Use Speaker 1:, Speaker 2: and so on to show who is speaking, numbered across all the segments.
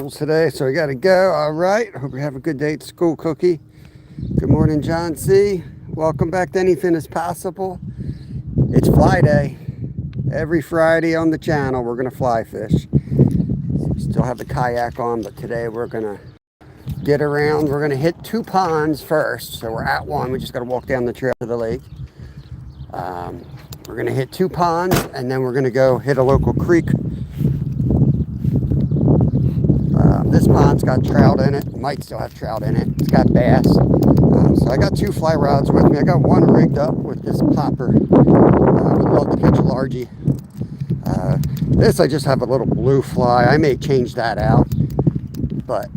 Speaker 1: school today, so I gotta go. All right, hope you have a good day at school, Cookie. Good morning, John C. Welcome back to Anything Is Possible. It's Flyday. Every Friday on the channel, we're gonna fly fish. Still have the kayak on, but today we're gonna get around. We're gonna hit 2 ponds first. So we're at one. We just gotta walk down the trail to the lake. We're gonna hit 2 ponds, and then we're gonna go hit a local creek. This pond's got trout in it. Might still have trout in it. It's got bass. So I got 2 fly rods with me. I got one rigged up with this popper. Would love to catch a largie. This I just have a little blue fly. I may change that out. But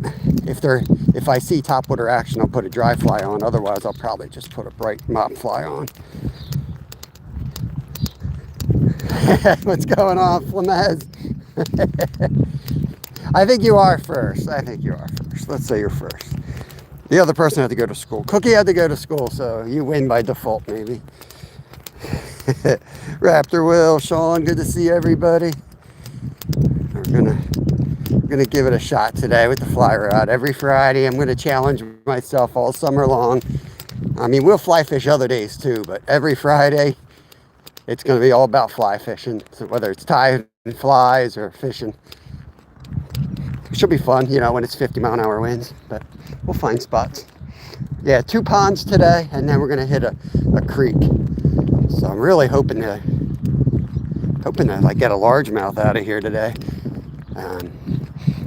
Speaker 1: if I see topwater action, I'll put a dry fly on. Otherwise, I'll probably just put a bright mop fly on. What's going on, Flamez? I think you are first. Let's say you're first. The other person had to go to school. Cookie had to go to school, so you win by default, maybe. Raptor Will, Sean, good to see everybody. We're gonna give it a shot today with the fly rod. Every Friday, I'm gonna challenge myself all summer long. I mean, we'll fly fish other days too, but every Friday, it's gonna be all about fly fishing. So whether it's tying flies or fishing. It should be fun, you know, when it's 50-mile-an-hour winds, but we'll find spots. Yeah, 2 ponds today, and then we're gonna hit a creek. So I'm really hoping to like get a largemouth out of here today. I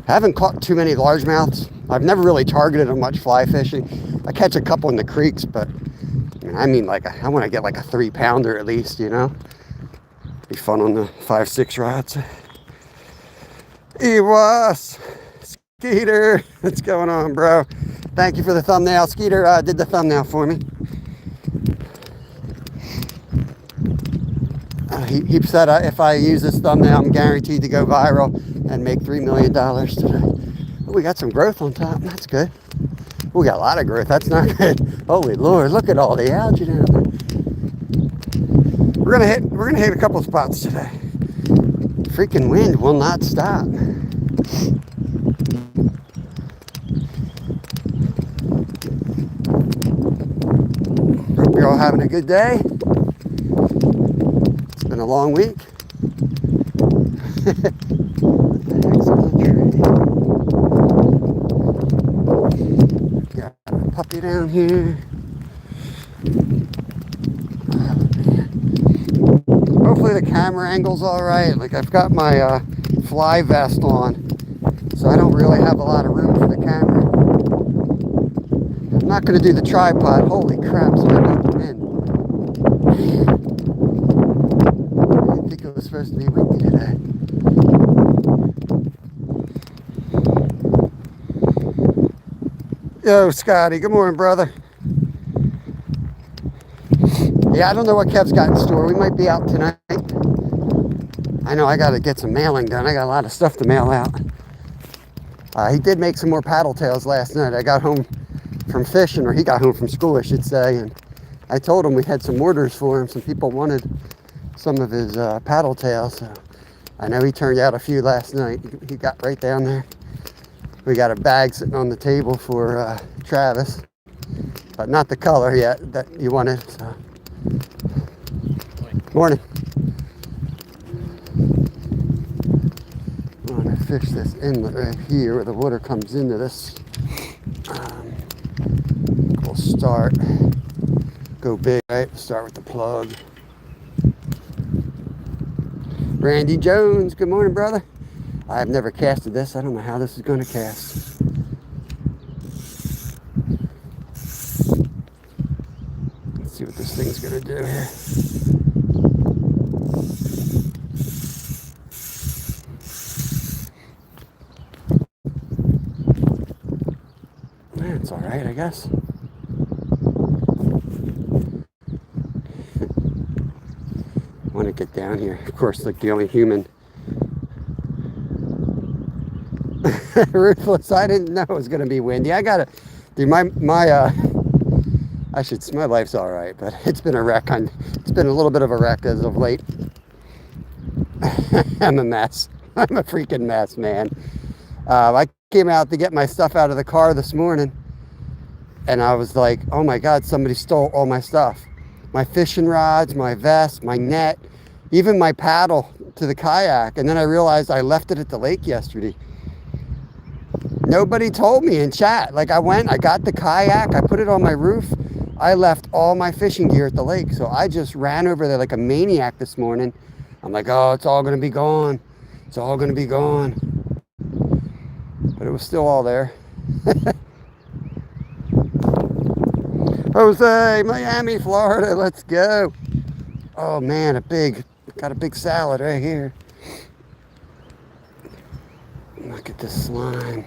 Speaker 1: haven't caught too many largemouths. I've never really targeted them much fly fishing. I catch a couple in the creeks, but I mean like I want to get like a 3-pounder at least, you know. Be fun on the 5-6 rods. Ewas, Skeeter, what's going on, bro? Thank you for the thumbnail. Skeeter did the thumbnail for me. He said if I use this thumbnail, I'm guaranteed to go viral and make $3 million today. Oh, we got some growth on top. That's good. We got a lot of growth. That's not good. Holy Lord, look at all the algae down there. We're gonna hit a couple spots today. Freaking wind will not stop. Hope you're all having a good day. It's been a long week. What the heck's on the tree? Got a puppy down here. Hopefully the camera angle's all right. Like I've got my fly vest on, so I don't really have a lot of room for the camera. I'm not going to do the tripod. Holy crap, sorry about the wind. I didn't think it was supposed to be windy today. Yo, Scotty, good morning, brother. Yeah, I don't know what Kev's got in store. We might be out tonight. I know I got to get some mailing done. I got a lot of stuff to mail out. He did make some more paddle tails last night. I got home from fishing, or he got home from school, I should say, and I told him we had some orders for him. Some people wanted some of his paddle tails, so I know he turned out a few last night. He got right down there. We got a bag sitting on the table for Travis, but not the color yet that you wanted, so. Morning. I'm going to fish this inlet right here where the water comes into this. We'll start, go big, right? Start with the plug. Randy Jones, good morning, brother. I've never casted this. I don't know how this is going to cast. Let's see what this thing's going to do here. It's all right, I guess. I want to get down here. Of course, like the only human. Ruthless, I didn't know it was going to be windy. I got to do my life's all right, but it's been a wreck. It's been a little bit of a wreck as of late. I'm a mess. I'm a freaking mess, man. I came out to get my stuff out of the car this morning, and I was like, oh my God, somebody stole all my stuff. My fishing rods, my vest, my net, even my paddle to the kayak. And then I realized I left it at the lake yesterday. Nobody told me in chat. Like, I went, I got the kayak, I put it on my roof. I left all my fishing gear at the lake. So I just ran over there like a maniac this morning. I'm like, oh, it's all gonna be gone. It's all gonna be gone. But it was still all there. Jose, Miami, Florida, let's go. Oh man, got a big salad right here. Look at this slime.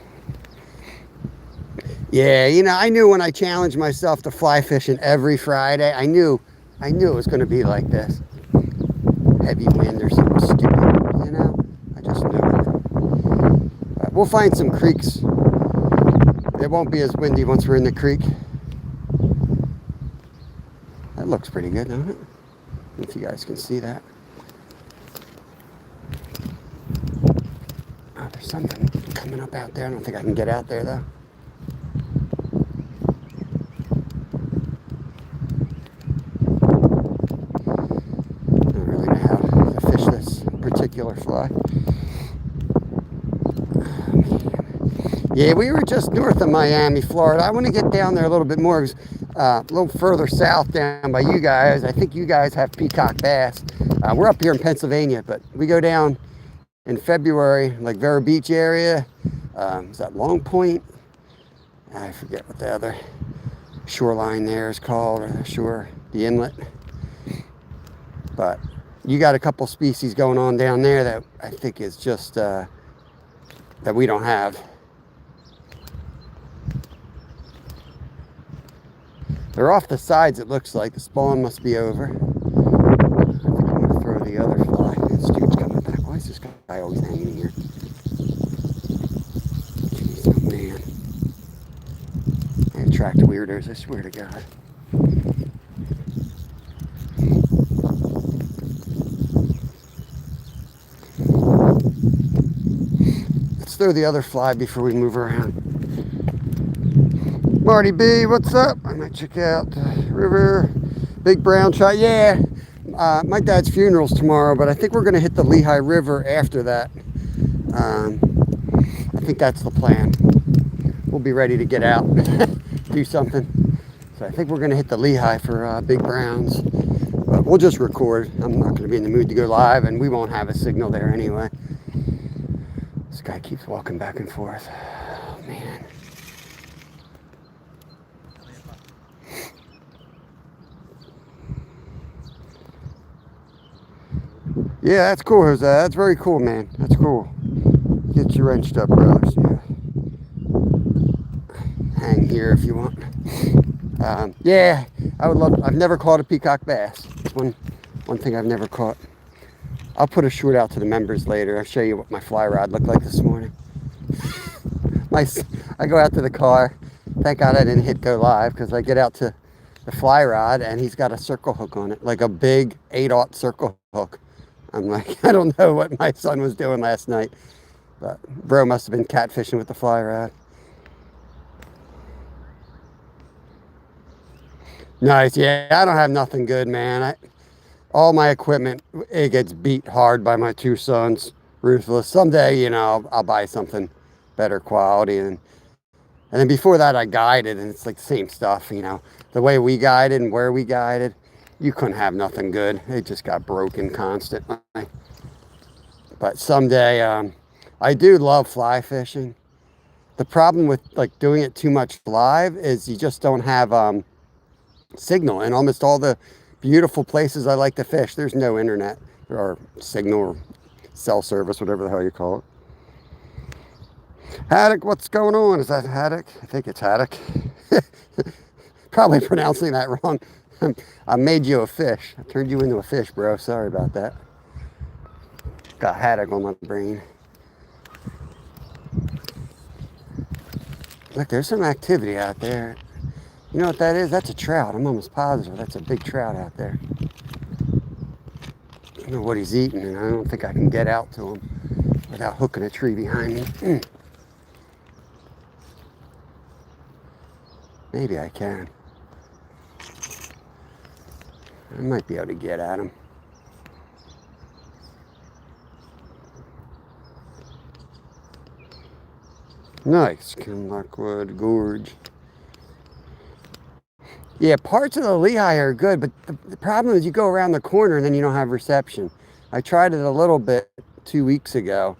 Speaker 1: Yeah, you know, I knew when I challenged myself to fly fishing every Friday, I knew it was going to be like this. Heavy wind or something stupid, you know? I just knew it. But we'll find some creeks. It won't be as windy once we're in the creek. That looks pretty good, don't it? If you guys can see that. Oh, there's something coming up out there. I don't think I can get out there though. I don't really know how to fish this particular fly. Oh, man. Yeah, we were just north of Miami, Florida. I want to get down there a little bit more. A little further south down by you guys. I think you guys have peacock bass. We're up here in Pennsylvania, but we go down in February, like Vero Beach area. Is that Long Point? I forget what the other shoreline there is called, or the inlet. But you got a couple species going on down there that I think is just that we don't have. They're off the sides, it looks like. The spawn must be over. I think I'm going to throw the other fly. This dude's coming back. Why is this guy always hanging here? Jeez, oh man. I attract weirdos, I swear to God. Let's throw the other fly before we move around. Marty B, what's up? I might check out the river. Big brown trout. Yeah, my dad's funeral's tomorrow, but I think we're going to hit the Lehigh River after that. I think that's the plan. We'll be ready to get out, do something. So I think we're going to hit the Lehigh for big browns. But we'll just record. I'm not going to be in the mood to go live, and we won't have a signal there anyway. This guy keeps walking back and forth. Oh, man. Yeah, that's cool, Jose. That's very cool, man. That's cool. Get you wrenched up, brother. So hang here if you want. Yeah, I would love. I've never caught a peacock bass. One thing I've never caught. I'll put a short out to the members later. I'll show you what my fly rod looked like this morning. I go out to the car. Thank God I didn't hit go live, because I get out to the fly rod and he's got a circle hook on it, like a big 8/0 circle hook. I'm like, I don't know what my son was doing last night, but bro must have been catfishing with the fly rod. Nice. Yeah, I don't have nothing good, man. All my equipment, it gets beat hard by my two sons. Ruthless. Someday, you know, I'll buy something better quality. And then before that, I guided, and it's like the same stuff, you know. The way we guided and where we guided, you couldn't have nothing good. It just got broken constantly. But someday, I do love fly fishing. The problem with like doing it too much live is you just don't have signal. And almost all the beautiful places I like to fish, there's no internet or signal or cell service, whatever the hell you call it. Haddock, what's going on? Is that Haddock? I think it's Haddock. Probably pronouncing that wrong. I made you a fish. I turned you into a fish, bro. Sorry about that. Got Haddock on my brain. Look, there's some activity out there. You know what that is? That's a trout. I'm almost positive that's a big trout out there. I don't know what he's eating, and I don't think I can get out to him without hooking a tree behind me. Maybe I can. I might be able to get at him. Nice, Kinlockwood Gorge. Yeah, parts of the Lehigh are good, but the problem is you go around the corner and then you don't have reception. I tried it a little bit 2 weeks ago.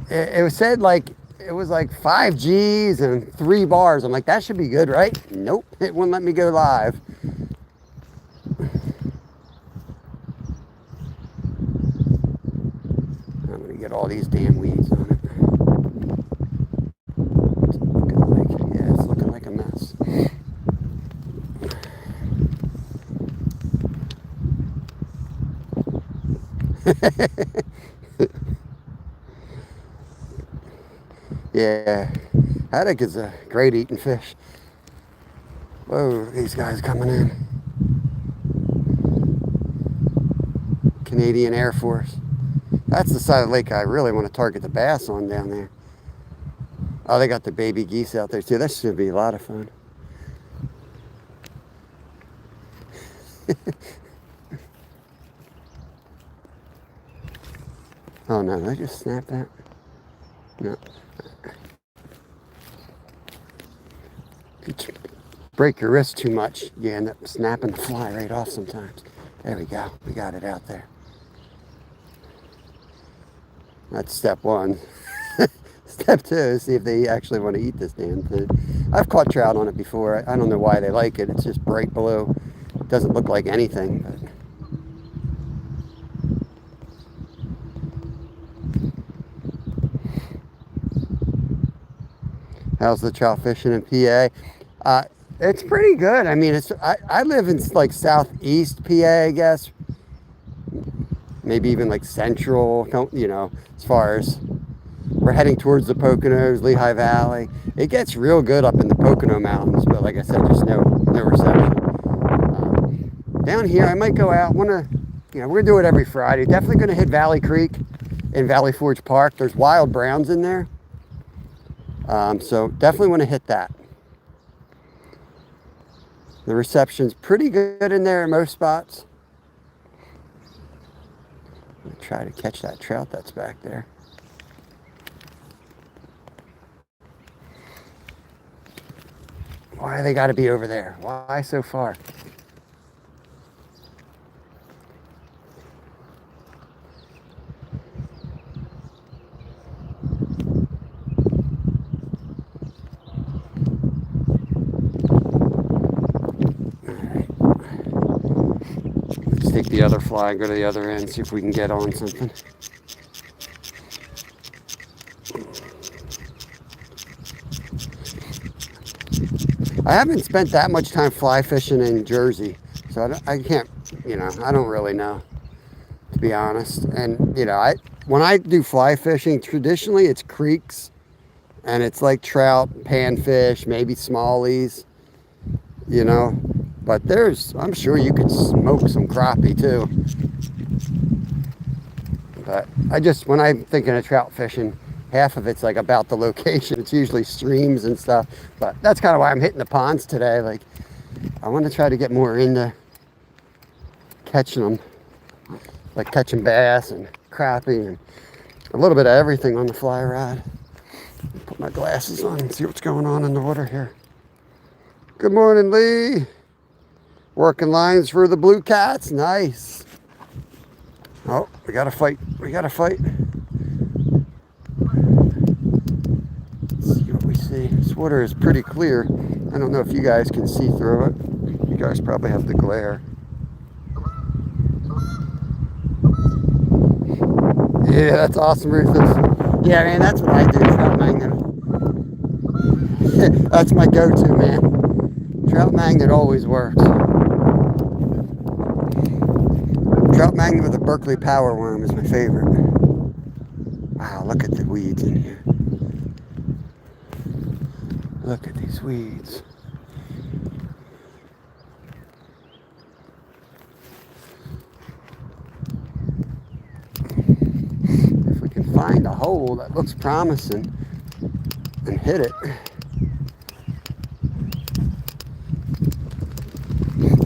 Speaker 1: It said like, it was like 5 Gs and 3 bars. I'm like, that should be good, right? Nope, it wouldn't let me go live. I'm gonna get all these damn weeds on it. It's looking like a mess. Yeah, haddock is a great eating fish. Whoa, these guys coming in. Canadian Air Force. That's the side of the lake I really want to target the bass on down there. Oh, they got the baby geese out there too. That should be a lot of fun. Oh no, did I just snap that? No. If you break your wrist too much, you end up snapping the fly right off sometimes. There we go. We got it out there. That's step one. Step two is see if they actually want to eat this damn thing. I've caught trout on it before. I don't know why they like it. It's just bright blue. It doesn't look like anything. But how's the trout fishing in PA? It's pretty good. I mean, I live in like southeast PA, I guess. Maybe even like central, you know, as far as we're heading towards the Poconos, Lehigh Valley. It gets real good up in the Pocono Mountains, but like I said, just no reception. Down here, I might go out. We're gonna do it every Friday. Definitely gonna hit Valley Creek in Valley Forge Park. There's wild browns in there. So definitely want to hit that. The reception's pretty good in there in most spots. I'm gonna try to catch that trout that's back there. Why they gotta be over there? Why so far? Take the other fly and go to the other end, see if we can get on something. I haven't spent that much time fly fishing in Jersey, so I can't, I don't really know, to be honest. And, when I do fly fishing, traditionally it's creeks, and it's like trout, panfish, maybe smallies, But I'm sure you could smoke some crappie too. But when I'm thinking of trout fishing, half of it's like about the location. It's usually streams and stuff. But that's kind of why I'm hitting the ponds today. Like, I want to try to get more into catching them. Like catching bass and crappie and a little bit of everything on the fly rod. Put my glasses on and see what's going on in the water here. Good morning, Lee. Working lines for the Blue Cats. Nice. Oh, we got to fight. We got to fight. Let's see what we see. This water is pretty clear. I don't know if you guys can see through it. You guys probably have the glare. Yeah, that's awesome, Rufus. Yeah, man, that's what I do. Trout magnet. That's my go-to, man. Trout magnet always works. Trout magnet with a Berkeley power worm is my favorite. Wow, look at the weeds in here. Look at these weeds. If we can find a hole that looks promising and hit it.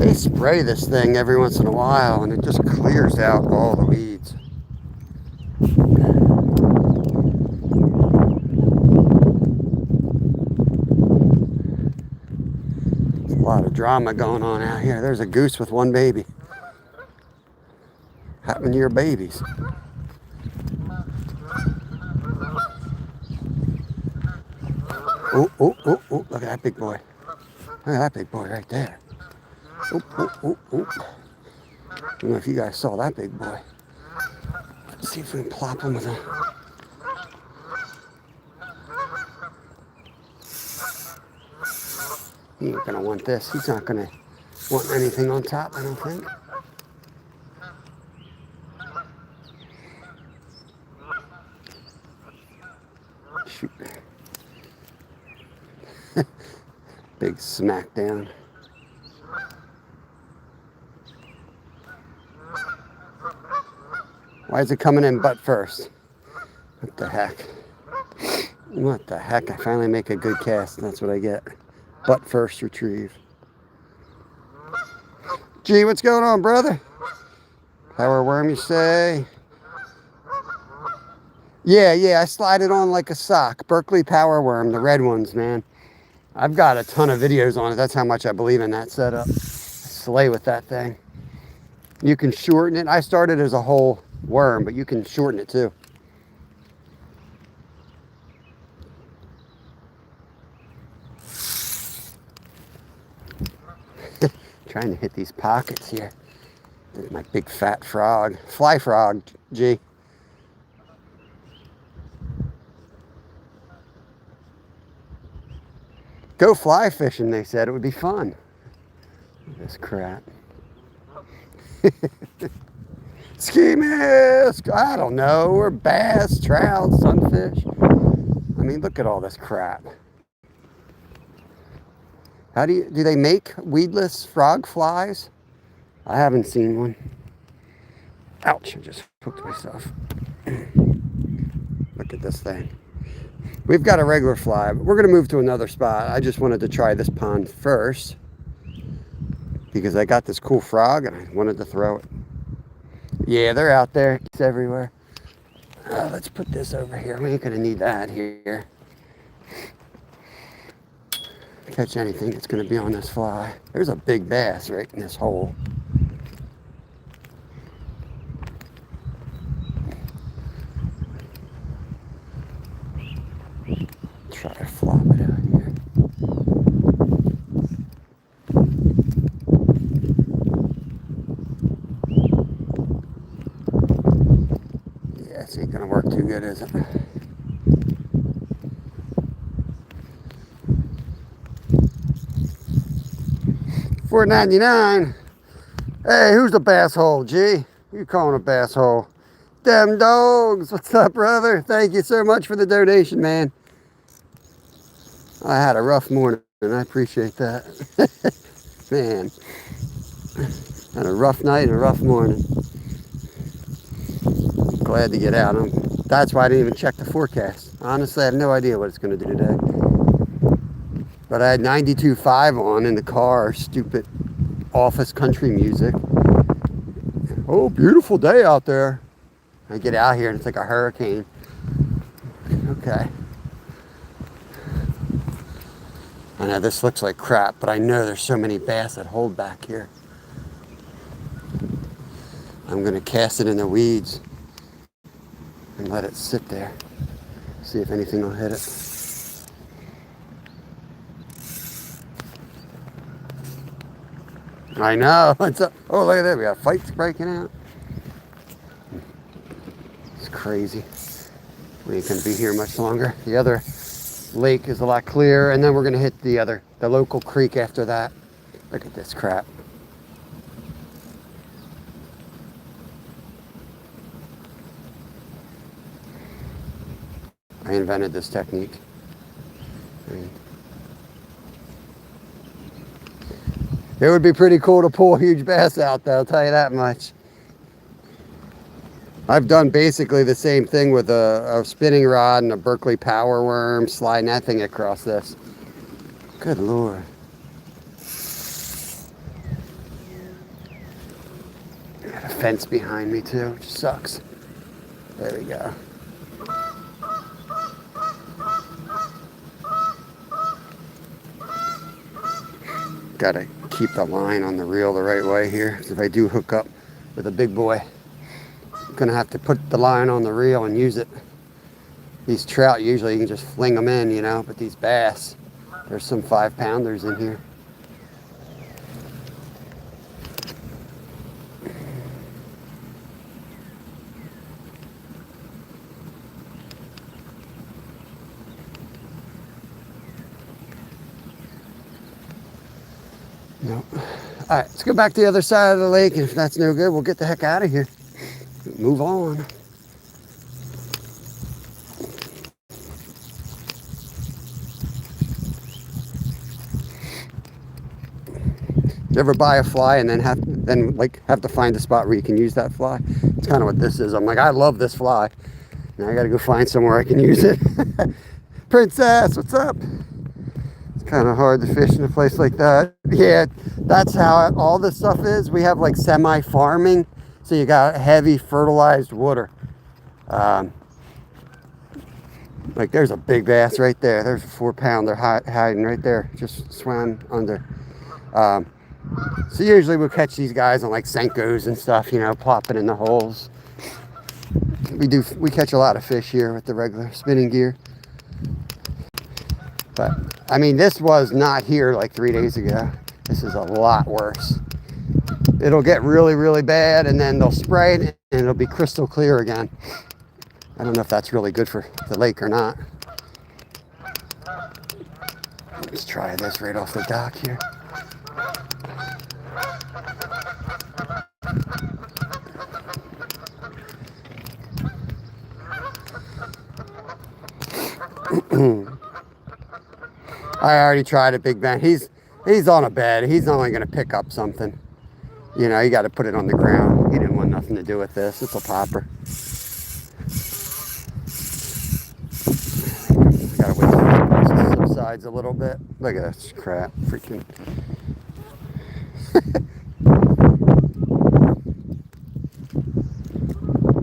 Speaker 1: They spray this thing every once in a while and it just clears out all the weeds. There's a lot of drama going on out here. There's a goose with one baby. Happened to your babies. Oh, oh, oh, oh, look at that big boy. Look at that big boy right there. Oh, oh, oh, oh. I don't know if you guys saw that big boy. Let's see if we can plop him with a... He ain't gonna want this. He's not gonna want anything on top, I don't think. Shoot. Big smackdown. Why is it coming in butt first? What the heck? What the heck? I finally make a good cast and that's what I get. Butt first retrieve. Gee, what's going on, brother? Power worm, you say? Yeah, I slide it on like a sock. Berkeley power worm, the red ones, man. I've got a ton of videos on it. That's how much I believe in that setup. I slay with that thing. You can shorten it. I started as a whole worm, but you can shorten it too. Trying to hit these pockets here. There's my big fat frog. Fly frog, G. Go fly fishing, they said. It would be fun. This crap. Ski mask, I don't know, or bass, trout, sunfish. I mean, look at all this crap. How do they make weedless frog flies? I haven't seen one. Ouch, I just hooked myself. Look at this thing. We've got a regular fly, but we're gonna move to another spot. I just wanted to try this pond first because I got this cool frog and I wanted to throw it. Yeah, they're out there. It's everywhere. Let's put this over here. We ain't gonna need that here. Catch anything that's gonna be on this fly. There's a big bass right in this hole. Try to flop it out here. Yeah, this ain't gonna work too good, is it? $4.99. Hey, who's the bass hole, G? Who you calling a bass hole? Them dogs. What's up, brother? Thank you so much for the donation, man. I had a rough morning, and I appreciate that. Man, had a rough night and a rough morning. Glad to get out. That's why I didn't even check the forecast. Honestly, I have no idea what it's going to do today. But I had 92.5 on in the car, stupid office country music. Oh, beautiful day out there. I get out here and it's like a hurricane. Okay. I know this looks like crap, but I know there's so many bass that hold back here. I'm gonna cast it in the weeds and let it sit there. See if anything will hit it. I know. What's up? Oh, look at that. We got fights breaking out. It's crazy. We ain't gonna be here much longer. The other lake is a lot clearer, and then we're gonna hit the local creek after that. Look at this crap. I invented this technique. It would be pretty cool to pull a huge bass out, though, I'll tell you that much. I've done basically the same thing with a spinning rod and a Berkeley power worm, sliding that thing across this. Good Lord. fence behind me too, which sucks. There we go. Gotta keep the line on the reel the right way here. If I do hook up with a big boy, I'm gonna have to put the line on the reel and use it. These trout, usually you can just fling them in, you know, but these bass, there's some 5-pounders in here. Nope. All right, let's go back to the other side of the lake, and if that's no good, we'll get the heck out of here. Move on. You ever buy a fly and then have to find a spot where you can use that fly? It's kind of what this is. I'm like, I love this fly. Now I got to go find somewhere I can use it. Princess, what's up? It's kind of hard to fish in a place like that. Yeah, that's how all this stuff is. We have like semi-farming, so you got heavy fertilized water. Like there's a big bass right there. There's a 4-pounder hiding right there. Just swam under. So usually we'll catch these guys on like Senkos and stuff, you know, plopping in the holes. We catch a lot of fish here with the regular spinning gear. But I mean, this was not here like 3 days ago. This is a lot worse. It'll get really, really bad, and then they'll spray it and it'll be crystal clear again. I don't know if that's really good for the lake or not. Let's try this right off the dock here. I already tried a Big Ben. He's on a bed. He's only going to pick up something. You know, you got to put it on the ground. He didn't want nothing to do with this. It's a popper. Got to wait till it subsides a little bit. Look at this crap. Freaking.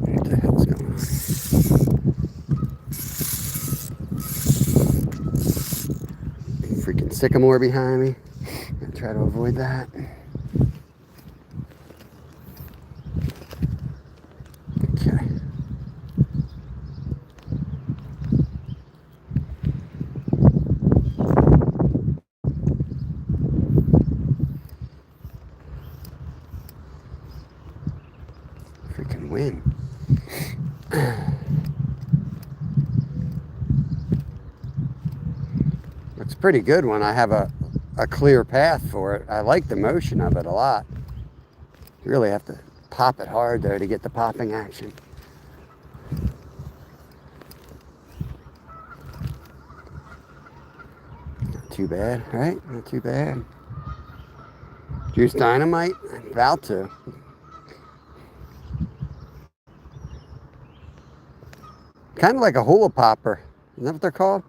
Speaker 1: What the hell's going on? Freaking sycamore behind me. I'll try to avoid that. Okay. Freaking wind. It's pretty good when I have a clear path for it. I like the motion of it a lot. You really have to pop it hard though to get the popping action. Not too bad, right? Not too bad. Juice dynamite? I'm about to. Kind of like a hula popper. Isn't that what they're called?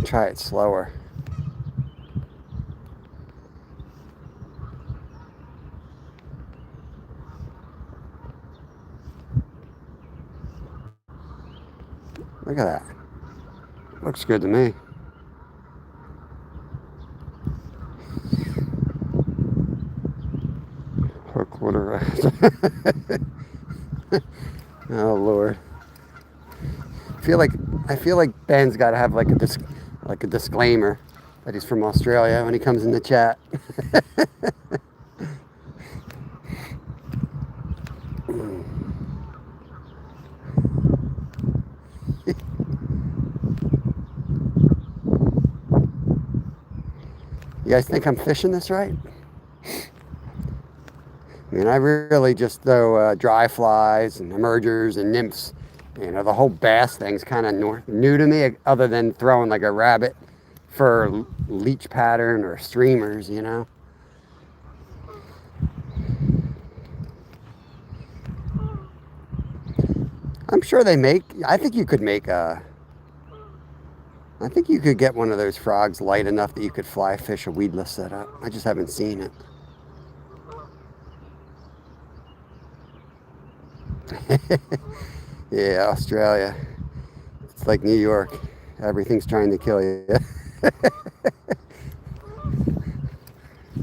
Speaker 1: Try it slower. Look at that. Looks good to me. Hook water rat. Oh Lord. I feel like Ben's got to have like a disclaimer that he's from Australia when he comes in the chat. You guys think I'm fishing this right? I mean, I really just throw dry flies and emergers and nymphs. You know, the whole bass thing's kind of new to me, other than throwing like a rabbit for leech pattern or streamers, you know. I'm sure they make, I think you could make I think you could get one of those frogs light enough that you could fly fish a weedless setup. I just haven't seen it. Yeah, Australia. It's like New York. Everything's trying to kill you.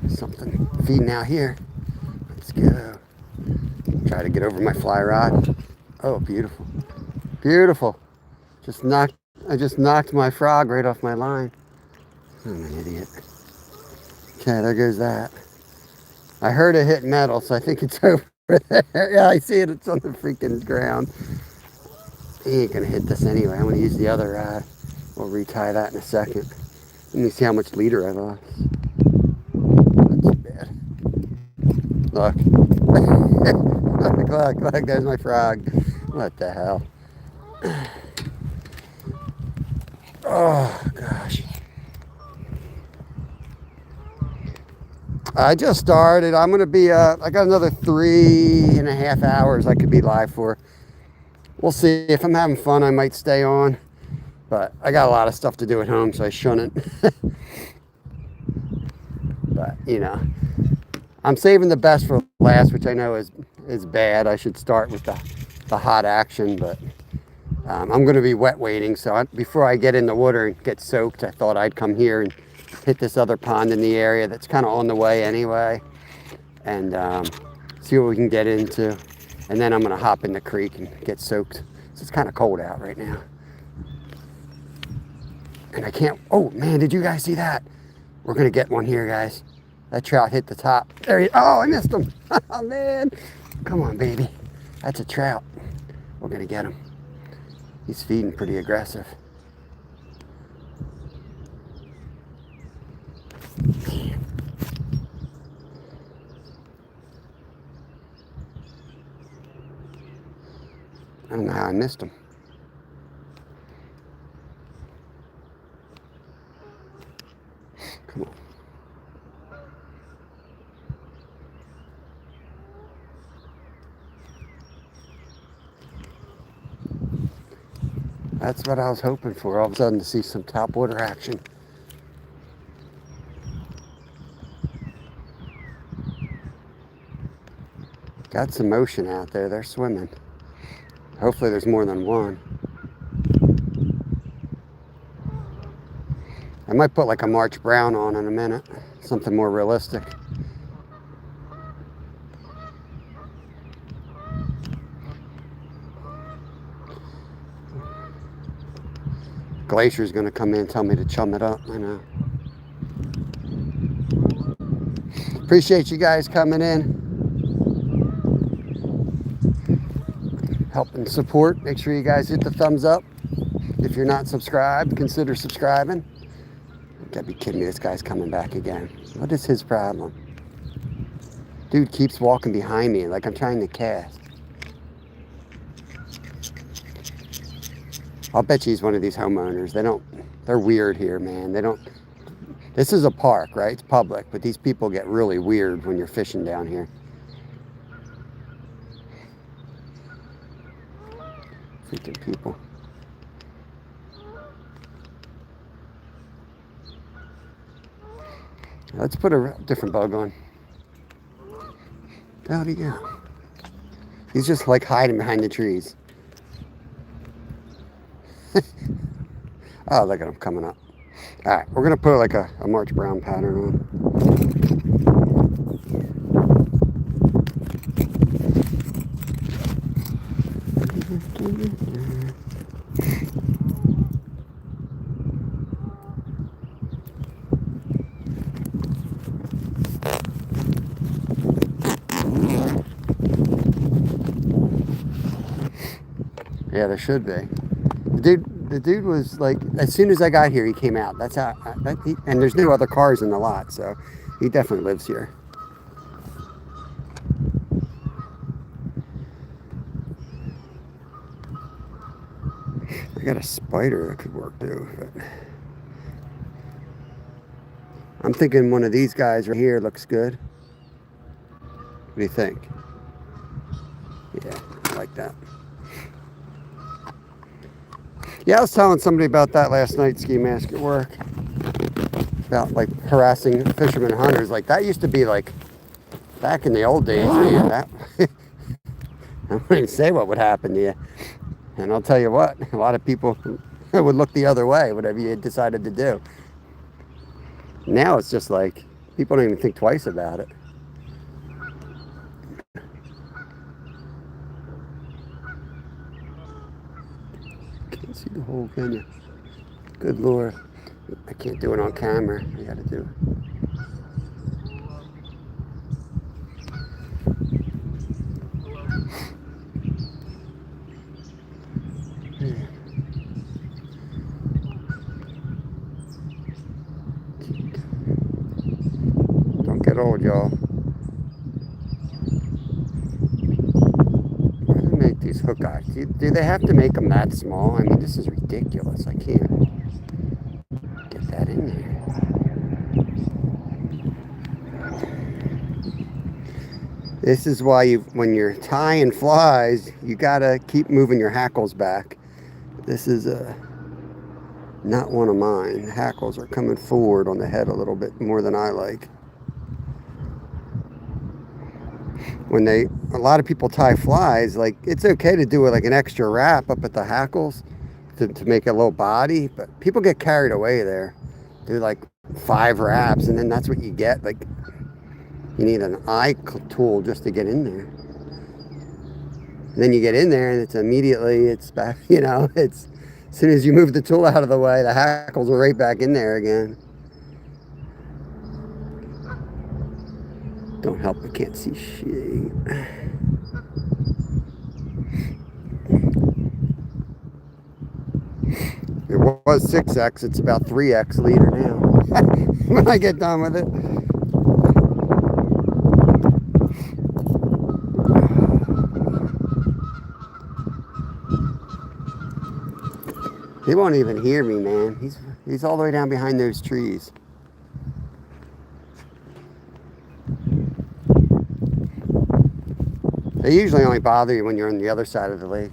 Speaker 1: Something feeding out here. Let's go. Try to get over my fly rod. Oh, beautiful. Beautiful. I just knocked my frog right off my line. I'm an idiot. Okay, there goes that. I heard it hit metal, so I think it's over there. Yeah, I see it. It's on the freaking ground. He ain't gonna hit this anyway. I'm gonna use the other rod. We'll retie that in a second. Let me see how much leader I lost. Not too bad. Look. Look, there's my frog. What the hell? Oh, gosh. I just started. I'm going to be, I got another 3.5 hours I could be live for. We'll see. If I'm having fun, I might stay on. But I got a lot of stuff to do at home, so I shouldn't. But, you know, I'm saving the best for last, which I know is bad. I should start with the hot action, but I'm going to be wet wading. So before I get in the water and get soaked, I thought I'd come here and hit this other pond in the area that's kind of on the way anyway, and see what we can get into. And then I'm going to hop in the creek and get soaked. So it's kind of cold out right now. And I can't, oh man, did you guys see that? We're going to get one here, guys. That trout hit the top. There he, oh, I missed him. Oh man, come on, baby. That's a trout. We're going to get him. He's feeding pretty aggressive. Man. I don't know how I missed him. Come on. That's what I was hoping for, all of a sudden to see some top water action. Got some motion out there. They're swimming. Hopefully there's more than one. I might put like a March Brown on in a minute. Something more realistic. Glacier's gonna come in and tell me to chum it up. I know. Appreciate you guys coming in. Help and support. Make sure you guys hit the thumbs up. If you're not subscribed, consider subscribing. You gotta be kidding me, this guy's coming back again. What is his problem? Dude keeps walking behind me like I'm trying to cast. I'll bet you he's one of these homeowners. They're weird here, man. This is a park, right? It's public, but these people get really weird when you're fishing down here. Freaking people. Let's put a different bug on. How'd he go? He's just like hiding behind the trees. Oh, look at him coming up. All right, we're gonna put like a March Brown pattern on. Yeah, there should be. The dude was like, as soon as I got here, he came out. That's how, and there's no other cars in the lot, so he definitely lives here. I got a spider that could work too, but I'm thinking one of these guys right here looks good. What do you think? Yeah, I like that. Yeah, I was telling somebody about that last night, Ski Mask at work. About like harassing fishermen and hunters. Like that used to be like back in the old days, man. I wouldn't say what would happen to you. And I'll tell you what, a lot of people would look the other way, whatever you decided to do. Now it's just like, people don't even think twice about it. Can't see the hole, can you? Good Lord. I can't do it on camera. I gotta do it. Don't get old, y'all. Why do they make these hook eyes? Do they have to make them that small? I mean, this is ridiculous. I can't get that in there. This is why when you're tying flies, you gotta keep moving your hackles back. This is not one of mine. The hackles are coming forward on the head a little bit more than I like. A lot of people tie flies, like, it's okay to do it like an extra wrap up at the hackles to make a little body, but people get carried away there. Do like 5 wraps, and then that's what you get. Like, you need an eye tool just to get in there. And then you get in there and it's back, it's, as soon as you move the tool out of the way, the hackles are right back in there again. Don't help, I can't see shit. It was 6x, it's about 3x leader now. When I get done with it. He won't even hear me, man. He's all the way down behind those trees. They usually only bother you when you're on the other side of the lake.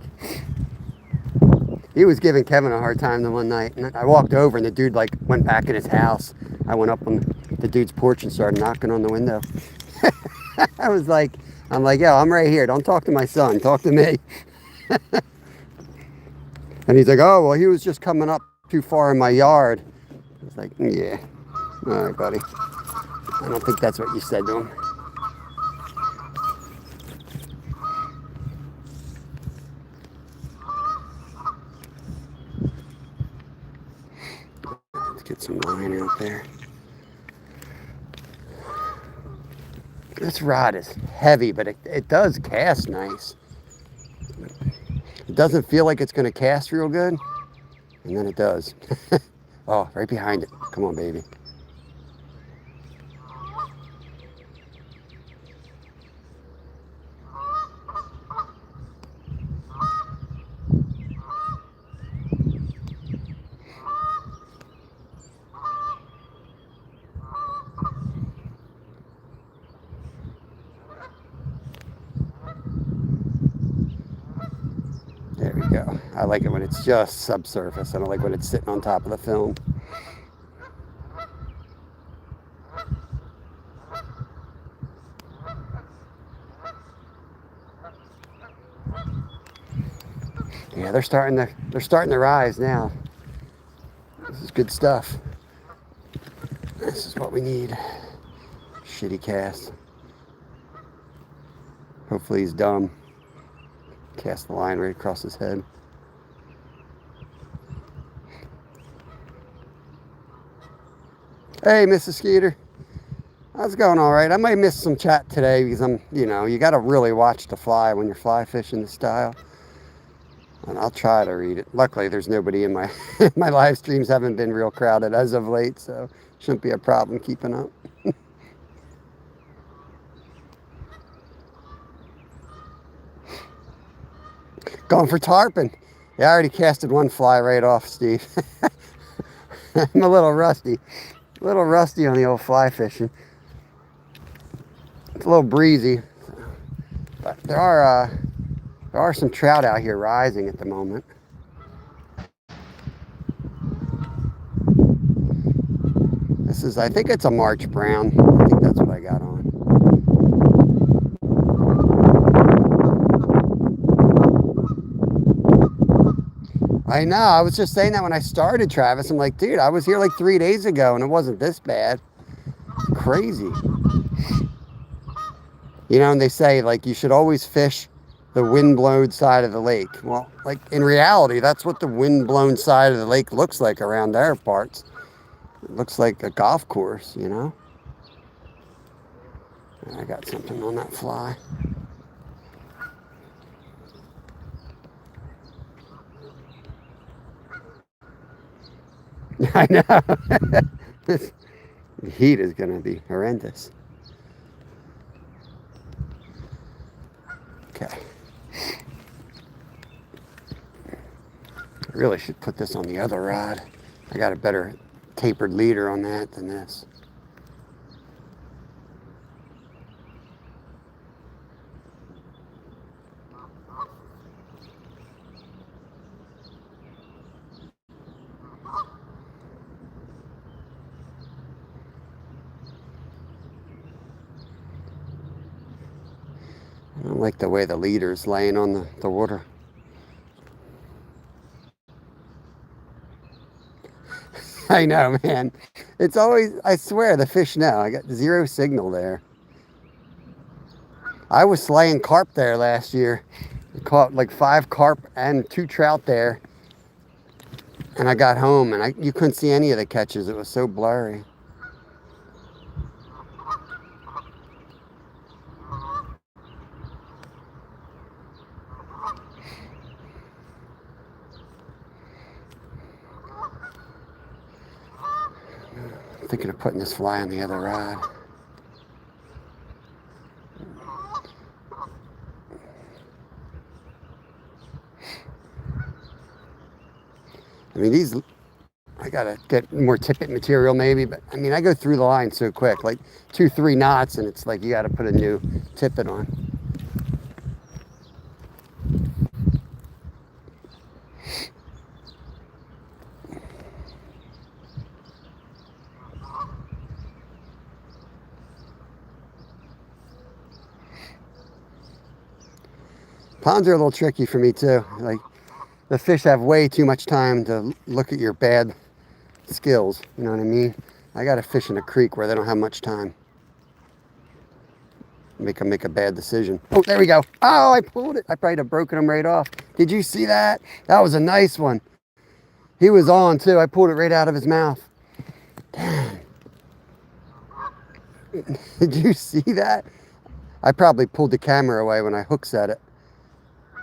Speaker 1: He was giving Kevin a hard time the one night, and I walked over and the dude like went back in his house. I went up on the dude's porch and started knocking on the window. I'm like, yo, I'm right here. Don't talk to my son. Talk to me. And he's like, oh, well, he was just coming up too far in my yard. I was like, yeah. All right, buddy. I don't think that's what you said to him. Let's get some line out there. This rod is heavy, but it does cast nice. It doesn't feel like it's going to cast real good, and then it does. Oh, right behind it. Come on, baby. There we go. I like it when it's just subsurface. I don't like when it's sitting on top of the film. Yeah, they're starting to rise now. This is good stuff. This is what we need. Shitty cast. Hopefully he's dumb. Cast the line right across his head. Hey, Mrs. Skeeter. How's it going? All right. I might miss some chat today because you got to really watch the fly when you're fly fishing this style. And I'll try to read it. Luckily, there's nobody in my my live streams haven't been real crowded as of late, so shouldn't be a problem keeping up. Going for tarpon. Yeah, I already casted one fly right off, Steve. I'm a little rusty. A little rusty on the old fly fishing. It's a little breezy. But there are some trout out here rising at the moment. I think it's a March brown. I think that's what I got on. I know. I was just saying that when I started, Travis. I'm like, dude, I was here like 3 days ago and it wasn't this bad. Crazy. You know, and they say like you should always fish the wind-blown side of the lake. Well, like in reality, that's what the wind-blown side of the lake looks like around our parts. It looks like a golf course, you know? I got something on that fly. I know. The heat is going to be horrendous. Okay. I really should put this on the other rod. I got a better tapered leader on that than this. I don't like the way the leader's laying on the water. I know, man. It's always, I swear, the fish know. I got zero signal there. I was slaying carp there last year. I caught like 5 carp and 2 trout there. And I got home and you couldn't see any of the catches. It was so blurry. I'm thinking of putting this fly on the other rod. I mean, these, I gotta get more tippet material maybe, but I mean, I go through the line so quick, like 2-3 knots, and it's like you gotta put a new tippet on. Ponds are a little tricky for me too. Like, the fish have way too much time to look at your bad skills. You know what I mean? I got to fish in a creek where they don't have much time. Make them make a bad decision. Oh, there we go. Oh, I pulled it. I probably have broken him right off. Did you see that? That was a nice one. He was on too. I pulled it right out of his mouth. Damn. Did you see that? I probably pulled the camera away when I hook set it.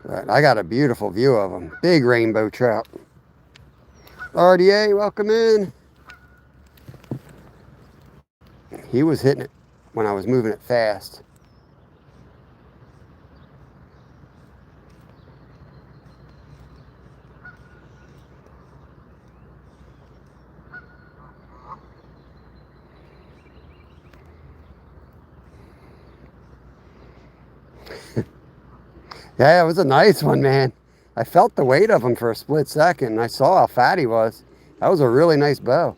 Speaker 1: But I got a beautiful view of them. Big rainbow trout. RDA, welcome in. He was hitting it when I was moving it fast. Yeah, it was a nice one, man. I felt the weight of him for a split second, and I saw how fat he was. That was a really nice bow.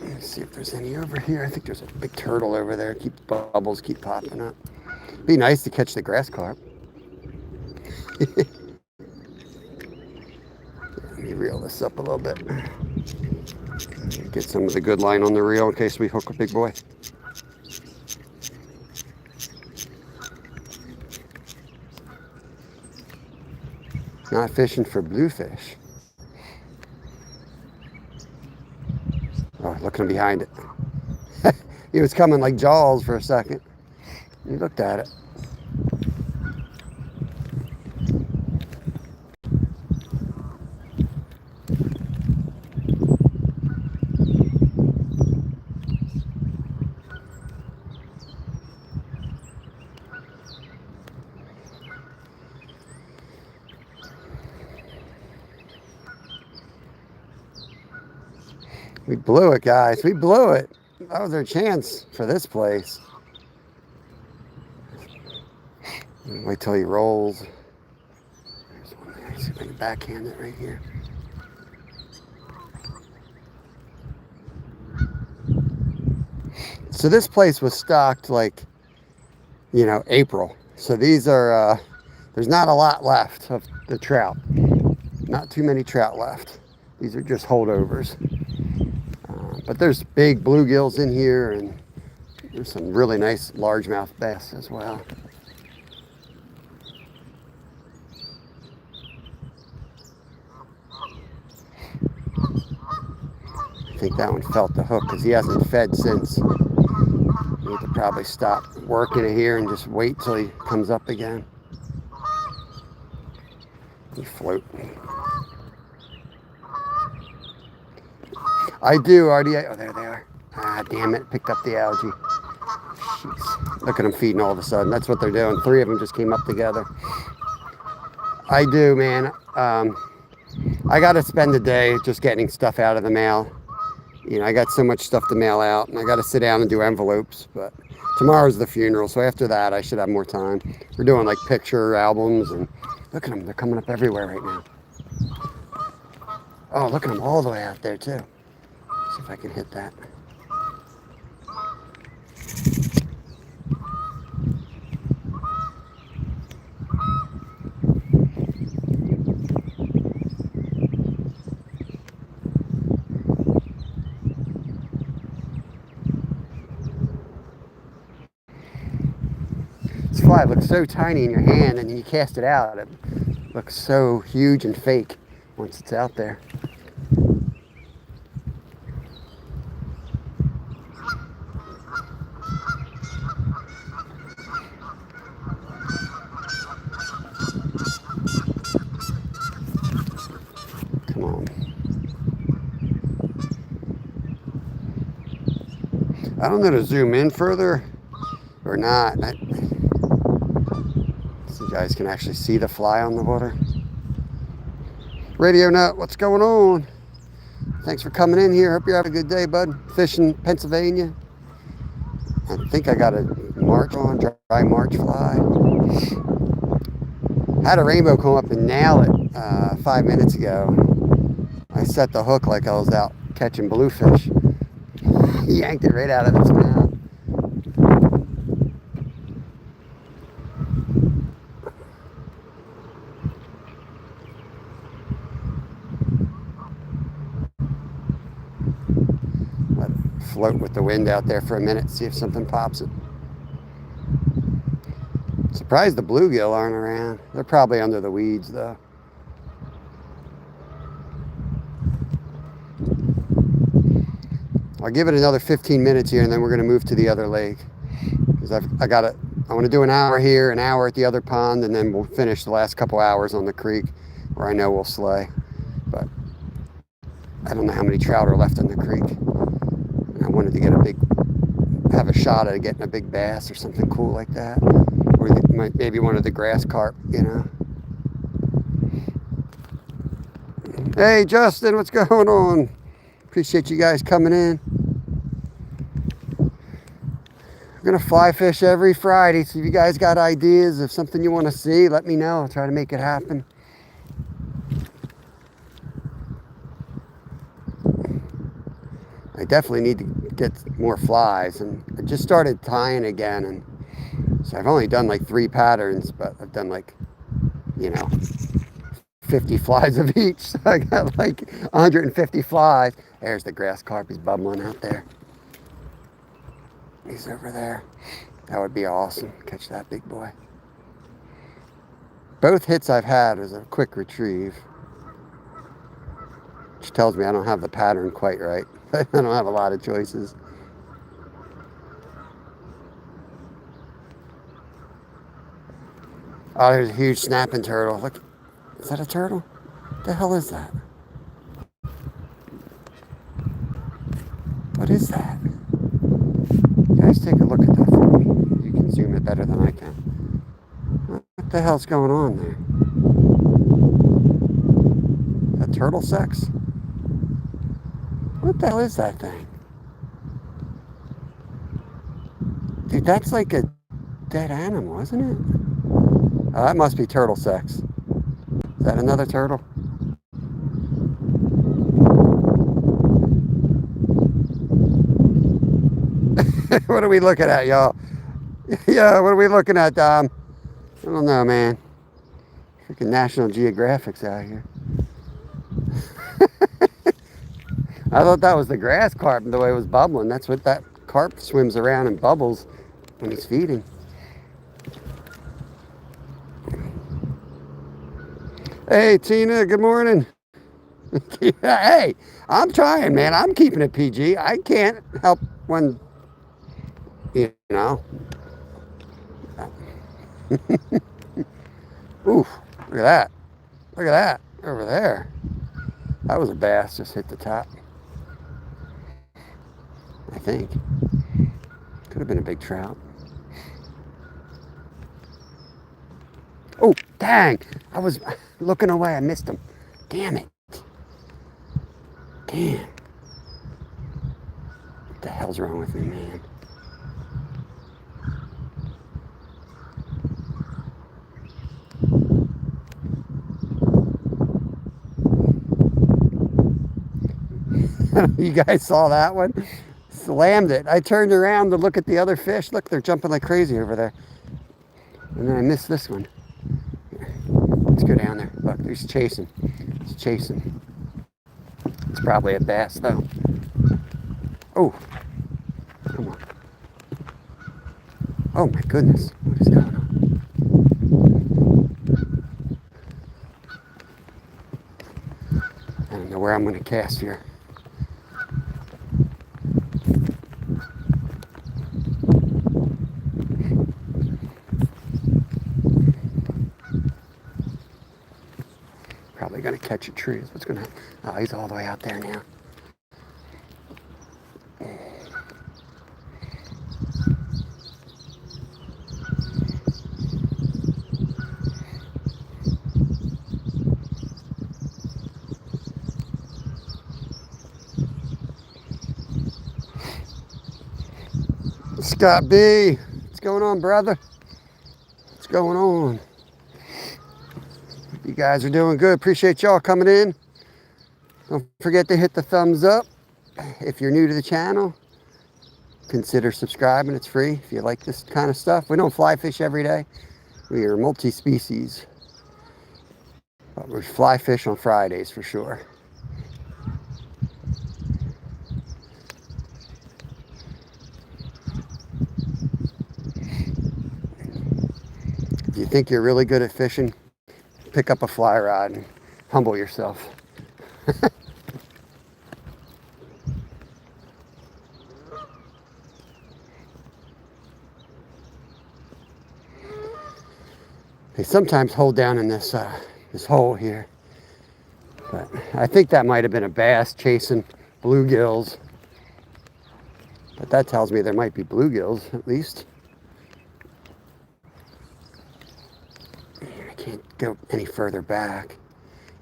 Speaker 1: Let's see if there's any over here. I think there's a big turtle over there. Bubbles keep popping up. Be nice to catch the grass carp. Let me reel this up a little bit. Get some of the good line on the reel in case we hook a big boy. Not fishing for bluefish. Oh, looking behind it. He was coming like Jaws for a second. He looked at it. We blew it, guys. We blew it. That was our chance for this place. Wait till he rolls. There's one there. See if I can backhand it right here. So this place was stocked like, you know, April. So these are There's not a lot left of the trout. Not too many trout left. These are just holdovers. But there's big bluegills in here, and there's some really nice largemouth bass as well. I think that one felt the hook because he hasn't fed since. Need to probably stop working it here and just wait till he comes up again. He's floating. I do, RDA. Oh, there they are. Ah, damn it. Picked up the algae. Jeez. Look at them feeding all of a sudden. That's what they're doing. 3 of them just came up together. I do, man. I got to spend the day just getting stuff out of the mail. You know, I got so much stuff to mail out, and I got to sit down and do envelopes. But tomorrow's the funeral, so after that, I should have more time. We're doing like picture albums, and look at them. They're coming up everywhere right now. Oh, look at them all the way out there, too. See if I can hit that. This fly looks so tiny in your hand, and then you cast it out. It looks so huge and fake once it's out there. Come on. I don't know to zoom in further or not. So you guys can actually see the fly on the water. Radio Nut, what's going on? Thanks for coming in here. Hope you have a good day, bud. Fishing Pennsylvania. I think I got a March on, dry March fly. Had a rainbow come up and nail it 5 minutes ago. I set the hook like I was out catching bluefish. He yanked it right out of its mouth. Let it float with the wind out there for a minute, see if something pops it. Surprised the bluegill aren't around. They're probably under the weeds though. I'll give it another 15 minutes here, and then we're going to move to the other lake. Because I want to do an hour here, an hour at the other pond, and then we'll finish the last couple hours on the creek where I know we'll slay. But I don't know how many trout are left in the creek. And I wanted to get have a shot at getting a big bass or something cool like that. Or maybe one of the grass carp, you know. Hey, Justin, what's going on? Appreciate you guys coming in. I'm going to fly fish every Friday, so if you guys got ideas of something you want to see, let me know. I'll try to make it happen. I definitely need to get more flies, and I just started tying again, and so I've only done like 3 patterns, but I've done like, you know, 50 flies of each, so I got like 150 flies. There's the grass carp. He's bubbling out there. He's over there. That would be awesome. Catch that big boy. Both hits I've had was a quick retrieve, which tells me I don't have the pattern quite right. I don't have a lot of choices. Oh, there's a huge snapping turtle. Look, is that a turtle? What the hell is that? What is that? You guys take a look at that for me. You can zoom it better than I can. What the hell's going on there? That turtle sex? What the hell is that thing? Dude, that's like a dead animal, isn't it? Oh, that must be turtle sex. Is that another turtle? What are we looking at, y'all? Yeah, what are we looking at, Dom? I don't know, man. Freaking National Geographic's out here. I thought that was the grass carp, the way it was bubbling. That's what that carp swims around and bubbles when he's feeding. Hey, Tina, good morning. Hey, I'm trying, man. I'm keeping it PG. I can't help when, you know. Oof, look at that. Look at that over there. That was a bass, just hit the top. I think. Could have been a big trout. Oh, dang. I was looking away. I missed him. Damn it. Damn. What the hell's wrong with me, man? You guys saw that one? Slammed it. I turned around to look at the other fish. Look, they're jumping like crazy over there. And then I missed this one. Here, let's go down there. Look, he's chasing. He's chasing. It's probably a bass, though. Oh, come on. Oh, my goodness. What is going on? I don't know where I'm going to cast here. Probably going to catch a tree is what's going to... Oh, he's all the way out there now. Scott B, what's going on, brother? What's going on? You guys are doing good. Appreciate y'all coming in. Don't forget to hit the thumbs up. If you're new to the channel, consider subscribing. It's free if you like this kind of stuff. We don't fly fish every day. We are multi-species. But we fly fish on Fridays for sure. If you think you're really good at fishing, pick up a fly rod and humble yourself. They sometimes hold down in this this hole here, but I think that might have been a bass chasing bluegills. But that tells me there might be bluegills at least. I can't go any further back,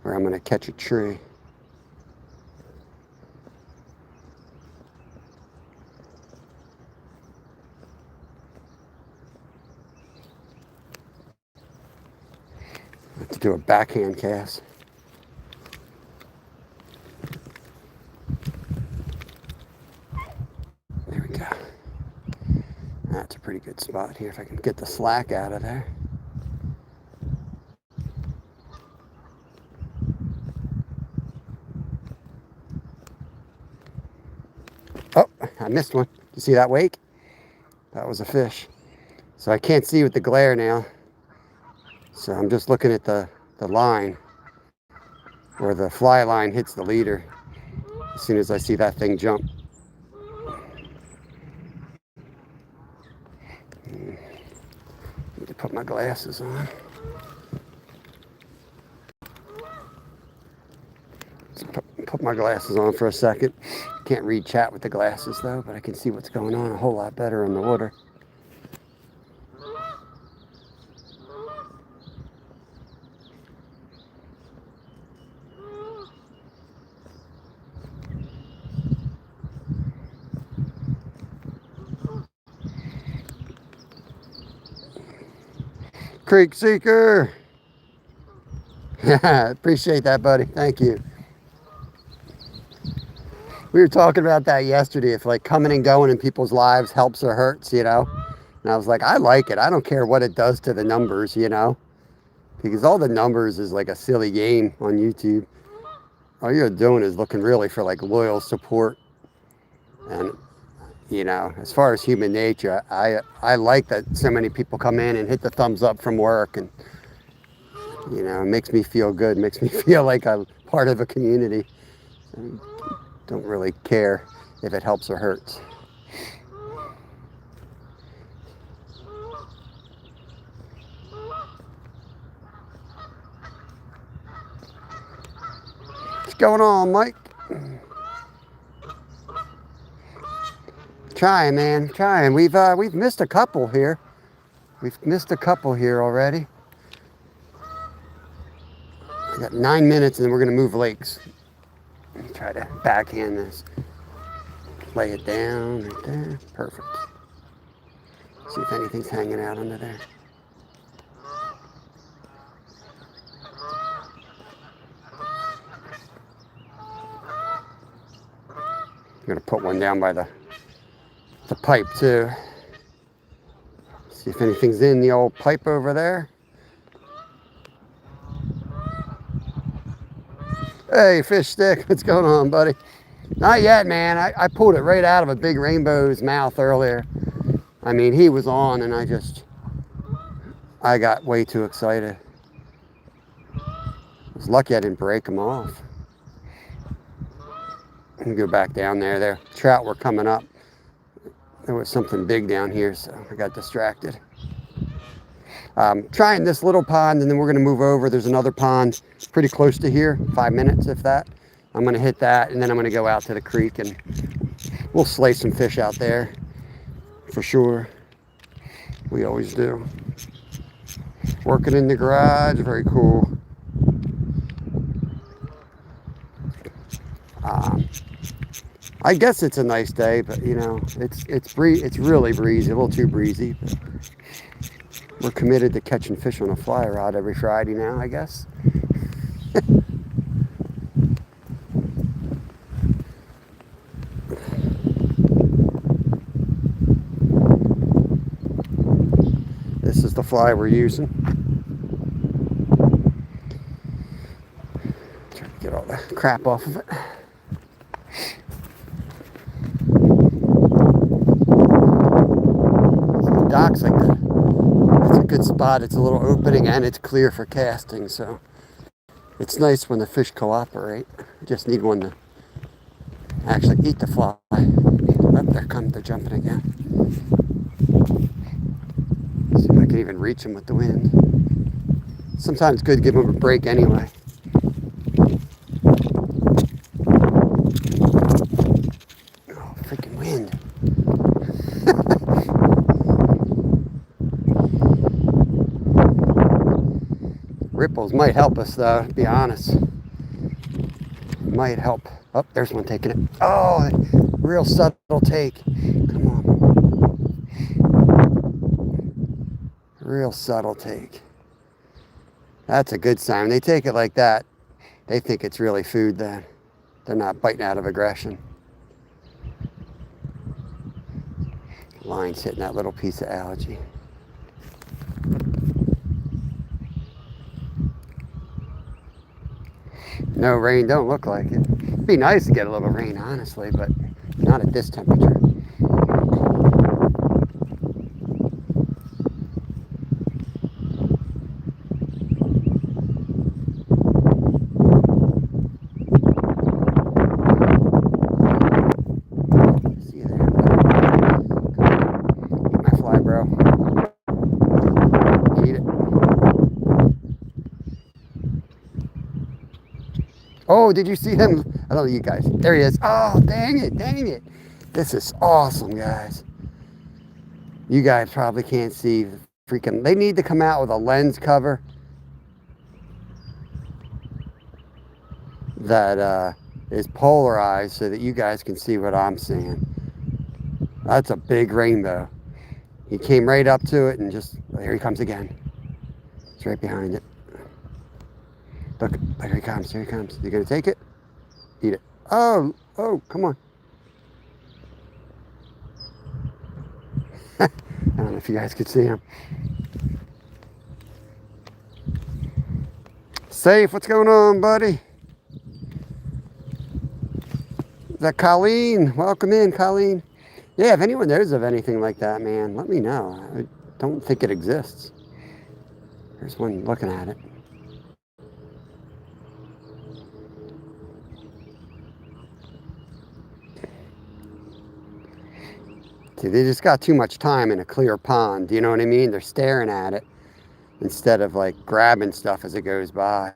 Speaker 1: or I'm going to catch a tree. I have to do a backhand cast. There we go. That's a pretty good spot here if I can get the slack out of there. Oh, I missed one. You see that wake? That was a fish. So I can't see with the glare now. So I'm just looking at the line where the fly line hits the leader as soon as I see that thing jump. Need to put my glasses on. Put my glasses on for a second. Can't read chat with the glasses though, but I can see what's going on a whole lot better in the water. Creek Seeker. Appreciate that, buddy. Thank you. We were talking about that yesterday. If like coming and going in people's lives helps or hurts, you know. And I was like, I like it. I don't care what it does to the numbers, you know. because all the numbers is like a silly game on YouTube. All you're doing is looking really for like loyal support. And you know, as far as human nature, I like that so many people come in and hit the thumbs up from work, and you know, it makes me feel good, makes me feel like I'm part of a community. So don't really care if it helps or hurts. What's going on, Mike? Trying, man, trying. We've missed a couple here. We've missed a couple here already. We got 9 minutes, and then we're gonna move lakes. Try to backhand this. Lay it down right there. Perfect. See if anything's hanging out under there. I'm gonna put one down by the pipe too. See if anything's in the old pipe over there. Hey, fish stick, what's going on, buddy? Not yet, man. I pulled it right out of a big rainbow's mouth earlier. I mean, he was on, and I got way too excited. I was lucky I didn't break him off. Let me go back down there. There, trout were coming up. There was something big down here, so I got distracted. Trying this little pond, and then we're going to move over. There's another pond pretty close to here, 5 minutes if that. I'm going to hit that, and then I'm going to go out to the creek, and we'll slay some fish out there for sure. We always do. Working in the garage, very cool. I guess it's a nice day, but you know, it's really breezy, a little too breezy. But we're committed to catching fish on a fly rod every Friday now, I guess. This is the fly we're using. Try to get all the crap off of it. The dock's like it's a good spot. It's a little opening and it's clear for casting, so it's nice when the fish cooperate. You just need one to actually eat the fly. Oh, they're jumping again. See if I can even reach them with the wind. Sometimes it's good to give them a break anyway. Oh, freaking wind. Ripples might help us though, to be honest. Might help. Oh, there's one taking it. Oh, real subtle take. Come on. Real subtle take. That's a good sign. When they take it like that, they think it's really food then. They're not biting out of aggression. Line's hitting that little piece of algae. No rain, don't look like it. It'd be nice to get a little rain, honestly, but not at this temperature. See you there, buddy. Eat my fly, bro. Eat it. Oh, did you see him? I don't know you guys. There he is. Oh, dang it, dang it. This is awesome, guys. You guys probably can't see the freaking... They need to come out with a lens cover that is polarized so that you guys can see what I'm seeing. That's a big rainbow. He came right up to it and just... Here he comes again. It's right behind it. Look, here he comes, here he comes. You gonna take it? Eat it. Oh, come on. I don't know if you guys could see him. Safe, what's going on, buddy? Is that Colleen? Welcome in, Colleen. Yeah, if anyone knows of anything like that, man, let me know. I don't think it exists. There's one looking at it. See, they just got too much time in a clear pond. You know what I mean? They're staring at it instead of like grabbing stuff as it goes by.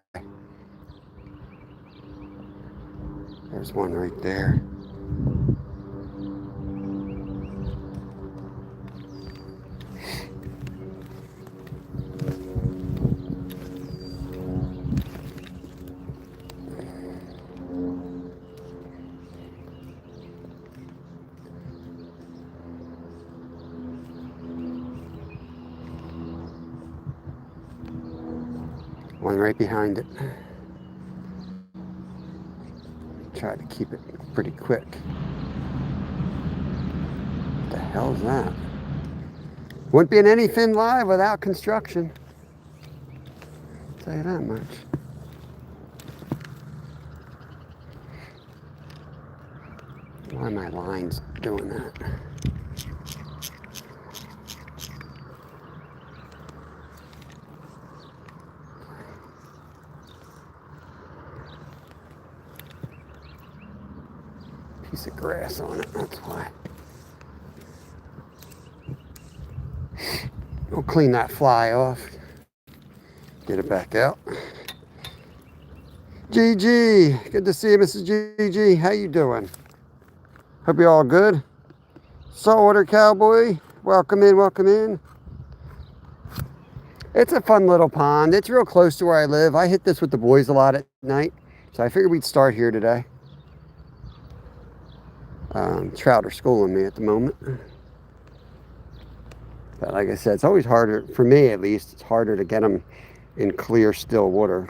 Speaker 1: There's one right there. One right behind it. Try to keep it pretty quick. What the hell is that? Wouldn't be in anything live without construction. I'll tell you that much. Why are my lines doing that? Piece of grass on it, that's why. We'll clean that fly off. Get it back out. GG, good to see you, Mrs. GG. How you doing? Hope you're all good. Saltwater Cowboy, welcome in, welcome in. It's a fun little pond. It's real close to where I live. I hit this with the boys a lot at night, so I figured we'd start here today. Trout are schooling me at the moment. But like I said, it's always harder, for me at least, it's harder to get them in clear, still water.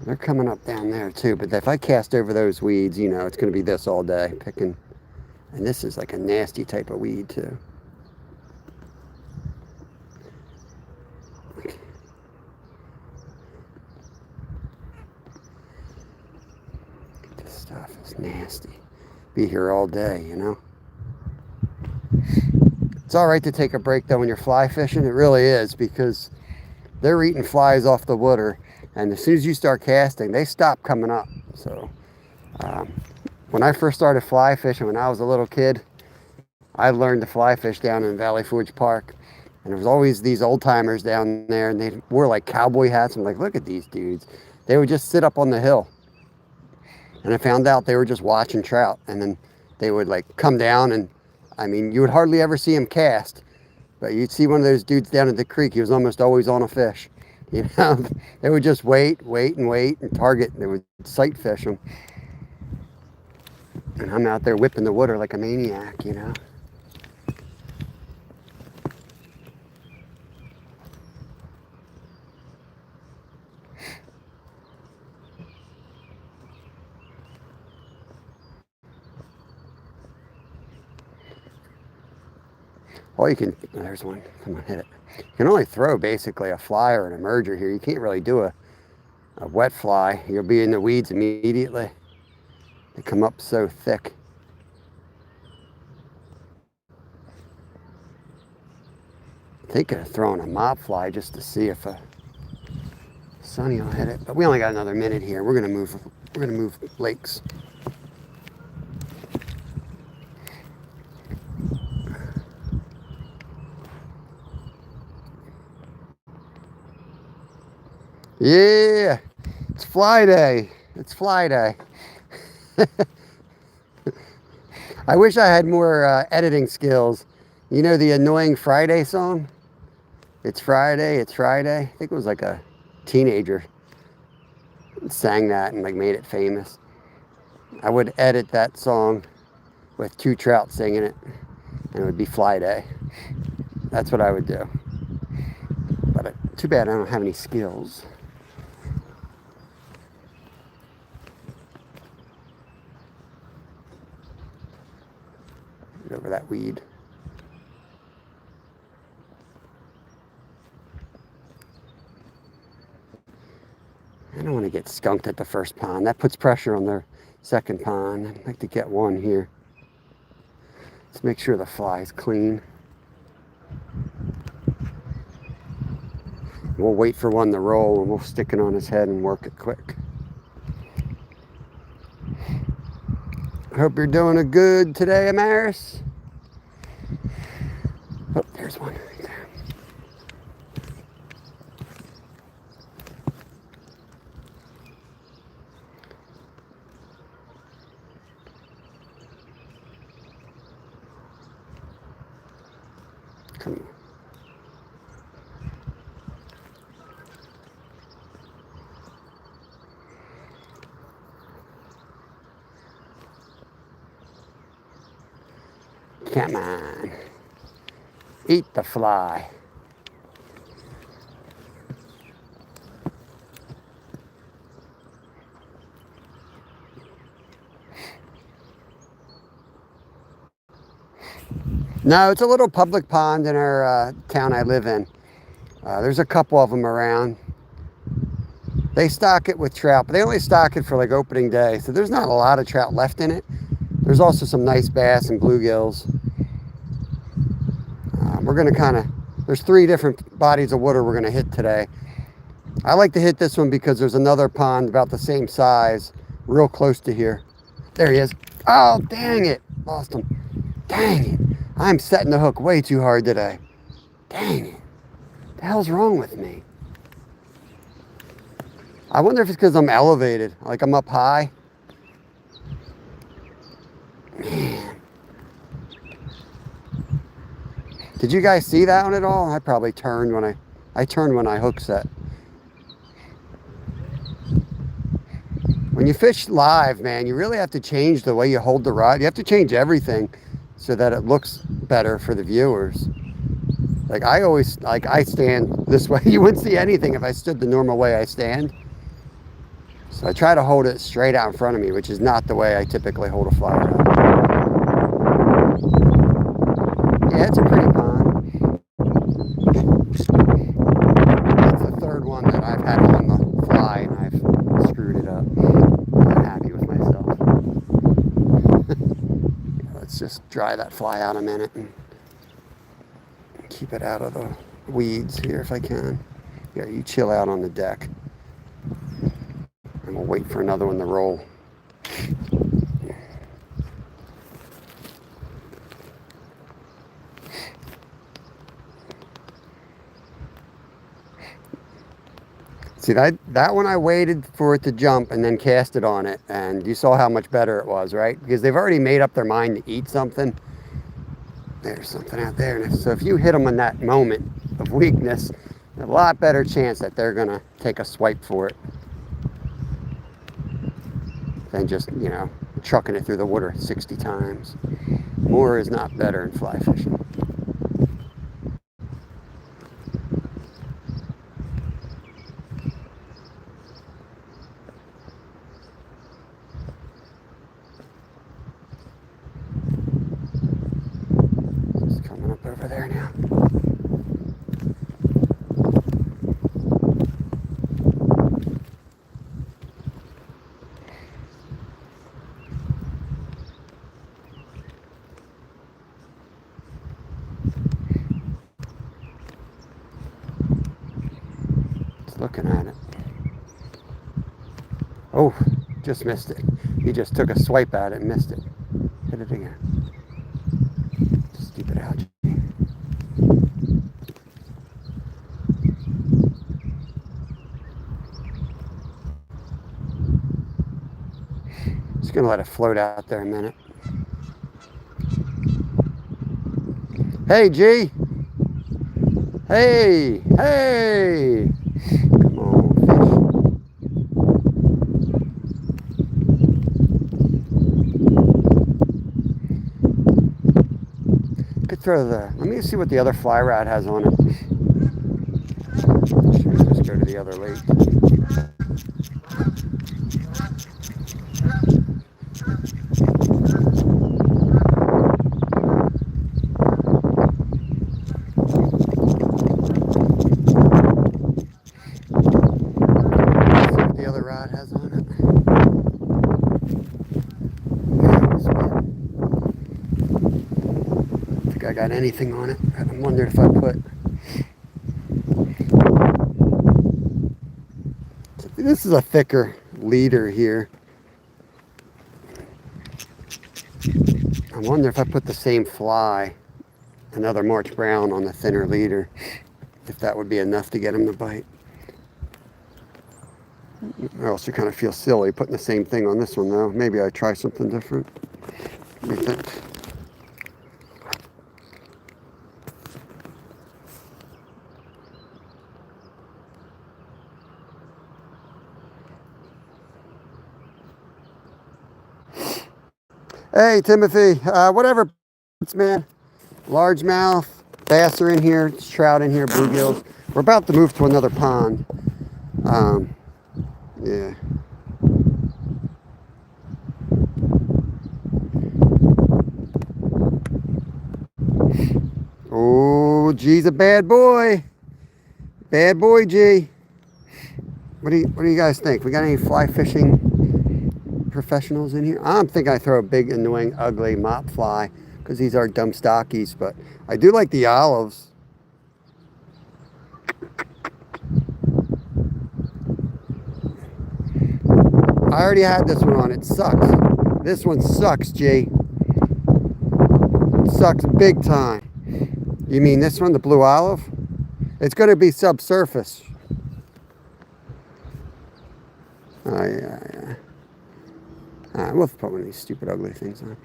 Speaker 1: They're coming up down there too, but if I cast over those weeds, you know, it's going to be this all day, picking. And this is like a nasty type of weed too. This stuff is nasty. Be here all day, you know. It's all right to take a break though when you're fly fishing. It really is, because they're eating flies off the water, and as soon as you start casting, they stop coming up. So when I first started fly fishing when I was a little kid, I learned to fly fish down in Valley Forge Park, and there was always these old timers down there, and they wore like cowboy hats. I'm like, look at these dudes. They would just sit up on the hill, and I found out they were just watching trout, and then they would like come down, and I mean, you would hardly ever see him cast, but you'd see one of those dudes down at the creek. He was almost always on a fish. You know, they would just wait and target. They would sight fish them. And I'm out there whipping the water like a maniac, you know. All you can, there's one, come on, hit it. You can only throw basically a fly or an emerger here. You can't really do a wet fly. You'll be in the weeds immediately. They come up so thick. Thinking of throwing a mop fly just to see if Sonny will hit it. But we only got another minute here. We're gonna move lakes. Yeah, it's Flyday. It's Flyday. I wish I had more editing skills. You know the annoying Friday song? It's Friday, it's Friday. I think it was like a teenager sang that and like made it famous. I would edit that song with two trout singing it, and it would be Flyday. That's what I would do. But too bad I don't have any skills. Get over that weed. I don't want to get skunked at the first pond. That puts pressure on their second pond. I'd like to get one here. Let's make sure the fly is clean. We'll wait for one to roll and we'll stick it on his head and work it quick. I hope you're doing a good today, Amaris. Oh, there's one right there. Come on. Come on. Eat the fly. No, it's a little public pond in our town I live in. There's a couple of them around. They stock it with trout, but they only stock it for like opening day. So there's not a lot of trout left in it. There's also some nice bass and bluegills. We're going to there's 3 different bodies of water we're going to hit today. I like to hit this one because there's another pond about the same size, real close to here. There he is. Oh, dang it. Lost him. Dang it. I'm setting the hook way too hard today. Dang it. What the hell's wrong with me? I wonder if it's because I'm elevated, like I'm up high. Man. Did you guys see that one at all? I probably turned when I turned when I hook set. When you fish live, man, you really have to change the way you hold the rod. You have to change everything so that it looks better for the viewers. Like I stand this way. You wouldn't see anything if I stood the normal way I stand. So I try to hold it straight out in front of me, which is not the way I typically hold a fly rod. Yeah, it's a pretty pond. That's the 3rd one that I've had on the fly and I've screwed it up. I'm happy with myself. Let's just dry that fly out a minute and keep it out of the weeds here if I can. Yeah, you chill out on the deck. And we'll wait for another one to roll. See, that one I waited for it to jump and then cast it on it. And you saw how much better it was, right? Because they've already made up their mind to eat something. There's something out there. So if you hit them in that moment of weakness, a lot better chance that they're going to take a swipe for it than just, you know, trucking it through the water 60 times. More is not better in fly fishing. It's coming up over there now. Looking at it. Oh, just missed it. He just took a swipe at it and missed it. Hit it again. Stupid algae. Just gonna let it float out there a minute. Hey, G. Hey, hey. Come on, fish. Could throw let me see what the other fly rod has on it. Should we just go to the other lake? got anything on it. I wondered if I put... This is a thicker leader here. I wonder if I put the same fly, another March Brown, on the thinner leader, if that would be enough to get him to bite. I also kind of feel silly putting the same thing on this one, though. Maybe I try something different. What do you think? Hey, Timothy. Whatever, man. Largemouth, bass are in here, trout in here, bluegills. We're about to move to another pond. Yeah. Oh, G's a bad boy. Bad boy, G. What do you guys think? We got any fly fishing professionals in here? I'm thinking I throw a big, annoying, ugly mop fly because these are dumb stockies, but I do like the olives. I already had this one on. It sucks. This one sucks, G. It sucks big time. You mean this one, the blue olive? It's going to be subsurface. Oh, yeah. Alright, we'll put one of these stupid, ugly things on.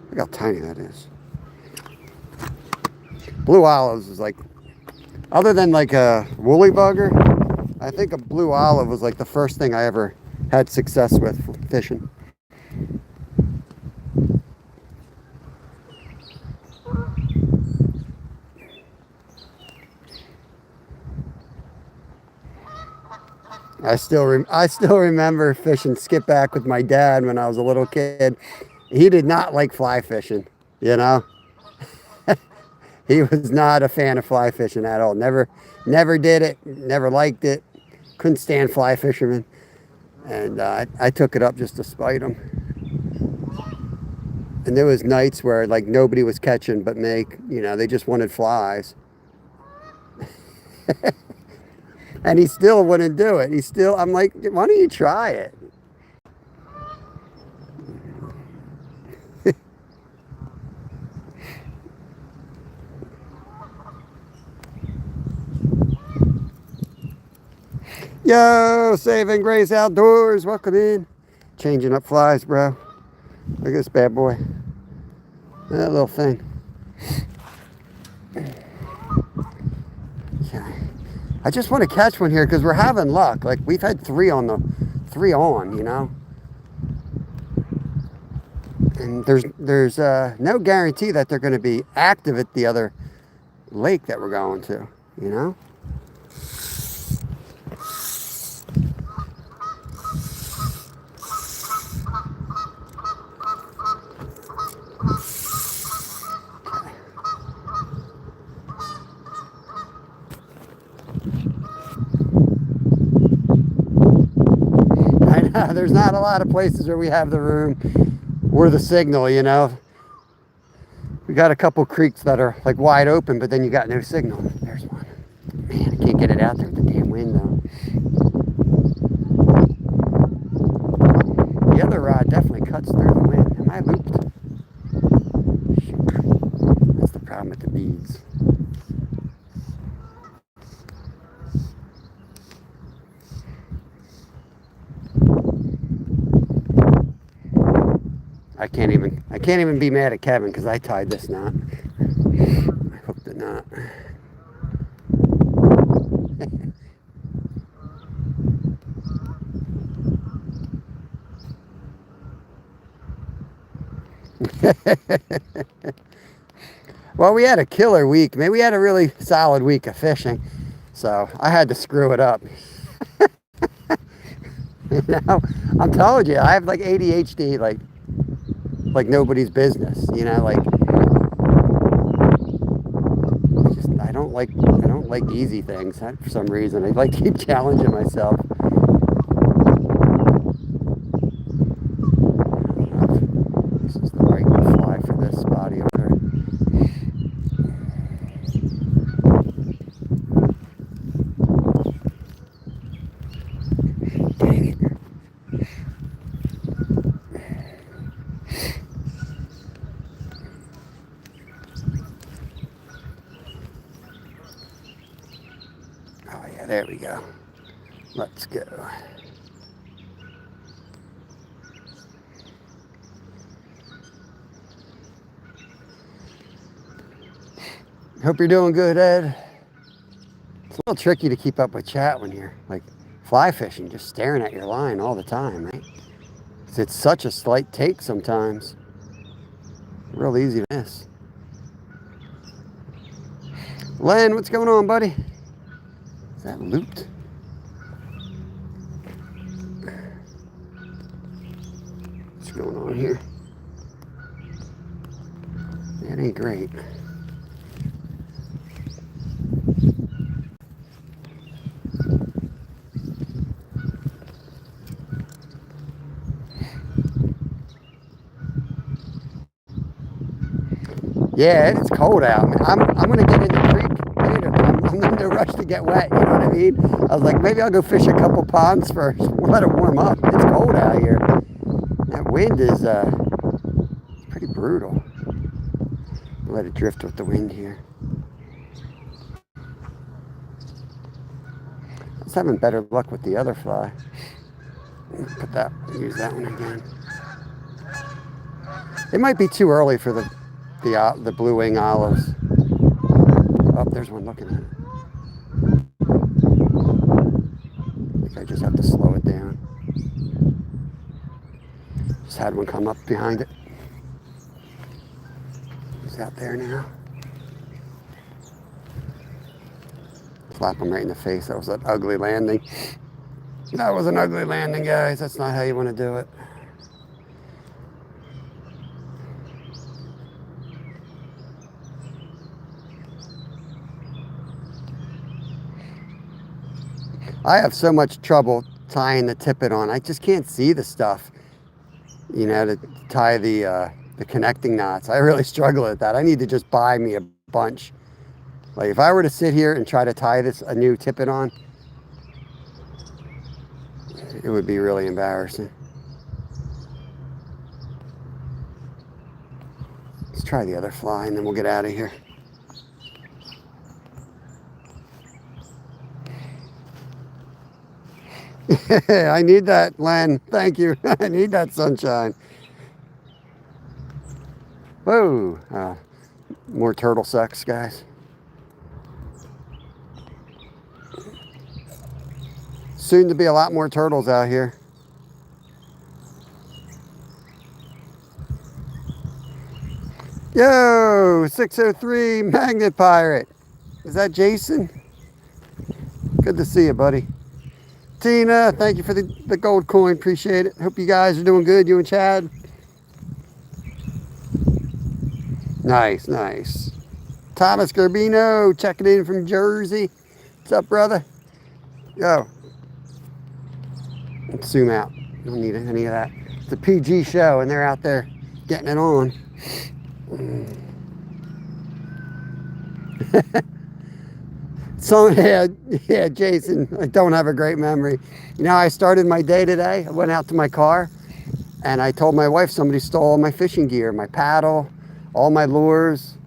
Speaker 1: Look how tiny that is. Blue olives is like, other than like a woolly bugger, I think a blue olive was like the first thing I ever had success with fishing. I still remember fishing skipback with my dad when I was a little kid. He did not like fly fishing, you know. He was not a fan of fly fishing at all. Never did it. Never liked it. Couldn't stand fly fishermen. And I took it up just to spite him. And there was nights where like nobody was catching but me. You know, they just wanted flies. And he still wouldn't do it. I'm like, why don't you try it? Yo, Saving Grace Outdoors, welcome in. Changing up flies, bro. Look at this bad boy. That little thing. Okay. I just want to catch one here because we're having luck. Like we've had three on, you know. And there's no guarantee that they're going to be active at the other lake that we're going to, you know. There's not a lot of places where we have the room or the signal, you know. We got a couple creeks that are like wide open, but then you got no signal. There's one. Man, I can't get it out there with the damn wind though. The other rod definitely cuts through the wind. Am I looped? Shoot. That's the problem with the beads. I can't even be mad at Kevin because I tied this knot. I hooked the knot. Well, we had a killer week. Maybe we had a really solid week of fishing. So I had to screw it up. You know, I'm telling you, I have like ADHD, like nobody's business, you know, like I don't like easy things for some reason. I like to keep challenging myself. This is the right fly for this body over there. Yeah, there we go. Let's go. Hope you're doing good, Ed. It's a little tricky to keep up with chat when you're like fly fishing, just staring at your line all the time, right? 'Cause it's such a slight take sometimes. Real easy to miss. Len, what's going on, buddy? Is that looped? What's going on here? That ain't great. Yeah, it's cold out, man. I'm gonna get in the creek later, but I'm in no rush to get wet. You know what I mean? I was like, maybe I'll go fish a couple ponds first. We'll let it warm up. It's cold out here. That wind is pretty brutal. I'll let it drift with the wind here. I was having better luck with the other fly. Use that one again. It might be too early for the blue wing olives. Oh, there's one looking at it. I think I just have to slow it down. Just had one come up behind it. He's out there now. Slap him right in the face. That was an ugly landing. That was an ugly landing, guys. That's not how you want to do it. I have so much trouble tying the tippet on. I just can't see the stuff, you know, to tie the connecting knots. I really struggle at that. I need to just buy me a bunch. Like if I were to sit here and try to tie a new tippet on, it would be really embarrassing. Let's try the other fly and then we'll get out of here. I need that, Len. Thank you. I need that sunshine. Whoa. More turtle sex, guys. Soon to be a lot more turtles out here. Yo, 603 Magnet Pirate. Is that Jason? Good to see you, buddy. Tina, thank you for the gold coin. Appreciate it. Hope you guys are doing good, you and Chad. Nice, nice. Thomas Garbino checking in from Jersey. What's up, brother? Yo. Let's zoom out. Don't need any of that. It's a PG show and they're out there getting it on. So yeah, Jason, I don't have a great memory. You know, I started my day today. I went out to my car and I told my wife somebody stole all my fishing gear, my paddle, all my lures,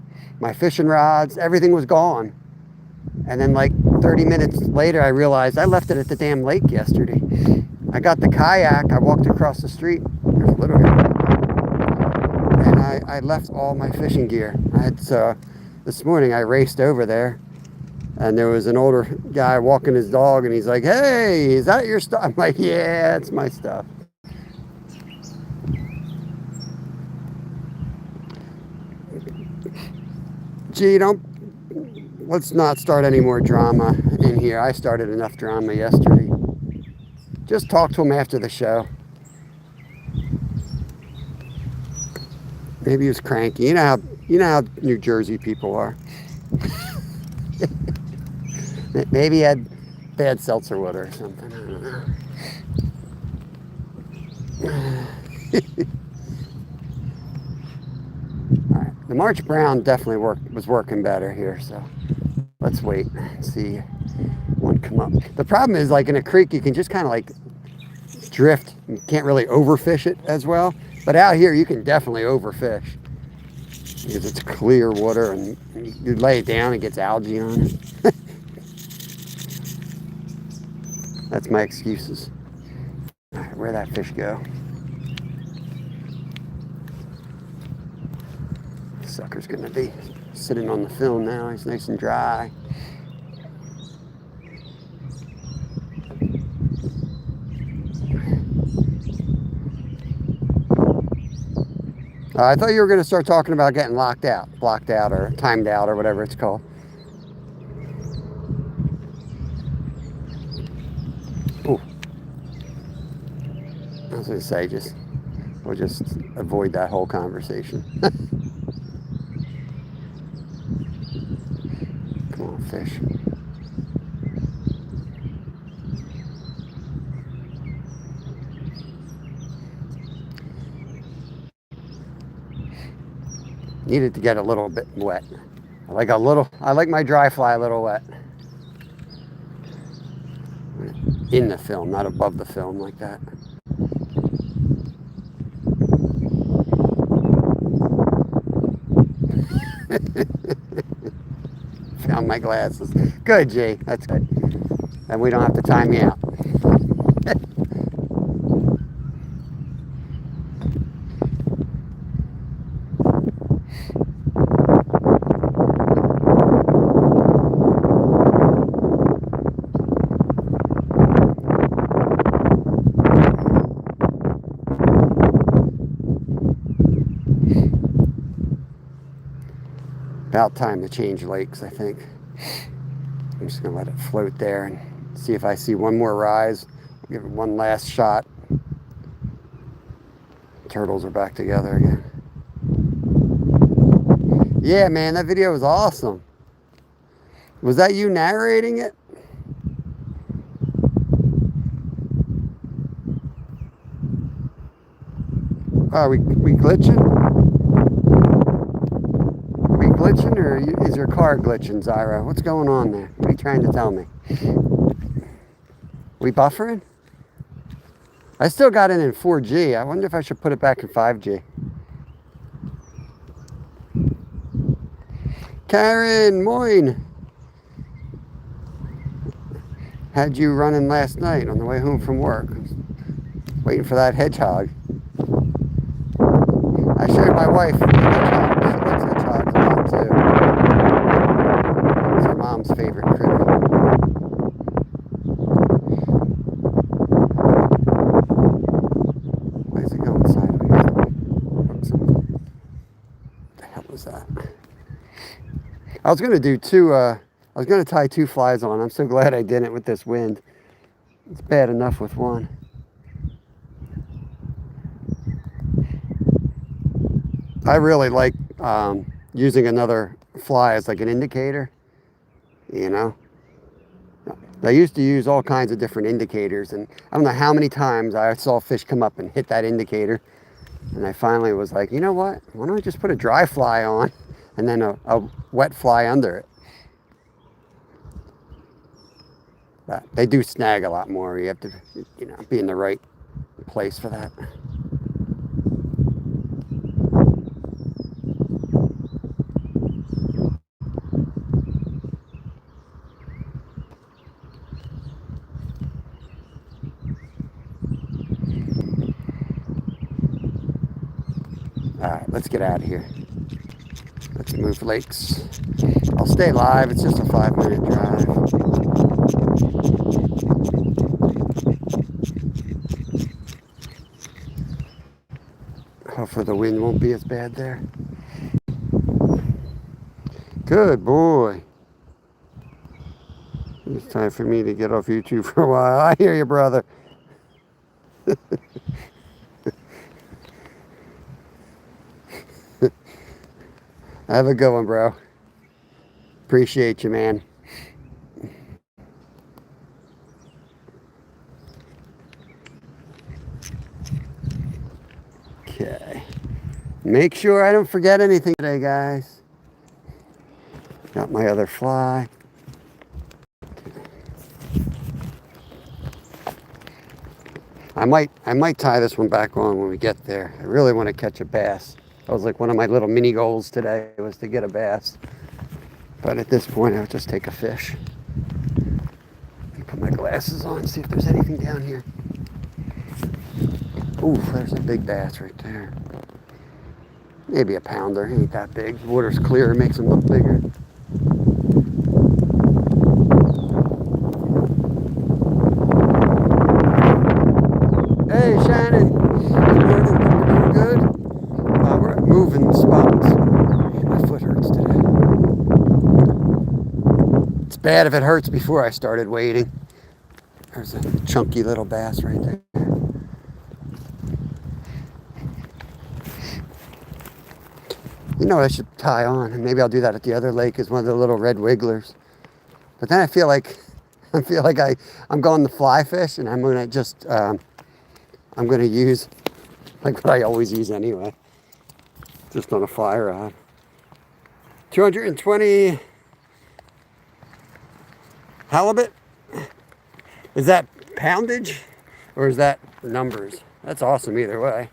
Speaker 1: my fishing rods, everything was gone. And then like 30 minutes later, I realized I left it at the damn lake yesterday. I got the kayak, I walked across the street, there's a little bit, and I left all my fishing gear. This morning I raced over there. And there was an older guy walking his dog, and he's like, "Hey, is that your stuff?" I'm like, "Yeah, it's my stuff." Gee, let's not start any more drama in here. I started enough drama yesterday. Just talk to him after the show. Maybe he was cranky. You know how New Jersey people are. Maybe he had bad seltzer water or something. I don't know. All right. The March Brown definitely was working better here, so let's wait and see one come up. The problem is, like in a creek, you can just kind of like drift. You can't really overfish it as well. But out here, you can definitely overfish because it's clear water and you lay it down, it gets algae on it. That's my excuses. All right, where'd that fish go? Sucker's gonna be sitting on the film now. He's nice and dry. I thought you were going to start talking about getting blocked out, or timed out, or whatever it's called. Ooh. I was going to say, we'll just avoid that whole conversation. Come on, fish. Needed to get a little bit wet. I like my dry fly a little wet. In the film, not above the film like that. Found my glasses. Good, G. That's good. And we don't have to time me out. About time to change lakes, I think. I'm just gonna let it float there and see if I see one more rise. I'll give it one last shot. Turtles are back together again. Yeah, man, that video was awesome. Was that you narrating it? Are we glitching? Glitching, or is your car glitching, Zyra? What's going on there? What are you trying to tell me? We buffering? I still got it in 4G. I wonder if I should put it back in 5G. Karen, moin. Had you running last night on the way home from work? Waiting for that hedgehog. I showed my wife the hedgehog. She likes hedgehogs a lot too. It's her mom's favorite critter. Why is it going sideways? What the hell was that? I was going to do I was going to tie 2 flies on. I'm so glad I didn't with this wind. It's bad enough with one. I really like using another fly as like an indicator, you know. I used to use all kinds of different indicators, and I don't know how many times I saw fish come up and hit that indicator, and I finally was like, you know what, why don't I just put a dry fly on and then a wet fly under it. But they do snag a lot more. You have to, you know, be in the right place for that. All right, let's get out of here. Let's move lakes. I'll stay live. It's just a 5-minute drive. Hopefully the wind won't be as bad there. Good boy. It's time for me to get off YouTube for a while. I hear you, brother. Have a good one, bro. Appreciate you, man. Okay. Make sure I don't forget anything today, guys. Got my other fly. I might tie this one back on when we get there. I really want to catch a bass. That was like one of my little mini goals today, was to get a bass. But at this point, I'll just take a fish. Put my glass glasses on, see if there's anything down here. Ooh, there's a big bass right there. Maybe a pounder, he ain't that big. The water's clear, it makes him look bigger. Hey Shannon, good morning, we're doing good? We're moving spots. My foot hurts today. It's bad if it hurts before I started wading. There's a chunky little bass right there. You know what I should tie on, and maybe I'll do that at the other lake, is one of the little red wigglers. But then I feel like I'm going to fly fish, and I'm gonna just I'm gonna use like what I always use anyway, just on a fly rod. 220 halibut. Is that poundage or is that numbers? That's awesome either way.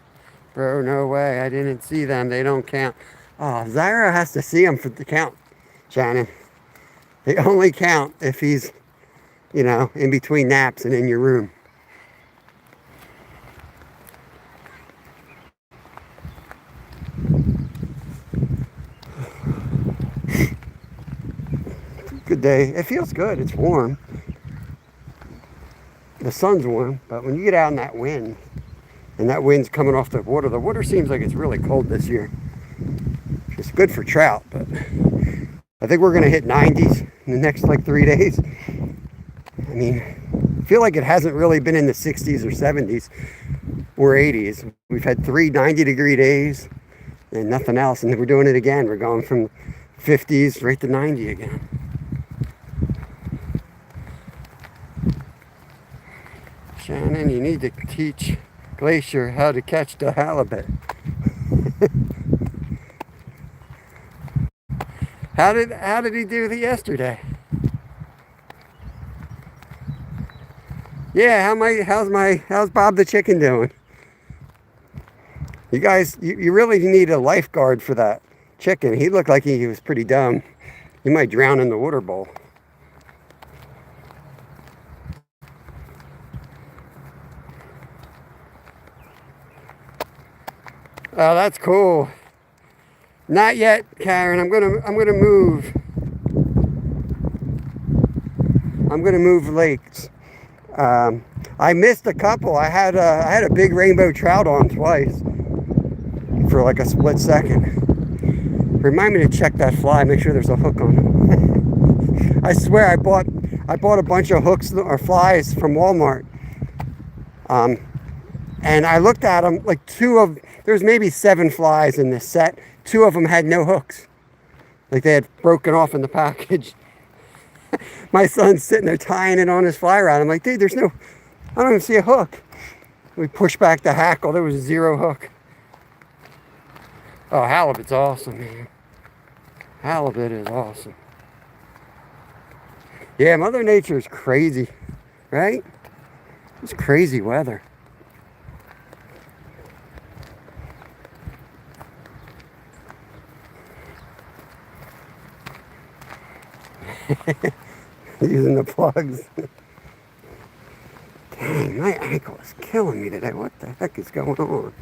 Speaker 1: Bro, no way. I didn't see them. They don't count. Oh, Zyra has to see them for the count, Shannon. They only count if he's, you know, in between naps and in your room. Good day. It feels good. It's warm. The sun's warm, but when you get out in that wind, and that wind's coming off the water seems like it's really cold this year. It's good for trout, but I think we're going to hit 90s in the next like 3 days. I mean, I feel like it hasn't really been in the 60s or 70s or 80s. We've had 3 90-degree days and nothing else, and we're doing it again. We're going from 50s right to 90 again. Shannon, you need to teach Glacier how to catch the halibut. How did he do yesterday? Yeah, how's Bob the chicken doing? You guys, you really need a lifeguard for that chicken. He looked like he was pretty dumb. He might drown in the water bowl. Oh, that's cool. Not yet, Karen. I'm gonna move. I'm gonna move lakes. I missed a couple. I had a big rainbow trout on twice for like a split second. Remind me to check that fly. Make sure there's a hook on it. I swear I bought a bunch of hooks or flies from Walmart. And I looked at them, like there's maybe 7 flies in this set. 2 of them had no hooks. Like they had broken off in the package. My son's sitting there tying it on his fly rod. I'm like, dude, I don't even see a hook. We pushed back the hackle, there was 0 hook. Oh, halibut's awesome, man. Halibut is awesome. Yeah, Mother Nature is crazy, right? It's crazy weather. Using the plugs. Dang, my ankle is killing me today. What the heck is going on?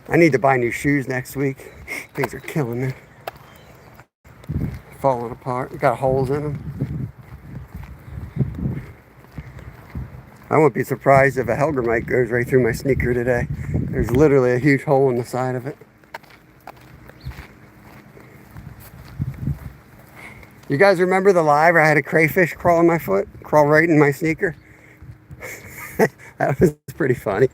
Speaker 1: I need to buy new shoes next week. Things are killing me. Falling apart. Got holes in them. I won't be surprised if a Helgramite goes right through my sneaker today. There's literally a huge hole in the side of it. You guys remember the live where I had a crayfish crawl in my foot? Crawl right in my sneaker? That was pretty funny.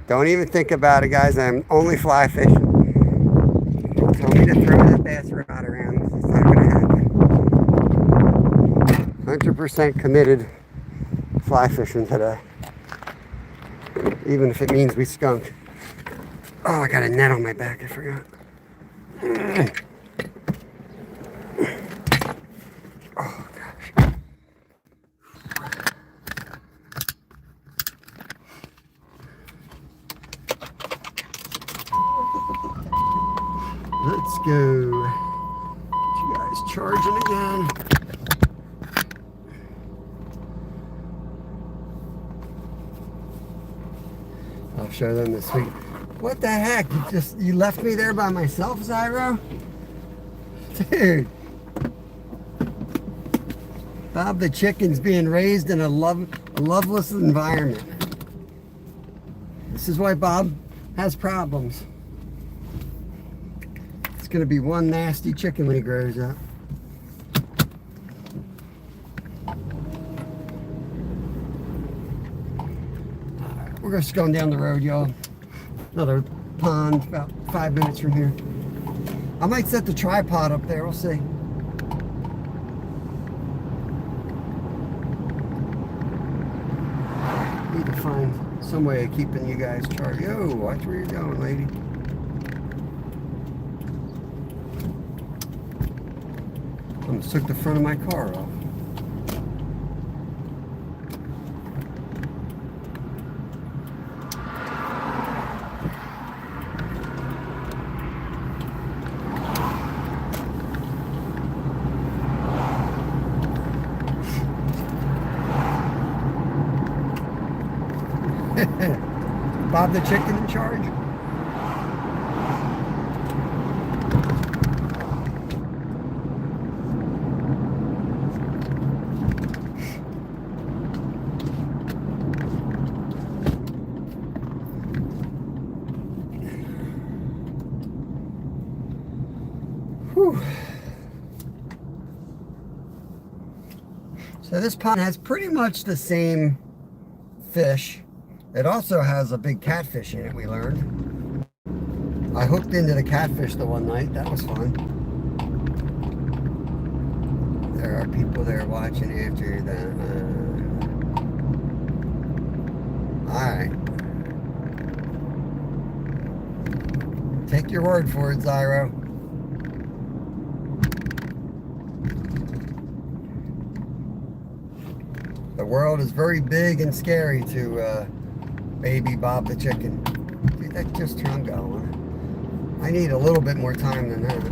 Speaker 1: Don't even think about it, guys. I'm only fly fishing. Don't tell me to throw that bass rod around. It's not going to happen. 100% committed fly fishing today. Even if it means we skunk. Oh, I got a net on my back. I forgot. Oh, gosh. Let's go. Get you guys charging again. I'll show them this week. What the heck? You left me there by myself, Zyro? Dude. Bob the chicken's being raised in a loveless environment. This is why Bob has problems. It's gonna be one nasty chicken when he grows up. Alright, we're just going down the road, y'all. Another pond about 5 minutes from here. I might set the tripod up there, we'll see. Need to find some way of keeping you guys charged. Yo, watch where you're going, lady. Almost took the front of my car off. Bob the chicken in charge. Whew. So this pond has pretty much the same fish. It also has a big catfish in it, we learned. I hooked into the catfish the one night. That was fun. There are people there watching after that. Alright. Take your word for it, Zyro. The world is very big and scary to baby Bob the chicken. Dude, that just turned going. I need a little bit more time than that.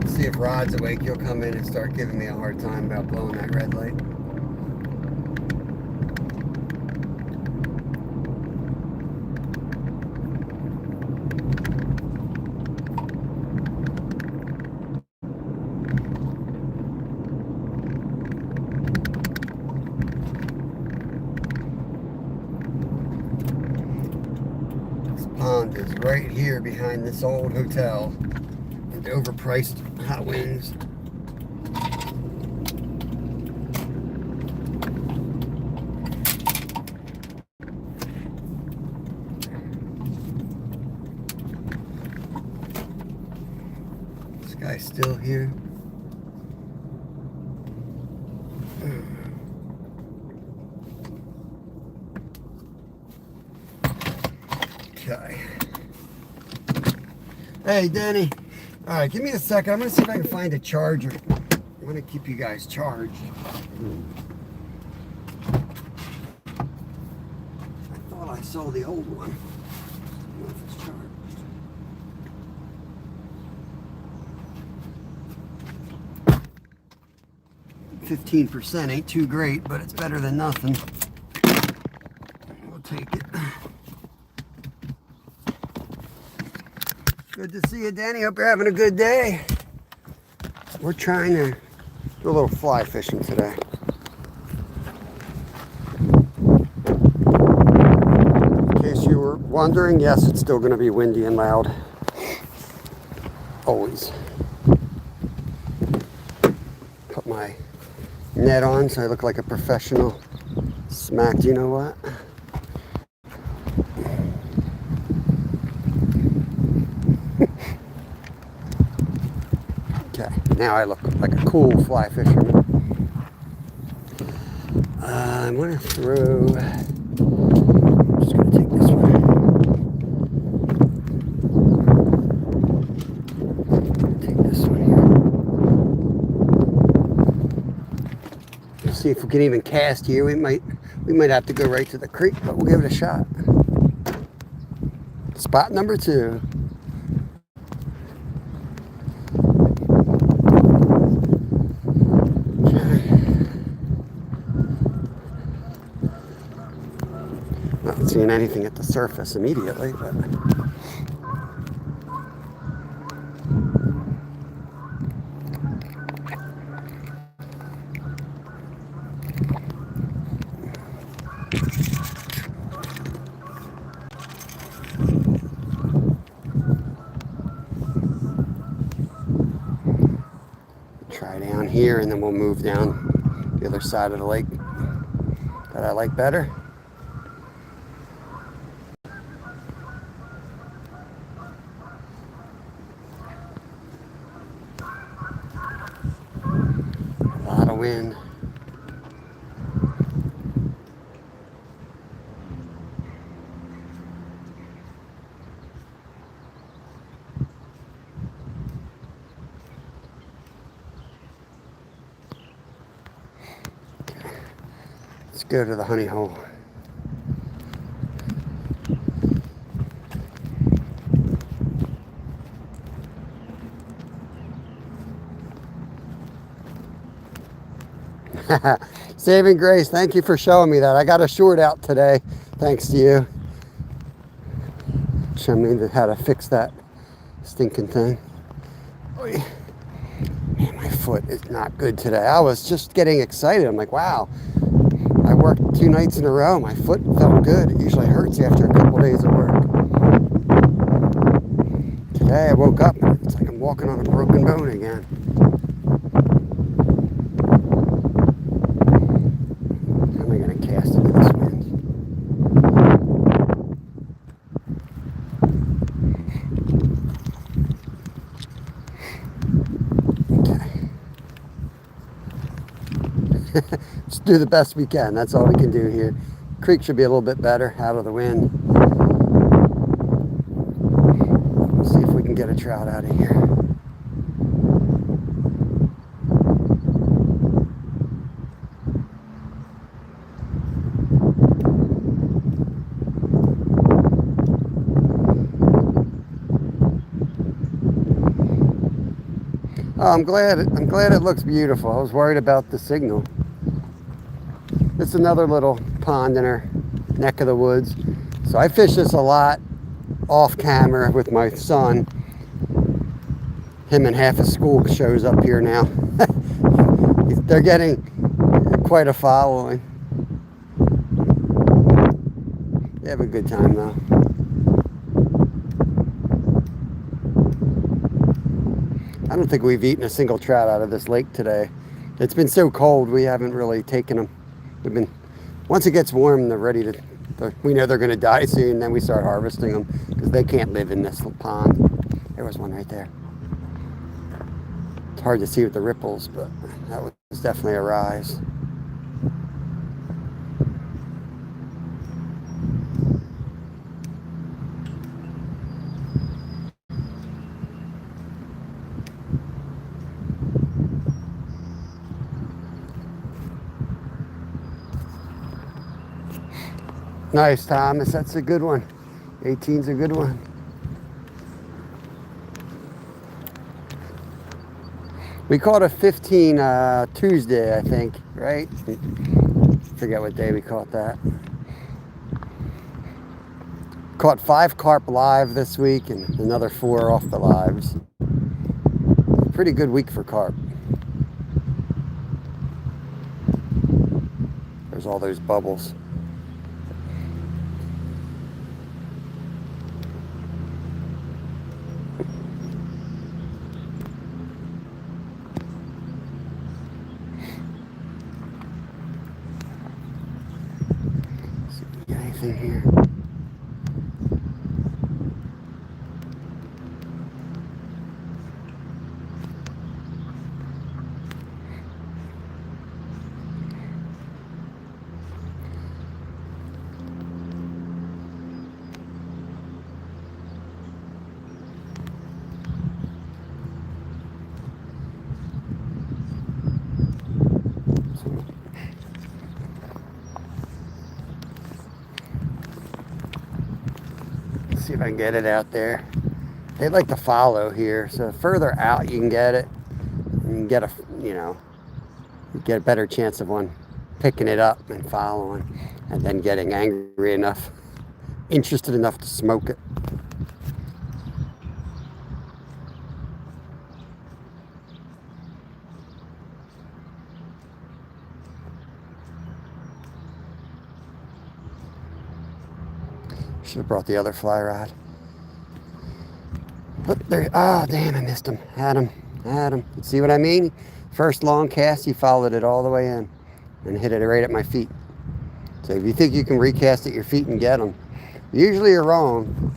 Speaker 1: See if Rod's awake. He'll come in and start giving me a hard time about blowing that red light. Pond is right here behind this old hotel and overpriced hot wings. This guy's still here. Okay. Hey, Denny. All right, give me a second. I'm going to see if I can find a charger. I want to keep you guys charged. I thought I saw the old one. I don't know if it's charged. 15% ain't too great, but it's better than nothing. We'll take it. Good to see you, Danny. Hope you're having a good day. We're trying to do a little fly fishing today. In case you were wondering, yes, it's still going to be windy and loud. Always. Put my net on so I look like a professional smack. Do you know what? Okay, now I look like a cool fly fisherman. I'm going to throw, I'm just going to take this one. Take this one here. This See if we can even cast here. We might have to go right to the creek, but we'll give it a shot. Spot number 2. Not seeing anything at the surface immediately, but try down here, and then we'll move down the other side of the lake that I like better. A lot of wind. Let's go to the honey hole. Saving Grace, thank you for showing me that. I got a short out today, thanks to you. Show me how to fix that stinking thing. Oh, yeah. Man, my foot is not good today. I was just getting excited. I'm like, wow. I worked 2 nights in a row. My foot felt good. It usually hurts after a couple days of work. Today I woke up and it's like I'm walking on a broken bone again. How am I going to cast into this wind? Okay. Just do the best we can. That's all we can do here. Creek should be a little bit better out of the wind. We'll see if we can get a trout out of here. Oh, I'm glad it looks beautiful. I was worried about the signal. It's another little pond in our neck of the woods. So I fish this a lot off camera with my son. Him and half his school shows up here now. They're getting quite a following. They have a good time though. I don't think we've eaten a single trout out of this lake today. It's been so cold, we haven't really taken them. Once it gets warm, they're ready to, we know they're going to die soon, then we start harvesting them because they can't live in this pond. There was one right there. It's hard to see with the ripples, but that was definitely a rise. Nice, Thomas. That's a good one. 18's a good one. We caught a 15 Tuesday, I think, right? Forget what day we caught that. Caught 5 carp live this week and another 4 off the lives. Pretty good week for carp. There's all those bubbles. Anything here? See if I can get it out there. They like to follow here, so further out you can get it. You can get you get a better chance of one picking it up and following, and then getting angry enough, interested enough to smoke it. Should have brought the other fly rod. But there, oh damn, I missed him. Had him. See what I mean? First long cast, he followed it all the way in and hit it right at my feet. So if you think you can recast at your feet and get them, usually you're wrong,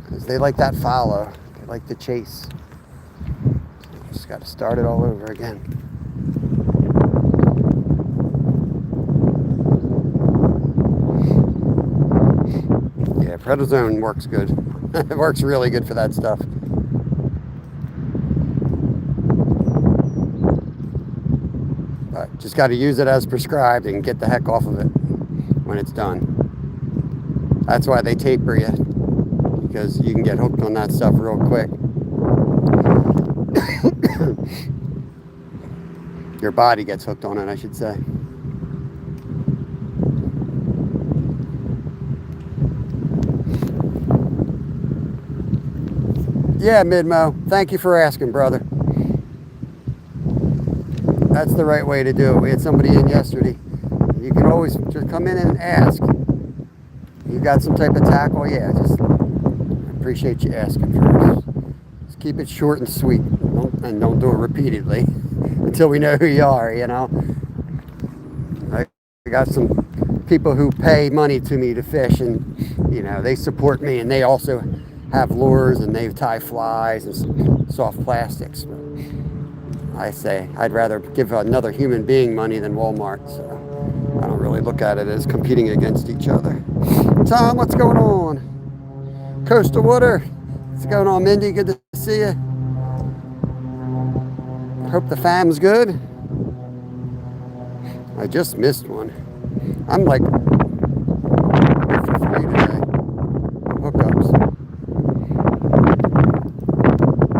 Speaker 1: because they like that follow. They like to chase. Just got to start it all over again. Yeah, Predazone works good. It works really good for that stuff. But just got to use it as prescribed and get the heck off of it when it's done. That's why they taper you, because you can get hooked on that stuff real quick. Your body gets hooked on it, I should say. Yeah, Midmo. Thank you for asking, brother. That's the right way to do it. We had somebody in yesterday. You can always just come in and ask. You got some type of tackle? Yeah, just appreciate you asking first. Just keep it short and sweet, and don't do it repeatedly until we know who you are, you know. I got some people who pay money to me to fish, and you know, they support me, and they also have lures, and they tie flies and soft plastics. But I say I'd rather give another human being money than Walmart, so I don't really look at it as competing against each other. Tom, what's going on? Coastal Water, what's going on, Mindy? Good to see you. Hope the fam's good. I just missed one. I'm like 3 for 3 today. Hookups.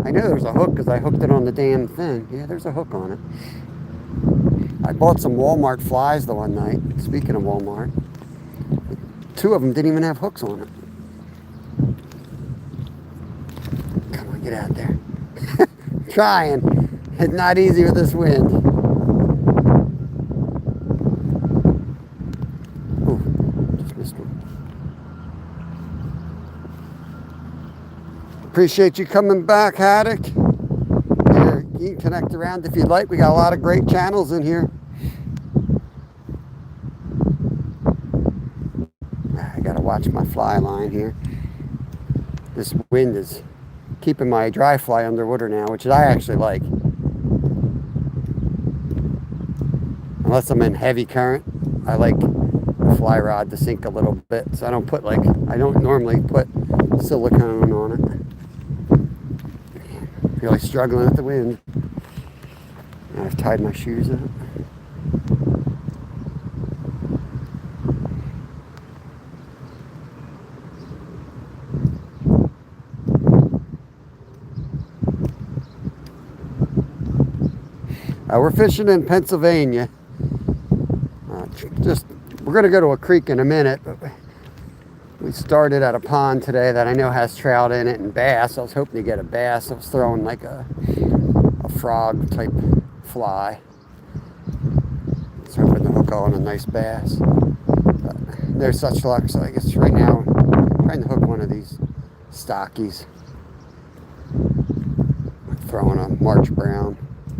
Speaker 1: I know there's a hook because I hooked it on the damn thing. Yeah, there's a hook on it. I bought some Walmart flies the one night. Speaking of Walmart, 2 of them didn't even have hooks on it. Come on, get out there. Trying. It's not easy with this wind. Ooh, just missed one. Appreciate you coming back, Haddock. Here, you can connect around if you'd like. We got a lot of great channels in here. I gotta watch my fly line here. This wind is keeping my dry fly underwater now, which I actually like. Unless I'm in heavy current, I like the fly rod to sink a little bit. So I don't normally put silicone on it. Really struggling with the wind. I've tied my shoes up. We're fishing in Pennsylvania. We're going to go to a creek in a minute, but we started at a pond today that I know has trout in it and bass. I was hoping to get a bass. I was throwing like a frog type fly. I was hoping to hook on a nice bass. But there's such luck, so I guess right now I'm trying to hook one of these stockies. I'm throwing a March Brown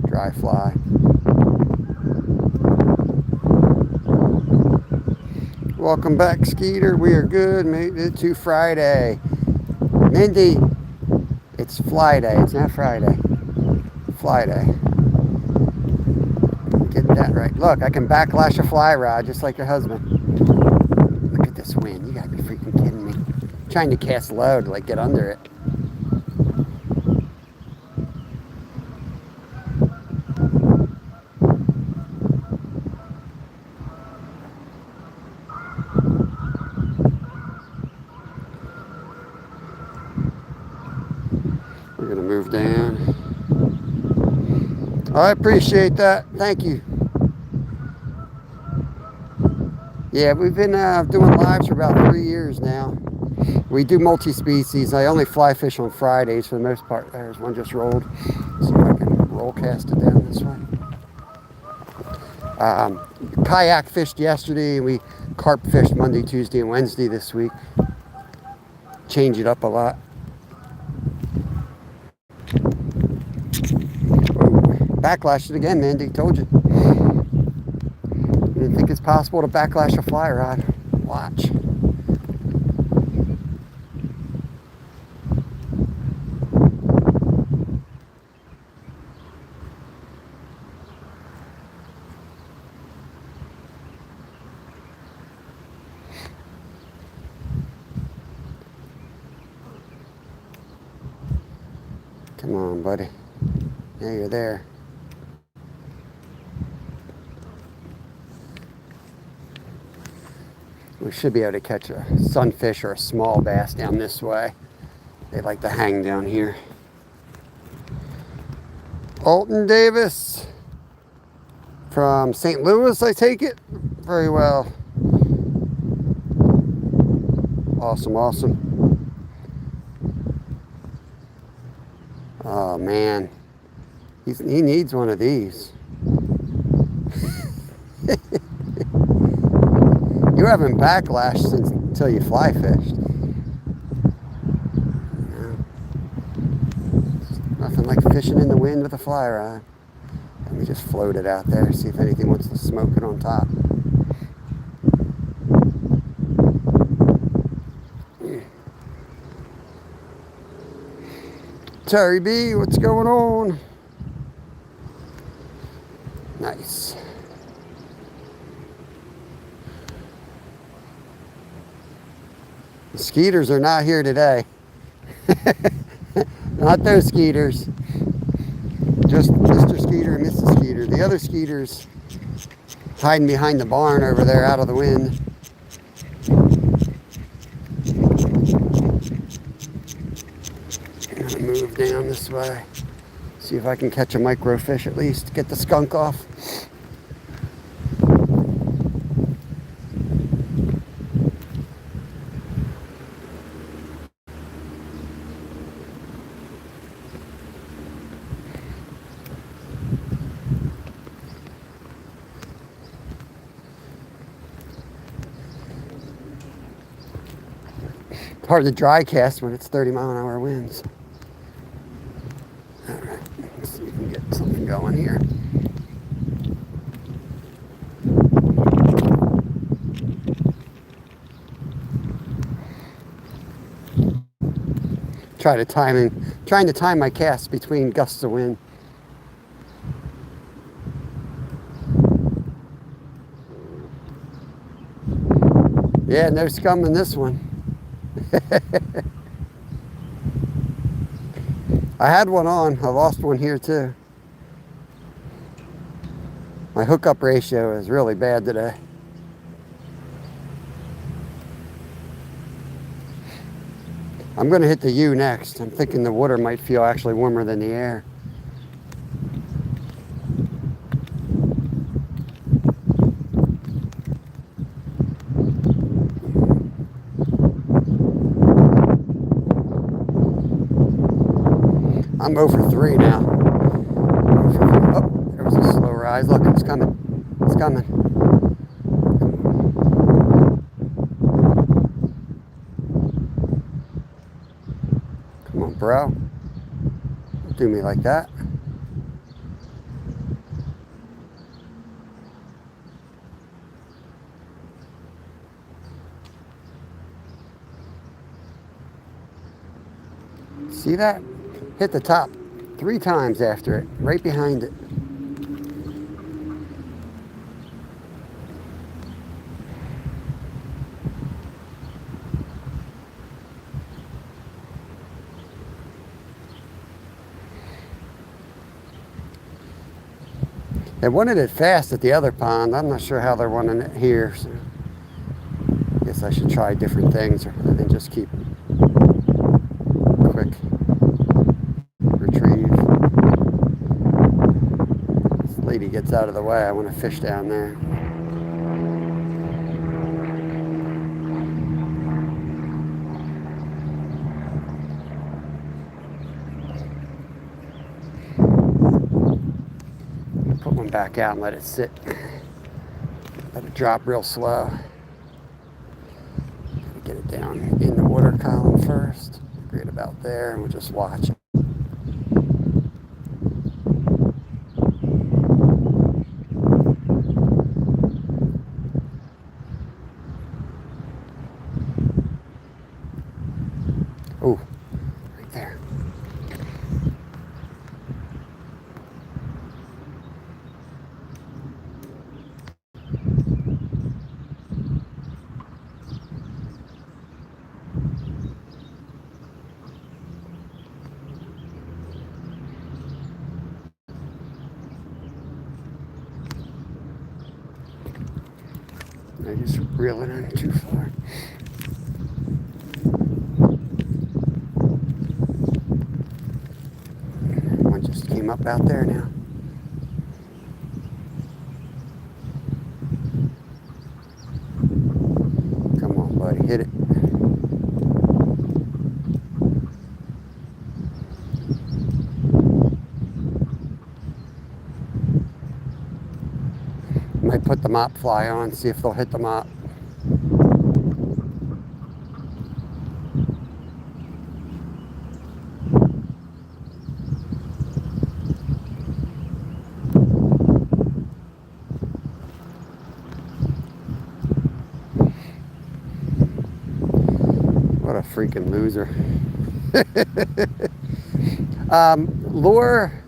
Speaker 1: dry fly. Welcome back, Skeeter. We are good. Made it to Friday. Mindy, it's Flyday. It's not Friday. Flyday. Getting that right. Look, I can backlash a fly rod just like your husband. Look at this wind. You gotta be freaking kidding me. I'm trying to cast low to like get under it. I appreciate that. Thank you. Yeah, we've been doing lives for about 3 years now. We do multi-species. I only fly fish on Fridays for the most part. There's one just rolled. See if I can roll cast it down this way. Kayak fished yesterday. We carp fished Monday, Tuesday, and Wednesday this week. Change it up a lot. Backlashed it again, Mandy. Told you. You didn't think it's possible to backlash a fly rod. Watch. Come on, buddy. Yeah, you're there. We should be able to catch a sunfish or a small bass down this way. They like to hang down here. Alton Davis from St. Louis, I take it? Very well. Awesome, awesome. Oh man, he needs one of these. You haven't backlashed since until you fly fished. Nothing like fishing in the wind with a fly rod. Let me just float it out there, see if anything wants to smoke it on top. Terry B, what's going on? Nice. The skeeters are not here today. Not those skeeters. Just Mr. Skeeter and Mrs. Skeeter. The other skeeters hiding behind the barn over there out of the wind. I'm gonna move down this way. See if I can catch a microfish at least. Get the skunk off. It's hard to dry cast when it's 30-mile-an-hour winds. All right, let's see if we can get something going here. Trying to time my casts between gusts of wind. Yeah, no scum in this one. I had one on. I lost one here too. My hookup ratio is really bad today. I'm going to hit the U next. I'm thinking the water might feel actually warmer than the air. I'm 0 for 3 now. Oh, there was a slow rise. Look, it's coming. It's coming. Come on, bro. Don't do me like that. See that? Hit the top 3 times after it, right behind it. They wanted it fast at the other pond. I'm not sure how they're wanting it here. So I guess I should try different things rather than just keep quick retrieve. lady gets out of the way, I want to fish down there. Put one back out and let it sit. Let it drop real slow. Get it down in the water column first. Right about there, and we'll just watch it. Oh, right there. I just reel it in too far. One just came up out there now. Come on, buddy, hit it. Might put the mop fly on, see if they'll hit the mop. What a freaking loser. Lure,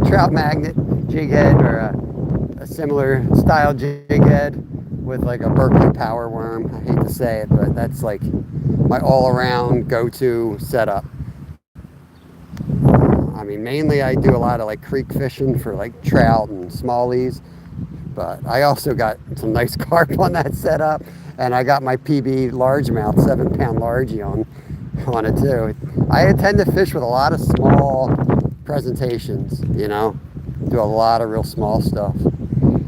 Speaker 1: trout magnet jig head, or a similar style jig head with like a Berkeley power worm. I hate to say it, but that's like my all-around go-to setup. I mean, mainly I do a lot of like creek fishing for like trout and smallies, but I also got some nice carp on that setup, and I got my PB largemouth 7-pound largie on it too. I tend to fish with a lot of small presentations, you know, do a lot of real small stuff.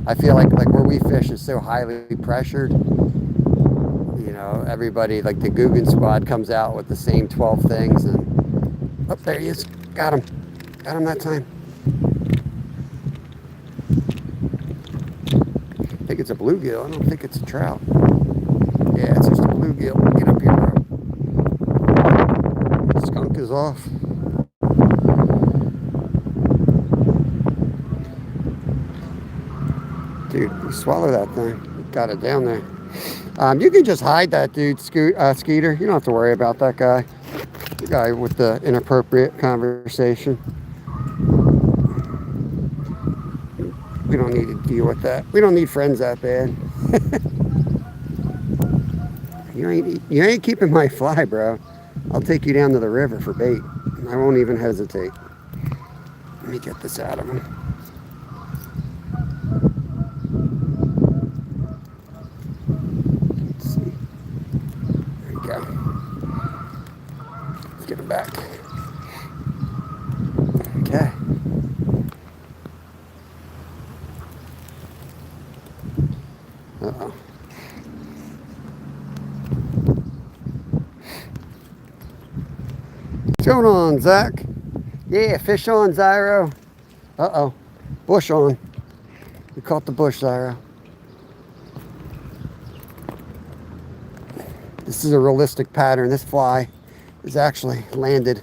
Speaker 1: I feel like where we fish is so highly pressured, you know, everybody, like the Guggen squad comes out with the same 12 things, and oh, there he is. Got him that time. I think it's a bluegill. I don't think it's a trout. Yeah, it's just a bluegill. Get up here, bro. The skunk is off. Dude, you swallow that thing. Got it down there. You can just hide that dude, Skeeter. You don't have to worry about that guy. The guy with the inappropriate conversation. We don't need to deal with that. We don't need friends that bad. You ain't keeping my fly, bro. I'll take you down to the river for bait. I won't even hesitate. Let me get this out of him. Let's see. There you go. Let's get him back. Okay. Uh-oh. What's going on, Zach? Yeah, fish on, Zyro. Uh-oh. Bush on. We caught the bush, Zyro. This is a realistic pattern. This fly is actually landed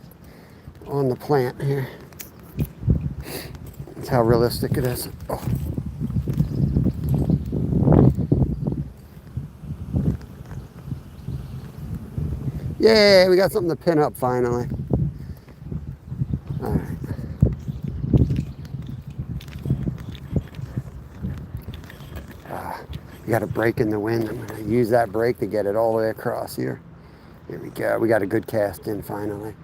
Speaker 1: on the plant here. That's how realistic it is. Oh. Yeah, we got something to pin up finally. All right. You got a break in the wind. I'm going to use that break to get it all the way across here. Here we go. We got a good cast in finally.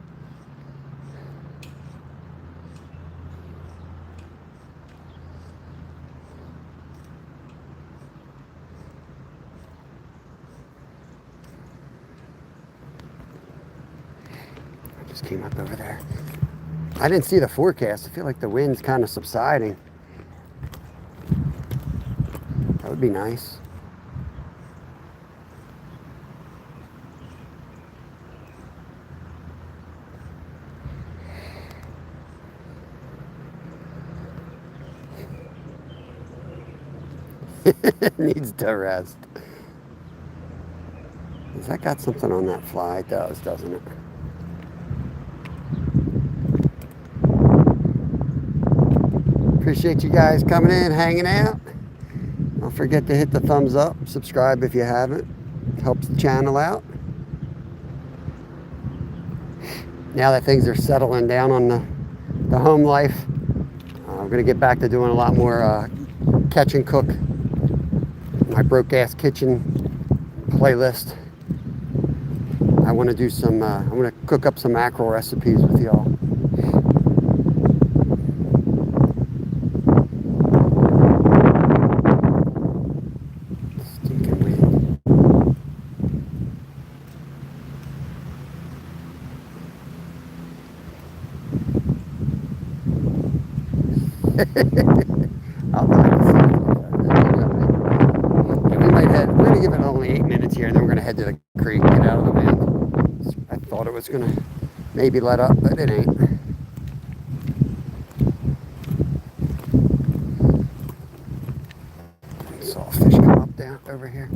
Speaker 1: I just came up over there. I didn't see the forecast. I feel like the wind's kind of subsiding. That would be nice. It needs to rest. Has that got something on that fly? It does, doesn't it? Appreciate you guys coming in, hanging out. Don't forget to hit the thumbs up, subscribe if you haven't. It helps the channel out. Now that things are settling down on the home life, I'm going to get back to doing a lot more catch and cook. My broke ass kitchen playlist. I want to do some, I'm going to cook up some mackerel recipes with y'all. I'll try to see. Yeah, we might head. We're gonna give it only 8 minutes here, and then we're gonna head to the creek, get out of the wind. I thought it was gonna maybe let up, but it ain't. I saw a fish come up down over here.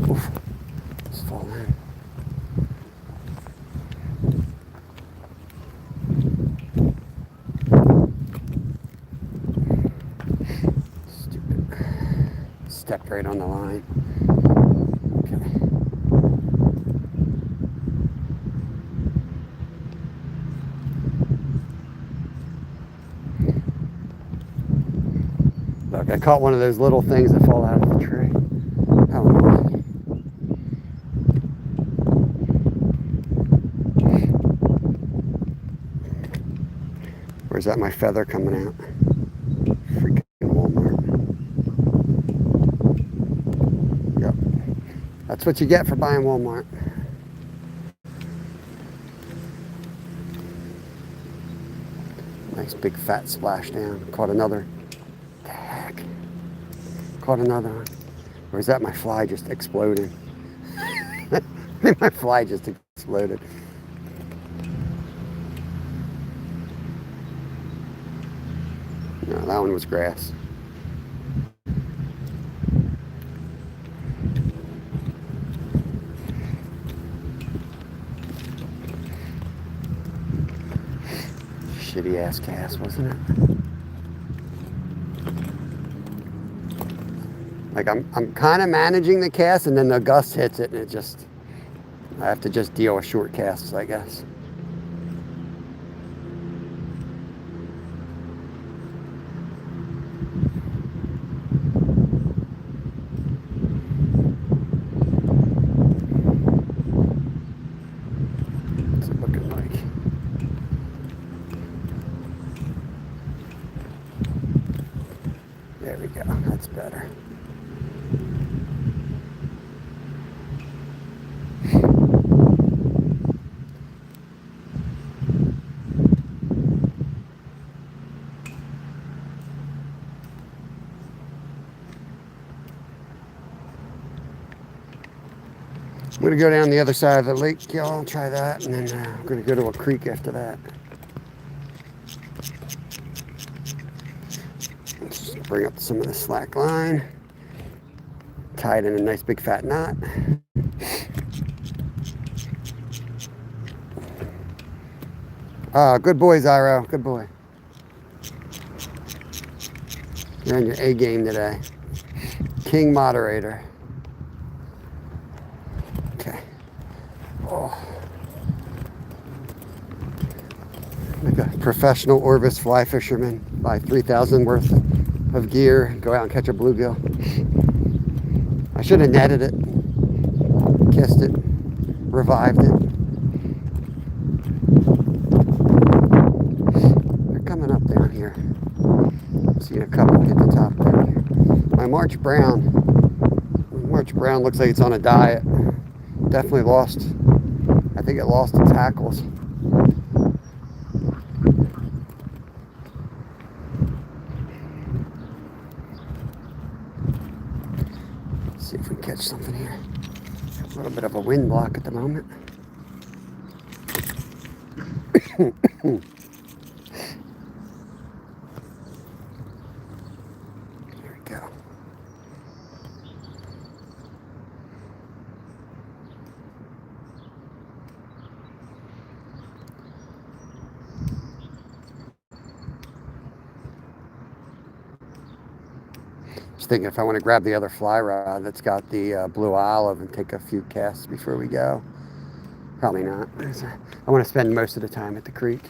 Speaker 1: Oof, it's falling in. Stepped right on the line. Okay. Look, I caught one of those little things that fall out of the tree. How annoying. Where's that my feather coming out? Freaking Walmart. Yep. That's what you get for buying Walmart. Nice big fat splashdown. Caught another. What the heck? Caught another one. Or is that my fly just exploding? I think my fly just exploded. No, that one was grass. Shitty ass cast, wasn't it? Like I'm kind of managing the cast, and then the gust hits it, and it just, I have to just deal with short casts, I guess. What's it looking like? There we go. That's better. I'm going to go down the other side of the lake, y'all, try that, and then I'm going to go to a creek after that. Let's just bring up some of the slack line, tie it in a nice big fat knot. Good boy, Zyro, good boy. You're on your A game today. King moderator. Okay. Oh. Like a professional Orvis fly fisherman. Buy 3,000 worth of gear. Go out and catch a bluegill. I should have netted it. Kissed it. Revived it. They're coming up down here. I'm seeing a couple hit the top down here. My March Brown looks like it's on a diet. Definitely lost, I think it lost its hackles. See if we can catch something here. A little bit of a wind block at the moment. There we go. Just thinking if I want to grab the other fly rod that's got the blue olive and take a few casts before we go. Probably not. I want to spend most of the time at the creek.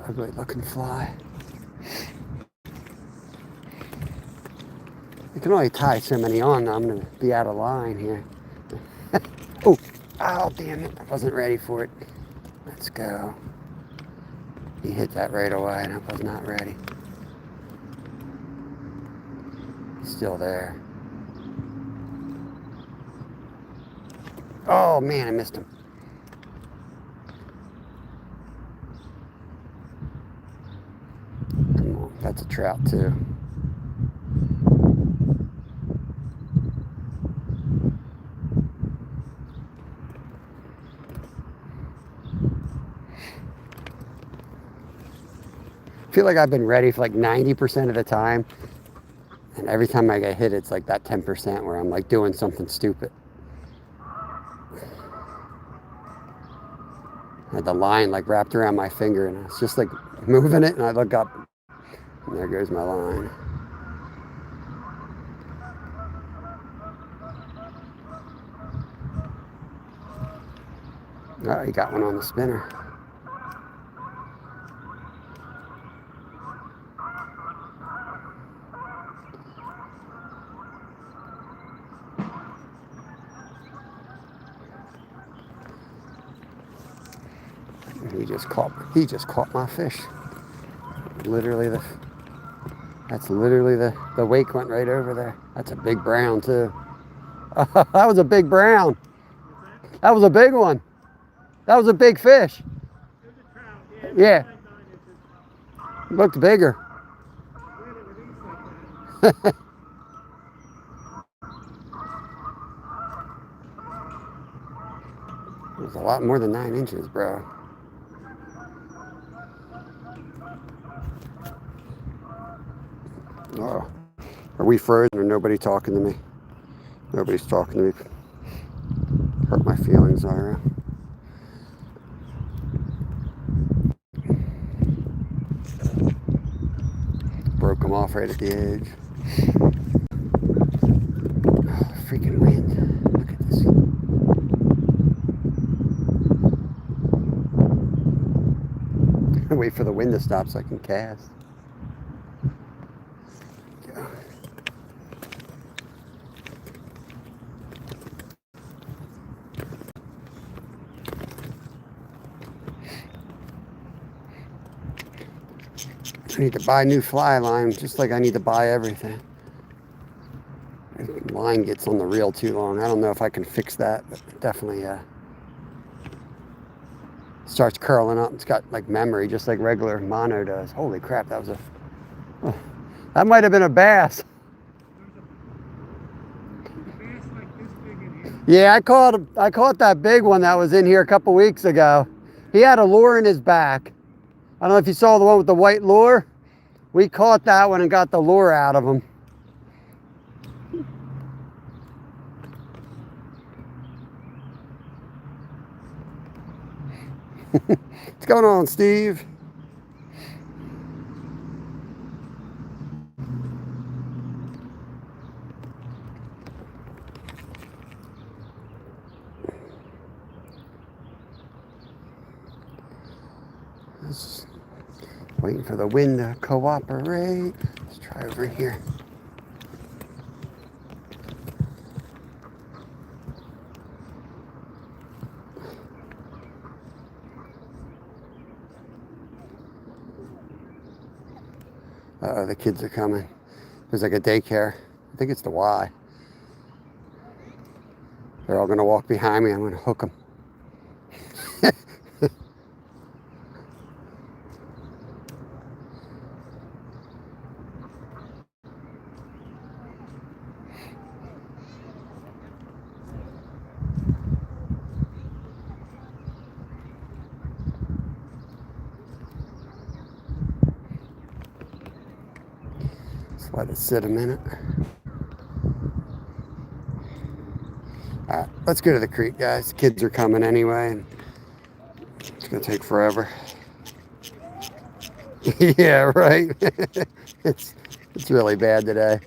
Speaker 1: Ugly looking fly. You can only tie so many on. I'm going to be out of line here. Oh, damn it. I wasn't ready for it. Let's go. He hit that right away and I was not ready. Still there. Oh man, I missed him. Come on, that's a trout too. I feel like I've been ready for like 90% of the time, and every time I get hit, it's like that 10% where I'm like doing something stupid. I had the line like wrapped around my finger, and I was just like moving it, and I look up, and there goes my line. Oh, he got one on the spinner. He just caught my fish. Literally that's literally the wake went right over there. That's a big brown too. That was a big brown. That was a big one. That was a big fish. Yeah. Looked bigger. It was a lot more than 9 inches, bro. Oh, are we frozen or nobody talking to me? Nobody's talking to me. Hurt my feelings, Ira. Broke them off right at the edge. Oh, freaking wind. Look at this. Wait for the wind to stop so I can cast. I need to buy new fly line, just like I need to buy everything. The line gets on the reel too long. I don't know if I can fix that, but definitely starts curling up. It's got like memory, just like regular mono does. Holy crap, that was that might have been a bass. Yeah, I caught that big one that was in here a couple weeks ago. He had a lure in his back. I don't know if you saw the one with the white lure. We caught that one and got the lure out of him. What's going on, Steve? waiting for the wind to cooperate. Let's try over here. Uh-oh, the kids are coming. There's like a daycare. I think it's the Y. They're all going to walk behind me. I'm going to hook them. Just let it sit a minute. All right, let's go to the creek, guys. The kids are coming anyway, and it's gonna take forever. Yeah, right. it's really bad today.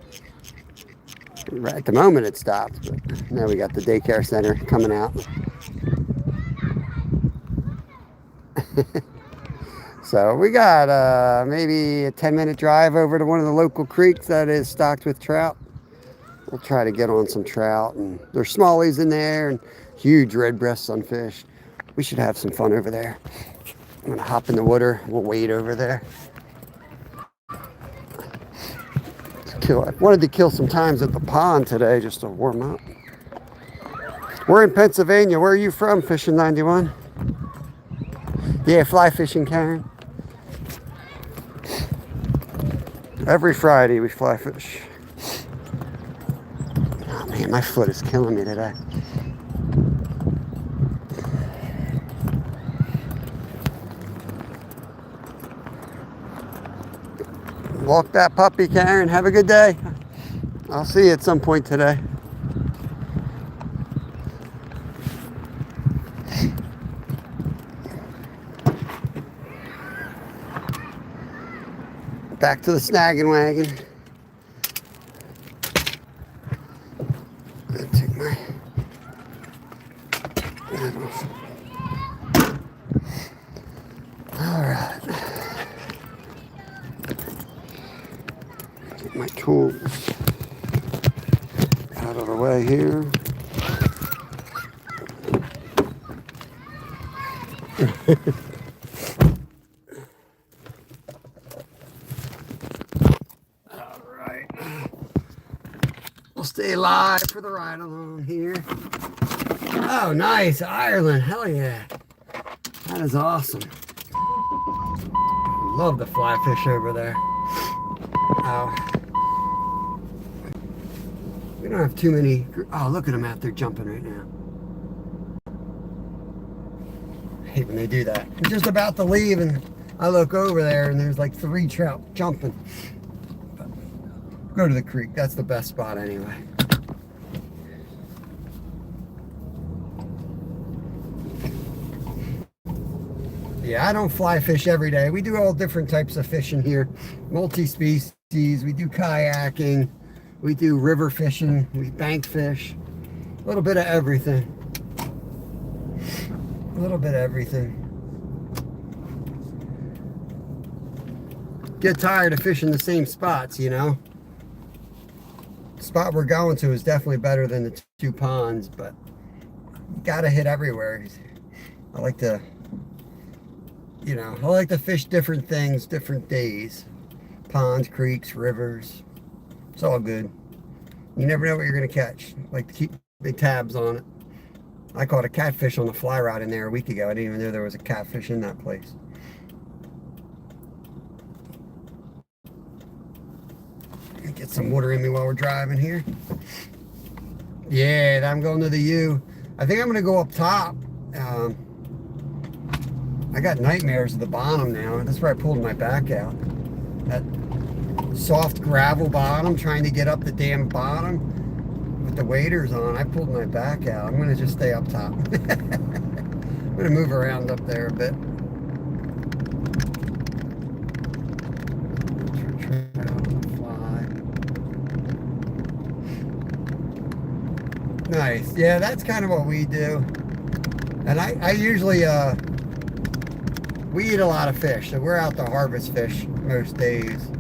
Speaker 1: Right at the moment it stopped, but now we got the daycare center coming out. So we got maybe a 10-minute drive over to one of the local creeks that is stocked with trout. We'll try to get on some trout, and there's smallies in there and huge red breast sunfish. We should have some fun over there. I'm gonna hop in the water. We'll wade over there. I wanted to kill some times at the pond today just to warm up. We're in Pennsylvania. Where are you from, Fishing 91? Yeah, fly fishing, Karen. Every Friday we fly fish. Oh man, my foot is killing me today. Walk that puppy, Karen. Have a good day. I'll see you at some point today. Back to the snagging wagon. Take my all right. Get my tools out of the way here. We'll stay live for the ride along here. Oh, nice. Ireland. Hell yeah. That is awesome. Love the fly fish over there. We don't have too many. Oh, look at them out there jumping right now. I hate when they do that. I'm just about to leave and I look over there and there's like 3 trout jumping. Go to the creek. That's the best spot anyway. Yeah, I don't fly fish every day. We do all different types of fishing here. Multi-species. We do kayaking. We do river fishing. We bank fish. A little bit of everything. A little bit of everything. Get tired of fishing the same spots, you know. The spot we're going to is definitely better than the 2 ponds, but you gotta hit everywhere. I like to, you know, I like to fish different things, different days. Ponds, creeks, rivers. It's all good. You never know what you're gonna catch. I like to keep big tabs on it. I caught a catfish on the fly rod in there a week ago. I didn't even know there was a catfish in that place. Get some water in me while we're driving here. Yeah, I'm going to the U. I think I'm going to go up top. I got nightmares of the bottom now. That's where I pulled my back out. That soft gravel bottom, trying to get up the damn bottom with the waders on. I pulled my back out. I'm going to just stay up top. I'm going to move around up there a bit. Nice. Yeah, that's kind of what we do. And I usually, we eat a lot of fish, so we're out to harvest fish most days.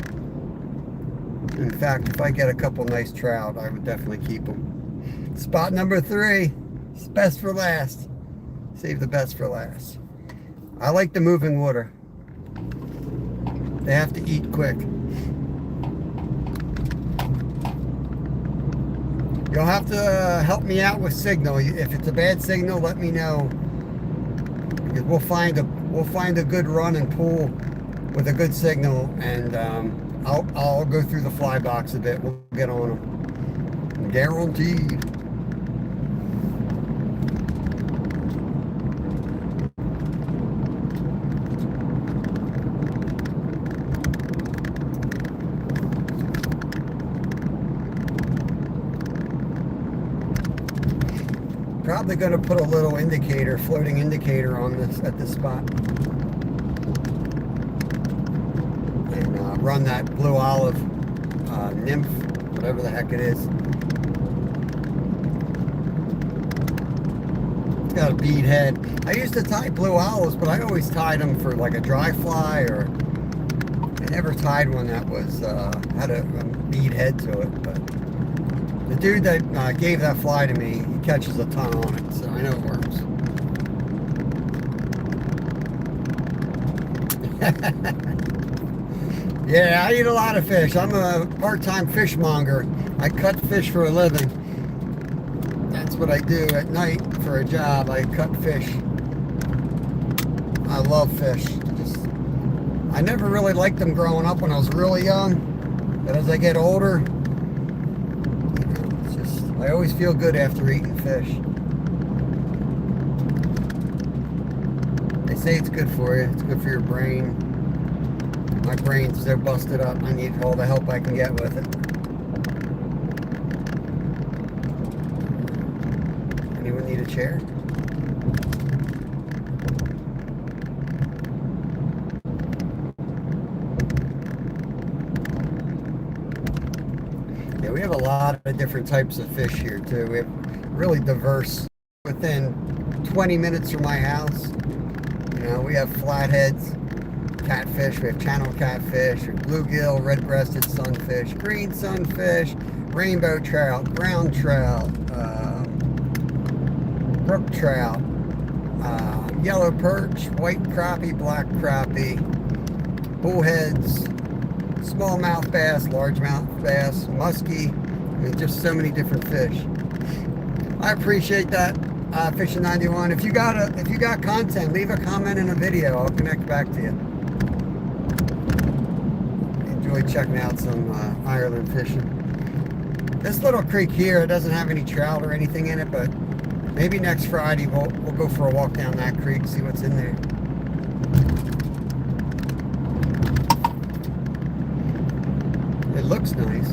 Speaker 1: In fact, if I get a couple nice trout, I would definitely keep them. Spot number 3, it's best for last. Save the best for last. I like the moving water. They have to eat quick. You'll have to help me out with signal. If it's a bad signal, let me know. Because we'll find a good run and pull with a good signal, and I'll go through the fly box a bit. We'll get on them. Guaranteed. Probably going to put a little indicator, floating indicator on this at this spot, and run that blue olive nymph, whatever the heck it is. It's got a bead head. I used to tie blue olives, but I always tied them for like a dry fly, or I never tied one that was had a bead head to it. But the dude that gave that fly to me, he catches a ton on it, so I know it works. Yeah, I eat a lot of fish. I'm a part-time fishmonger. I cut fish for a living. That's what I do at night for a job. I cut fish. I love fish. I never really liked them growing up when I was really young, but as I get older, I always feel good after eating fish. They say it's good for you. It's good for your brain. My brain's so busted up. I need all the help I can get with it. Anyone need a chair? Yeah, we have a lot of different types of fish here too. We have really diverse. Within 20 minutes from my house, you know, we have flatheads, catfish, we have channel catfish, bluegill, red-breasted sunfish, green sunfish, rainbow trout, brown trout, brook trout, yellow perch, white crappie, black crappie, bullheads, smallmouth bass, largemouth bass, muskie. I mean, just so many different fish. I appreciate that, Fishing 91. If you got content, leave a comment in a video. I'll connect back to you. Enjoy checking out some Ireland fishing. This little creek here, it doesn't have any trout or anything in it, but maybe next Friday we'll go for a walk down that creek, see what's in there. It looks nice.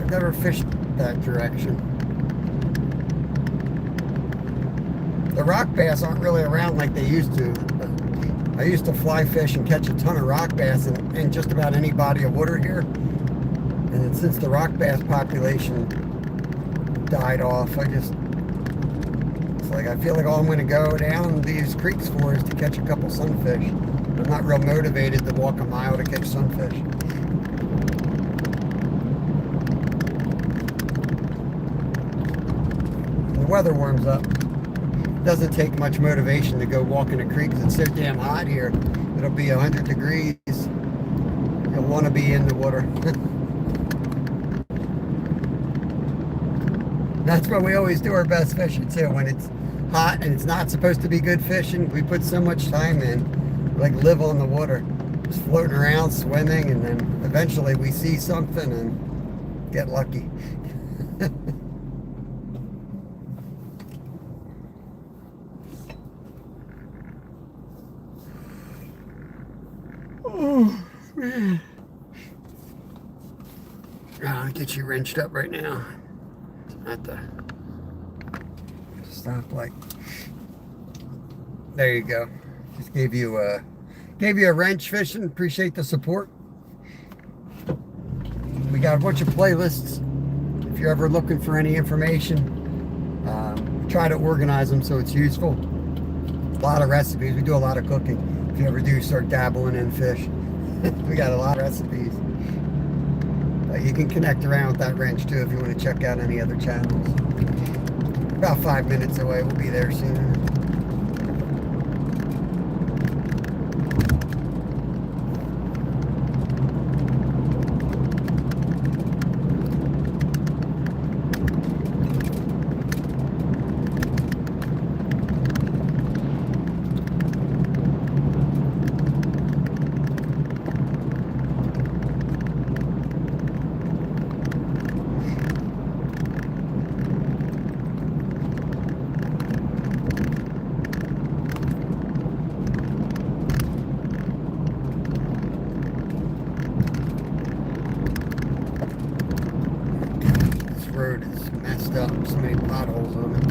Speaker 1: I've never fished that direction. The rock bass aren't really around like they used to. I used to fly fish and catch a ton of rock bass in just about any body of water here. And since the rock bass population died off, it's like I feel like all I'm going to go down these creeks for is to catch a couple sunfish. I'm not real motivated to walk a mile to catch sunfish. The weather warms up. Doesn't take much motivation to go walk in a creek because it's so damn hot here. It'll be 100 degrees. You'll want to be in the water. That's why we always do our best fishing too. When it's hot and it's not supposed to be good fishing, we put so much time in. We like live on the water, just floating around, swimming, and then eventually we see something and get lucky. Oh, man. I'll get you wrenched up right now. At the stoplight. There you go. Just gave you a wrench fishing. Appreciate the support. We got a bunch of playlists. If you're ever looking for any information, try to organize them so it's useful. A lot of recipes. We do a lot of cooking. if you ever do start dabbling in fish. We got a lot of recipes. But you can connect around with that wrench too if you want to check out any other channels. About 5 minutes away, we'll be there soon. Road is messed up. So many potholes on it.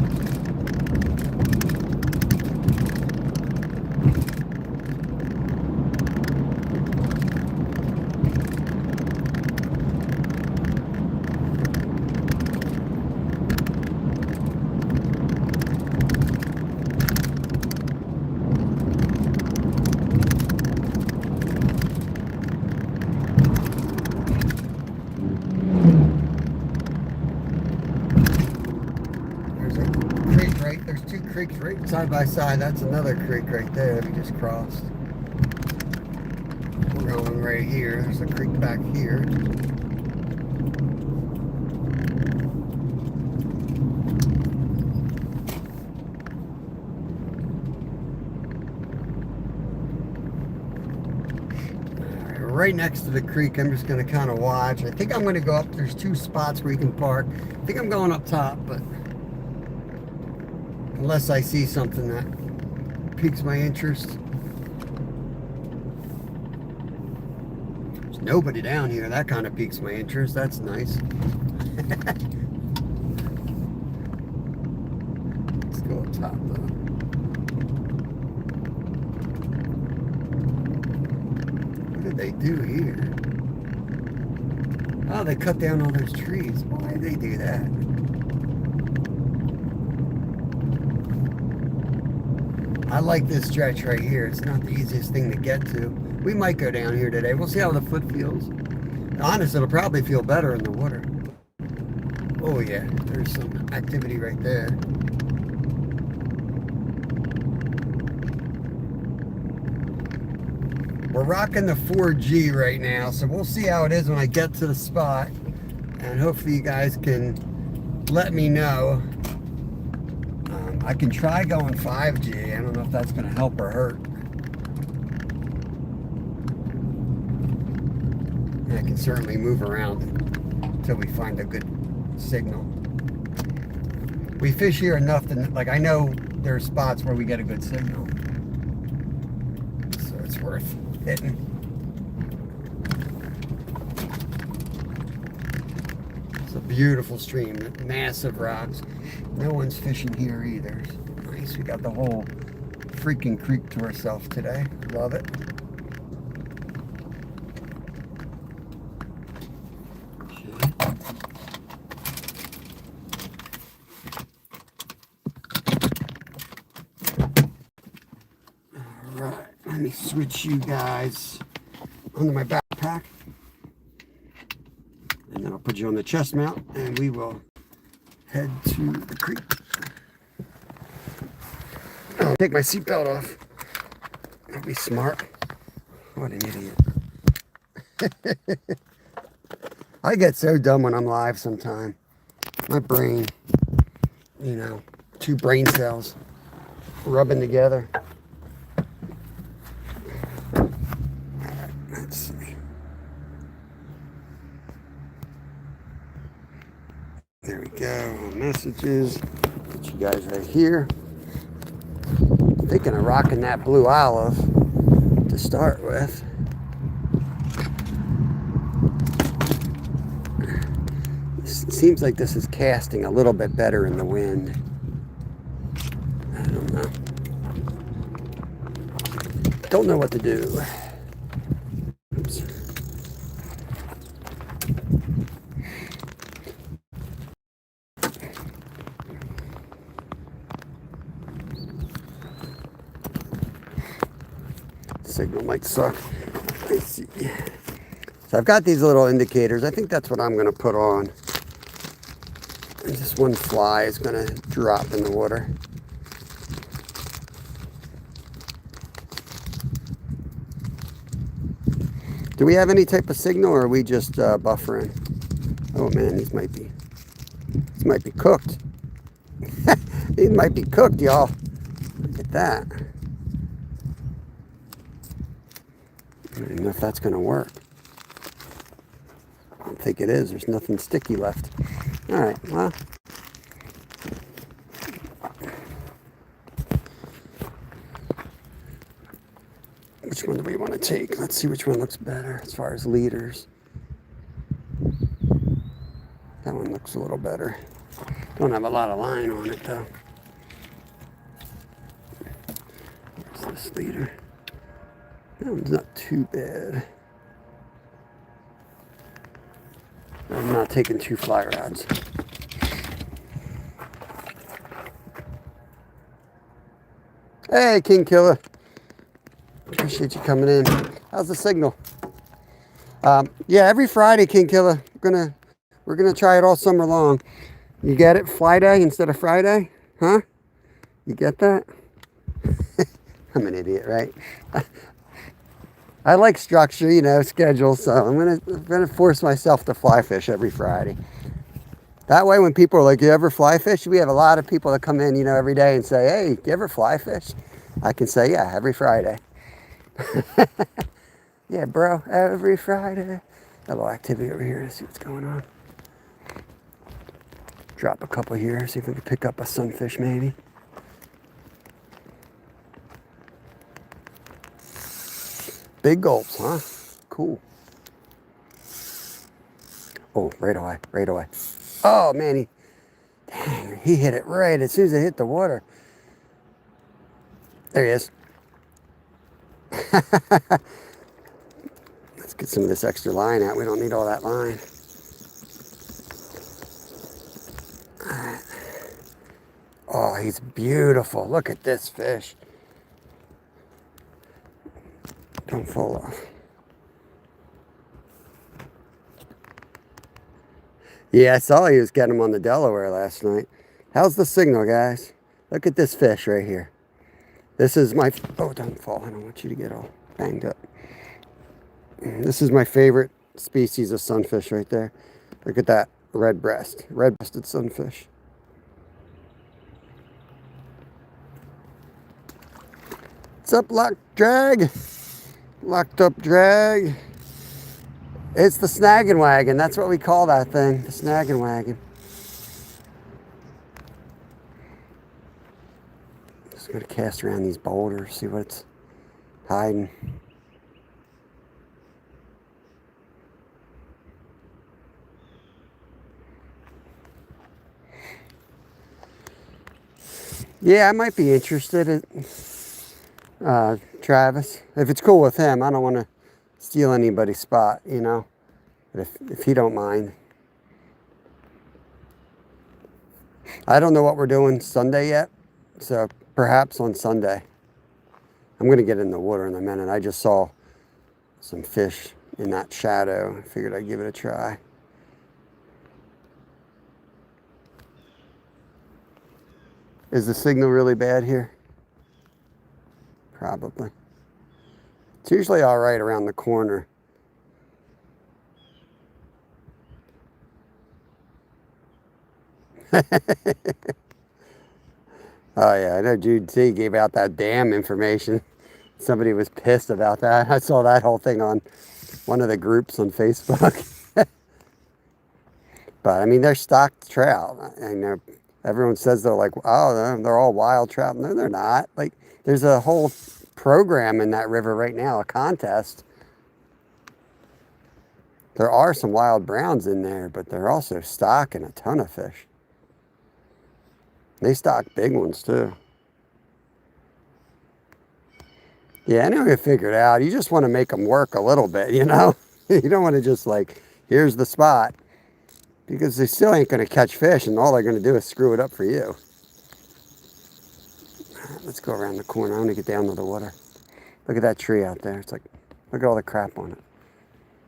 Speaker 1: There's two creeks right side by side. That's another creek right there that we just crossed. We're going right here. There's a creek back here. Right next to the creek, I'm just going to kind of watch. I think I'm going to go up. There's two spots where you can park. I think I'm going up top, but unless I see something that piques my interest. There's nobody down here. That kind of piques my interest. That's nice. Let's go up top though. What did they do here? Oh, they cut down all those trees. Why did they do that? I like this stretch right here. It's not the easiest thing to get to. We might go down here today. We'll see how the foot feels. Honest, it'll probably feel better in the water. Oh yeah, there's some activity right there. We're rocking the 4G right now, so we'll see how it is when I get to the spot. And hopefully you guys can let me know. I can try going 5G. I don't know if that's going to help or hurt. And I can certainly move around until we find a good signal. We fish here enough to, like, I know there are spots where we get a good signal. So it's worth hitting. It's a beautiful stream, massive rocks. No one's fishing here either. Nice, we got the whole freaking creek to ourselves today. Love it. Alright, let me switch you guys onto my backpack. And then I'll put you on the chest mount and we will head to the creek. I'll take my seatbelt off. That'd be smart. What an idiot. I get so dumb when I'm live sometimes. My brain, you know, two brain cells rubbing together. Let's see. There we go. Messages. Put you guys right here. I'm thinking of rocking that blue olive to start with. It seems like this is casting a little bit better in the wind. I don't know. Don't know what to do. Oops. signal might suck. Let's see. So I've got these little indicators. I think that's what I'm going to put on. And this one fly is going to drop in the water. Do we have any type of signal, or are we just buffering? Oh man, these might be cooked. These might be cooked, y'all. Look at that. I don't know if that's going to work. I don't think it is. There's nothing sticky left. All right, well. Which one do we want to take? Let's see which one looks better as far as leaders. That one looks a little better. Don't have a lot of line on it though. Where's this leader? That one's not too bad. I'm not taking 2 fly rods. Hey, King Killer. Appreciate you coming in. How's the signal? Yeah, every Friday, King Killer. We're gonna try it all summer long. You get it? Flyday instead of Friday? Huh? You get that? I'm an idiot, right? I like structure, you know, schedule, so I'm gonna force myself to fly fish every Friday. That way when people are like, you ever fly fish? We have a lot of people that come in, you know, every day and say, hey, you ever fly fish? I can say, yeah, every Friday. Yeah, bro, every Friday. A little activity over here. Let's see what's going on. Drop a couple here, see if we can pick up a sunfish maybe. Big gulps, huh? Cool. Oh, right away, right away. Oh, man, he hit it right as soon as it hit the water. There he is. Let's get some of this extra line out. We don't need all that line. All right. Oh, he's beautiful. Look at this fish. Don't fall off. Yeah, I saw he was getting them on the Delaware last night. How's the signal, guys? Look at this fish right here. This is my... Oh, don't fall. I don't want you to get all banged up. This is my favorite species of sunfish right there. Look at that red-breasted sunfish. What's up, locked up drag? It's the snagging wagon. That's what we call that thing, the snagging wagon. Just gonna cast around these boulders, see what's hiding. Yeah, I might be interested in Travis. If it's cool with him, I don't want to steal anybody's spot, you know. But if he don't mind. I don't know what we're doing Sunday yet, so perhaps on Sunday. I'm going to get in the water in a minute. I just saw some fish in that shadow. I figured I'd give it a try. Is the signal really bad here? Probably. It's usually all right around the corner. Oh yeah, I know Jude T gave out that damn information. Somebody was pissed about that. I saw that whole thing on one of the groups on Facebook. But I mean, they're stocked trout. I know everyone says they're like, oh, they're all wild trout. No, they're not. Like, there's a whole program in that river right now, a contest. There are some wild browns in there, but they're also stocking a ton of fish. They stock big ones too. Yeah, I know you figured out. You just want to make them work a little bit, you know? You don't want to just like, here's the spot. Because they still ain't going to catch fish, and all they're going to do is screw it up for you. All right, let's go around the corner. I want to get down to the water. Look at that tree out there. It's like, look at all the crap on it.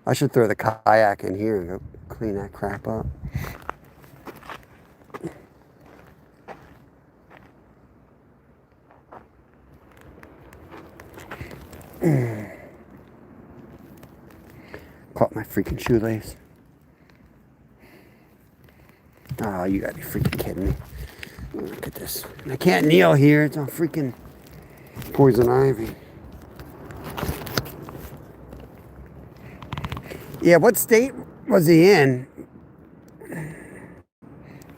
Speaker 1: I should throw the kayak in here and go clean that crap up. Caught my freaking shoelace. Oh, you gotta be freaking kidding me. Look at this. And I can't kneel here. It's all freaking poison ivy. Yeah, what state was he in?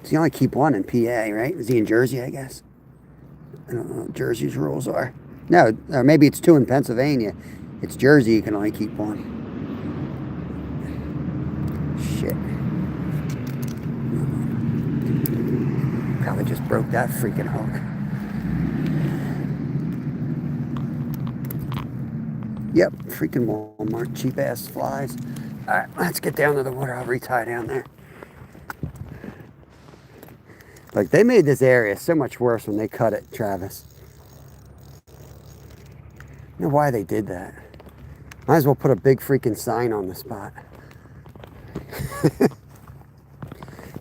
Speaker 1: Does he only keep one in PA, right? Is he in Jersey, I guess? I don't know what Jersey's rules are. No, or maybe it's 2 in Pennsylvania. It's Jersey, you can only keep one. Shit. Probably just broke that freaking hook. Yep, freaking Walmart, cheap ass flies. Alright, let's get down to the water. I'll retie down there. Like, they made this area so much worse when they cut it, Travis. I don't know why they did that. Might as well put a big freaking sign on the spot.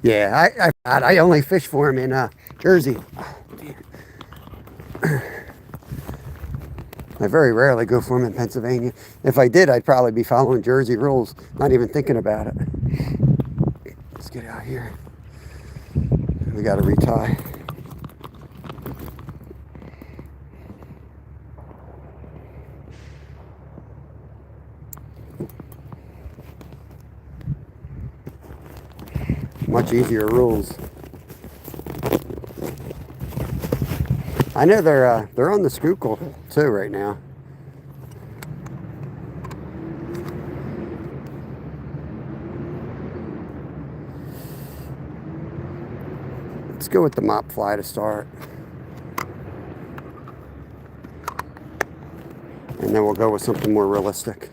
Speaker 1: Yeah, I only fish for him in Jersey. Oh, I very rarely go for him in Pennsylvania. If I did, I'd probably be following Jersey rules, not even thinking about it. Let's get out here. We got to retie. Much easier rules. I know they're on the Schuylkill too right now. Let's go with the mop fly to start. And then we'll go with something more realistic.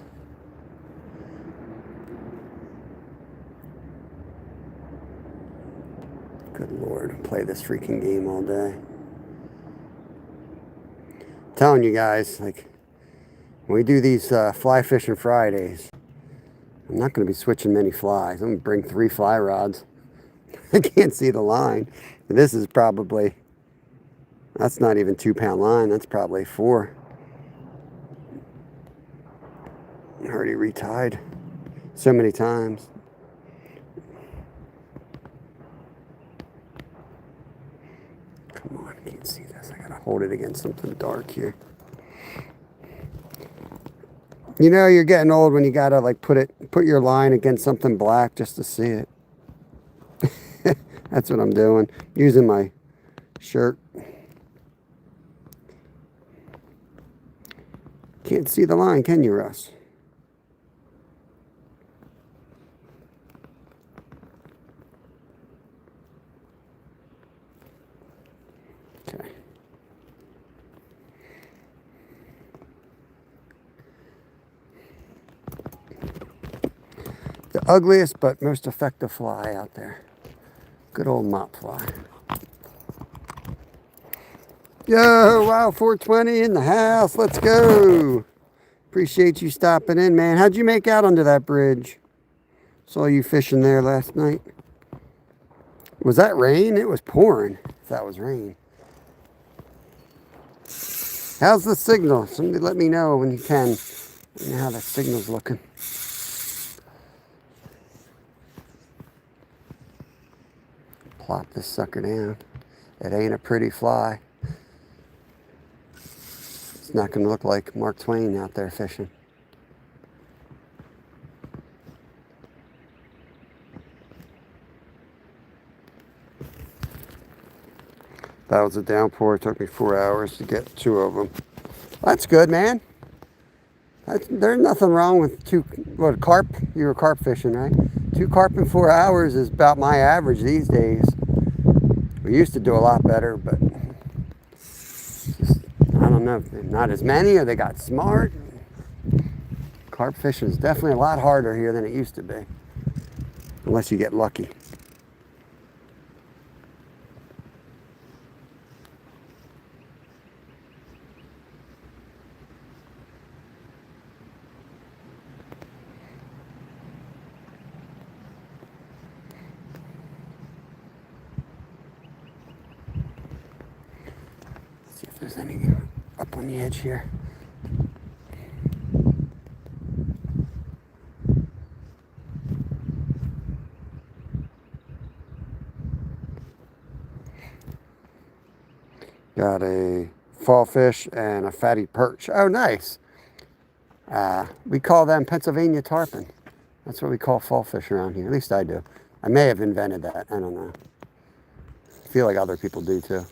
Speaker 1: Good Lord, play this freaking game all day. I'm telling you guys, like, when we do these fly fishing Fridays, I'm not going to be switching many flies. I'm going to bring 3 fly rods. I can't see the line. This is probably, that's not even 2-pound line. That's probably 4. Already retied so many times. Come on, I can't see this. I gotta hold it against something dark here. You know, you're getting old when you gotta like put your line against something black just to see it. That's what I'm doing. Using my shirt. Can't see the line, can you, Russ? Okay. The ugliest but most effective fly out there. Good old mop fly. Yo, wow, 420 in the house. Let's go. Appreciate you stopping in, man. How'd you make out under that bridge? Saw you fishing there last night. Was that rain? It was pouring, if that was rain. How's the signal? Somebody let me know when you can. Let me know how the signal's looking. Plop this sucker down. It ain't a pretty fly. It's not going to look like Mark Twain out there fishing. That was a downpour. It took me 4 hours to get 2 of them. That's good, man. There's nothing wrong with 2, what, carp? You were carp fishing, right? 2 carp in 4 hours is about my average these days. We used to do a lot better, but just, I don't know, not as many, or they got smart. Carp fishing is definitely a lot harder here than it used to be, unless you get lucky. there's any up on the edge here. Got a fall fish and a fatty perch. Oh, nice. We call them Pennsylvania tarpon. That's what we call fall fish around here. At least I do. I may have invented that. I don't know. I feel like other people do too.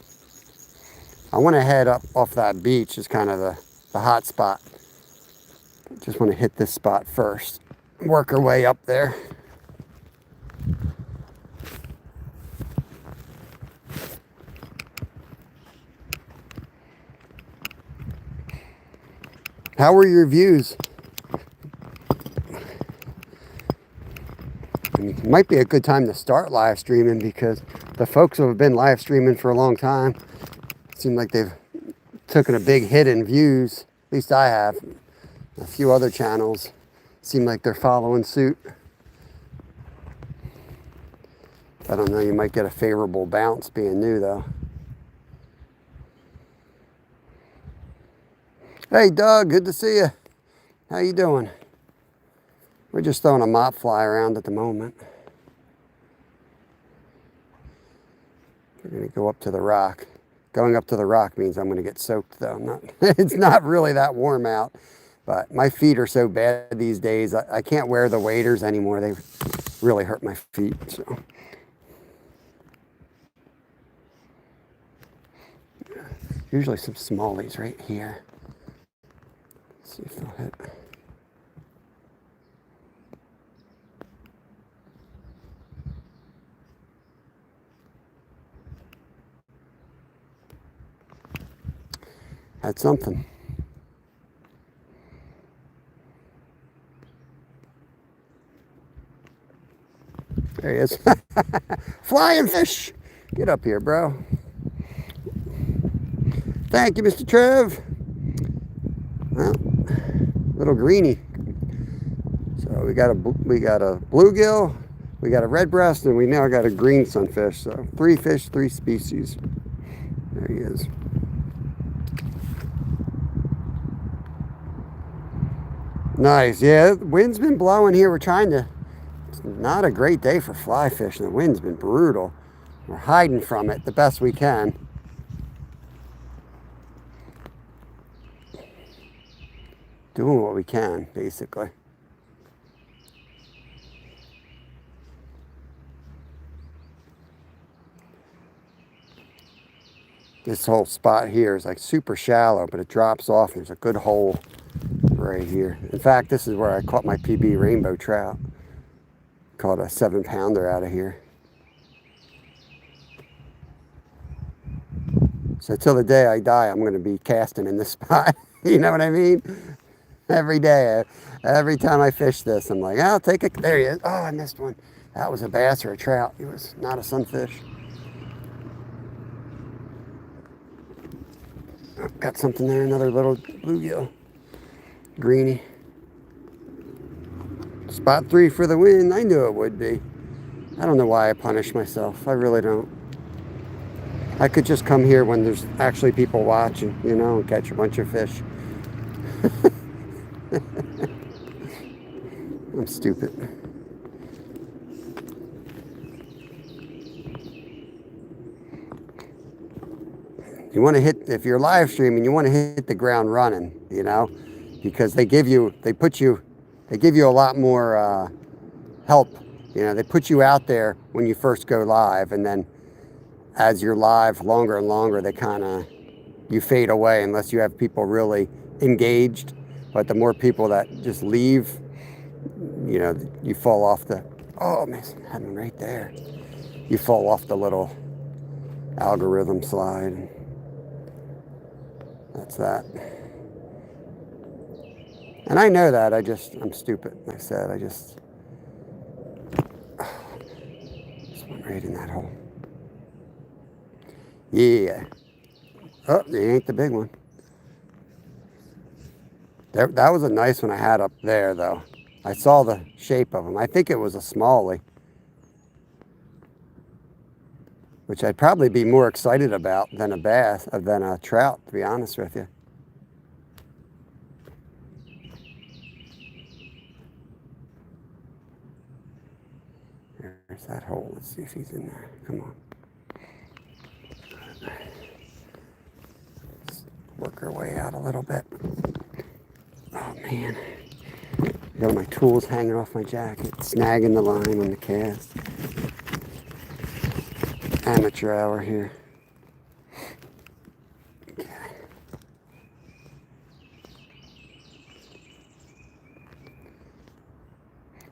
Speaker 1: I want to head up off that beach. Is kind of the hot spot. Just want to hit this spot first. Work our way up there. How were your views? It might be a good time to start live streaming because the folks who have been live streaming for a long time seem like they've taken a big hit in views. At least I have. A few other channels seem like they're following suit. I don't know, you might get a favorable bounce being new though. Hey Doug, good to see you. How you doing? We're just throwing a mop fly around at the moment. We're gonna go up to the rock. Going up to the rock means I'm gonna get soaked though. It's not really that warm out, but my feet are so bad these days. I can't wear the waders anymore. They really hurt my feet, so. Usually some smallies right here. Let's see if they'll hit. That's something. There he is. Flying fish. Get up here, bro. Thank you, Mr. Trev. Well, little greenie. So we got a bluegill, we got a red breast, and we now got a green sunfish. So 3 fish, 3 species. There he is. Nice. Yeah, the wind's been blowing here. We're trying to. It's not a great day for fly fishing. The wind's been brutal. We're hiding from it the best we can. Doing what we can, basically. This whole spot here is like super shallow, but it drops off. There's a good hole right here. In fact, this is where I caught my PB rainbow trout. Caught a 7-pounder out of here. So till the day I die, I'm going to be casting in this spot. You know what I mean? Every day, every time I fish this, I'm like, I'll take it. There he is. Oh, I missed one. That was a bass or a trout. It was not a sunfish. Oh, got something there, another little bluegill. Greenie. Spot 3 for the win. I knew it would be. I don't know why I punish myself. I really don't. I could just come here when there's actually people watching, you know, and catch a bunch of fish. I'm stupid. You want to hit, if you're live streaming, you want to hit the ground running, you know, because they give you a lot more help. You know, they put you out there when you first go live, and then as you're live longer and longer, they kind of, you fade away unless you have people really engaged. But the more people that just leave, you know, you fall off the, oh man, I had one right there. You fall off the little algorithm slide. That's that. And I know that, I'm stupid. Like I said, this one right in that hole. Yeah. Oh, it ain't the big one. That was a nice one I had up there, though. I saw the shape of him. I think it was a smallie. which I'd probably be more excited about than a bass, than a trout, to be honest with you. There's that hole. Let's see if he's in there. Come on. Let's work our way out a little bit. Oh, man. I got my tools hanging off my jacket, snagging the line on the cast. Amateur hour here. Okay.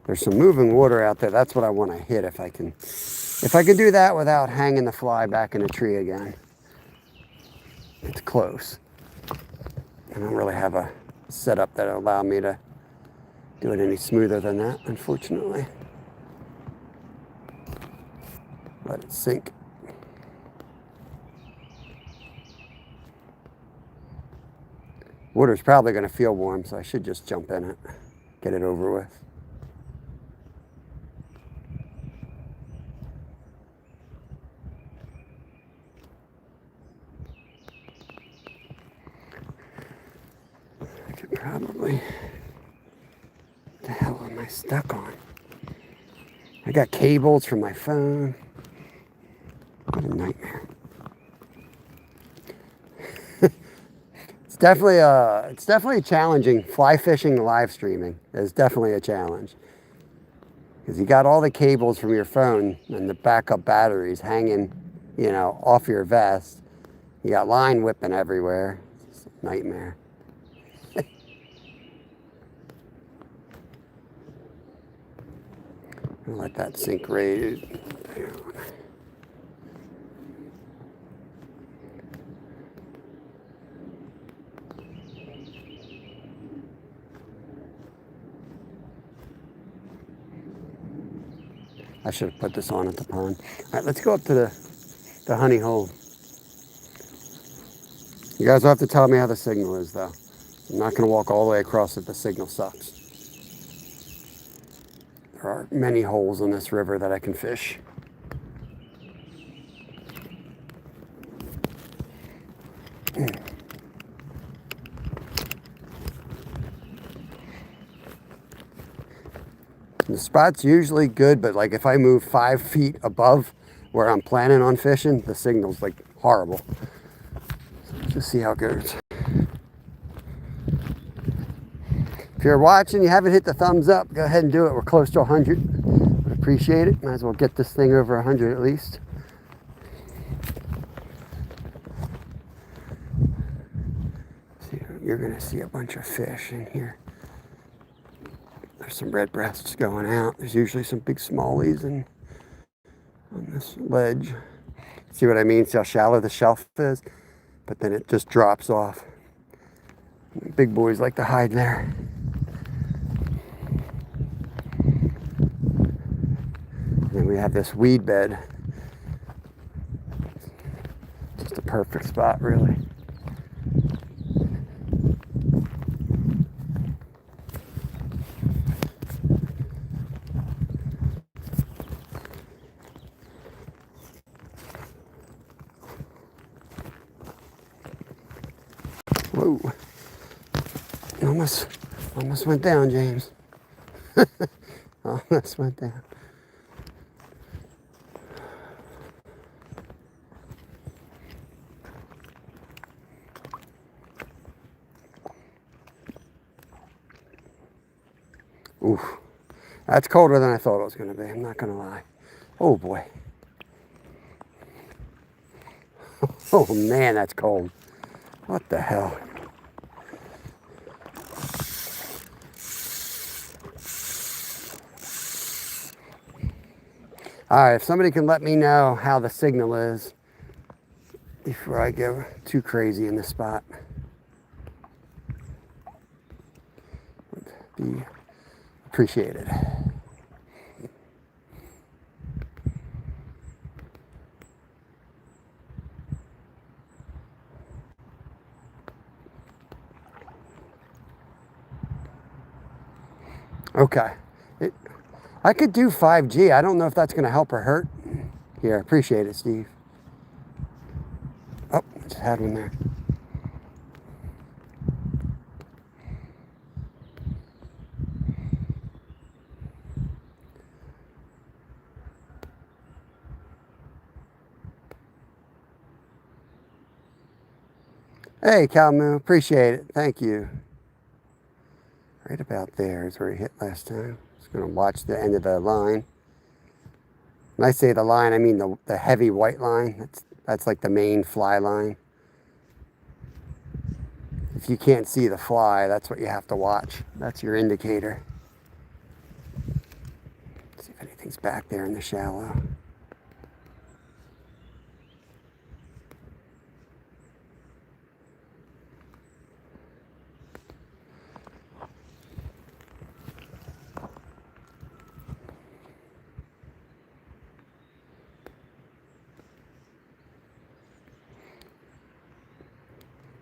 Speaker 1: There's some moving water out there. That's what I want to hit if I can. If I can do that without hanging the fly back in the tree again. It's close. I don't really have a setup that'll allow me to do it any smoother than that, unfortunately. Let it sink. Water's probably going to feel warm, so I should just jump in it, get it over with. I could probably... What the hell am I stuck on? I got cables from my phone. What a nightmare. It's definitely challenging. Fly fishing live streaming is definitely a challenge. Because you got all the cables from your phone and the backup batteries hanging, you know, off your vest. You got line whipping everywhere. It's a nightmare. I'll let that sink right down. I should have put this on at the pond. All right, let's go up to the honey hole. You guys will have to tell me how the signal is, though. I'm not going to walk all the way across if the signal sucks. There are many holes in this river that I can fish. The spot's usually good, but like if I move 5 feet above where I'm planning on fishing, the signal's like horrible. So just see how it goes. If you're watching, you haven't hit the thumbs up, go ahead and do it. We're close to 100. Would appreciate it. Might as well get this thing over 100 at least. See, you're gonna see a bunch of fish in here. There's some red breasts going out. There's usually some big smallies on this ledge. See what I mean? See how shallow the shelf is? But then it just drops off. Big boys like to hide there. And we have this weed bed. Just a perfect spot, really. Whoa. Almost went down, James. Almost went down. Oof. That's colder than I thought it was going to be. I'm not going to lie. Oh, boy. Oh, man, that's cold. What the hell? All right, if somebody can let me know how the signal is before I go too crazy in this spot, would be appreciated. Okay. I could do 5G. I don't know if that's going to help or hurt. Here, appreciate it, Steve. Just had one there. Hey, Calmu, appreciate it. Thank you. Right about there is where he hit last time. Just going to watch the end of the line. When I say the line, I mean the heavy white line. That's like the main fly line. If you can't see the fly, that's what you have to watch. That's your indicator. Let's see if anything's back there in the shallow.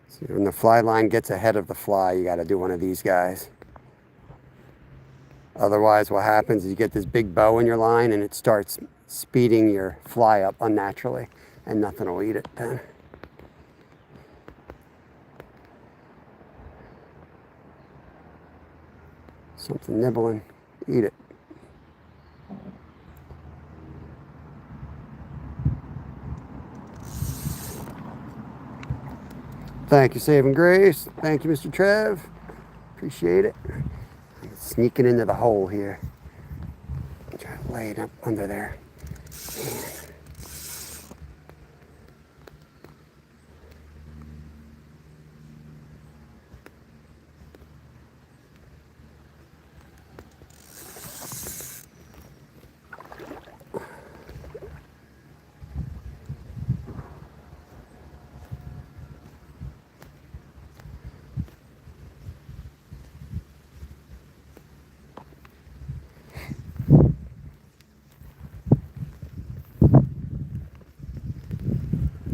Speaker 1: See, when the fly line gets ahead of the fly, you got to do one of these guys. Otherwise, what happens is you get this big bow in your line and it starts speeding your fly up unnaturally, and nothing will eat it then. Something nibbling, eat it. Thank you, Saving Grace. Thank you, Mr. Trev. Appreciate it. I'm sneaking into the hole here. Try to lay it up under there.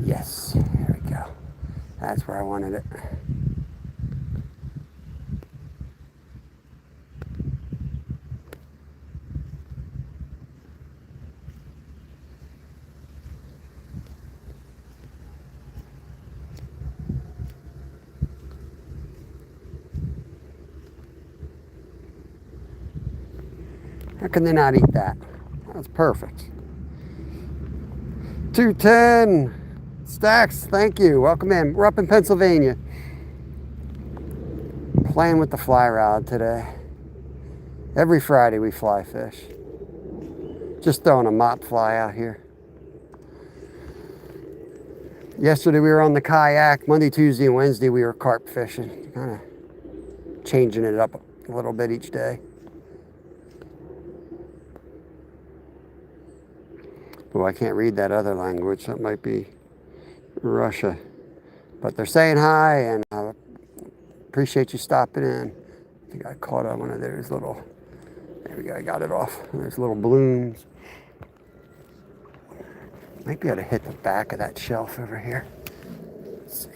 Speaker 1: Yes, there we go. That's where I wanted it. How can they not eat that? That's perfect. 210 Stacks, thank you. Welcome in. We're up in Pennsylvania. Playing with the fly rod today. Every Friday we fly fish. Just throwing a mop fly out here. Yesterday we were on the kayak. Monday, Tuesday, and Wednesday we were carp fishing. Kind of changing it up a little bit each day. Oh, I can't read that other language. That might be Russia. But they're saying hi, and I appreciate you stopping in. I think I caught on one of those little, there we go, I got it off. There's little blooms. Might be able to hit the back of that shelf over here. Let's see.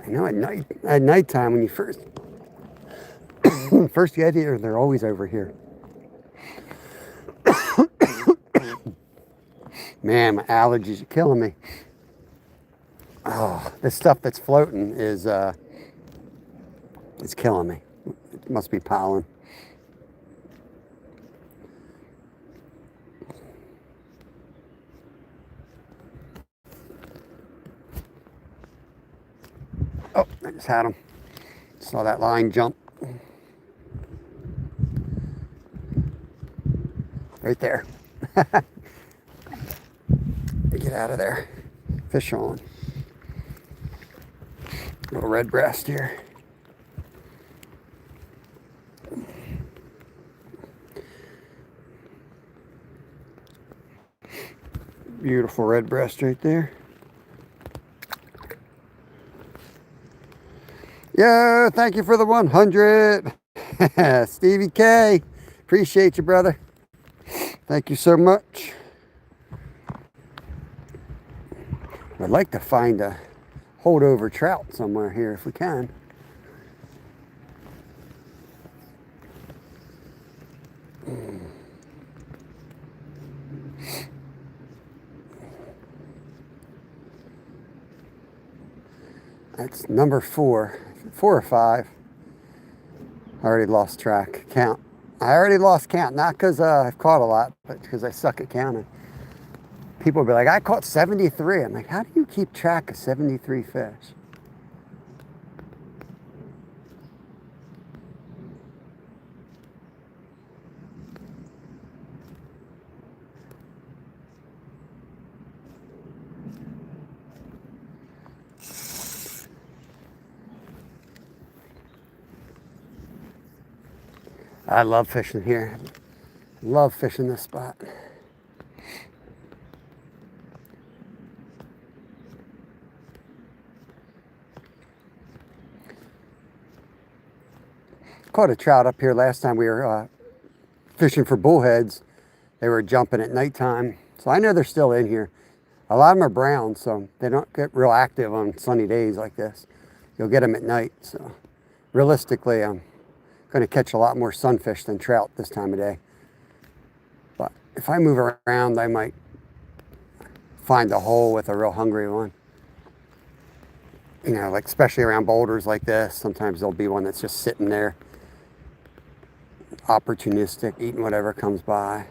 Speaker 1: I know at nighttime when you first get here, they're always over here. Man, my allergies are killing me. Oh, this stuff that's floating is it's killing me. It must be pollen. Oh, I just had him. Saw that line jump. Right there. Get out of there. Fish on. Little red breast here. Beautiful red breast right there. Yo, thank you for the 100. Stevie K. Appreciate you, brother. Thank you so much. I'd like to find a holdover trout somewhere here if we can. That's number 4 or 5. I already lost track count. I already lost count, not because I've caught a lot, but because I suck at counting. People will be like, I caught 73. I'm like, how do you keep track of 73 fish? I love fishing here. Love fishing this spot. Caught a trout up here last time we were fishing for bullheads. They were jumping at nighttime. So I know they're still in here. A lot of them are brown, so they don't get real active on sunny days like this. You'll get them at night. So realistically, I'm going to catch a lot more sunfish than trout this time of day. But if I move around, I might find a hole with a real hungry one. You know, like especially around boulders like this, sometimes there'll be one that's just sitting there, opportunistic, eating whatever comes by.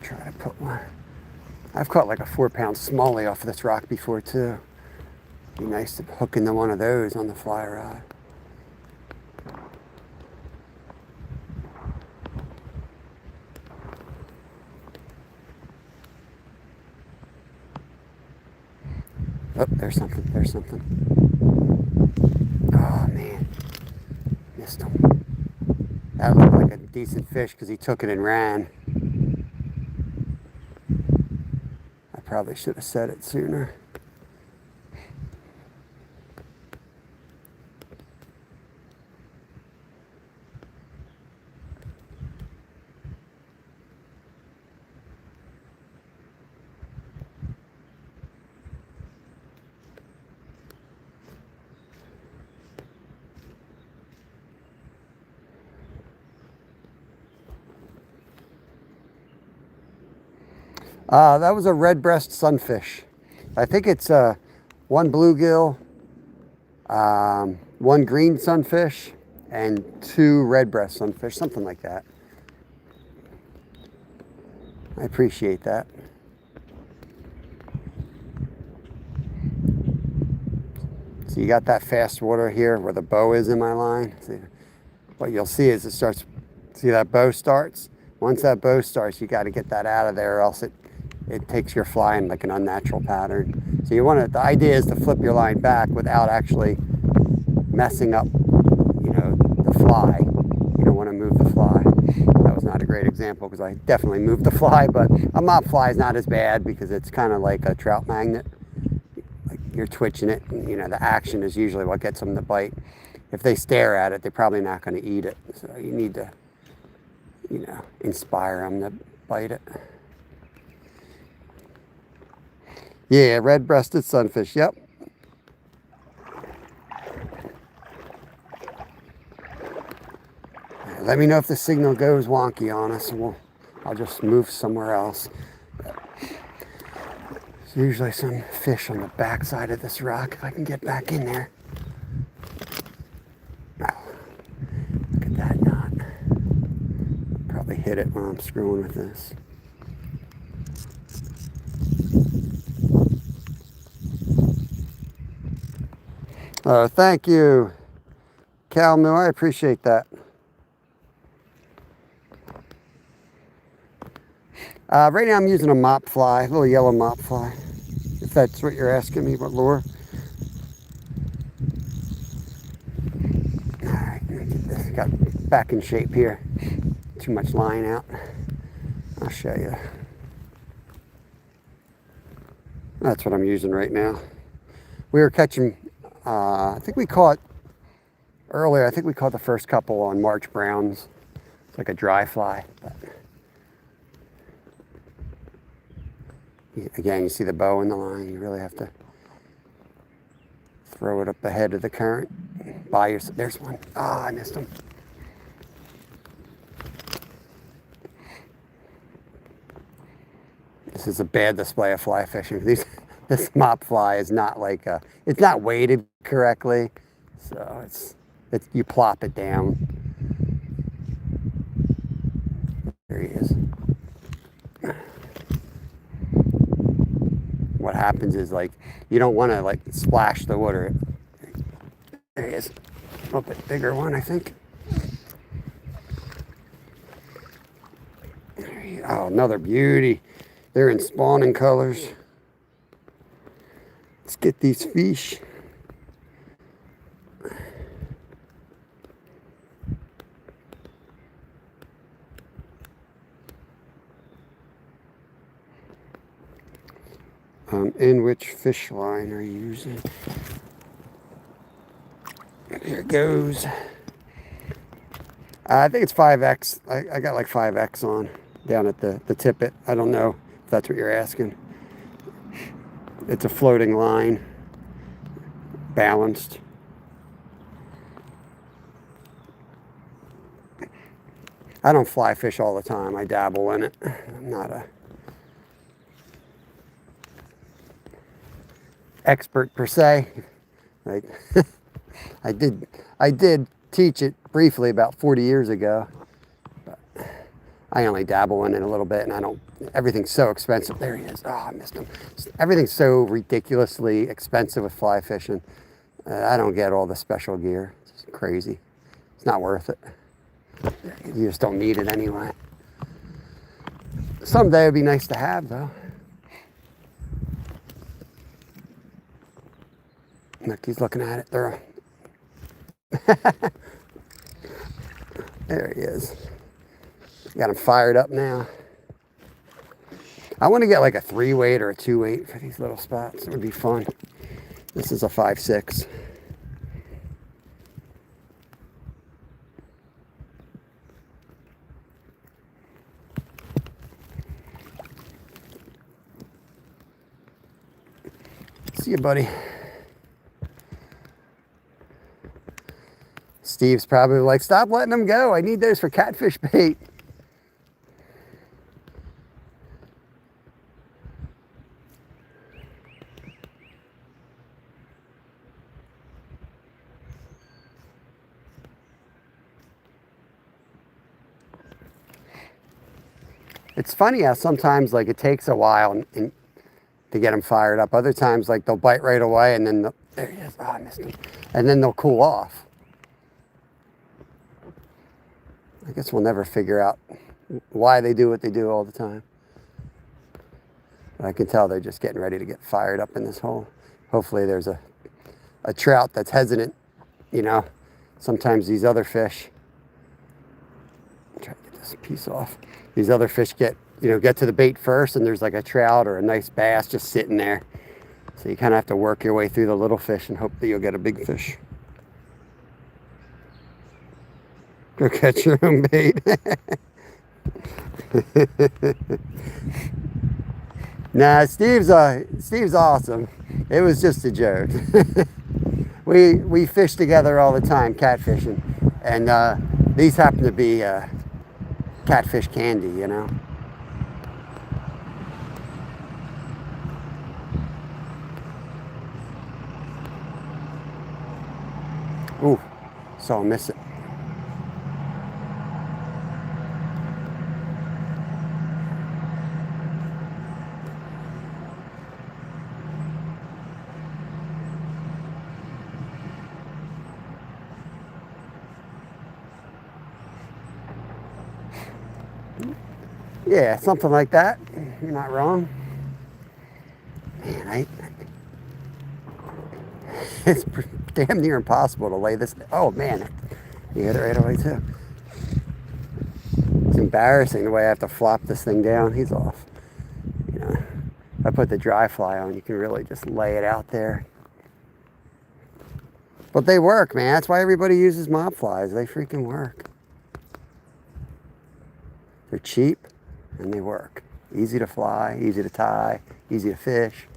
Speaker 1: Try to put one. I've caught like a 4-pound smallie off of this rock before too. Be nice to hook into one of those on the fly rod. Oh, there's something. There's something. Oh man, missed him. That looked like a decent fish because he took it and ran. I probably should have said it sooner. That was a red breast sunfish. I think it's one bluegill, one green sunfish, and 2 red breast sunfish, something like that. I appreciate that. So you got that fast water here where the bow is in my line. See, what you'll see is it starts, see that bow starts? Once that bow starts, you got to get that out of there or else it takes your fly in like an unnatural pattern. So you want to, the idea is to flip your line back without actually messing up, you know, the fly. You don't want to move the fly. That was not a great example because I definitely moved the fly, but a mop fly is not as bad because it's kind of like a trout magnet. Like you're twitching it, and, you know, the action is usually what gets them to bite. If they stare at it, they're probably not going to eat it. So you need to, you know, inspire them to bite it. Yeah, red-breasted sunfish, yep. Let me know if the signal goes wonky on us, and I'll just move somewhere else. There's usually some fish on the back side of this rock if I can get back in there. Oh, look at that knot. Probably hit it when I'm screwing with this. Oh, thank you, Cal Mill. I appreciate that. Right now I'm using a mop fly, a little yellow mop fly, if that's what you're asking me, what lure. All right, let me get this. Got back in shape here. Too much line out. I'll show you. That's what I'm using right now. We were catching, I think we caught earlier, I think we caught the first couple on March Browns. It's like a dry fly. But again, you see the bow in the line. You really have to throw it up ahead of the current. by your, there's one. Ah, I missed him. This is a bad display of fly fishing. This mop fly is not like it's not weighted correctly, so it's you plop it down. There he is. What happens is, like, you don't want to like splash the water. There he is. A little bit bigger one, I think. Oh, another beauty. They're in spawning colors. Let's get these fish. In which fish line are you using? Here it goes. I think it's 5X. I got like 5X on down at the tippet. I don't know if that's what you're asking. It's a floating line, balanced. I don't fly fish all the time. I dabble in it. I'm not a expert per se. Like I did teach it briefly about 40 years ago, but I only dabble in it a little bit, and I don't, everything's so expensive. There he is. Oh, I missed him. Everything's so ridiculously expensive with fly fishing. I don't get all the special gear. It's crazy. It's not worth it. You just don't need it anyway. Someday it'd be nice to have, though. Look, he's looking at it. There he is. Got him fired up now. I want to get like a 3-weight or a 2-weight for these little spots. It would be fun. This is a 5.6. See you, buddy. Steve's probably like, stop letting them go. I need those for catfish bait. It's funny how sometimes like it takes a while to get them fired up. Other times like they'll bite right away and then there he is. Oh, I missed him. And then they'll cool off. I guess we'll never figure out why they do what they do all the time. But I can tell they're just getting ready to get fired up in this hole. Hopefully there's a trout that's hesitant, you know. Sometimes these other fish, try to get this piece off. These other fish get to the bait first, and there's like a trout or a nice bass just sitting there. So you kind of have to work your way through the little fish and hope that you'll get a big fish. Go catch your own bait. Nah, Steve's awesome. It was just a joke. we fish together all the time, catfishing, and these happen to be catfish candy, you know. Ooh, saw him miss it. Yeah, something like that. You're not wrong. Man, it's damn near impossible to lay this. Oh man, you hit it right away too. It's embarrassing the way I have to flop this thing down. He's off. You know, if I put the dry fly on, you can really just lay it out there. But they work, man. That's why everybody uses mop flies. They freaking work. They're cheap and they work. Easy to fly, easy to tie, easy to fish.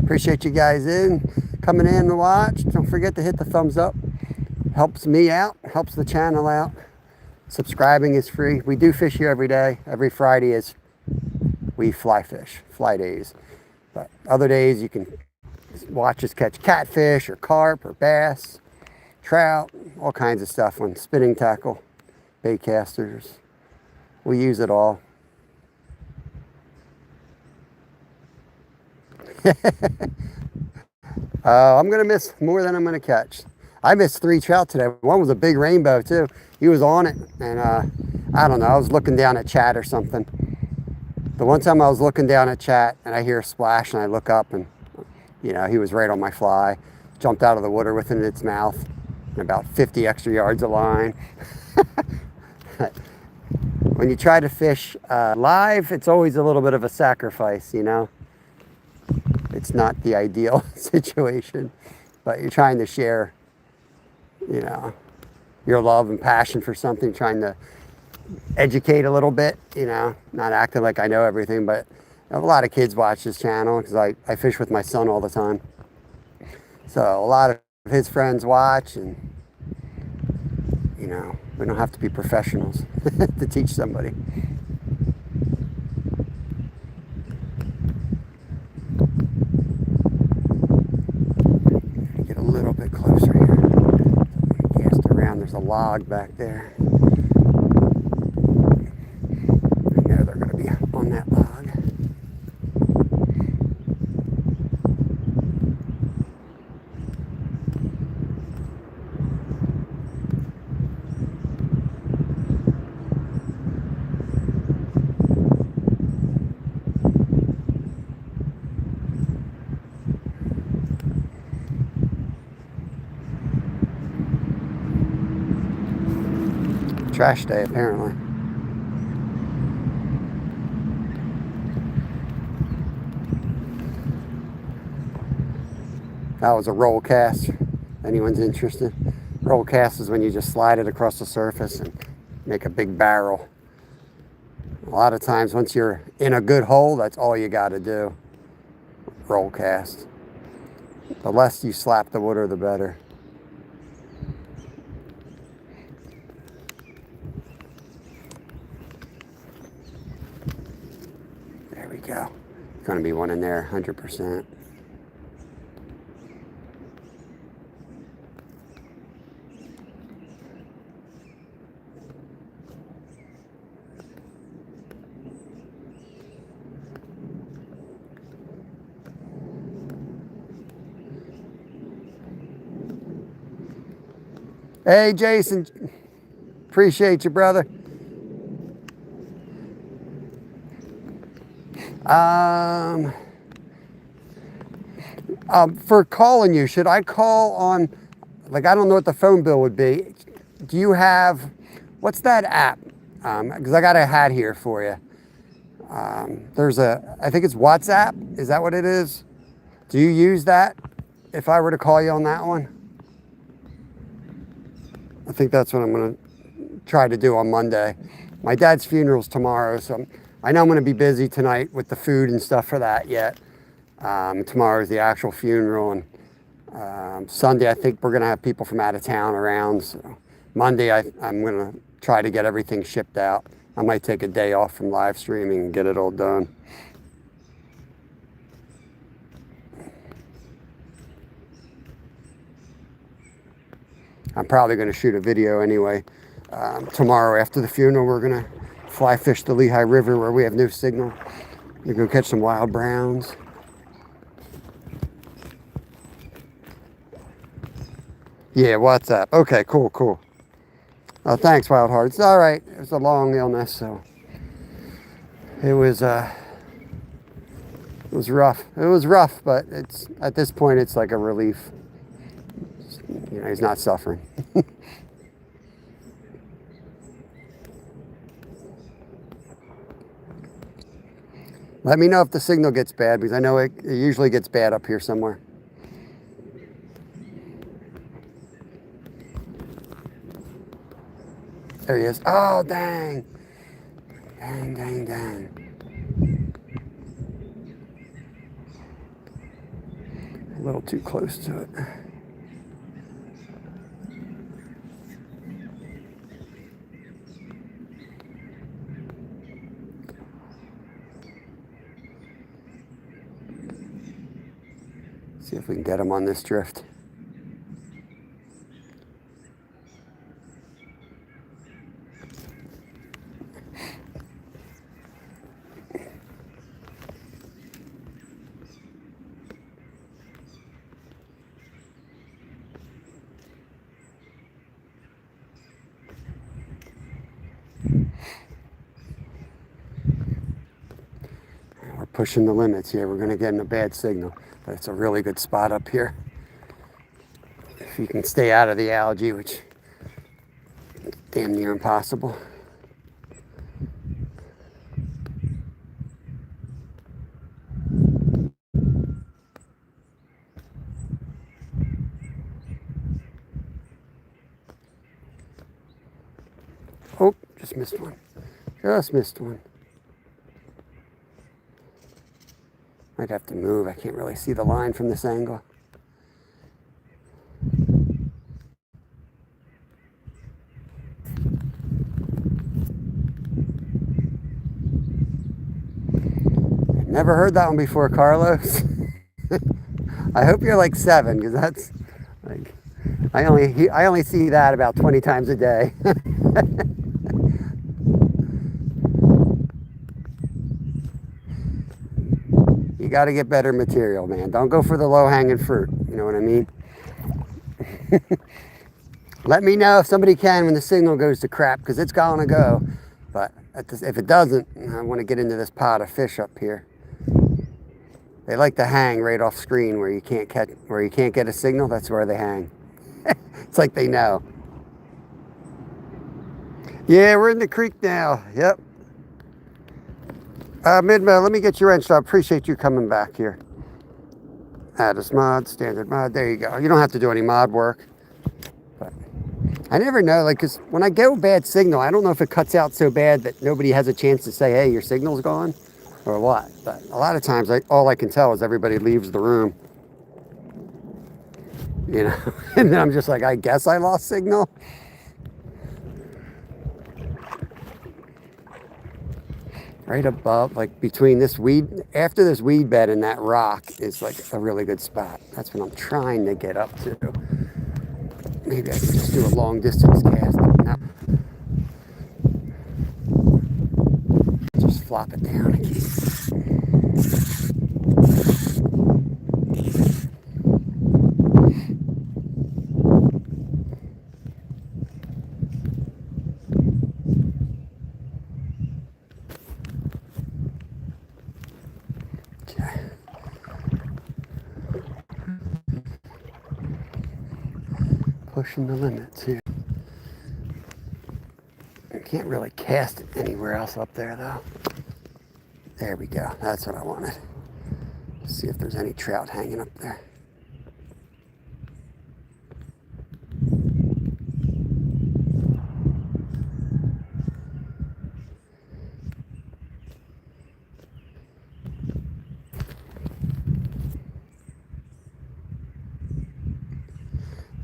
Speaker 1: Appreciate you guys coming in to watch. Don't forget to hit the thumbs up. Helps me out, helps the channel out. Subscribing is free. We do fish here every day. Every Friday is we fly fish, fly days. But other days you can watch us catch catfish or carp or bass, trout, all kinds of stuff on spinning tackle, bait casters. We use it all. I'm gonna miss more than I'm gonna catch. I missed 3 trout today. One was a big rainbow too. He was on it, and I don't know, I was looking down at chat or something. The one time I was looking down at chat and I hear a splash and I look up and, you know, he was right on my fly. Jumped out of the water within its mouth and about 50 extra yards of line. When you try to fish live, it's always a little bit of a sacrifice, you know. It's not the ideal situation, but you're trying to share, you know, your love and passion for something, trying to educate a little bit, you know, not acting like I know everything, but a lot of kids watch this channel because I fish with my son all the time. So a lot of his friends watch, and, you know, we don't have to be professionals to teach somebody. Get a little bit closer here. Cast around, there's a log back there. I know they're going to be on that log. Trash day, apparently. That was a roll cast. Anyone's interested? Roll cast is when you just slide it across the surface and make a big barrel. A lot of times, once you're in a good hole, that's all you got to do. Roll cast. The less you slap the water, the better. There we go. Going to be one in there, 100%. Hey, Jason. Appreciate you, brother. For calling you, should I call on, like, I don't know what the phone bill would be. Do you have, what's that app? Because I got a hat here for you. There's I think it's WhatsApp. Is that what it is? Do you use that if I were to call you on that one? I think that's what I'm going to try to do on Monday. My dad's funeral's tomorrow, so I know I'm going to be busy tonight with the food and stuff for that yet. Tomorrow is the actual funeral, and Sunday I think we're going to have people from out of town around. So Monday I'm going to try to get everything shipped out. I might take a day off from live streaming and get it all done. I'm probably going to shoot a video anyway. Tomorrow after the funeral, we're going to fly fish the Lehigh River where we have no signal. We're going to catch some wild browns. Yeah, WhatsApp. Okay, cool, cool. Oh, thanks, Wild Heart. It's all right. It was a long illness, so it was rough. It was rough, but it's at this point it's like a relief. You know, he's not suffering. Let me know if the signal gets bad, because I know it usually gets bad up here somewhere. There he is. Oh, dang. Dang, dang, dang. A little too close to it. See if we can get him on this drift. We're pushing the limits here. We're going to get in a bad signal, but it's a really good spot up here. If you can stay out of the algae, which is damn near impossible. Oh, just missed one. Just missed one. Might have to move. I can't really see the line from this angle. Never heard that one before, Carlos. I hope you're like 7, because that's like I only see that about 20 times a day. You got to get better material, man. Don't go for the low-hanging fruit. You know what I mean? Let me know if somebody can when the signal goes to crap, because it's going to go. But if it doesn't, I want to get into this pot of fish up here. They like to hang right off screen where you can't get a signal. That's where they hang. It's like they know. Yeah, we're in the creek now. Yep. Midmo, let me get your wrench. I appreciate you coming back here. Addis mod, standard mod. There you go. You don't have to do any mod work. But I never know, like, because when I go bad signal, I don't know if it cuts out so bad that nobody has a chance to say, hey, your signal's gone, or what. But a lot of times, all I can tell is everybody leaves the room. You know, and then I'm just like, I guess I lost signal. Right above, like between this weed, after this weed bed and that rock is like a really good spot. That's what I'm trying to get up to. Maybe I can just do a long distance cast. No. Just flop it down again. Pushing the limits here. I can't really cast it anywhere else up there though. There we go. That's what I wanted. Let's see if there's any trout hanging up there.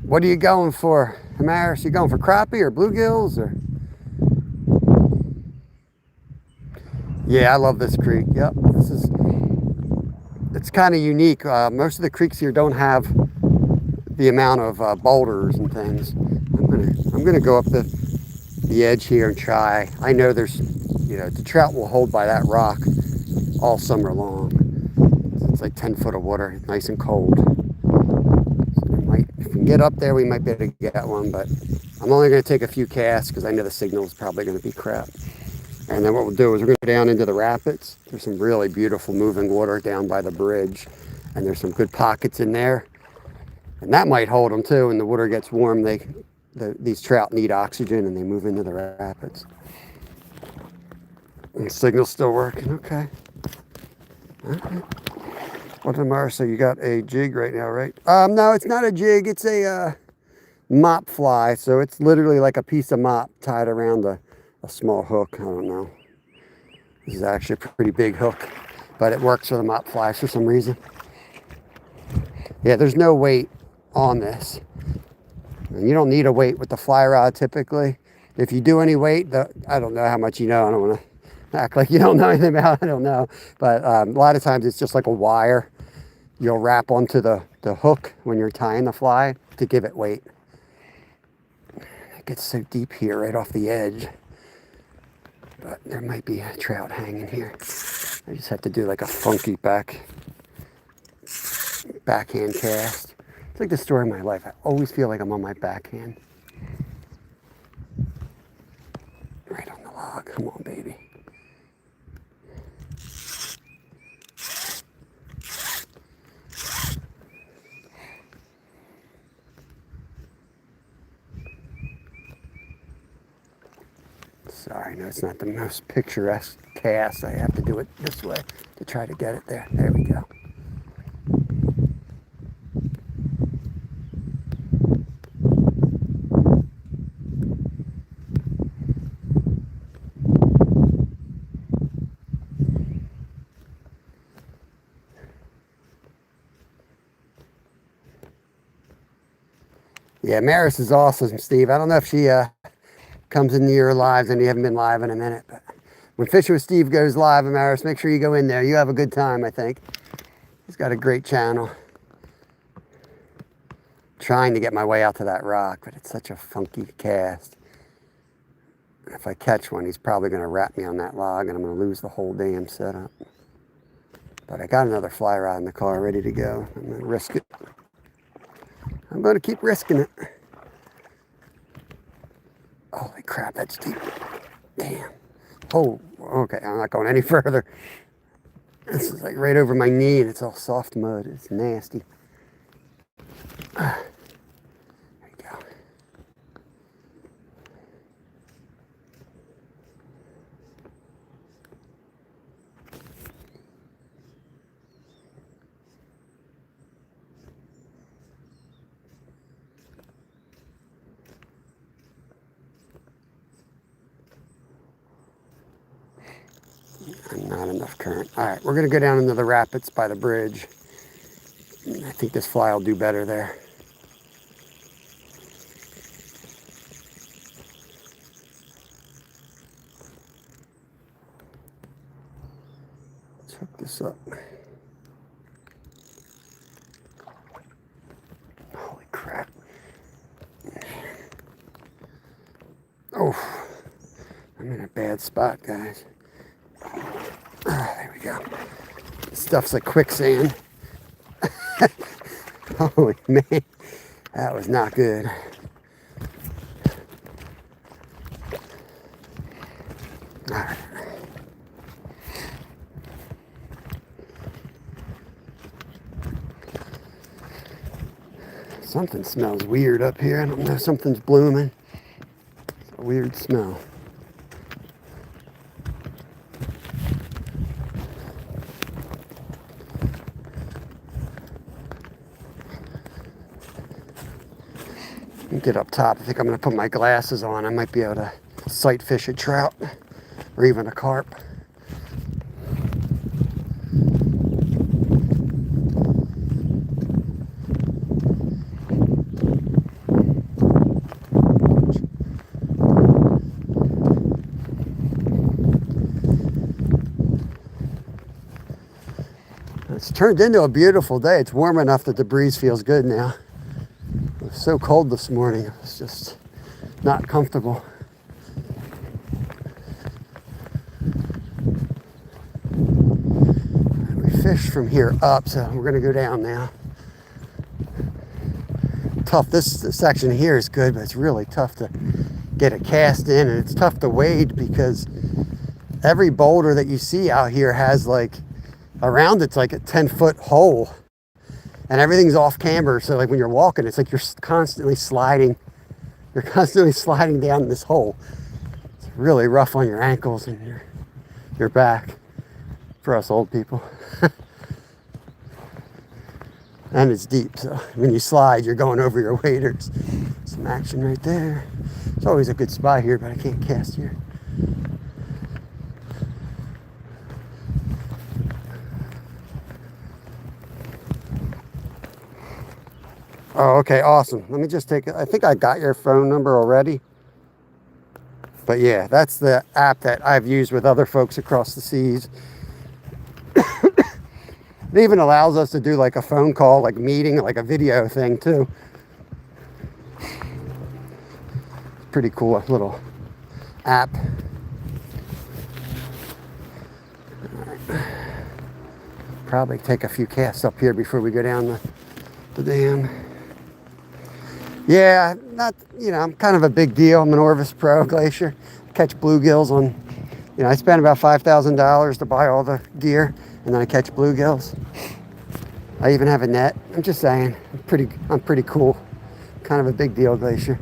Speaker 1: What are you going for, Amaris? You going for crappie or bluegills or? Yeah, I love this creek. Yep, it's kind of unique. Most of the creeks here don't have the amount of boulders and things. I'm gonna go up the edge here and try. I know there's, you know, the trout will hold by that rock all summer long. It's like 10 foot of water, nice and cold. If we can get up there, we might be able to get one, but I'm only going to take a few casts because I know the signal is probably going to be crap. And then what we'll do is we're going to go down into the rapids. There's some really beautiful moving water down by the bridge, and there's some good pockets in there. And that might hold them too. When the water gets warm, these trout need oxygen and they move into the rapids. And the signal's still working. Okay. Okay. What, Marissa, you got a jig right now, right? No, it's not a jig. It's a mop fly. So it's literally like a piece of mop tied around a small hook. I don't know. This is actually a pretty big hook, but it works for the mop flies for some reason. Yeah, there's no weight on this. And you don't need a weight with the fly rod typically. If you do any weight, I don't know how much you know. I don't want to act like you don't know anything about it. I don't know. But a lot of times it's just like a wire you'll wrap onto the hook when you're tying the fly to give it weight. It gets so deep here right off the edge. But there might be a trout hanging here. I just have to do like a funky backhand cast. It's like the story of my life. I always feel like I'm on my backhand. Right on the log. Come on, baby. Sorry, no, it's not the most picturesque cast. I have to do it this way to try to get it there. There we go. Yeah, Maris is awesome, Steve. I don't know if she comes into your lives, and you haven't been live in a minute, but when Fishing with Steve goes live, Maris, make sure you go in there. You have a good time, I think. He's got a great channel. Trying to get my way out to that rock, but it's such a funky cast. If I catch one, he's probably going to wrap me on that log, and I'm going to lose the whole damn setup. But I got another fly rod in the car ready to go. I'm going to risk it. I'm going to keep risking it. Holy crap, that's deep. Damn. Oh, okay, I'm not going any further. This is like right over my knee, and it's all soft mud. It's nasty. There you go. Not enough current. All right, we're going to go down into the rapids by the bridge. I think this fly will do better there. Let's hook this up. Holy crap. Oh, I'm in a bad spot, guys. There we go. This stuff's like quicksand. Holy man, that was not good. All right. Something smells weird up here. I don't know, something's blooming. It's a weird smell. Get up top. I think I'm going to put my glasses on. I might be able to sight fish a trout or even a carp. It's turned into a beautiful day. It's warm enough that the breeze feels good now. It was so cold this morning. It was just not comfortable. We fish from here up, so we're going to go down now. Tough. This section here is good, but it's really tough to get a cast in, and it's tough to wade because every boulder that you see out here has like around it's like a 10-foot hole. And everything's off camber, so like when you're walking, it's like you're constantly sliding. You're constantly sliding down this hole. It's really rough on your ankles and your back for us old people. And it's deep, so when you slide, you're going over your waders. Some action right there. It's always a good spot here, but I can't cast here. Oh, okay, awesome. Let me just take it. I think I got your phone number already. But yeah, that's the app that I've used with other folks across the seas. It even allows us to do like a phone call, like meeting, like a video thing too. Pretty cool little app. Probably take a few casts up here before we go down the dam. Yeah, not, I'm kind of a big deal. I'm an Orvis Pro Glacier. Catch bluegills on, I spent about $5,000 to buy all the gear, and then I catch bluegills. I even have a net. I'm just saying, I'm pretty cool. Kind of a big deal, Glacier.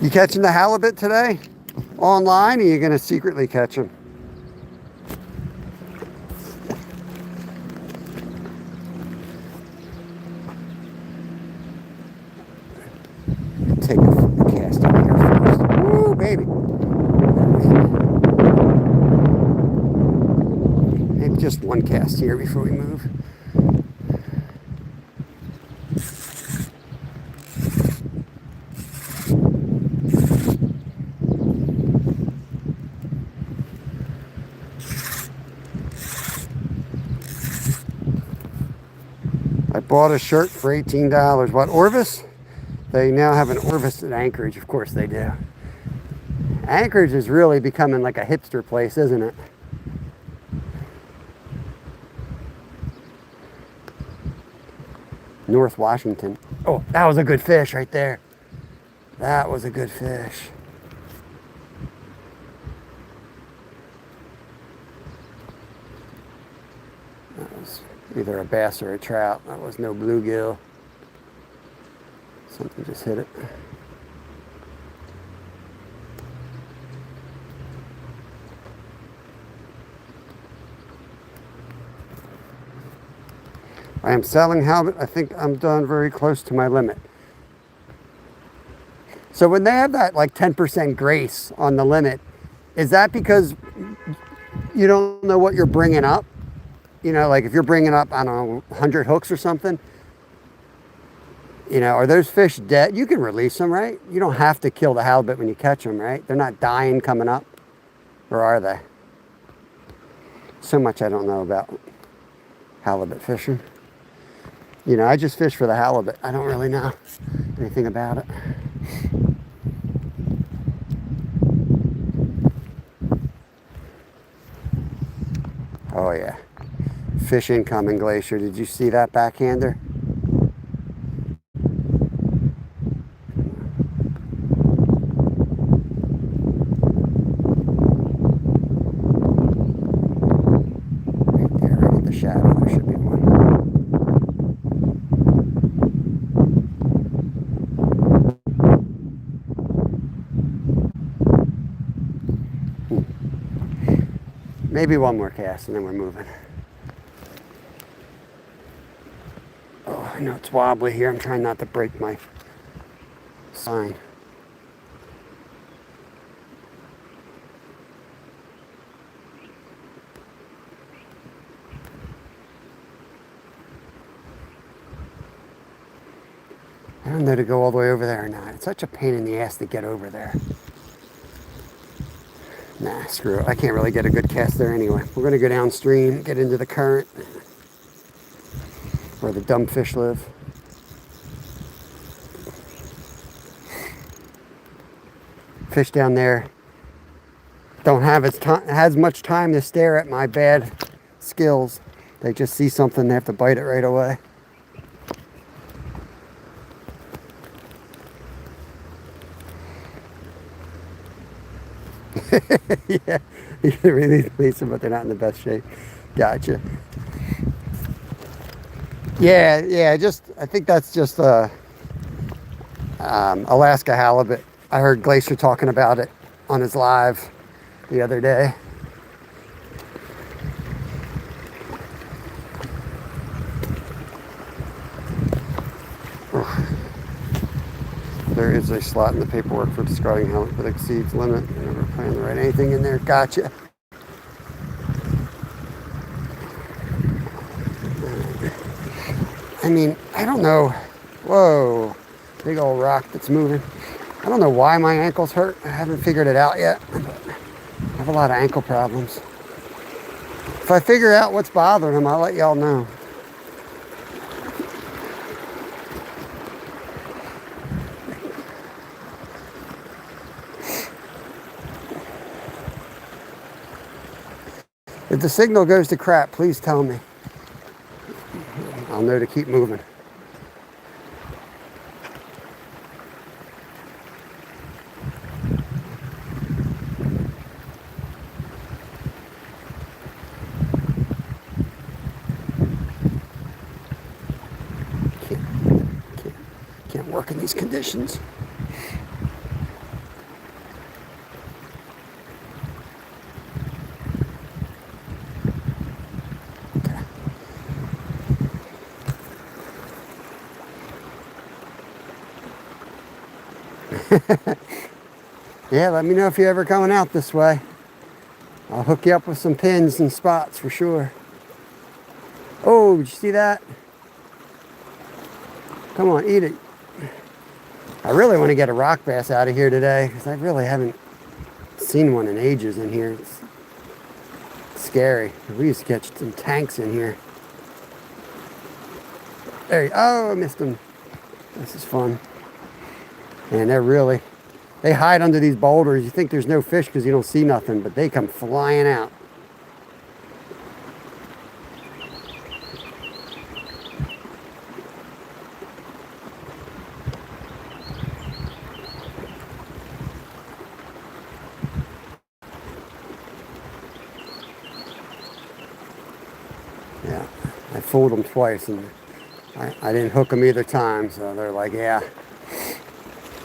Speaker 1: You catching the halibut today? Online, or are you gonna secretly catch them? Take a cast in here first. Woo, baby. Maybe just one cast here before we move. I bought a shirt for $18. What, Orvis? They now have an Orvis at Anchorage. Of course they do. Anchorage is really becoming like a hipster place, isn't it? North Washington. Oh, that was a good fish right there. That was a good fish. That was either a bass or a trout. That was no bluegill. Something just hit it. I am selling halibut. I think I'm done very close to my limit. So when they have that like 10% grace on the limit, is that because you don't know what you're bringing up? Like if you're bringing up, I don't know, 100 hooks or something, are those fish dead? You can release them, right? You don't have to kill the halibut when you catch them, right? They're not dying coming up, or are they? So much I don't know about halibut fishing. I just fish for the halibut. I don't really know anything about it. Oh yeah, fish incoming, Glacier. Did you see that backhander? Right there, right in the shadow, there should be one. Maybe one more cast and then we're moving. Oh, I know it's wobbly here. I'm trying not to break my sign. I don't know to go all the way over there or not. It's such a pain in the ass to get over there. Nah, screw it. I can't really get a good cast there anyway. We're going to go downstream, get into the current, where the dumb fish live. Fish down there don't have as much time to stare at my bad skills. They just see something, they have to bite it right away. Yeah, you can release them, but they're not in the best shape. Gotcha. Yeah. I think that's just Alaska halibut. I heard Glacier talking about it on his live the other day. There is a slot in the paperwork for discarding halibut that exceeds limit. I never plan to write anything in there. Gotcha. I mean, I don't know. Whoa, big old rock that's moving. I don't know why my ankles hurt. I haven't figured it out yet. I have a lot of ankle problems. If I figure out what's bothering them, I'll let y'all know. If the signal goes to crap, please tell me. I'll know to keep moving. Can't work in these conditions. Yeah, let me know if you're ever coming out this way. I'll hook you up with some pins and spots for sure. Oh, did you see that? Come on, eat it. I really want to get a rock bass out of here today because I really haven't seen one in ages in here. It's scary. We used to catch some tanks in here. There you go. Oh, I missed them. This is fun. And they hide under these boulders. You think there's no fish because you don't see nothing, but they come flying out. Yeah, I fooled them twice, and I didn't hook them either time, so they're like, yeah,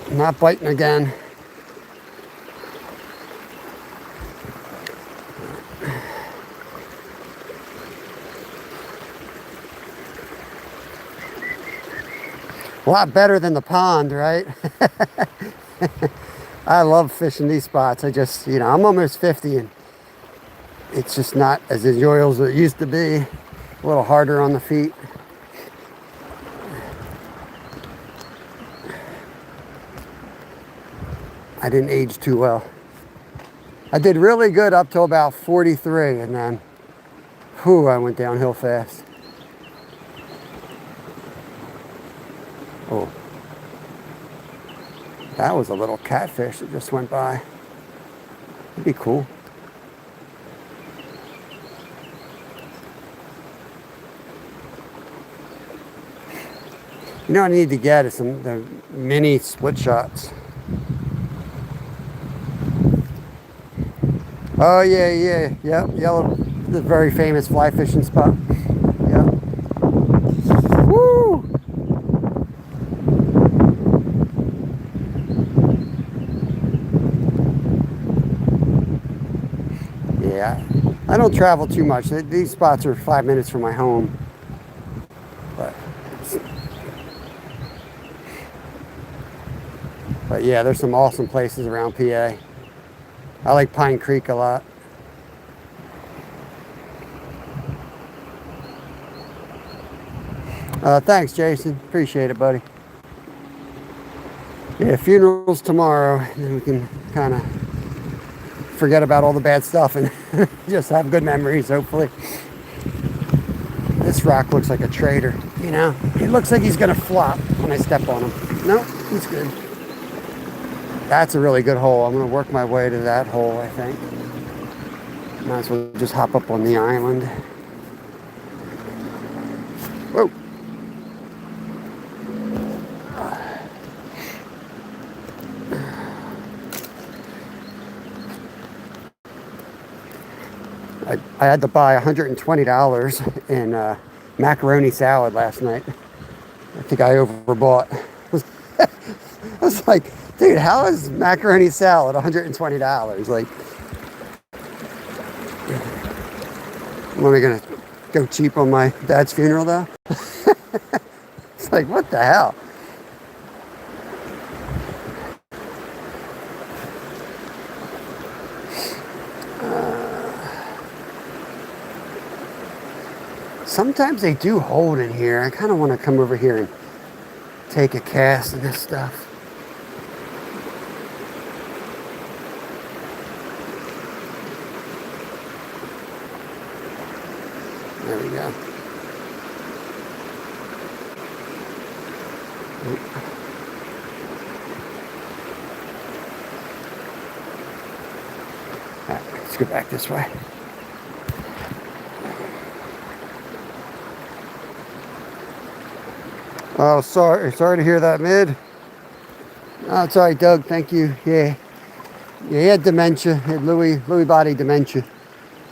Speaker 1: I'm not biting again. A lot better than the pond, right? I love fishing these spots. I just, I'm almost 50 and it's just not as enjoyable as it used to be. A little harder on the feet. I didn't age too well. I did really good up till about 43 and then, whew, I went downhill fast. Oh, that was a little catfish that just went by. It'd be cool. You know what I need to get is the mini split shots. Oh yeah, yep, yellow, the very famous fly fishing spot. Yep. Woo! Yeah, I don't travel too much. These spots are 5 minutes from my home. But yeah, there's some awesome places around PA. I like Pine Creek a lot. Thanks, Jason. Appreciate it, buddy. Yeah, funeral's tomorrow, and then we can kind of forget about all the bad stuff and just have good memories, hopefully. This rock looks like a traitor, It looks like he's gonna flop when I step on him. No, he's good. That's a really good hole. I'm gonna work my way to that hole, I think. Might as well just hop up on the island. Whoa. I had to buy $120 in macaroni salad last night. I think I overbought. I was like, dude, how is macaroni salad $120? Like, am I gonna go cheap on my dad's funeral though? It's like, what the hell? Sometimes they do hold in here. I kind of want to come over here and take a cast in this stuff. There we go. All right, let's go back this way. Oh, sorry to hear that, Mid. Oh, it's all right, Doug. Thank you. Yeah, he had dementia. He had Lewy body dementia.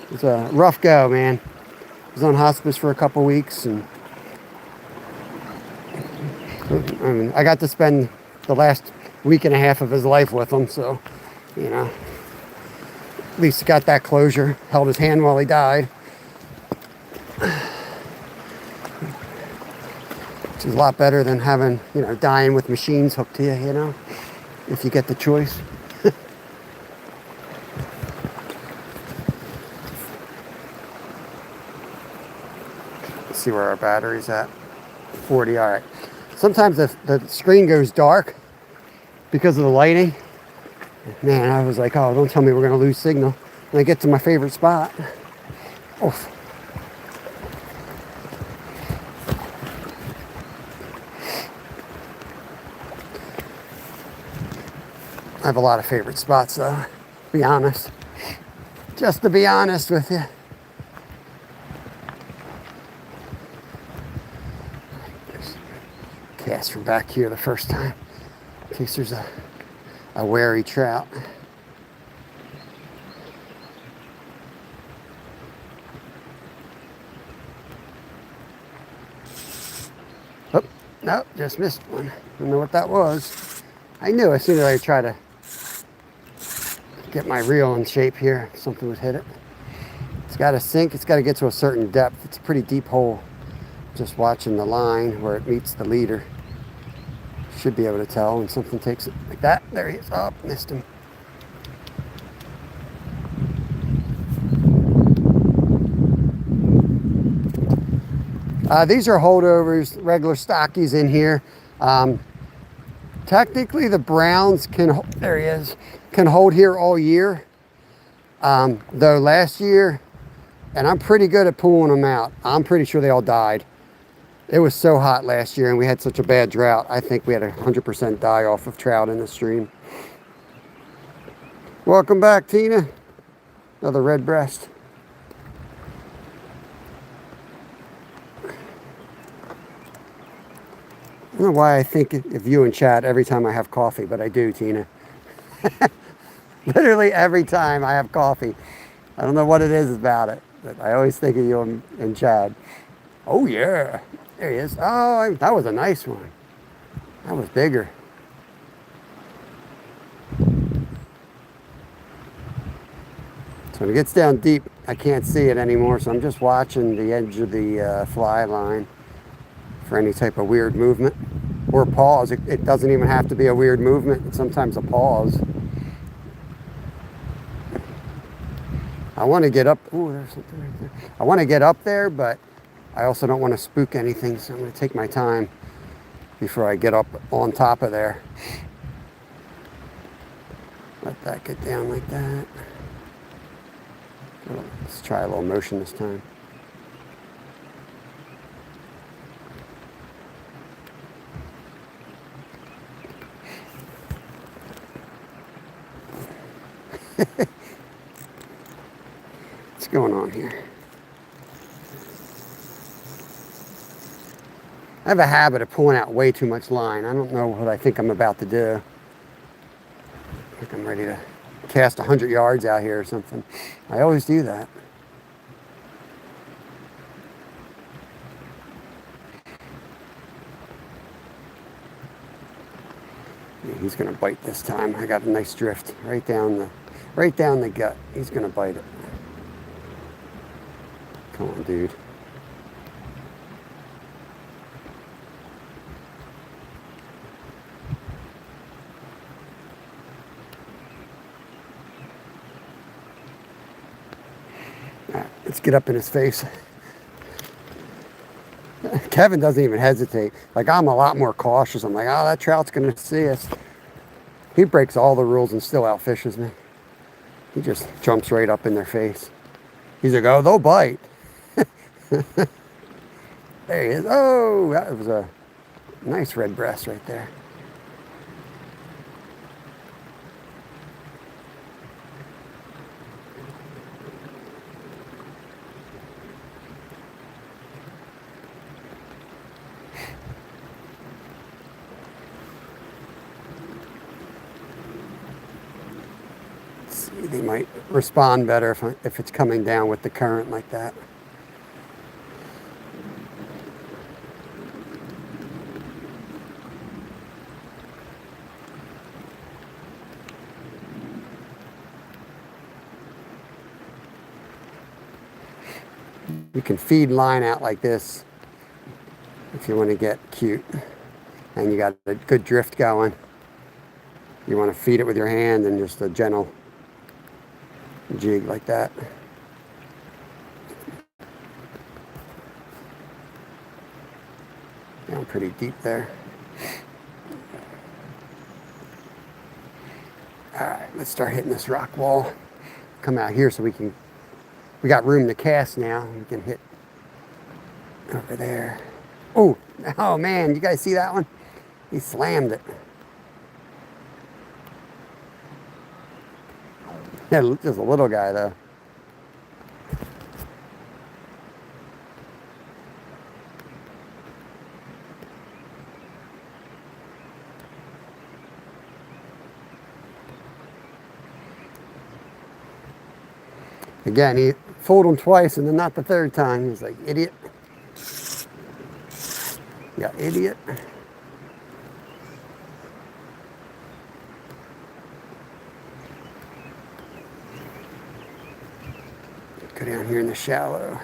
Speaker 1: It was a rough go, man. He was on hospice for a couple weeks, and I mean, I got to spend the last week and a half of his life with him, so you know, at least got that closure. Held his hand while he died. Which is a lot better than having, you know, dying with machines hooked to you, you know, if you get the choice. Let's see where our battery's at. 40, all right. Sometimes the screen goes dark because of the lighting. Man, I was like, oh, don't tell me we're going to lose signal. When I get to my favorite spot. Oof. I have a lot of favorite spots, though, to be honest. Just to be honest with you. Cast from back here the first time, in case there's a wary trout. Oh, no, just missed one. Don't know what that was. I knew as soon as I try to get my reel in shape here, something would hit it. It's got to sink. It's got to get to a certain depth. It's a pretty deep hole. Just watching the line where it meets the leader. Should be able to tell when something takes it like that. There he is. Oh, missed him. These are holdovers, regular stockies in here. Technically, the browns can, there he is, can hold here all year. Though last year, and I'm pretty good at pulling them out. I'm pretty sure they all died. It was so hot last year and we had such a bad drought. I think we had 100% die off of trout in the stream. Welcome back, Tina. Another red breast. I don't know why I think of you and chat every time I have coffee, but I do, Tina. Literally every time I have coffee. I don't know what it is about it, but I always think of you and Chad. Oh, yeah. There he is. Oh, that was a nice one. That was bigger. So when it gets down deep, I can't see it anymore, so I'm just watching the edge of the fly line for any type of weird movement or pause. It doesn't even have to be a weird movement. It's sometimes a pause. I want to get up. Oh, there's something right there. I want to get up there, but I also don't want to spook anything, so I'm going to take my time before I get up on top of there. Let that get down like that. Let's try a little motion this time. What's going on here? I have a habit of pulling out way too much line. I don't know what I think I'm about to do. I think I'm ready to cast 100 yards out here or something. I always do that. Yeah, he's gonna bite this time. I got a nice drift right down the gut. He's gonna bite it. Come on, dude. All right, let's get up in his face. Kevin doesn't even hesitate. Like, I'm a lot more cautious. I'm like, oh, that trout's going to see us. He breaks all the rules and still outfishes me. He just jumps right up in their face. He's like, oh, they'll bite. There he is. Oh, that was a nice red breast right there. They might respond better if it's coming down with the current like that. You can feed line out like this if you want to get cute and you got a good drift going. You want to feed it with your hand and just a gentle jig like that. Down pretty deep there. All right, let's start hitting this rock wall. Come out here so we got room to cast now. We can hit over there. Oh man, you guys see that one? He slammed it. Yeah, just a little guy though. Again, he fooled him twice and then not the third time. He's like, idiot. Yeah, idiot. Go down here in the shallow.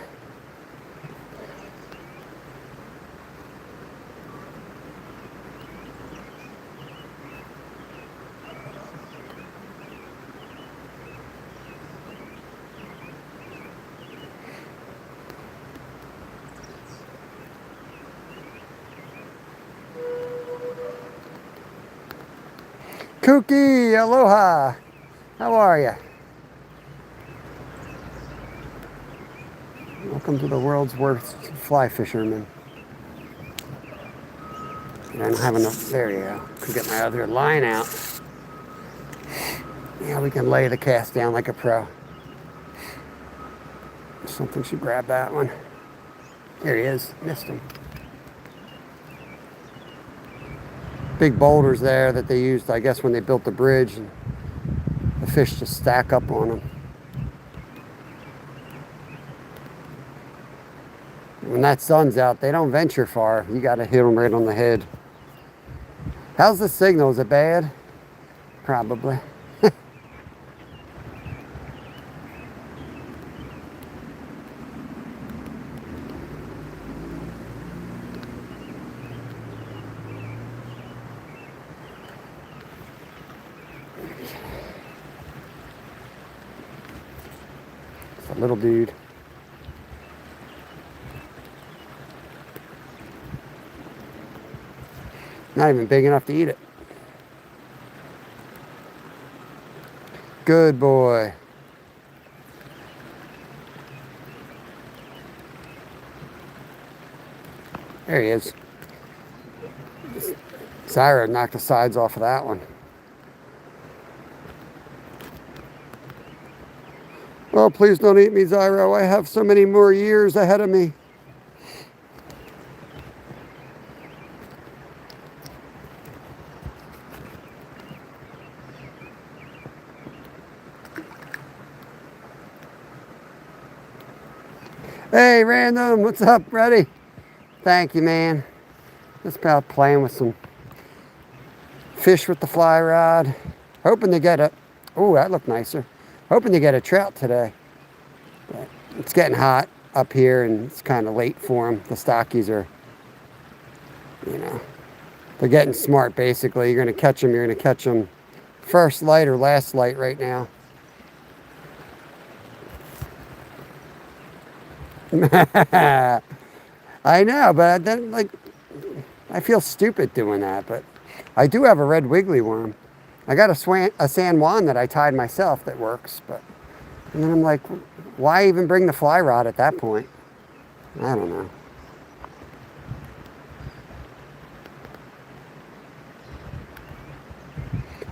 Speaker 1: Kooky, aloha. How are you? Welcome to the world's worst fly fisherman. I don't have enough. There you go. Could get my other line out. Yeah, we can lay the cast down like a pro. Something should grab that one. There he is. Missed him. Big boulders there that they used, I guess, when they built the bridge. And the fish just stack up on them. When that sun's out, they don't venture far. You got to hit them right on the head. How's the signal? Is it bad? Probably. It's a little dude. Not even big enough to eat it. Good boy. There he is. Zyra knocked the sides off of that one. Oh, please don't eat me, Zyra. I have so many more years ahead of me. Hey, Random, what's up, buddy? Thank you, man. Just about playing with some fish with the fly rod. Hoping to get a, oh, that looked nicer. Hoping to get a trout today. But it's getting hot up here and it's kind of late for them. The stockies are, you know, they're getting smart basically. You're going to catch them first light or last light right now. I know, but then, like, I feel stupid doing that, but I do have a red wiggly worm. I got a San Juan that I tied myself that works, but and then I'm like, why even bring the fly rod at that point? I don't know.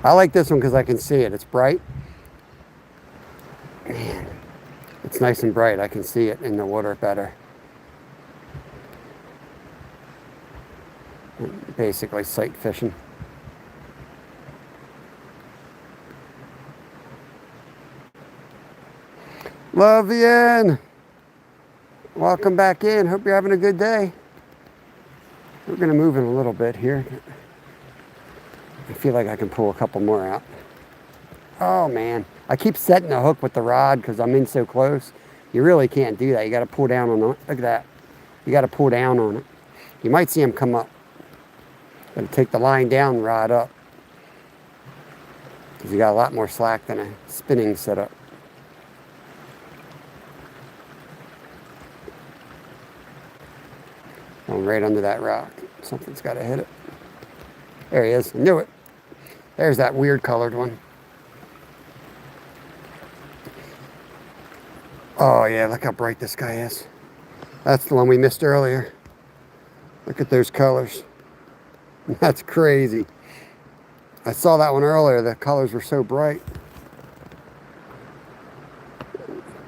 Speaker 1: I like this one because I can see it. It's bright. Man, it's nice and bright. I can see it in the water better. Basically sight fishing. Lovian, welcome back in. Hope you're having a good day. We're going to move in a little bit here. I feel like I can pull a couple more out. Oh man, I keep setting the hook with the rod because I'm in so close. You really can't do that. You got to pull down on it. Look at that. You got to pull down on it. You might see them come up. Got to take the line down, rod up. Because you got a lot more slack than a spinning setup. Going right under that rock. Something's got to hit it. There he is. I knew it. There's that weird colored one. Oh yeah, look how bright this guy is. That's the one we missed earlier. Look at those colors. That's crazy. I saw that one earlier. The colors were so bright.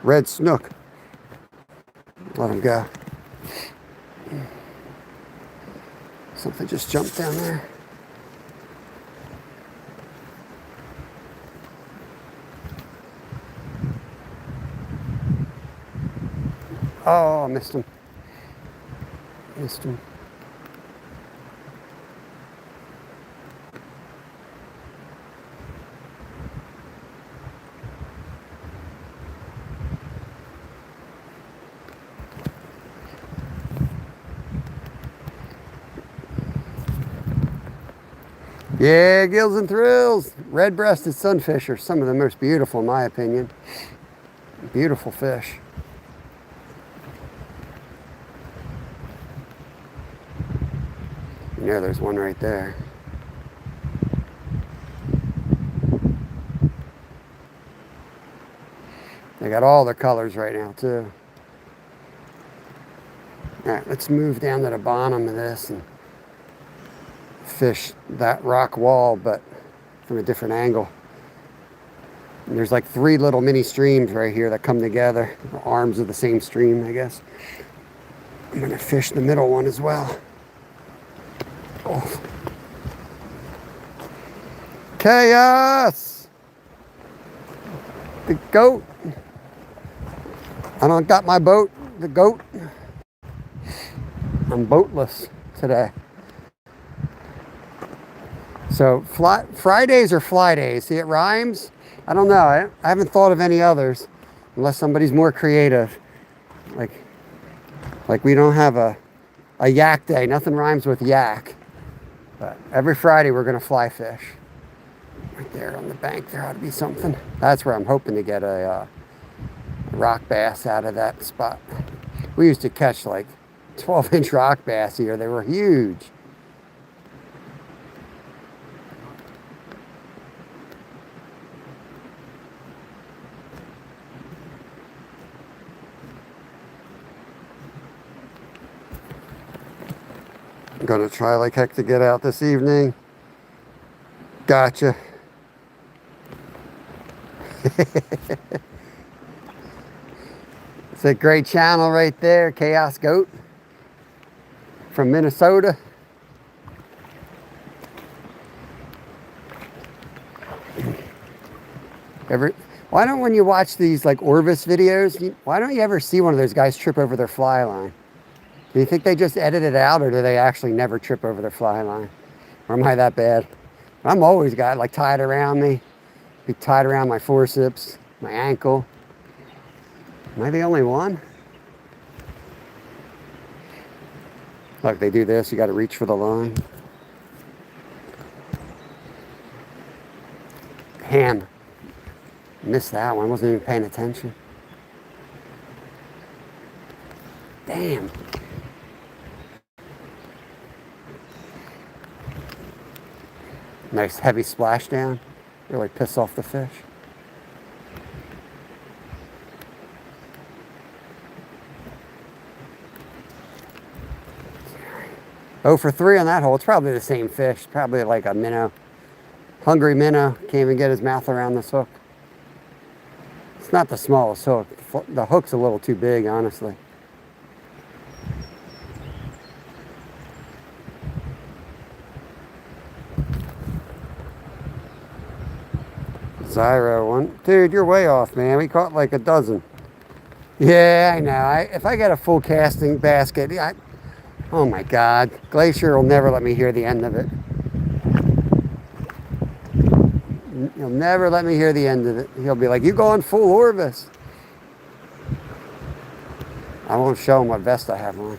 Speaker 1: Red snook. Let him go. Something just jumped down there. Oh, I missed him. Missed him. Yeah, gills and thrills. Red-breasted sunfish are some of the most beautiful, in my opinion. Beautiful fish. You know there's one right there. They got all the colors right now, too. All right, let's move down to the bottom of this and fish that rock wall, but from a different angle. And there's like 3 little mini streams right here that come together. The arms of the same stream, I guess. I'm gonna fish the middle one as well. Oh. Chaos! The goat. I don't got my boat, the goat. I'm boatless today. So Fridays or Flydays. See, it rhymes. I don't know. I haven't thought of any others, unless somebody's more creative. Like we don't have a yak day. Nothing rhymes with yak. But every Friday we're gonna fly fish. Right there on the bank, there ought to be something. That's where I'm hoping to get a rock bass out of that spot. We used to catch like 12-inch rock bass here. They were huge. I'm gonna try like heck to get out this evening. Gotcha. It's a great channel right there, Chaos Goat from Minnesota. Why don't, when you watch these like Orvis videos, why don't you ever see one of those guys trip over their fly line? Do you think they just edit it out, or do they actually never trip over their fly line? Or am I that bad? I'm always got like tied around me, be tied around my forceps, my ankle. Am I the only one? Look, they do this, you got to reach for the line. Ham. Missed that one, wasn't even paying attention. Damn. Nice heavy splashdown. Really piss off the fish. Oh for 3 on that hole. It's probably the same fish. Probably like a minnow. Hungry minnow. Can't even get his mouth around this hook. It's not the smallest hook. The hook's a little too big, honestly. Zyro one. Dude, you're way off, man. We caught like a dozen. Yeah, I know. If I get a full casting basket, oh my God. Glacier will never let me hear the end of it. He'll never let me hear the end of it. He'll be like, you going full Orvis. I won't show him what vest I have on.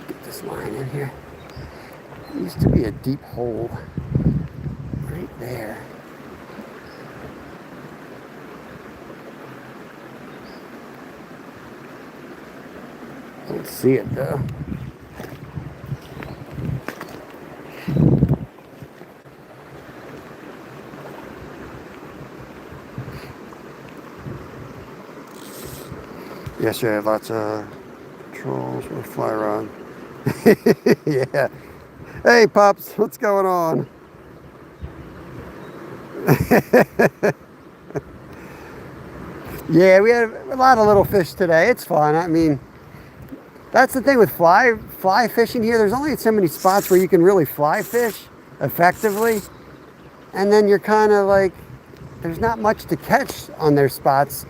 Speaker 1: Get this line in here. There used to be a deep hole right there. Don't see it though. Yesterday I had lots of trolls with fly rod. Yeah. Hey pups, what's going on? Yeah, we had a lot of little fish today. It's fun. I mean, that's the thing with fly fishing here. There's only so many spots where you can really fly fish effectively. And then you're kind of like, there's not much to catch on their spots.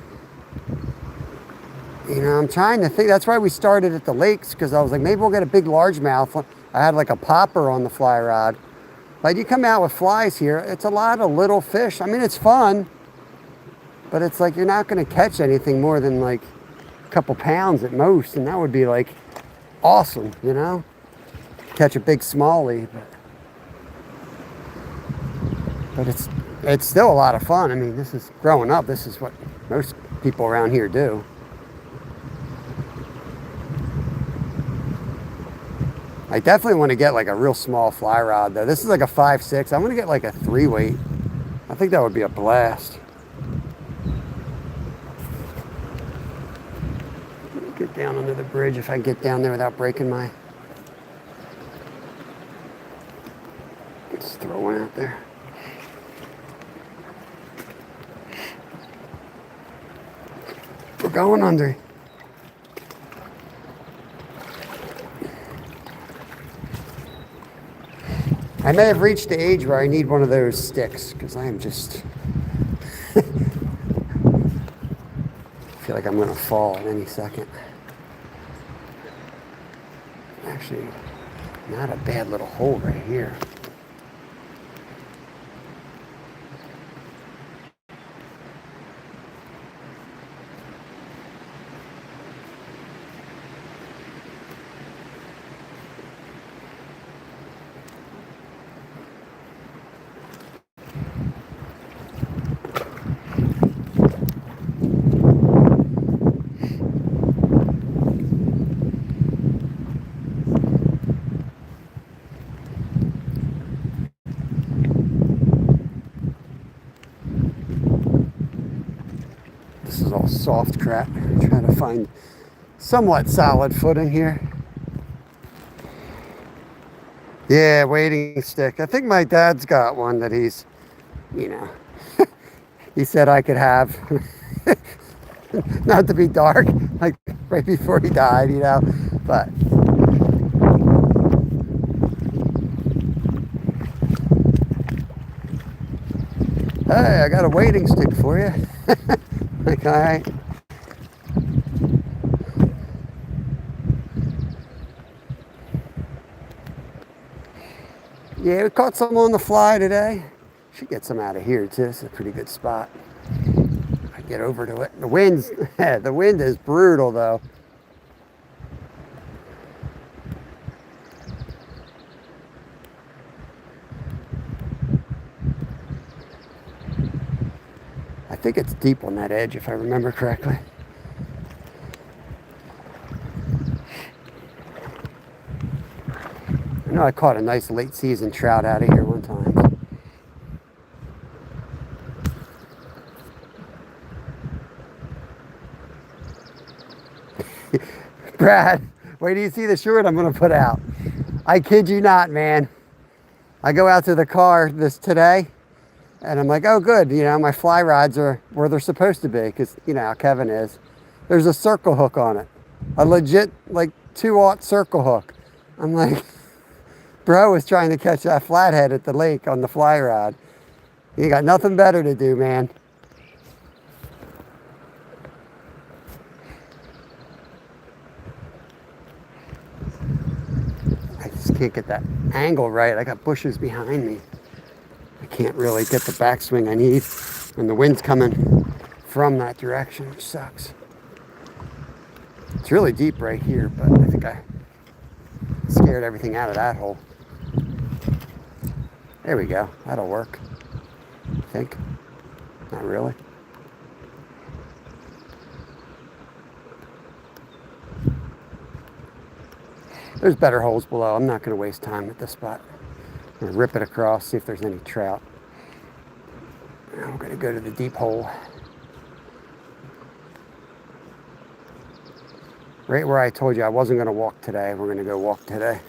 Speaker 1: You know, I'm trying to think. That's why we started at the lakes, because I was like, maybe we'll get a big largemouth. I had like a popper on the fly rod. But you come out with flies here, it's a lot of little fish. I mean, it's fun, but it's like you're not going to catch anything more than like a couple pounds at most, and that would be like awesome, you know? Catch a big smallie, but it's still a lot of fun. I mean, this is growing up. This is what most people around here do. I definitely want to get like a real small fly rod though. This is like a 5.6. I want to get like a 3 weight. I think that would be a blast. Get down under the bridge if I can get down there without breaking my... Let's throw one out there. We're going under. I may have reached the age where I need one of those sticks, because I am just... I feel like I'm going to fall at any second. Actually, not a bad little hole right here. This is all soft crap. I'm trying to find somewhat solid footing here. Yeah, wading stick. I think my dad's got one that he's, you know, he said I could have. Not to be dark, like right before he died, you know, but. Hey, I got a wading stick for you. Like, all right. Yeah, we caught some on the fly today. Should get some out of here too. It's a pretty good spot. I get over to it. The wind's, the wind is brutal though. I think it's deep on that edge if I remember correctly. I know I caught a nice late season trout out of here one time. Brad, wait till you see the short I'm going to put out. I kid you not, man. I go out to the car today, and I'm like, oh, good. You know, my fly rods are where they're supposed to be because, you know, how Kevin is. There's a circle hook on it. A legit, like, 2/0 circle hook. I'm like, bro was trying to catch that flathead at the lake on the fly rod. You got nothing better to do, man. I just can't get that angle right. I got bushes behind me. I can't really get the backswing I need. And the wind's coming from that direction, which sucks. It's really deep right here, but I think I scared everything out of that hole. There we go. That'll work. I think. Not really. There's better holes below. I'm not going to waste time at this spot. I'm going to rip it across, see if there's any trout. Now we're going to go to the deep hole. Right where I told you I wasn't going to walk today, we're going to go walk today.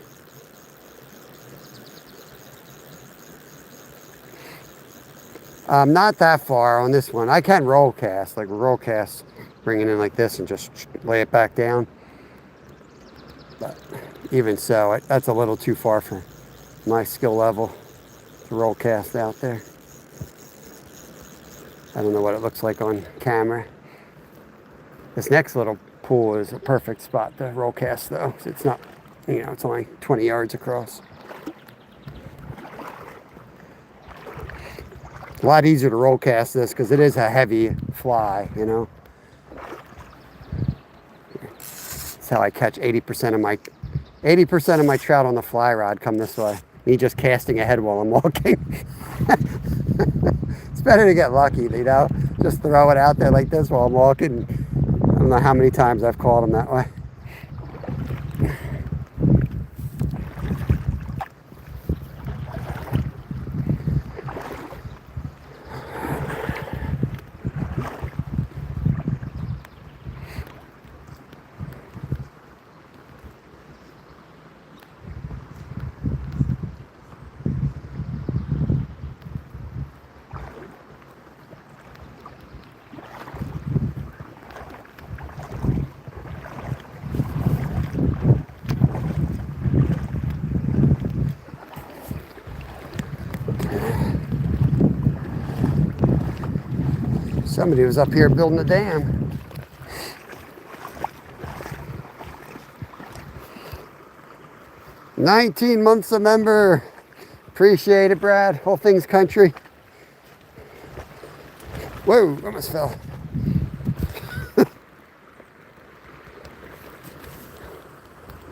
Speaker 1: Not that far on this one. I can roll cast, like roll cast, bring it in like this and just lay it back down. But even so, that's a little too far for my skill level to roll cast out there. I don't know what it looks like on camera. This next little pool is a perfect spot to roll cast though. It's not, you know, it's only 20 yards across. A lot easier to roll cast this because it is a heavy fly, you know. That's how I catch 80% of my trout on the fly rod come this way. Me just casting ahead while I'm walking. It's better to get lucky, you know. Just throw it out there like this while I'm walking. I don't know how many times I've caught them that way. Somebody was up here building a dam. "19 months a member." Appreciate it, Brad. Whole thing's country. Whoa, almost fell.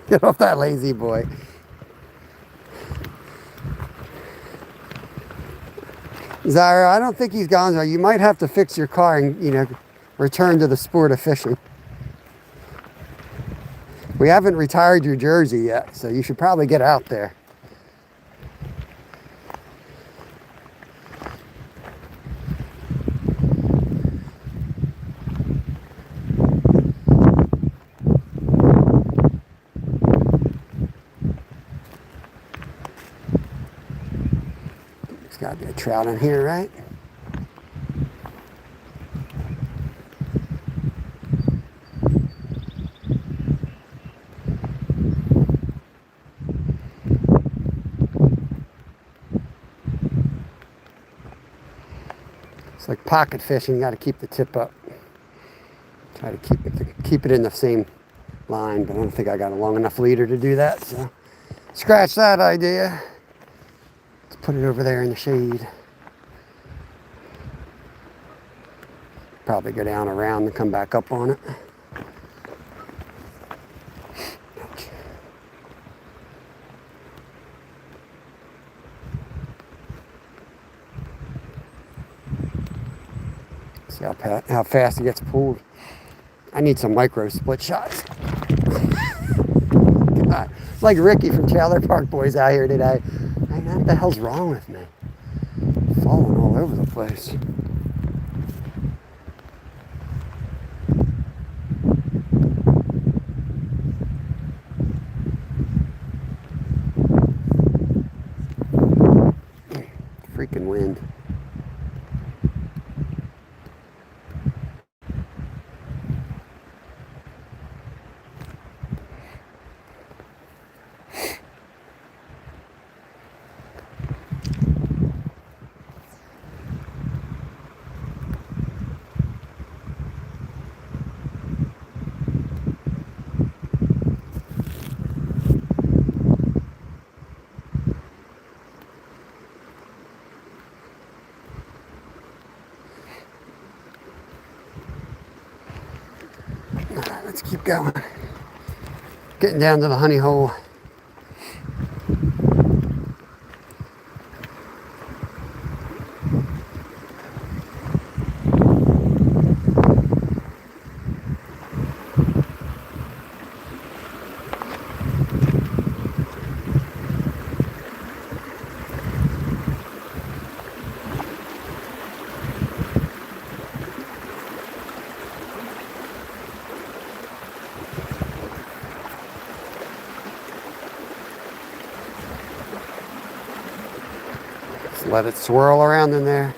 Speaker 1: Get off that lazy boy. Zyra, I don't think he's gone. You might have to fix your car and, you know, return to the sport of fishing. We haven't retired your jersey yet, so you should probably get out there. There's got to be a trout in here, right? It's like pocket fishing. You got to keep the tip up. Try to keep it in the same line, but I don't think I got a long enough leader to do that. So scratch that idea. Let's put it over there in the shade. Probably go down around and come back up on it. See how fast it gets pulled. I need some micro split shots. God, like Ricky from Trailer Park Boys out here today. Man, what the hell's wrong with me? Falling all over the place. Freaking wind. Let's keep going. Getting down to the honey hole. Let it swirl around in there.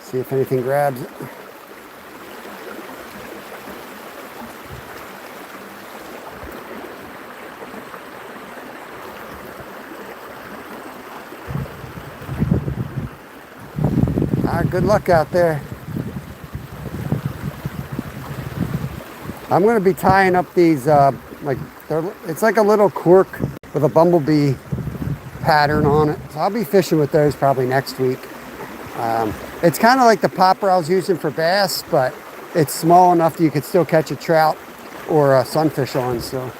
Speaker 1: See if anything grabs it. Good luck out there. I'm going to be tying up these, it's like a little cork with a bumblebee pattern on it. So I'll be fishing with those probably next week. It's kind of like the popper I was using for bass, but it's small enough that you could still catch a trout or a sunfish on. So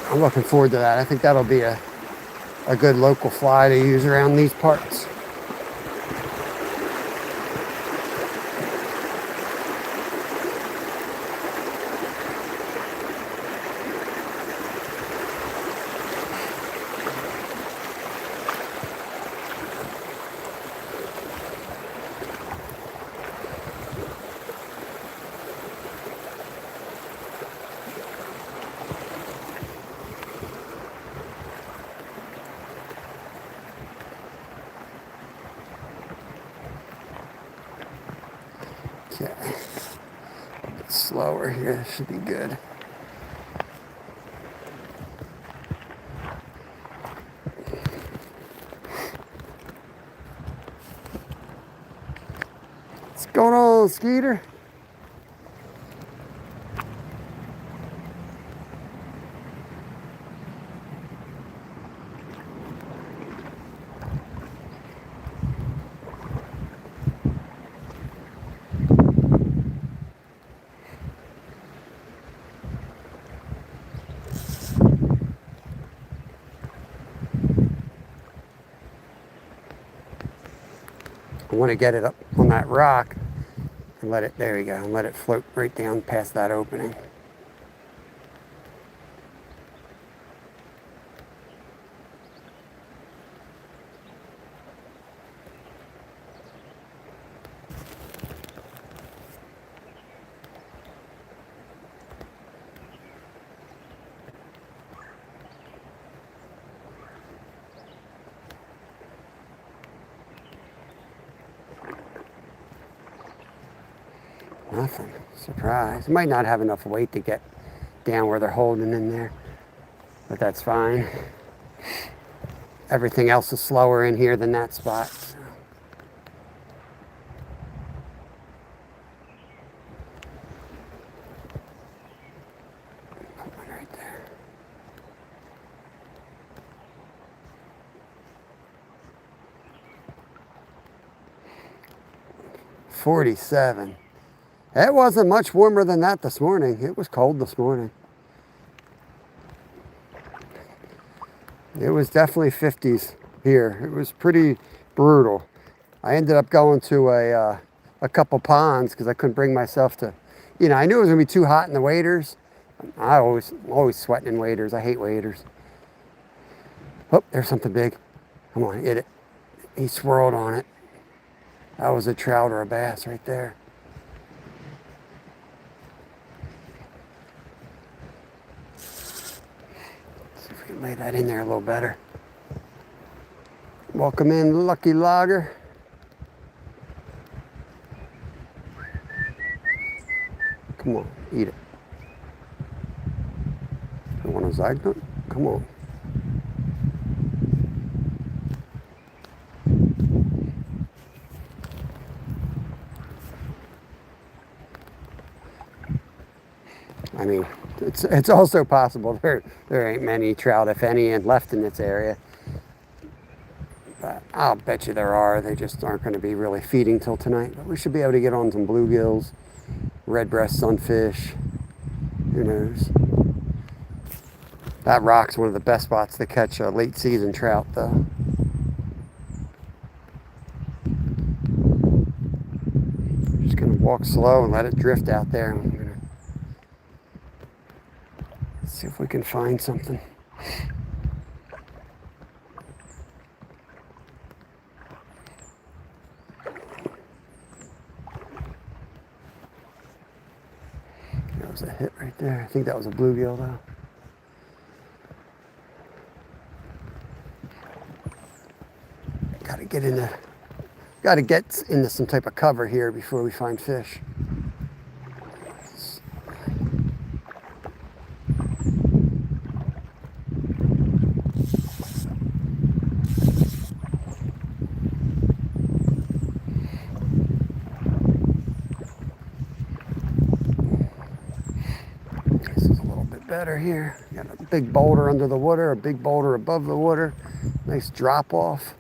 Speaker 1: I'm looking forward to that. I think that'll be a good local fly to use around these parts. Okay, a bit slower here, should be good. What's going on, Skeeter? I want to get it up on that rock and let it, there you go, and let it float right down past that opening. Nothing. Surprise. It might not have enough weight to get down where they're holding in there, but that's fine. Everything else is slower in here than that spot. So. Put one right there. $47. It wasn't much warmer than that this morning. It was cold this morning. It was definitely 50s here. It was pretty brutal. I ended up going to a couple ponds because I couldn't bring myself to, I knew it was going to be too hot in the waders, I'm always sweating in waders. I hate waders. Oh, there's something big. Come on, hit it. He swirled on it. That was a trout or a bass right there. Let's see if we can lay that in there a little better. Welcome in, Lucky Logger. Come on, eat it. You want a zygote? Come on. I mean, it's also possible there ain't many trout, if any, left in this area. But I'll bet you there are. They just aren't going to be really feeding till tonight. But we should be able to get on some bluegills, red breast sunfish. Who knows? That rock's one of the best spots to catch a late season trout, though. Just going to walk slow and let it drift out there. I'm going to see if we can find something. That was a hit right there. I think that was a bluegill, though. Got to get into some type of cover here before we find fish. This is a little bit better here. Got a big boulder under the water, a big boulder above the water. Nice drop off.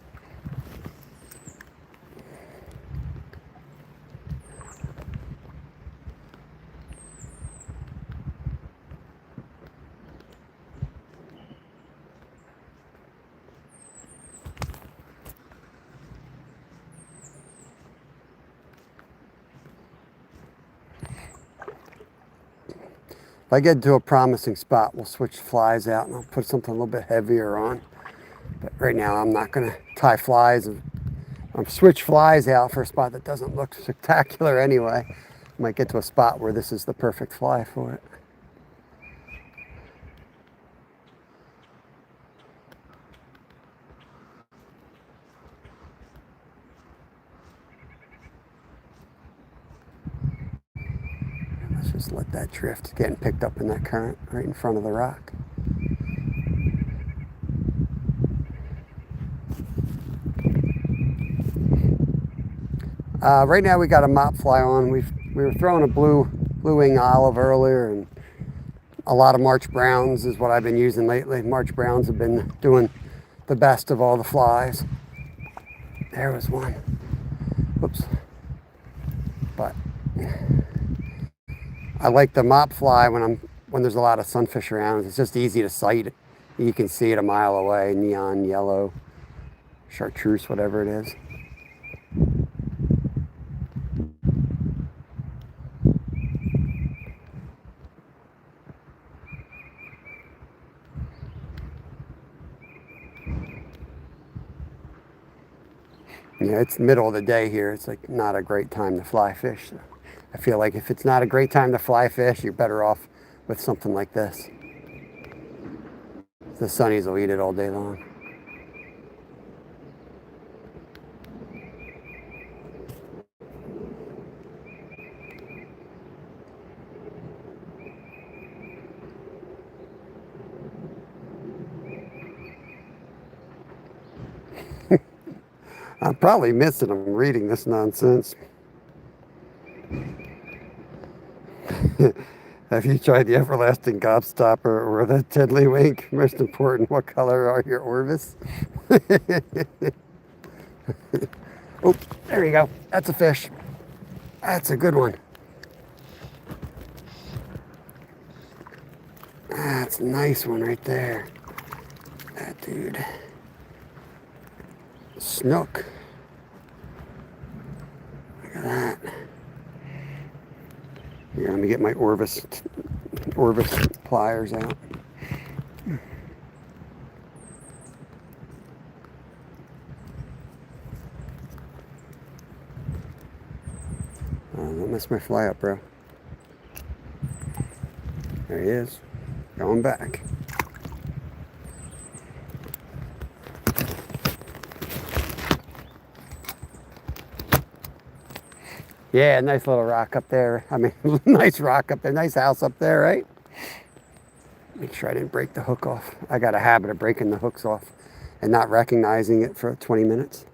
Speaker 1: If I get to a promising spot, we'll switch flies out and I'll put something a little bit heavier on. But right now I'm not going to tie flies. I'll switch flies out for a spot that doesn't look spectacular anyway. Might get to a spot where this is the perfect fly for it. Let's just let that drift. It's getting picked up in that current right in front of the rock. Right now we got a mop fly on. We were throwing a blue wing olive earlier, and a lot of March Browns is what I've been using lately. March Browns have been doing the best of all the flies. There was one. Whoops. But I like the mop fly when there's a lot of sunfish around. It's just easy to sight. You can see it a mile away. Neon yellow, chartreuse, whatever it is. Yeah, it's middle of the day here. It's like not a great time to fly fish. So I feel like if it's not a great time to fly fish, you're better off with something like this. The sunnies will eat it all day long. I'm probably missing them reading this nonsense. Have you tried the everlasting gobstopper or the tiddlywink? Most important, what color are your Orvis? Oh, there you go. That's a fish. That's a good one. That's a nice one right there. That dude. Snook. Look at that. Here, let me get my Orvis Orvis pliers out. Don't mess my fly up, bro. There he is. Going back. Yeah, nice little rock up there. I mean, nice rock up there. Nice house up there, right? Make sure I didn't break the hook off. I got a habit of breaking the hooks off and not recognizing it for 20 minutes.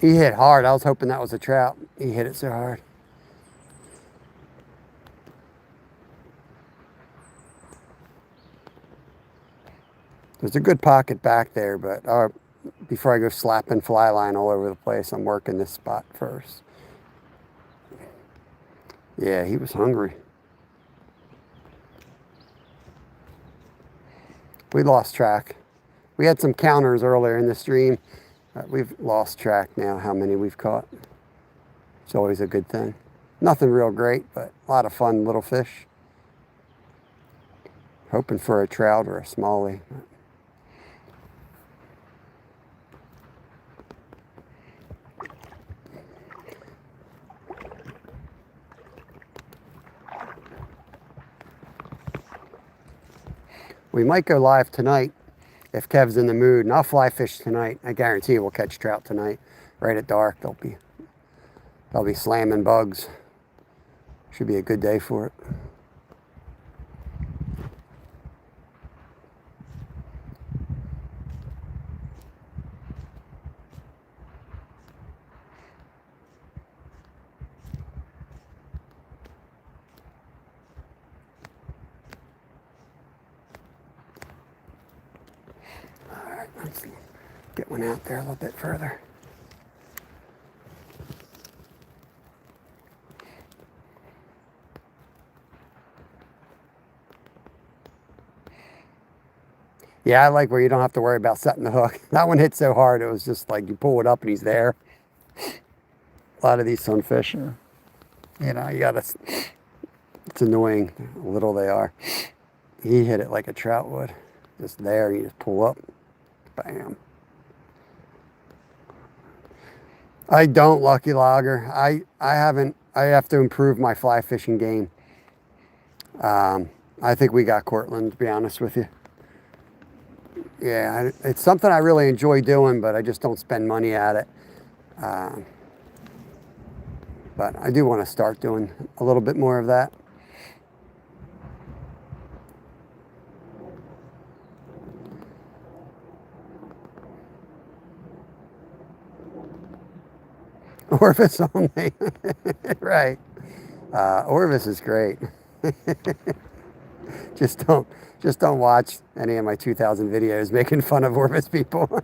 Speaker 1: He hit hard. I was hoping that was a trout. He hit it so hard. There's a good pocket back there, but before I go slapping fly line all over the place, I'm working this spot first. Yeah, he was hungry. We lost track. We had some counters earlier in the stream. We've lost track now how many we've caught. It's always a good thing. Nothing real great, but a lot of fun little fish. Hoping for a trout or a smallie. We might go live tonight if Kev's in the mood, and I'll fly fish tonight. I guarantee we'll catch trout tonight. Right at dark, they'll be slamming bugs. Should be a good day for it. Let's get one out there a little bit further. Yeah, I like where you don't have to worry about setting the hook. That one hit so hard, it was just like you pull it up and he's there. A lot of these sunfish are, you know, it's annoying how little they are. He hit it like a trout would. Just there, you just pull up. Bam. I don't, Lucky Logger. I have to improve my fly fishing game. I think we got Cortland, to be honest with you. Yeah, it's something I really enjoy doing, but I just don't spend money at it. But I do want to start doing a little bit more of that. Orvis only. Right. Orvis is great. Just don't watch any of my 2000 videos making fun of Orvis people.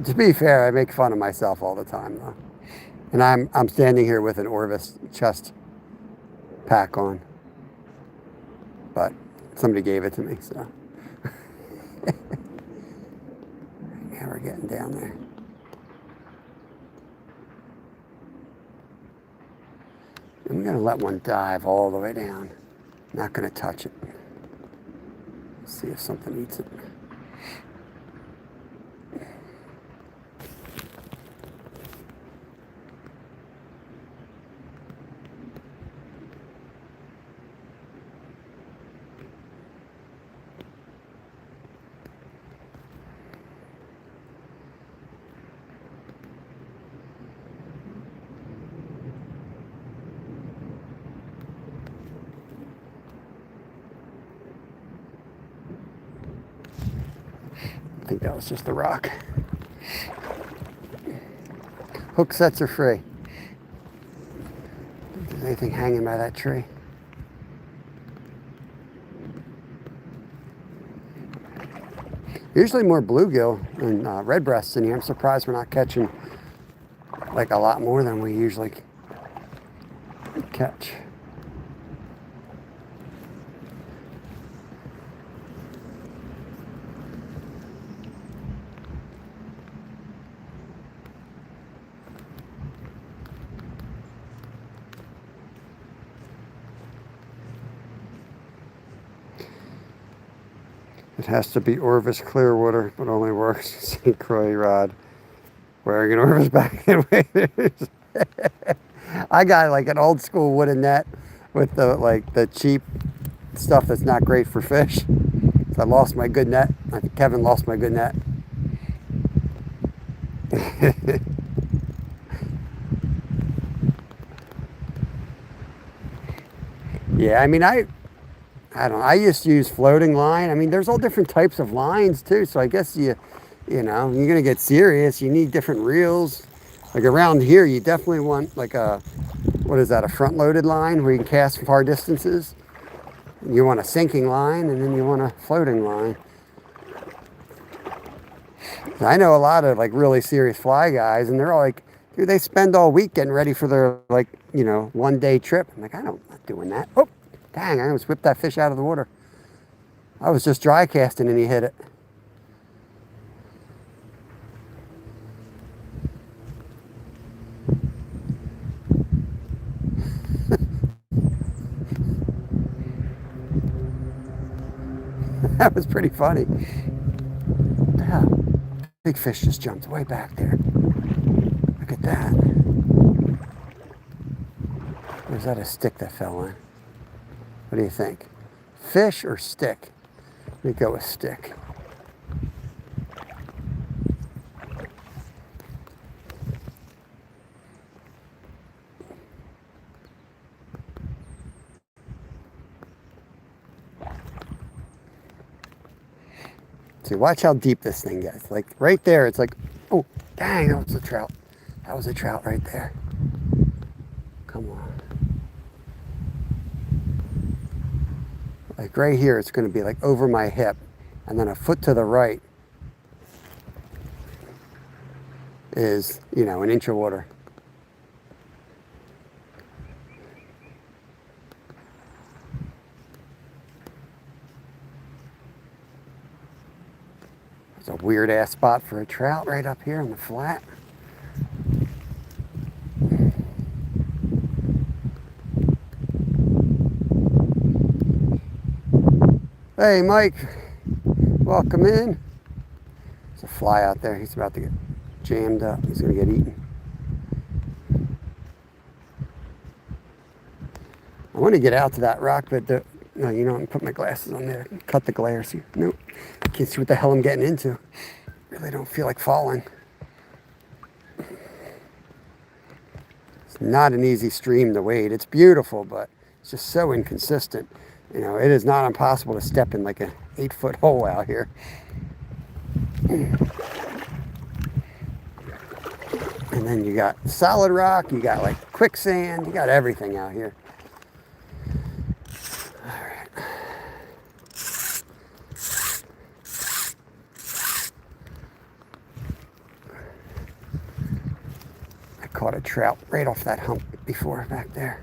Speaker 1: To be fair, I make fun of myself all the time though. And I'm standing here with an Orvis chest pack on. But somebody gave it to me, so. Yeah, we're getting down there. I'm going to let one dive all the way down. Not going to touch it. See if something eats it. I think that was just the rock. Hook sets are free. If there's anything hanging by that tree. Usually more bluegill and redbreasts in here. I'm surprised we're not catching like a lot more than we usually catch. It has to be Orvis Clearwater, but only works St. Croix rod. Wearing an Orvis back and waders. I got like an old school wooden net with the cheap stuff that's not great for fish. So I lost my good net. I think Kevin lost my good net. Yeah, I mean, I don't know. I used to use floating line. I mean, there's all different types of lines too. So I guess you know, you're gonna get serious. You need different reels. Like around here, you definitely want like a, what is that, a front-loaded line where you can cast far distances. You want a sinking line, and then you want a floating line. I know a lot of like really serious fly guys, and they're all like, dude, they spend all week getting ready for their like, you know, 1-day trip. I'm like, I'm not doing that. Oh, dang, I almost whipped that fish out of the water. I was just dry casting and he hit it. That was pretty funny. Yeah, big fish just jumped way back there. Look at that. Or is that a stick that fell in? What do you think? Fish or stick? Let me go with stick. See, watch how deep this thing gets. Like right there, it's like, oh, dang, that was a trout. That was a trout right there. Come on. Like right here, it's going to be like over my hip, and then a foot to the right is, you know, an inch of water. It's a weird ass spot for a trout right up here on the flat. Hey, Mike, welcome in. There's a fly out there. He's about to get jammed up. He's going to get eaten. I want to get out to that rock, but no, you know, I'm put my glasses on there. Cut the glare. See, nope. I can't see what the hell I'm getting into. Really don't feel like falling. It's not an easy stream to wade. It's beautiful, but it's just so inconsistent. You know, it is not impossible to step in like an 8-foot hole out here. And then you got solid rock, you got like quicksand, you got everything out here. All right. I caught a trout right off that hump before back there.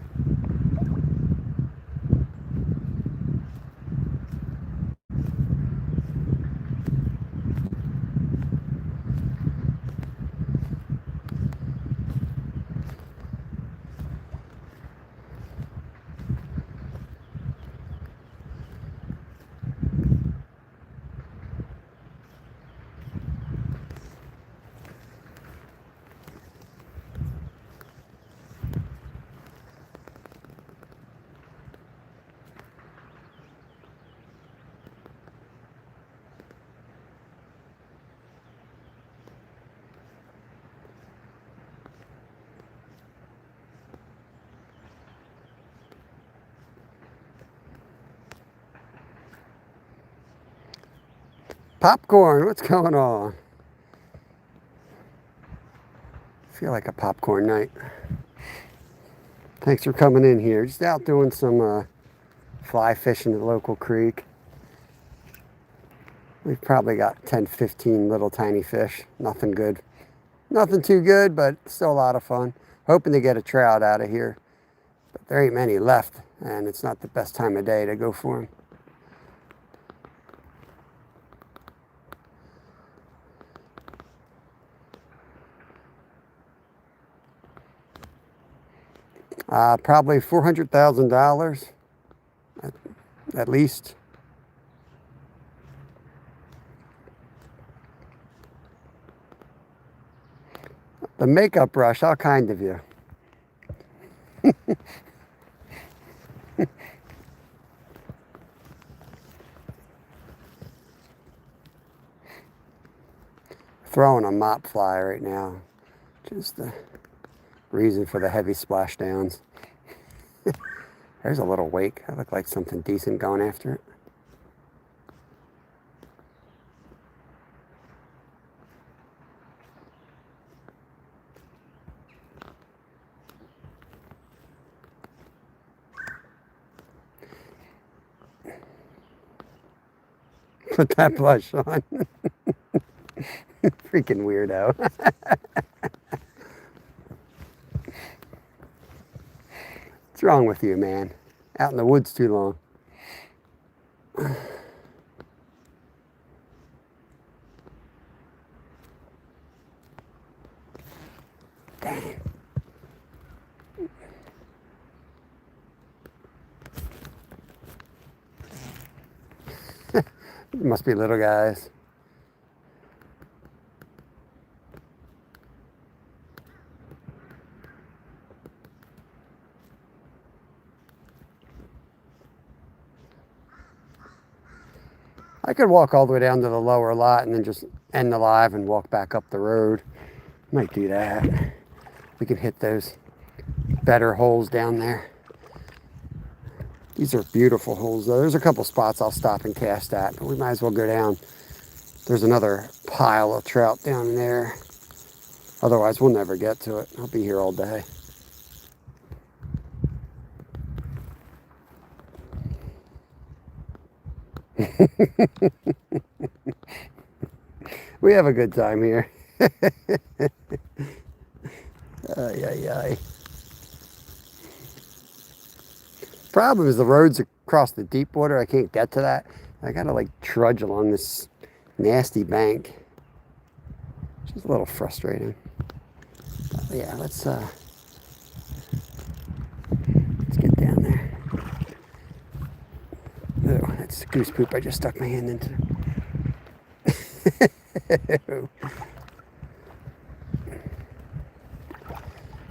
Speaker 1: Popcorn, what's going on? I feel like a popcorn night. Thanks for coming in here. Just out doing some fly fishing at the local creek. We've probably got 10, 15 little tiny fish. Nothing good. Nothing too good, but still a lot of fun. Hoping to get a trout out of here. But there ain't many left, and it's not the best time of day to go for them. Probably $400,000 at least. The makeup brush, how kind of you. Throwing a mop fly right now. Just the reason for the heavy splashdowns. There's a little wake. That looked like something decent going after it. Put that blush on. Freaking weirdo. What's wrong with you, man? Out in the woods too long. Dang. Must be little guys. I could walk all the way down to the lower lot and then just end the live and walk back up the road. Might do that. We can hit those better holes down there. These are beautiful holes though. There's a couple spots I'll stop and cast at, but we might as well go down. There's another pile of trout down there. Otherwise we'll never get to it. I'll be here all day. We have a good time here. Ay. Problem is the roads across the deep water. I can't get to that. I gotta like trudge along this nasty bank. Which is a little frustrating. But yeah, let's get down there. Oh, that's goose poop I just stuck my hand into.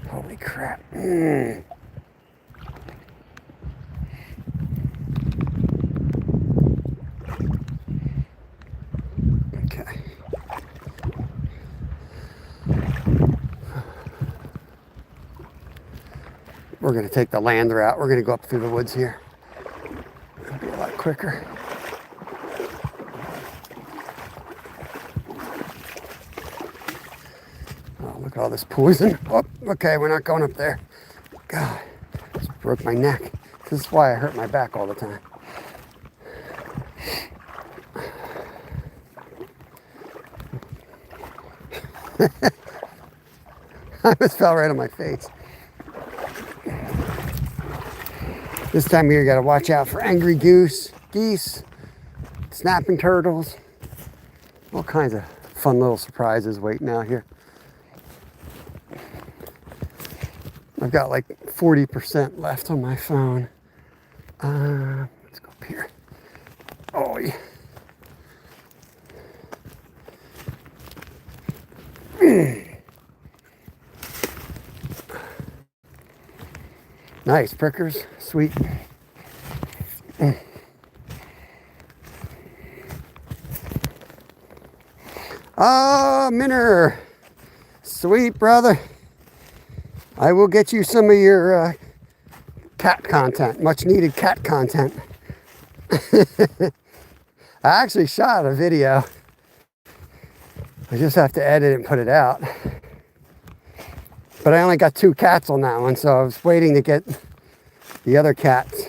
Speaker 1: Holy crap. Okay. We're going to take the land route. We're going to go up through the woods here. It'll be a lot quicker. Look at all this poison. Oh, okay, we're not going up there. God, just broke my neck. This is why I hurt my back all the time. I just fell right on my face. This time of year, you gotta watch out for angry geese, snapping turtles, all kinds of fun little surprises waiting out here. I've got like 40% left on my phone. Let's go up here. Oh, yeah. Nice prickers, sweet. Ah, Minner, sweet brother. I will get you some of your cat content, much needed cat content. I actually shot a video. I just have to edit it and put it out. But I only got 2 cats on that one, so I was waiting to get the other cats.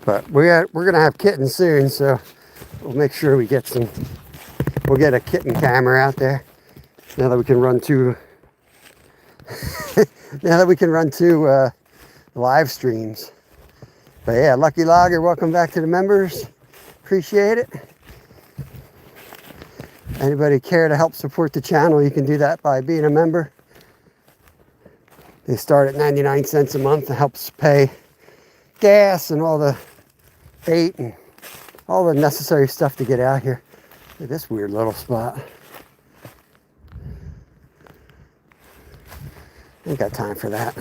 Speaker 1: But we're gonna have kittens soon, so we'll make sure we get some. We'll get a kitten camera out there. Now that we can run 2 live streams. But yeah, Lucky Logger, welcome back to the members. Appreciate it. Anybody care to help support the channel, you can do that by being a member. They start at 99 cents a month. It helps pay gas and all the bait and all the necessary stuff to get out here. Look at this weird little spot. ain't got time for that.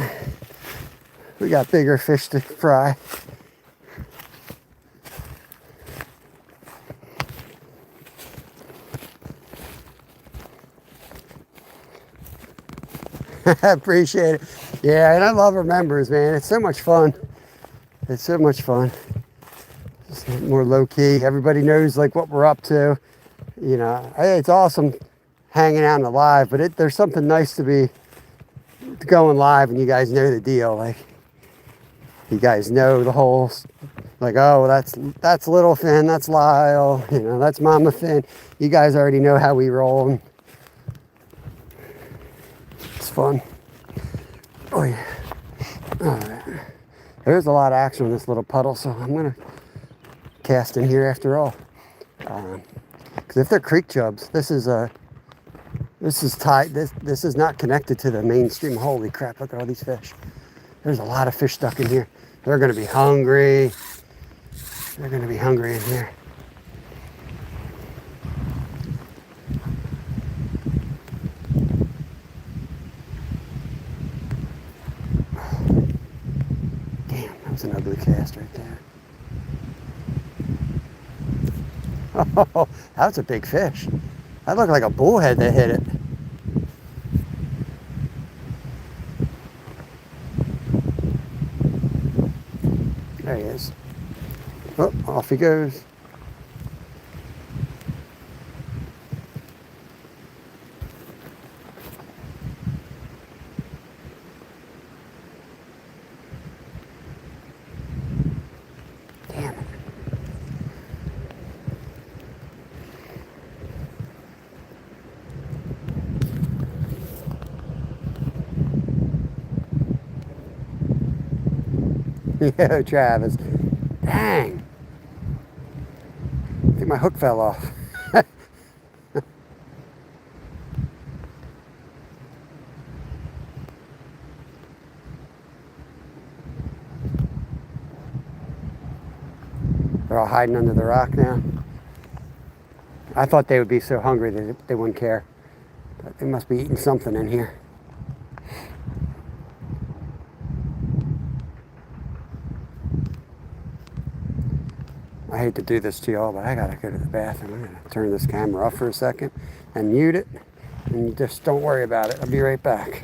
Speaker 1: We got bigger fish to fry. I appreciate it. Yeah, and I love our members, man. It's so much fun. It's so much fun. Just more low key. Everybody knows like what we're up to. You know, it's awesome hanging out in the live, but there's something nice to be going live and you guys know the deal. Like, you guys know the whole, like, oh, that's Little Finn, that's Lyle, you know, that's Mama Finn. You guys already know how we roll. And it's fun. Oh yeah. All right. There's a lot of action on this little puddle, so I'm gonna cast in here after all. Because if they're creek chubs, this is tied. This is not connected to the mainstream. Holy crap! Look at all these fish. There's a lot of fish stuck in here. They're gonna be hungry. They're gonna be hungry in here. Damn, that was an ugly cast right there. Oh, that was a big fish. That looked like a bullhead that hit it. There he is. Oh, off he goes. Damn it. Yo, Travis. Dang. I think my hook fell off. They're all hiding under the rock now. I thought they would be so hungry that they wouldn't care. But they must be eating something in here. I hate to do this to y'all, but I gotta go to the bathroom. I'm gonna turn this camera off for a second and mute it. And you just don't worry about it. I'll be right back.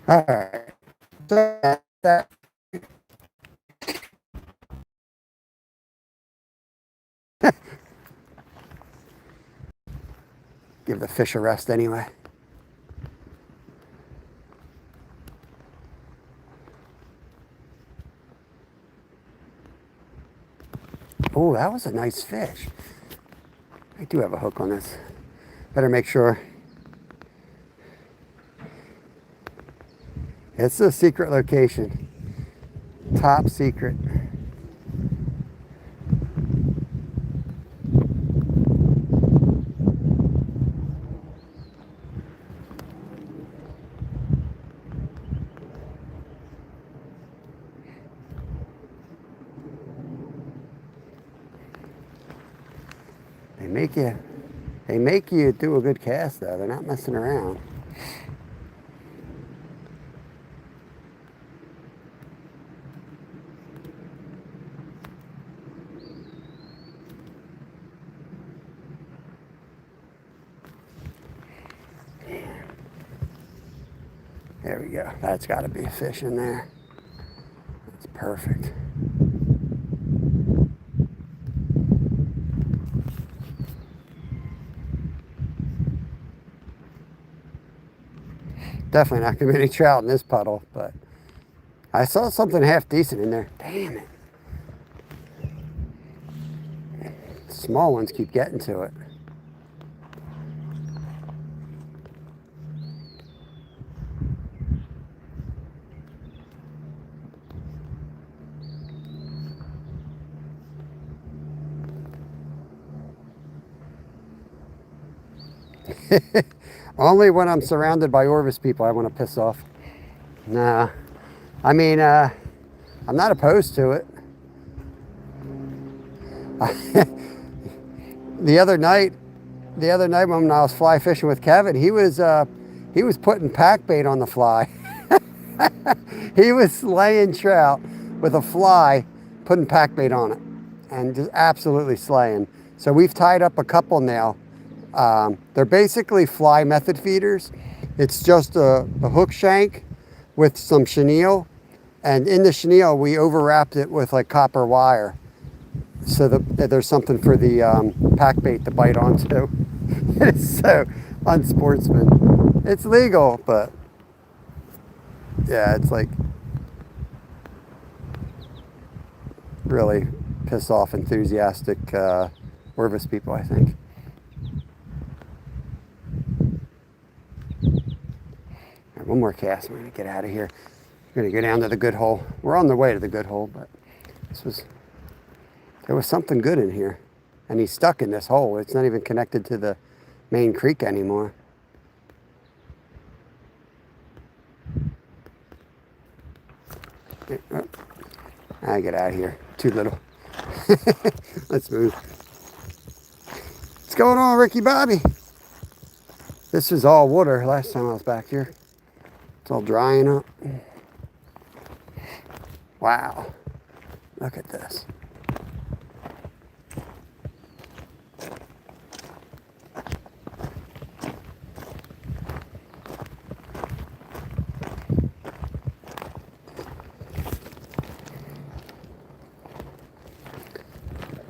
Speaker 1: All right. So that give the fish a rest anyway. Oh, that was a nice fish. I do have a hook on this. Better make sure. It's a secret location. Top secret. They make you do a good cast though. They're not messing around. There we go. That's got to be a fish in there. That's perfect. Definitely not going to be any trout in this puddle, but I saw something half decent in there. Damn it. Small ones keep getting to it. Only when I'm surrounded by Orvis people I want to piss off. Nah. I mean, I'm not opposed to it. The other night when I was fly fishing with Kevin, he was putting pack bait on the fly. He was laying trout with a fly, putting pack bait on it, and just absolutely slaying. So we've tied up a couple now. They're basically fly method feeders. It's just a hook shank with some chenille, and in the chenille we overwrapped it with like copper wire, so that there's something for the pack bait to bite onto. It's so unsportsman. It's legal, but yeah, it's like really piss off enthusiastic Orvis people, I think. Right, one more cast. We're gonna get out of here. We're gonna go down to the good hole. We're on the way to the good hole, but there was something good in here, and he's stuck in this hole. It's not even connected to the main creek anymore. I get out of here. Too little. Let's move. What's going on, Ricky Bobby? This was all water last time I was back here. It's all drying up. Wow. Look at this.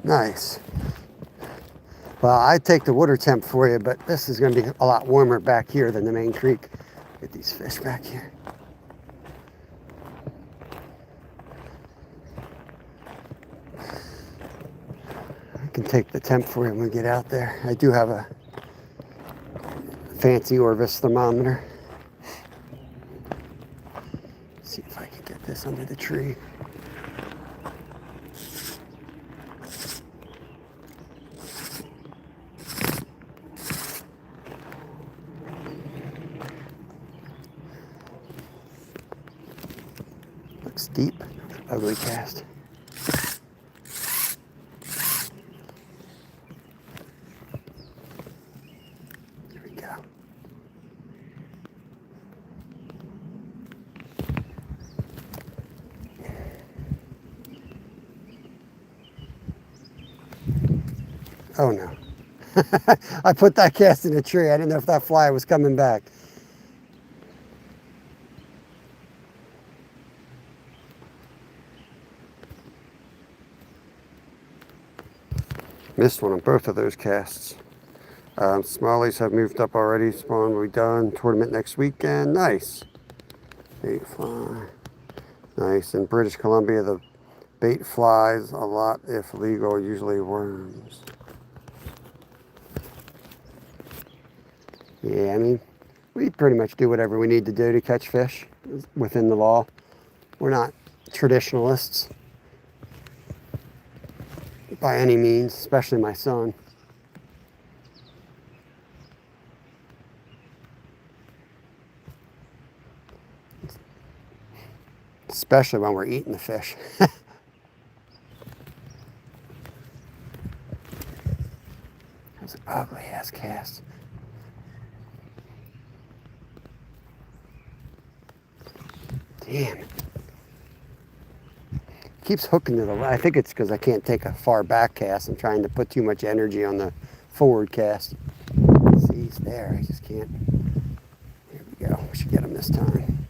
Speaker 1: Nice. Well, I'd take the water temp for you, but this is going to be a lot warmer back here than the main creek. Get these fish back here. I can take the temp for you when we get out there. I do have a fancy Orvis thermometer. Let's see if I can get this under the tree. Looks deep. Ugly cast. There we go. Oh no. I put that cast in a tree. I didn't know if that fly was coming back. Missed one on both of those casts. Smallies have moved up already. Spawn will be done. Tournament next weekend. Nice. Bait fly. Nice. In British Columbia, the bait flies a lot if legal, usually worms. Yeah, I mean, we pretty much do whatever we need to do to catch fish within the law. We're not traditionalists by any means, especially my son. Especially when we're eating the fish. That's an ugly ass cast. Damn it. Keeps hooking to the left. I think it's because I can't take a far back cast. I'm trying to put too much energy on the forward cast. See, he's there. I just can't. Here we go. We should get him this time.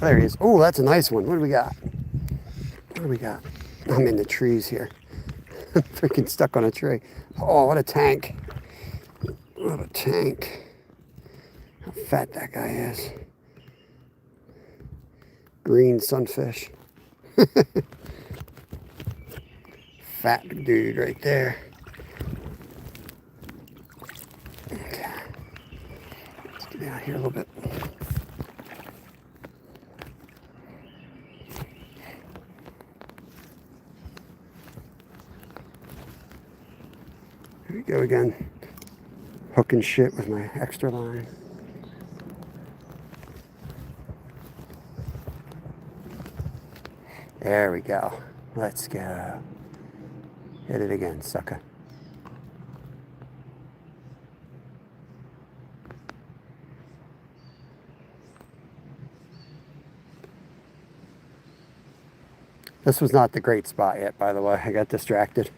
Speaker 1: There he is. Oh, that's a nice one. What do we got? What do we got? I'm in the trees here. Freaking stuck on a tree. Oh, what a tank. What a tank. How fat that guy is. Green sunfish. Fat dude right there. Okay. Let's get down here a little bit. Here we go again. Hooking shit with my extra line. There we go. Let's go. Hit it again, sucker. This was not the great spot yet, by the way. I got distracted.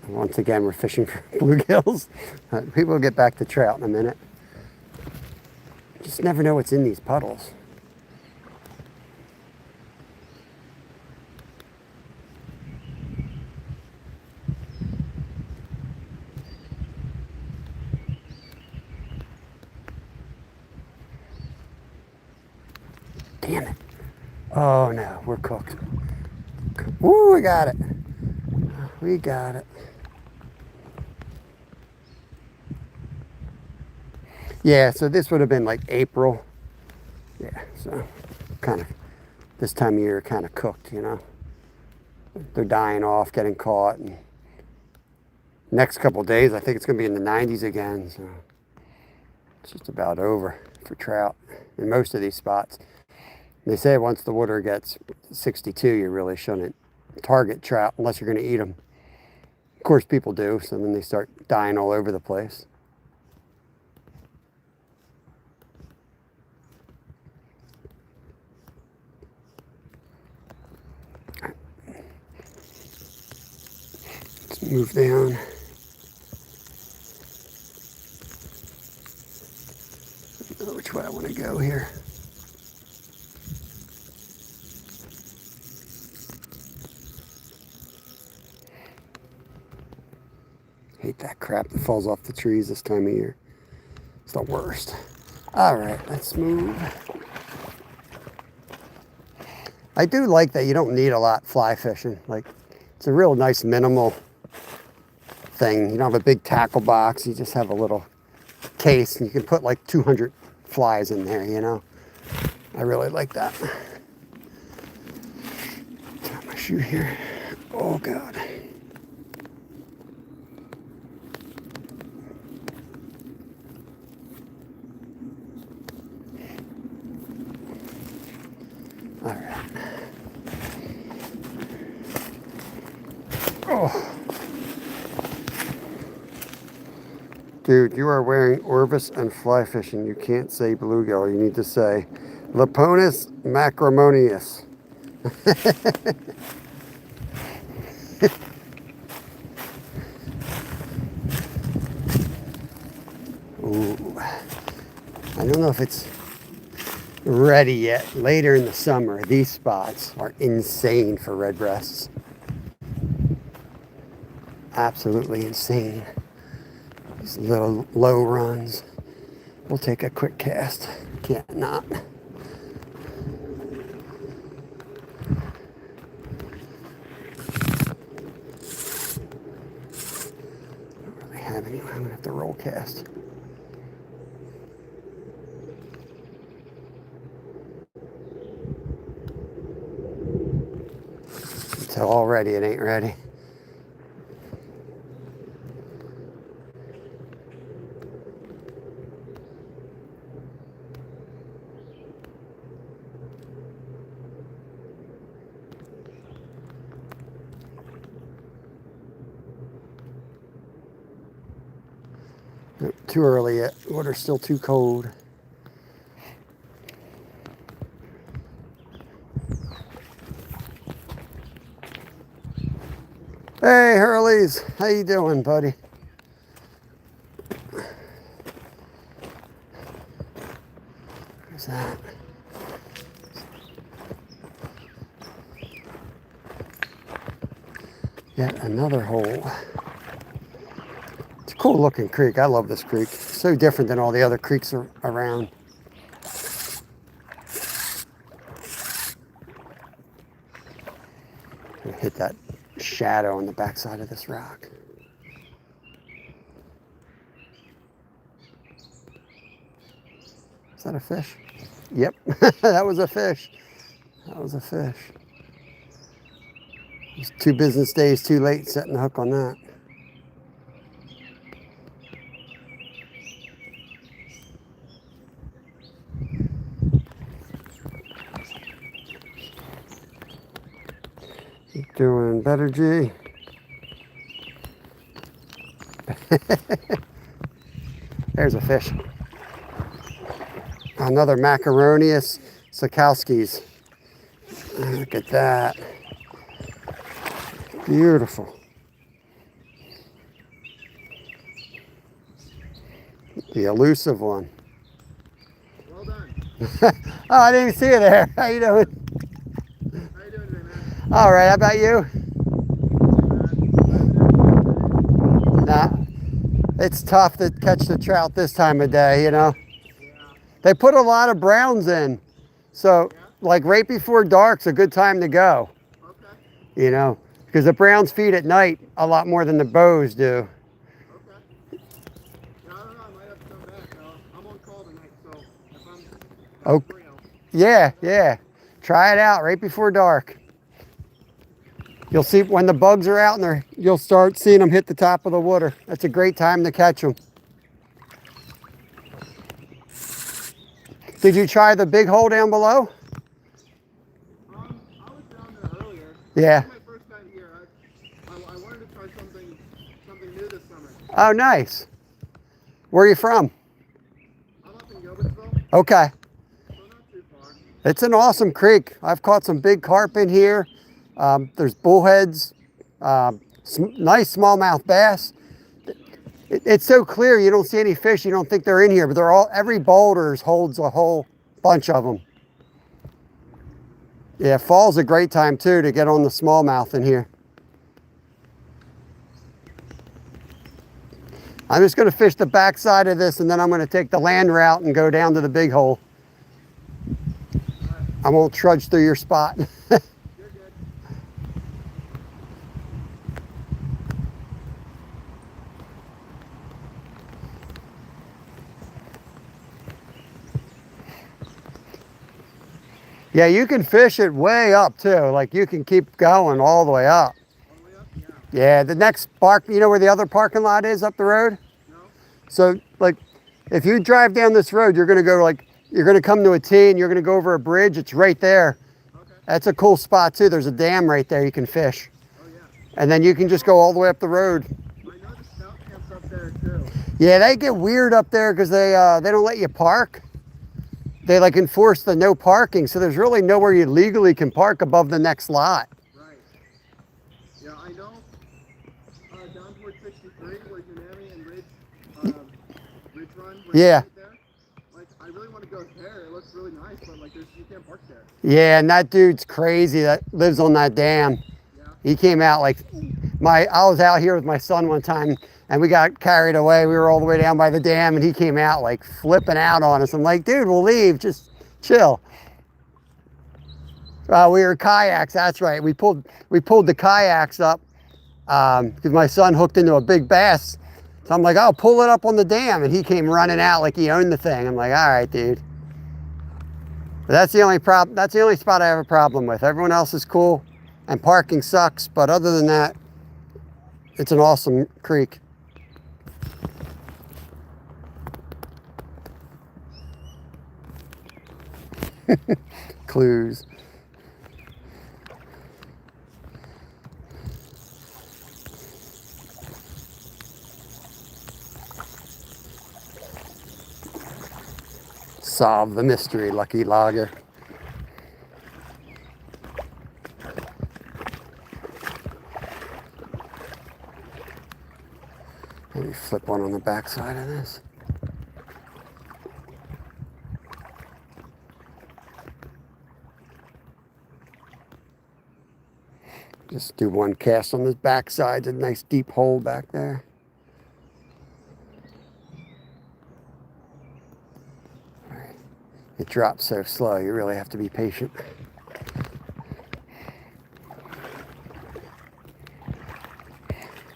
Speaker 1: Once again, we're fishing for bluegills. People will get back to trout in a minute. You just never know what's in these puddles. Damn it. Oh no, we're cooked. Woo, we got it. We got it. Yeah, so this would have been like April. Yeah, so kind of this time of year kind of cooked, you know. They're dying off, getting caught. And next couple of days, I think it's going to be in the 90s again. So it's just about over for trout in most of these spots. They say once the water gets 62, you really shouldn't target trout unless you're going to eat them. Of course, people do, so then they start dying all over the place. Let's move down. I don't know which way I want to go here. Hate that crap that falls off the trees this time of year. It's the worst. All right, let's move. I do like that you don't need a lot fly fishing. Like, it's a real nice minimal thing. You don't have a big tackle box. You just have a little case and you can put like 200 flies in there, you know. I really like that. Tie my shoe here. Oh God. All right. Oh. Dude, you are wearing Orvis and fly fishing. You can't say bluegill. You need to say Leponus macromonius. Ooh. I don't know if it's ready yet. Later in the summer, these spots are insane for red breasts. Absolutely insane. These little low runs. We'll take a quick cast. Can't not. Don't really have any. I'm gonna have to roll cast. Until already it ain't ready. Too early yet. Water's still too cold. Hey, Hurleys. How you doing, buddy? What's that? Yet another hole. It's a cool looking creek. I love this creek. It's so different than all the other creeks around. Hit that shadow on the backside of this rock. Is that a fish? Yep, that was a fish. That was a fish. It was 2 business days too late setting the hook on that. Keep doing better, G. There's a fish. Another Macaronius Sikowski's. Look at that. Beautiful. The elusive one.
Speaker 2: Well done.
Speaker 1: Oh, I didn't even see you there. How you doing?
Speaker 2: How you doing today, man?
Speaker 1: All right, how about you? Nah, it's tough to catch the trout this time of day, you know.
Speaker 2: Yeah.
Speaker 1: They put a lot of browns in, so
Speaker 2: Yeah?
Speaker 1: like right before dark's a good time to go,
Speaker 2: Okay.
Speaker 1: you know, because the browns feed at night a lot more than the bows do.
Speaker 2: Okay. Yeah, I don't know. I might have to come back. I'm on call tonight, so if I'm free,
Speaker 1: Yeah. Try it out right before dark. You'll see when the bugs are out and you'll start seeing them hit the top of the water. That's a great time to catch them. Did you try the big hole down below?
Speaker 2: I was down there earlier.
Speaker 1: Yeah.
Speaker 2: This is my first time here. I wanted to try something new this summer.
Speaker 1: Oh, nice. Where are you from?
Speaker 2: I'm up in Gilbertsville,
Speaker 1: Okay.
Speaker 2: so not too far.
Speaker 1: It's an awesome creek. I've caught some big carp in here. There's bullheads, nice smallmouth bass. It's so clear you don't see any fish. You don't think they're in here, but every boulder holds a whole bunch of them. Yeah, fall's a great time too to get on the smallmouth in here. I'm just going to fish the backside of this, and then I'm going to take the land route and go down to the big hole. I won't trudge through your spot.
Speaker 2: You're good.
Speaker 1: Yeah, you can fish it way up too. Like you can keep going all the way up.
Speaker 2: All the way up? Yeah.
Speaker 1: Yeah, the next park, you know where the other parking lot is up the road?
Speaker 2: No?
Speaker 1: So like if you drive down this road, you're gonna go you're gonna come to a T and you're gonna go over a bridge. It's right there.
Speaker 2: Okay.
Speaker 1: That's a cool spot too. There's a dam right there you can fish.
Speaker 2: Oh, yeah.
Speaker 1: And then you can just go all the way up the road.
Speaker 2: I know the scout camp's up there, too.
Speaker 1: Yeah, they get weird up there because they don't let you park. They like enforce the no parking, so there's really nowhere you legally can park above the next lot.
Speaker 2: Right. Yeah, I know down towards 63 where Janami and Ridge Run, where
Speaker 1: Yeah.
Speaker 2: right there. Like, I really want to go there. It looks really nice, but like, you can't park there.
Speaker 1: Yeah, and that dude's crazy that lives on that dam.
Speaker 2: Yeah.
Speaker 1: He came out like I was out here with my son one time and we got carried away. We were all the way down by the dam and he came out like flipping out on us. I'm like, dude, we'll leave, just chill. We were kayaks, that's right. We pulled the kayaks up because my son hooked into a big bass. So I'm like, oh, pull it up on the dam. And he came running out like he owned the thing. I'm like, all right, dude. But that's the only problem. That's the only spot I have a problem with. Everyone else is cool and parking sucks. But other than that, it's an awesome creek. Clues. Solve the mystery, lucky logger. Let me flip one on the back side of this. Just do one cast on the back side, a nice deep hole back there. It drops so slow, you really have to be patient.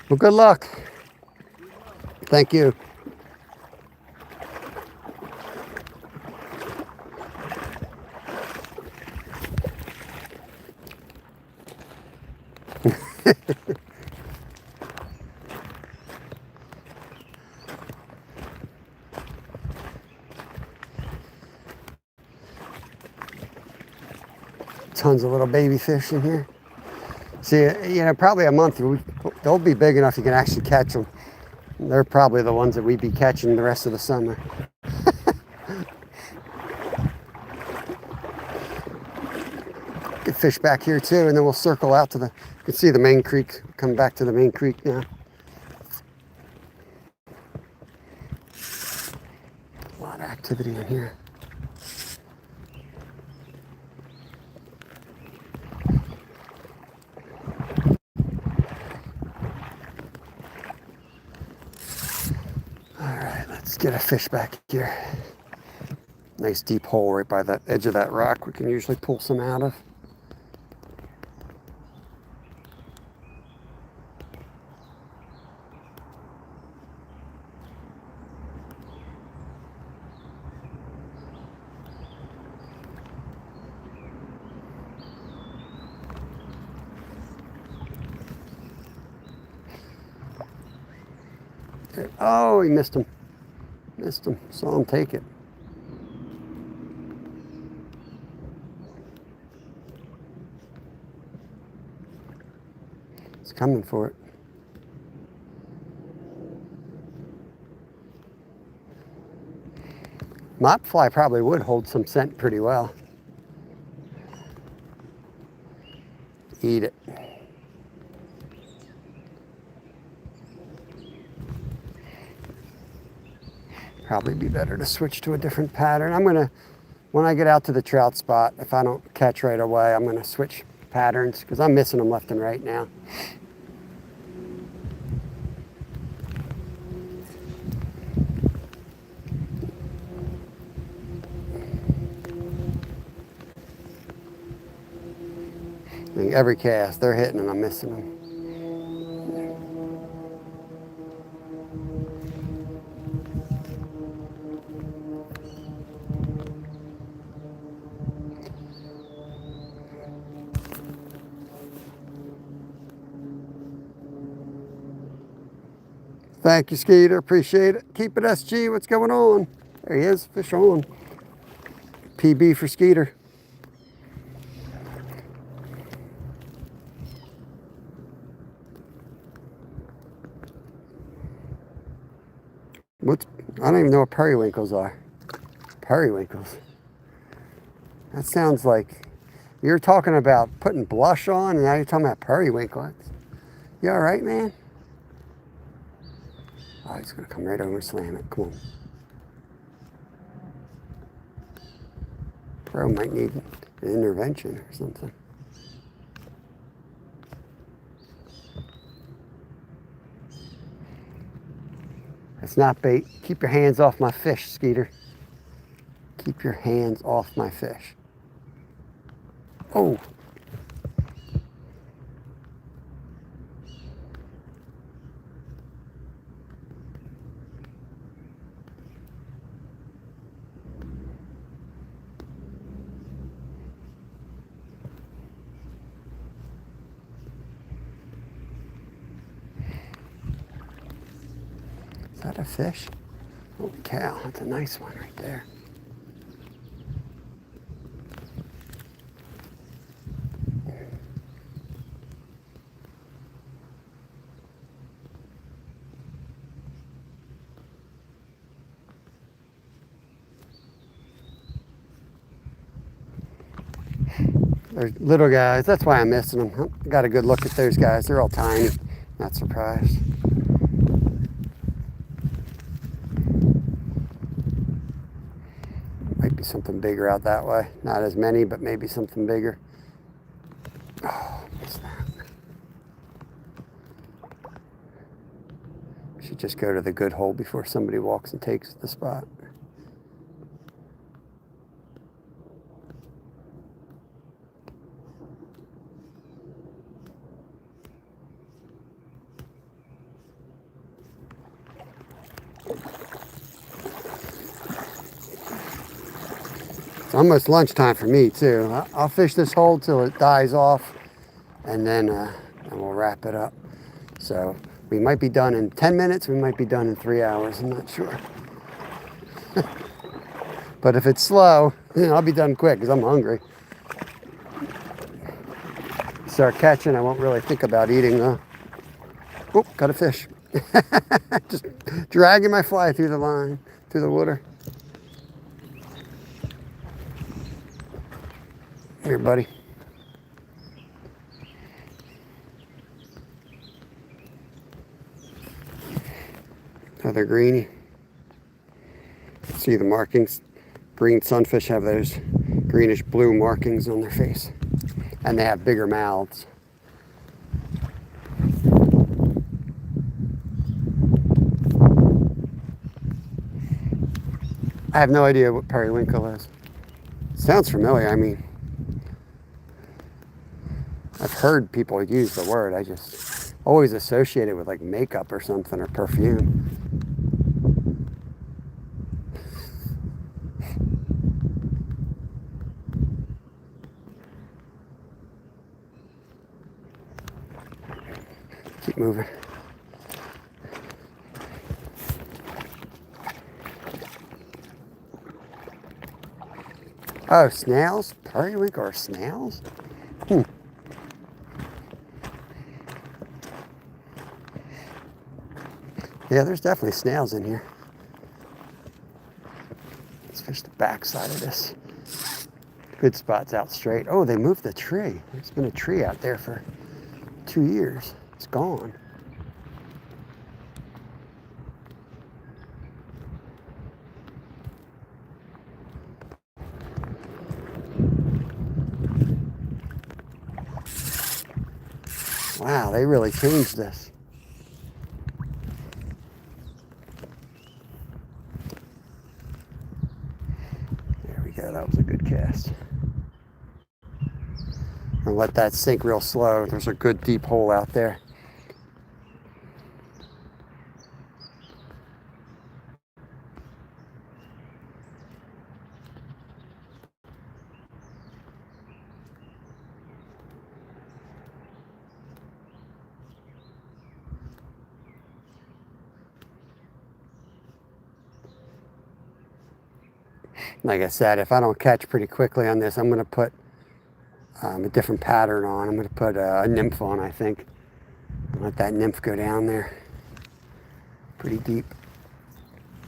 Speaker 1: Well, good luck. Thank you. Tons of little baby fish in here. See, you know, probably a month, they'll be big enough you can actually catch them. They're probably the ones that we'd be catching the rest of the summer. Get fish back here too, and then we'll circle out to the, you can see the main creek, come back to the main creek now. A lot of activity in here. Let's get a fish back here. Nice deep hole right by the edge of that rock we can usually pull some out of. Oh, he missed him. Missed him. Saw him take it. It's coming for it. Mop fly probably would hold some scent pretty well. Eat it. Probably be better to switch to a different pattern. I'm gonna, when I get out to the trout spot, if I don't catch right away, I'm gonna switch patterns because I'm missing them left and right now. I think every cast, they're hitting and I'm missing them. Thank you, Skeeter. Appreciate it. Keep it SG. What's going on? There he is. Fish on. PB for Skeeter. I don't even know what periwinkles are. Periwinkles. That sounds like you're talking about putting blush on and now you're talking about periwinkle. You all right, man? Oh, he's gonna come right over and slam it. Come on. Bro might need an intervention or something. It's not bait. Keep your hands off my fish, Skeeter. Keep your hands off my fish. Oh. Is that a fish? Holy cow, that's a nice one right there. They're little guys, that's why I'm missing them. Got a good look at those guys, they're all tiny, not surprised. Might be something bigger out that way. Not as many, but maybe something bigger. Oh, missed that. should just go to the good hole before somebody walks and takes the spot. It's almost lunchtime for me too. I'll fish this hole till it dies off, and then we'll wrap it up. So we might be done in 10 minutes, we might be done in 3 hours, I'm not sure. But if it's slow, I'll be done quick because I'm hungry. Start catching, I won't really think about eating though. Oh, got a fish. Just dragging my fly through the line, through the water. Here, buddy. Another greenie. See the markings? Green sunfish have those greenish blue markings on their face. And they have bigger mouths. I have no idea what periwinkle is. Sounds familiar, I mean. I've heard people use the word. I just always associate it with like makeup or something or perfume. Keep moving. Oh, snails? Periwinkle or snails? Yeah, there's definitely snails in here. Let's fish the backside of this. Good spot's out straight. Oh, they moved the tree. There's been a tree out there for 2 years. It's gone. Wow, they really changed this. There we go, that was a good cast. I'll let that sink real slow. There's a good deep hole out there. Like I said, if I don't catch pretty quickly on this, I'm going to put a different pattern on. I'm going to put a nymph on, I think. Let that nymph go down there pretty deep.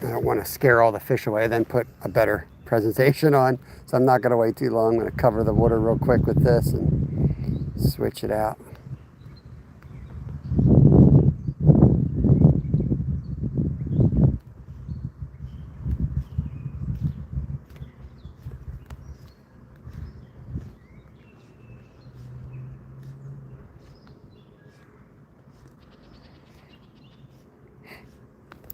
Speaker 1: I don't want to scare all the fish away, then put a better presentation on. So I'm not going to wait too long. I'm going to cover the water real quick with this and switch it out.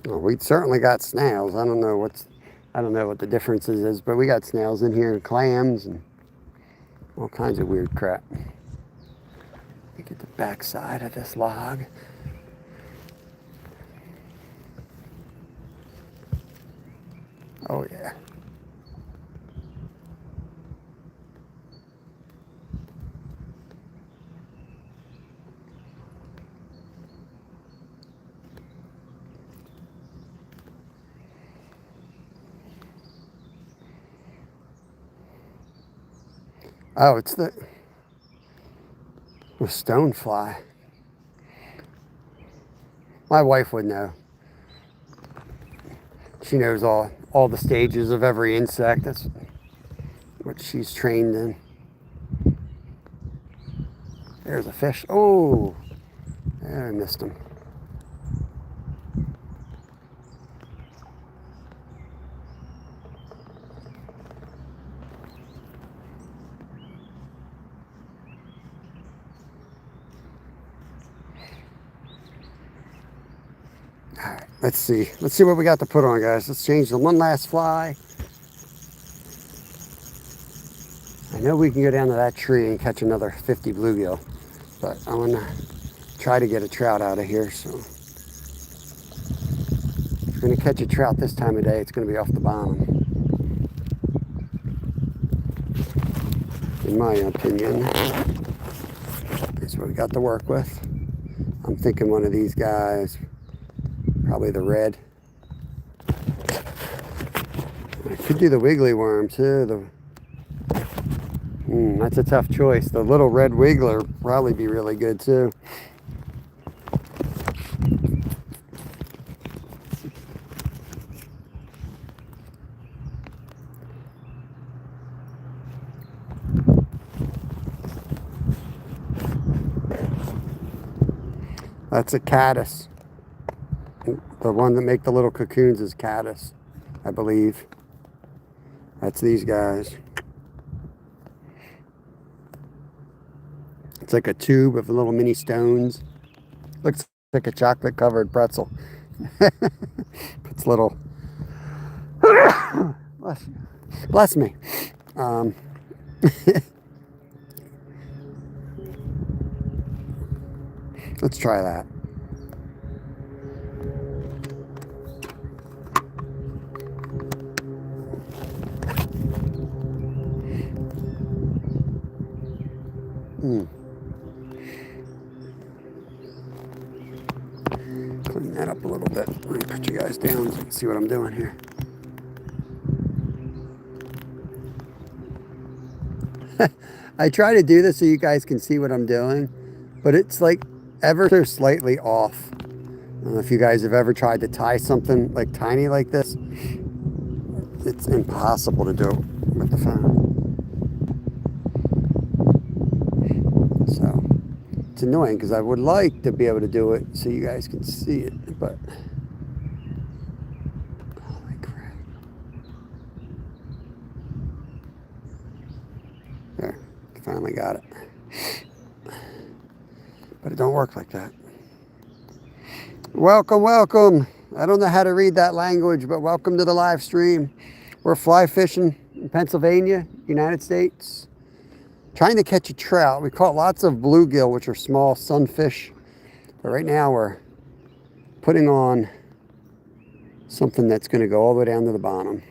Speaker 1: Well, we certainly got snails. I don't know what the differences is, but we got snails in here and clams and all kinds of weird crap. Let me get the back side of this log. Oh yeah. Oh, it's the stonefly. My wife would know. She knows all the stages of every insect. That's what she's trained in. There's a fish. Oh, I missed him. All right. Let's see. Let's see what we got to put on, guys. Let's change the one last fly. I know we can go down to that tree and catch another 50 bluegill, but I'm gonna try to get a trout out of here. So if we're gonna catch a trout this time of day, it's gonna be off the bottom, in my opinion. That's what we got to work with. I'm thinking one of these guys, probably the red. I could do the wiggly worm too. That's a tough choice. The little red wiggler would probably be really good too. That's a caddis. The one that make the little cocoons is caddis, I believe. That's these guys. It's like a tube of little mini stones. Looks like a chocolate covered pretzel. It's little. Bless me. Let's try that. Clean that up a little bit. Let me put you guys down so you can see what I'm doing here. I try to do this so you guys can see what I'm doing, but it's like ever so slightly off. I don't know if you guys have ever tried to tie something like tiny like this. It's impossible to do it with the phone. So it's annoying because I would like to be able to do it so you guys can see it, but holy crap. There, finally got it. But it don't work like that. Welcome, welcome. I don't know how to read that language, but welcome to the live stream. We're fly fishing in Pennsylvania, United States. Trying to catch a trout. We caught lots of bluegill, which are small sunfish. But right now we're putting on something that's going to go all the way down to the bottom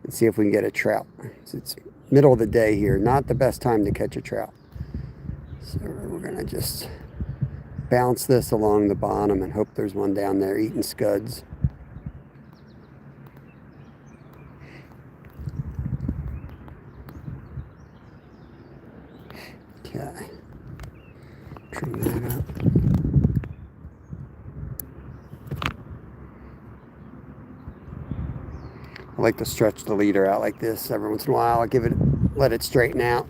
Speaker 1: and see if we can get a trout. It's middle of the day here, not the best time to catch a trout. So we're going to just bounce this along the bottom and hope there's one down there eating scuds. Okay. Trim that up. I like to stretch the leader out like this every once in a while. Let it straighten out.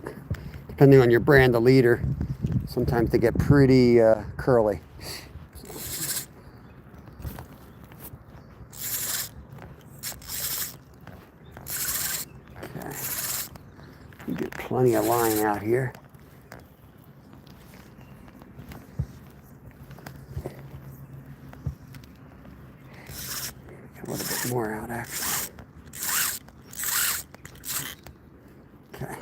Speaker 1: Depending on your brand of leader, sometimes they get pretty curly. Okay. You get plenty of line out here. Get a little bit more out actually. Okay.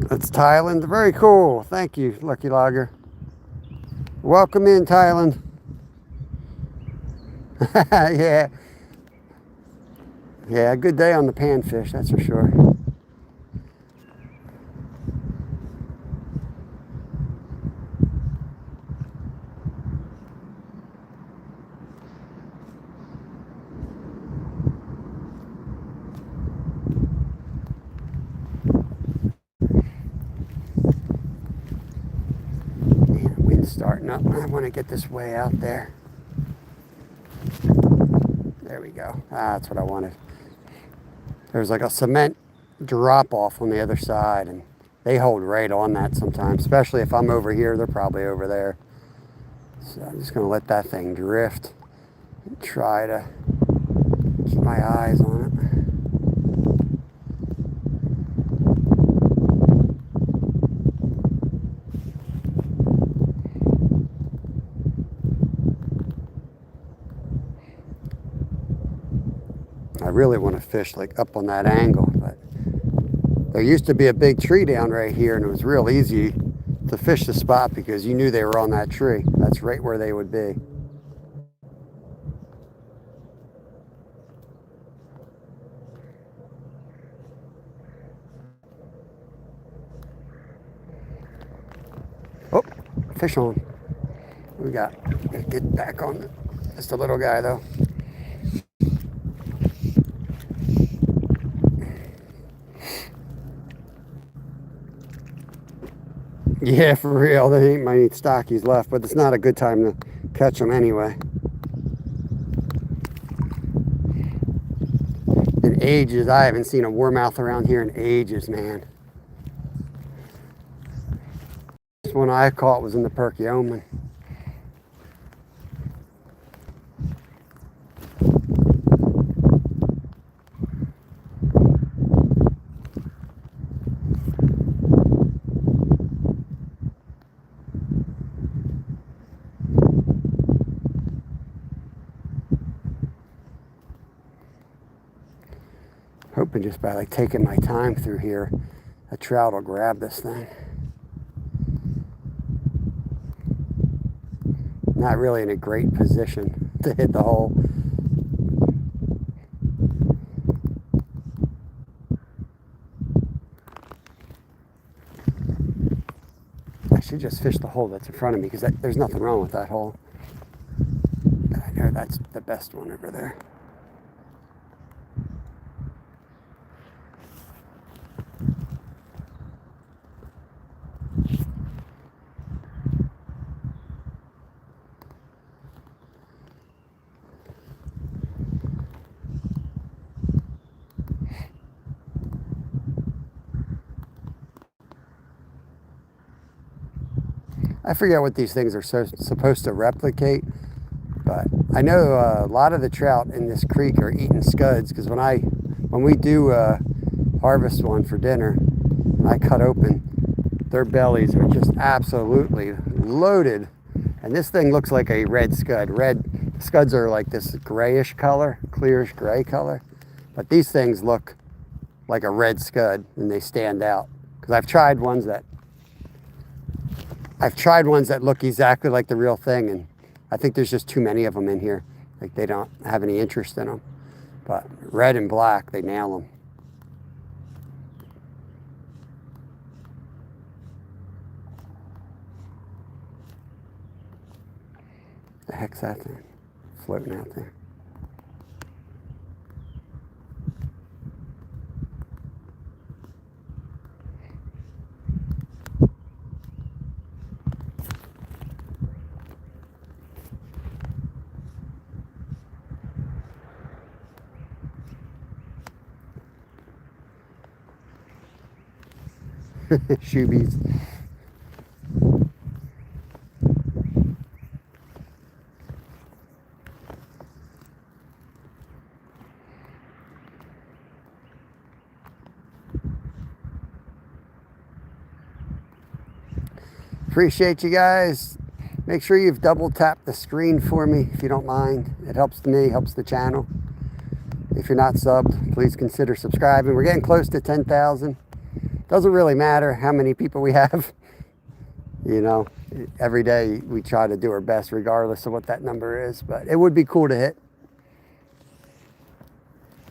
Speaker 1: That's Thailand. Very cool. Thank you, Lucky Logger. Welcome in, Thailand. Yeah. Yeah, good day on the panfish, that's for sure. Starting up. I want to get this way out there. There we go. That's what I wanted. There's like a cement drop off on the other side, and they hold right on that sometimes, especially if I'm over here. They're probably over there. So I'm just going to let that thing drift and try to keep my eyes on it. I really want to fish like up on that angle, but there used to be a big tree down right here, and it was real easy to fish the spot because you knew they were on that tree. That's right where they would be. Oh, fish on. What we got? Get back on. Just a little guy though. Yeah, for real. They ain't many stockies left, but it's not a good time to catch them anyway. In ages, I haven't seen a warmouth around here in ages, man. This one I caught was in the Perkiomen. Hoping just by like taking my time through here, a trout will grab this thing. Not really in a great position to hit the hole. I should just fish the hole that's in front of me because there's nothing wrong with that hole. I know that's the best one over there. I forget what these things are supposed to replicate, but I know a lot of the trout in this creek are eating scuds because when we do harvest one for dinner, and I cut open, their bellies are just absolutely loaded. And this thing looks like a red scud. Red scuds are like this grayish color, clearish gray color, but these things look like a red scud and they stand out. Because I've tried ones that look exactly like the real thing, and I think there's just too many of them in here. Like they don't have any interest in them. But red and black, they nail them. The heck's that thing floating out there? Shoobies. Appreciate you guys. Make sure you've double tapped the screen for me if you don't mind. It helps me, helps the channel. If you're not subbed, please consider subscribing. We're getting close to 10,000. Doesn't really matter how many people we have. You know, every day we try to do our best regardless of what that number is, but it would be cool to hit.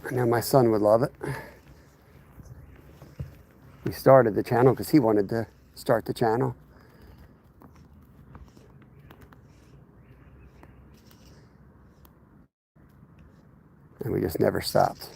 Speaker 1: I know my son would love it. We started the channel because he wanted to start the channel. And we just never stopped.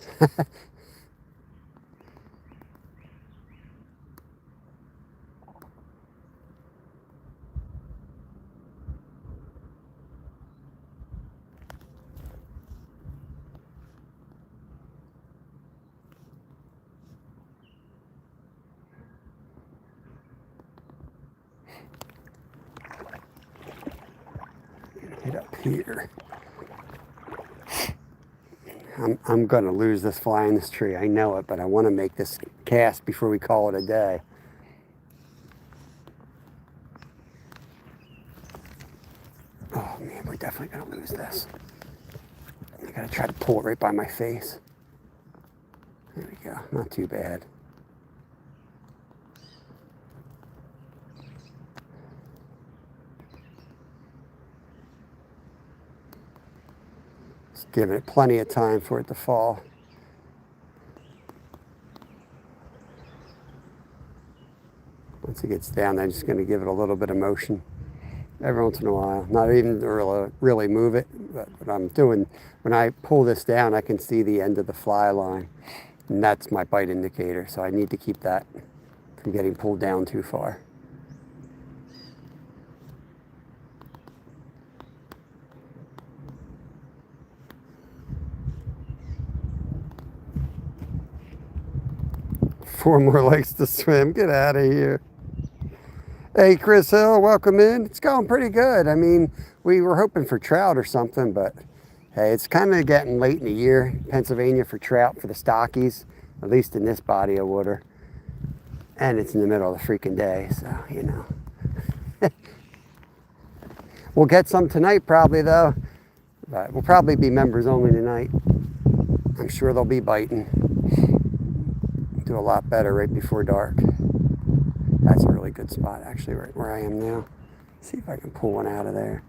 Speaker 1: Get up here. I'm gonna lose this fly in this tree. I know it, but I want to make this cast before we call it a day. Oh man, we're definitely gonna lose this. I gotta try to pull it right by my face. There we go, not too bad. Just giving it plenty of time for it to fall. Once it gets down, I'm just going to give it a little bit of motion every once in a while. Not even to really move it, but what I'm doing, when I pull this down, I can see the end of the fly line. And that's my bite indicator, so I need to keep that from getting pulled down too far. Four more legs to swim. Get out of here. Hey, Chris Hill, welcome in. It's going pretty good. I mean, we were hoping for trout or something, but hey, it's kind of getting late in the year in Pennsylvania for trout for the stockies, at least in this body of water. And it's in the middle of the freaking day, so, you know. We'll get some tonight probably, though. But we'll probably be members only tonight. I'm sure they'll be biting. Do a lot better right before dark. That's a really good spot, actually, right where I am now. See if I can pull one out of there.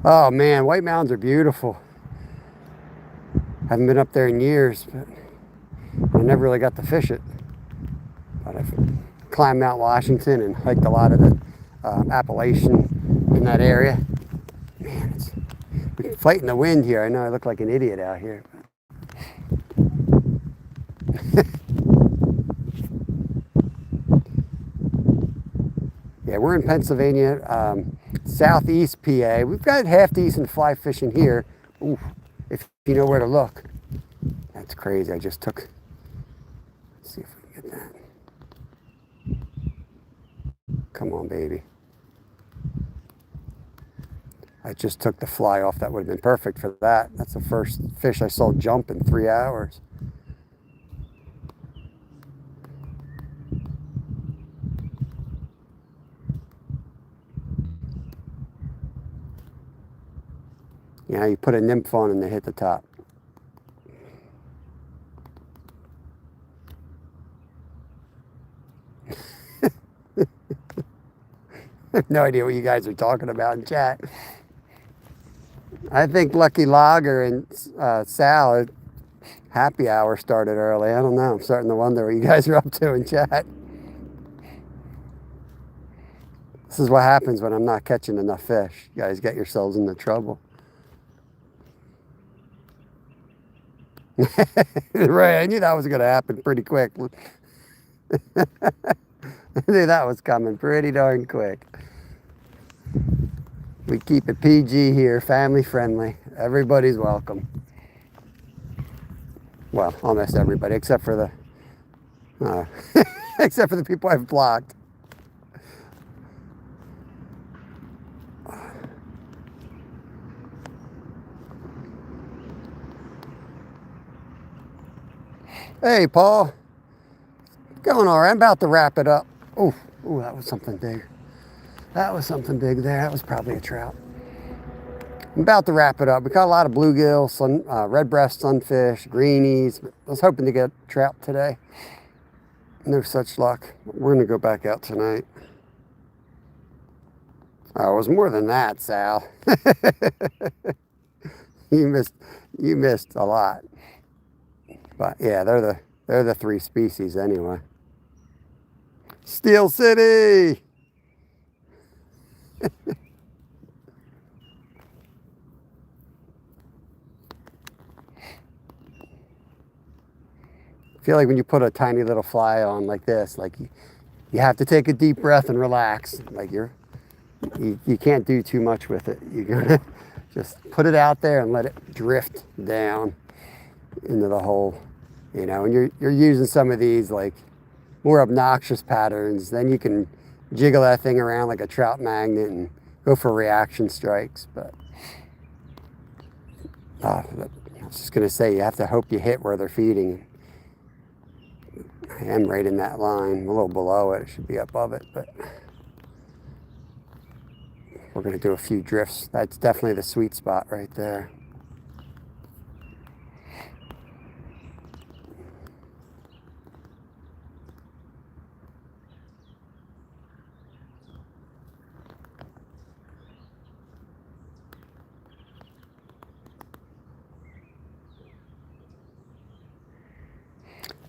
Speaker 1: Oh man, White Mountains are beautiful. Haven't been up there in years, but I never really got to fish it. But I've climbed Mount Washington and hiked a lot of the Appalachian in that area. Man, it's fighting the wind here. I know I look like an idiot out here. Yeah, we're in Pennsylvania, southeast PA. We've got half decent fly fishing here. Ooh, if you know where to look. That's crazy. I just took. Let's see if we can get that. Come on, baby. I just took the fly off. That would have been perfect for that. That's the first fish I saw jump in 3 hours. You know, you put a nymph on and they hit the top. I have no idea what you guys are talking about in chat. I think Lucky Lager and Sal, happy hour started early. I don't know. I'm starting to wonder what you guys are up to in chat. This is what happens when I'm not catching enough fish. You guys get yourselves into trouble. Right, I knew that was going to happen pretty quick. I knew that was coming pretty darn quick. We keep it PG here, family friendly. Everybody's welcome. Well, almost everybody, except for the except for the people I've blocked. Hey, Paul. Going all right. I'm about to wrap it up. Oh, that was something big. That was something big there. That was probably a trout. I'm about to wrap it up. We caught a lot of bluegill, red breast sunfish, greenies. I was hoping to get trout today. No such luck. We're going to go back out tonight. Oh, it was more than that, Sal. You missed a lot. But yeah, they're the three species anyway. Steel City. I feel like when you put a tiny little fly on like this, like you have to take a deep breath and relax. Like you can't do too much with it. You're gonna just put it out there and let it drift down into the hole. You know, and you're using some of these like more obnoxious patterns, then you can jiggle that thing around like a trout magnet and go for reaction strikes. But I was just gonna say, you have to hope you hit where they're feeding. I am right in that line, a little below it. It should be above it, but we're going to do a few drifts. That's definitely the sweet spot right there.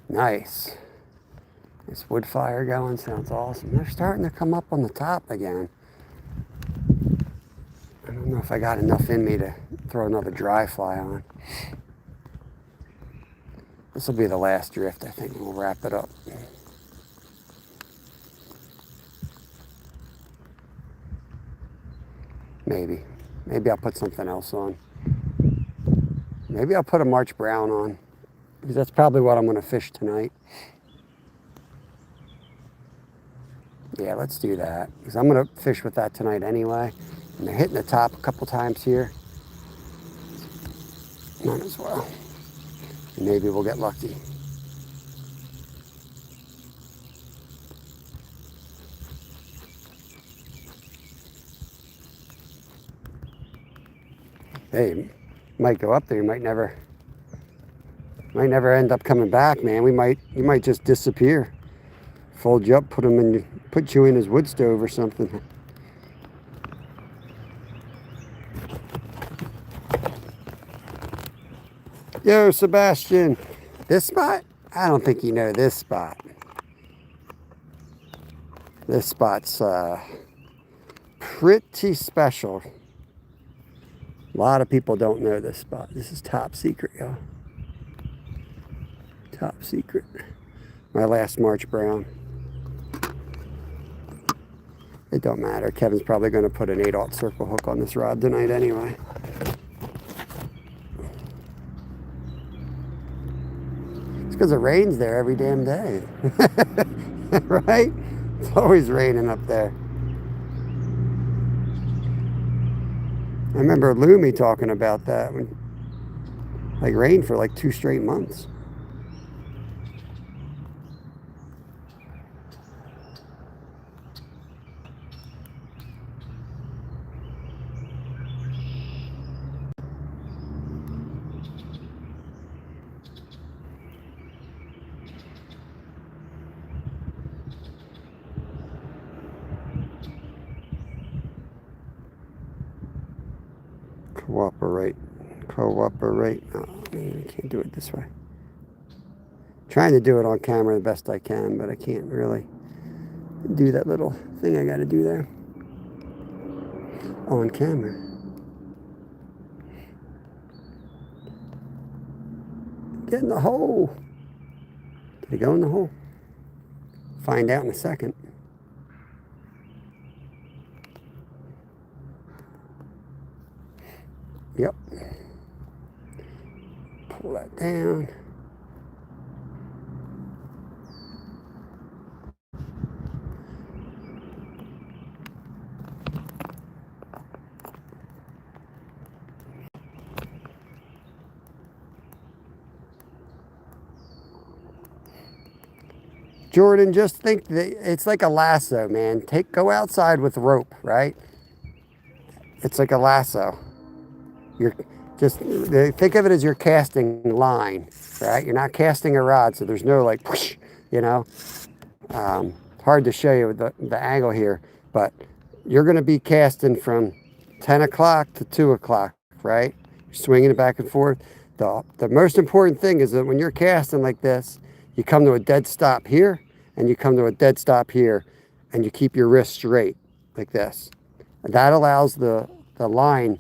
Speaker 1: Nice. This wood fire going sounds awesome. They're starting to come up on the top again. I don't know if I got enough in me to throw another dry fly on. This will be the last drift, I think. We'll wrap it up. Maybe. Maybe I'll put something else on. Maybe I'll put a March Brown on, because that's probably what I'm going to fish tonight. Yeah, let's do that, because I'm going to fish with that tonight anyway. And they're hitting the top a couple times here. Might as well. And maybe we'll get lucky. Hey, you might go up there. You might never end up coming back, man. You might just disappear. Fold you up, put you in his wood stove or something. Yo, Sebastian, this spot? I don't think you know this spot. This spot's pretty special. A lot of people don't know this spot. This is top secret, y'all. Top secret. My last March Brown. It don't matter. Kevin's probably going to put an 8/0 circle hook on this rod tonight anyway. It's because it rains there every damn day. Right? It's always raining up there. I remember Lumi talking about that, when like rained for like 2 straight months. Cooperate. Oh, man, I can't do it this way. Trying to do it on camera the best I can, but I can't really do that little thing I got to do there on camera. Get in the hole. Did he go in the hole? Find out in a second. Yep. Pull that down. Jordan, just think that it's like a lasso, man. Go outside with rope, right? It's like a lasso. You're just think of it as you're casting line, right? You're not casting a rod, so there's no like, whoosh, you know. Hard to show you with the angle here, but you're going to be casting from 10 o'clock to 2 o'clock, right? You're swinging it back and forth. The most important thing is that when you're casting like this, you come to a dead stop here, and you come to a dead stop here, and you keep your wrist straight like this. And that allows the line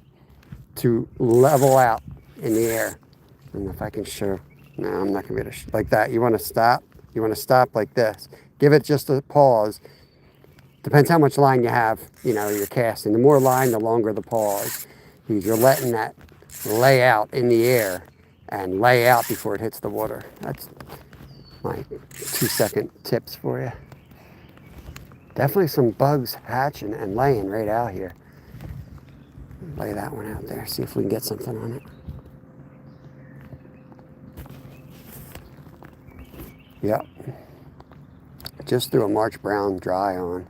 Speaker 1: to level out in the air. I don't know if I can show. No, I'm not going to be able to like that. You want to stop? You want to stop like this. Give it just a pause. Depends how much line you have, you know, you're casting. The more line, the longer the pause. Because you're letting that lay out in the air and lay out before it hits the water. That's my 2-second tips for you. Definitely some bugs hatching and laying right out here. Lay that one out there, see if we can get something on it. Yep. just threw a March Brown dry on.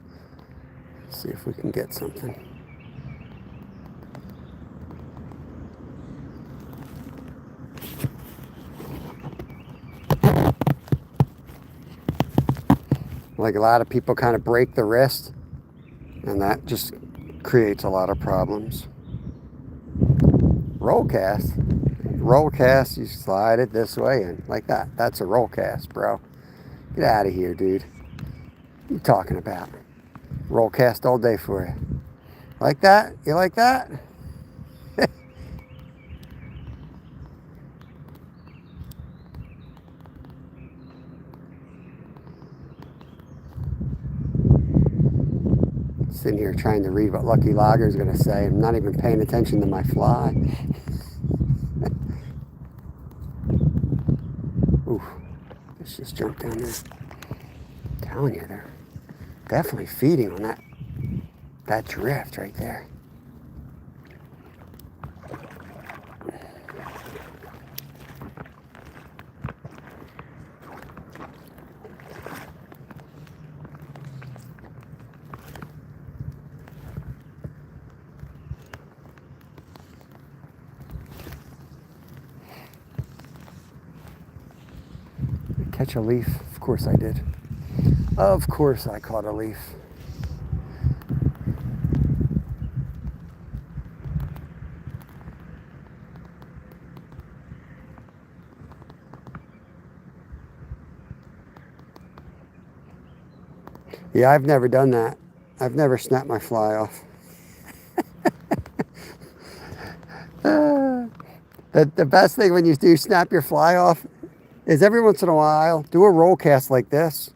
Speaker 1: Let's see if we can get something. Like a lot of people kind of break the wrist, and that just creates a lot of problems. Roll cast. Roll cast, you slide it this way and like that. That's a roll cast, bro. Get out of here, dude. What are you talking about? Roll cast all day for you. Like that? You like that? Sitting here trying to read what Lucky Logger's going to say. I'm not even paying attention to my fly. Ooh, let's just jump down there. I'm telling you, they're definitely feeding on that drift right there. Catch a leaf? Of course I did. Of course I caught a leaf. Yeah, I've never done that. I've never snapped my fly off. The best thing when you do snap your fly off is every once in a while, do a roll cast like this.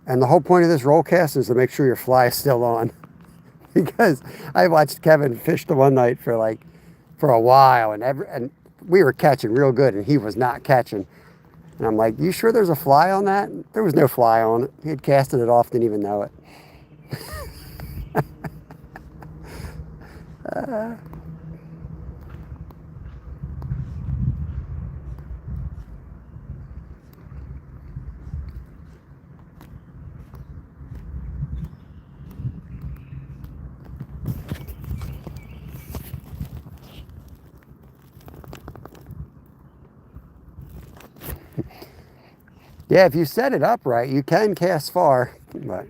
Speaker 1: And the whole point of this roll cast is to make sure your fly is still on. Because I watched Kevin fish the one night for a while, and we were catching real good, and he was not catching. And I'm like, you sure there's a fly on that? There was no fly on it. He had casted it off, didn't even know it. Yeah, if you set it up right, you can cast far, but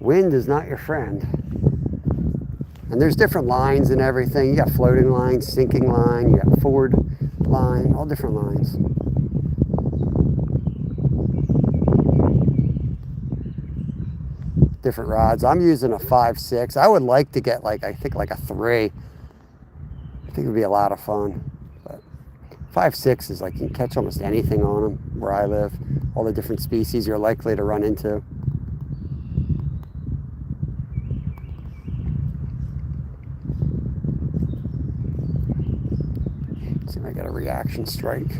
Speaker 1: wind is not your friend. And there's different lines and everything. You got floating line, sinking line, you got forward line, all different lines. Different rods. I'm using a 5.6. I would like to get I think a 3. I think it would be a lot of fun. But 5.6 is you can catch almost anything on them where I live. All the different species you're likely to run into. Let's see if I got a reaction strike.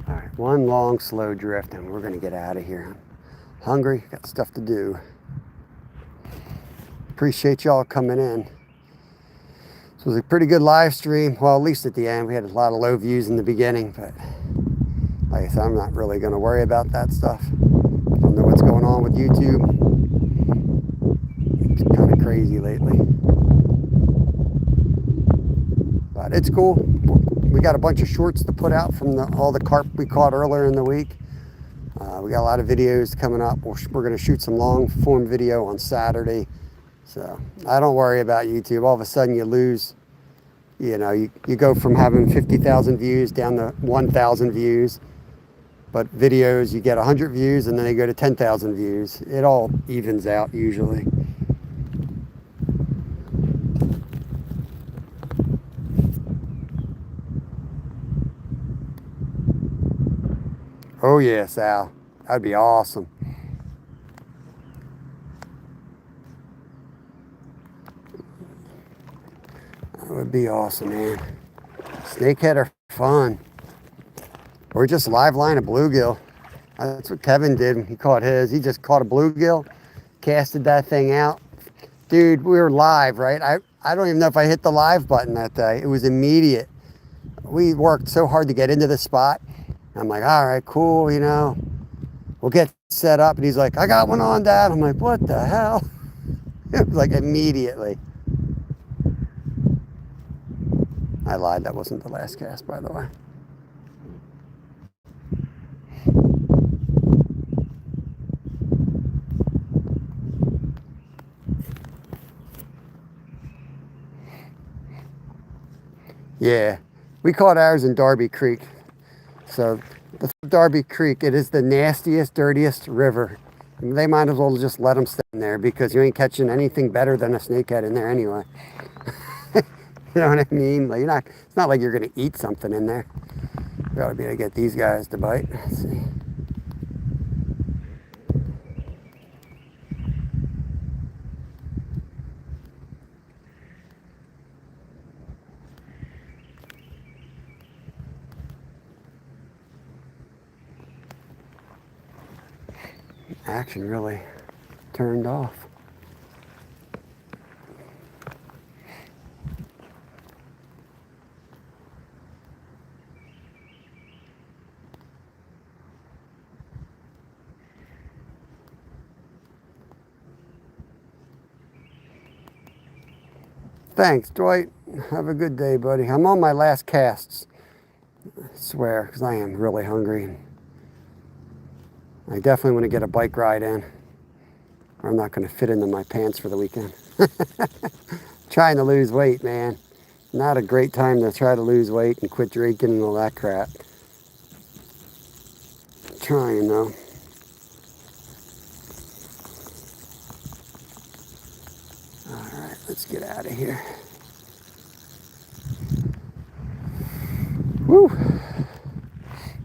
Speaker 1: All right, one long slow drift and we're gonna get out of here. Hungry, got stuff to do. Appreciate y'all coming in. This was a pretty good live stream. Well, at least at the end. We had a lot of low views in the beginning, but like I said, I'm not really going to worry about that stuff. I don't know what's going on with YouTube. It's kind of crazy lately. But it's cool. We got a bunch of shorts to put out from all the carp we caught earlier in the week. We got a lot of videos coming up. We're going to shoot some long form video on Saturday. So I don't worry about YouTube. All of a sudden you lose, you go from having 50,000 views down to 1,000 views. But videos, you get 100 views and then they go to 10,000 views. It all evens out usually. Oh yeah, Sal. That'd be awesome. That would be awesome, man. Snakehead are fun. Or just live line a bluegill. That's what Kevin did when he caught his. He just caught a bluegill, casted that thing out, Dude, we were live, right? I don't even know if I hit the live button that day. It was immediate. We worked so hard to get into the spot. I'm like, all right, cool, you know, we'll get set up. And he's like, I got one on, Dad. I'm like, what the hell? It was like immediately. I lied. That wasn't the last cast, by the way. Yeah, we caught ours in Darby Creek. So the Darby Creek, it is the nastiest, dirtiest river. And they might as well just let them stay in there because you ain't catching anything better than a snakehead in there anyway. You know what I mean? Like it's not like you're gonna eat something in there. We ought to be able to get these guys to bite. Let's see. Action really turned off. Thanks, Dwight. Have a good day, buddy. I'm on my last casts. I swear, because I am really hungry. I definitely want to get a bike ride in, or I'm not going to fit into my pants for the weekend. Trying to lose weight, man. Not a great time to try to lose weight and quit drinking and all that crap. Trying, though. All right, let's get out of here. Woo!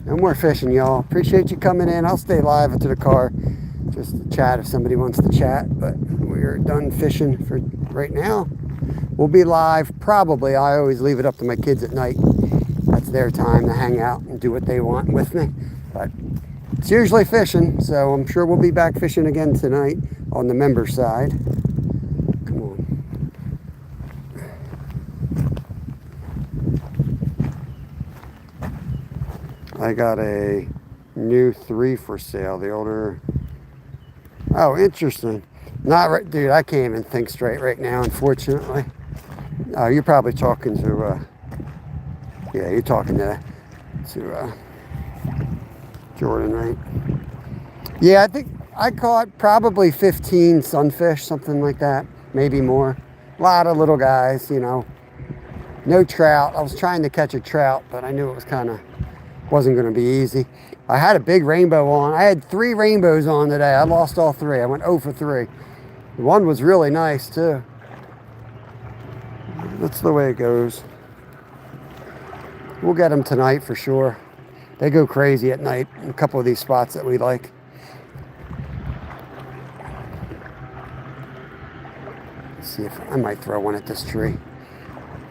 Speaker 1: No more fishing, y'all. Appreciate you coming in. I'll stay live into the car just to chat if somebody wants to chat, but we're done fishing for right now. We'll be live probably. I always leave it up to my kids at night. That's their time to hang out and do what they want with me. But it's usually fishing, so I'm sure we'll be back fishing again tonight on the member side. Come on. I got a new 3 for sale. The older. Oh, interesting. Not right, dude. I can't even think straight right now, unfortunately. Oh, you're probably talking to. Yeah, you're talking to Jordan, right? Yeah, I think I caught probably 15 sunfish, something like that, maybe more. A lot of little guys, you know. No trout. I was trying to catch a trout, but I knew it was wasn't going to be easy. I had a big rainbow on. I had 3 rainbows on today. I lost all 3. I went 0 for 3. One was really nice too. That's the way it goes. We'll get them tonight for sure. They go crazy at night in a couple of these spots that we like. Let's see if I might throw one at this tree.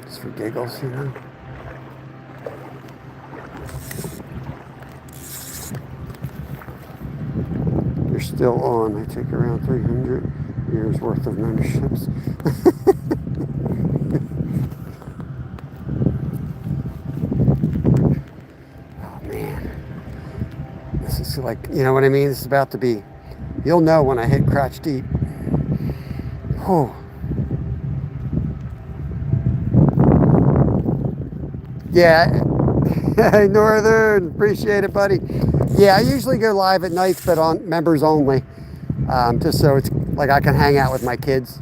Speaker 1: Just for giggles, you know. You're still on. I take around 300 years worth of memberships. Oh man, this is like, you know what I mean? This is about to be, you'll know when I hit crotch deep. Oh. Yeah. Hey, Northern, appreciate it, buddy. Yeah, I usually go live at nights, but on members only, just so it's like I can hang out with my kids.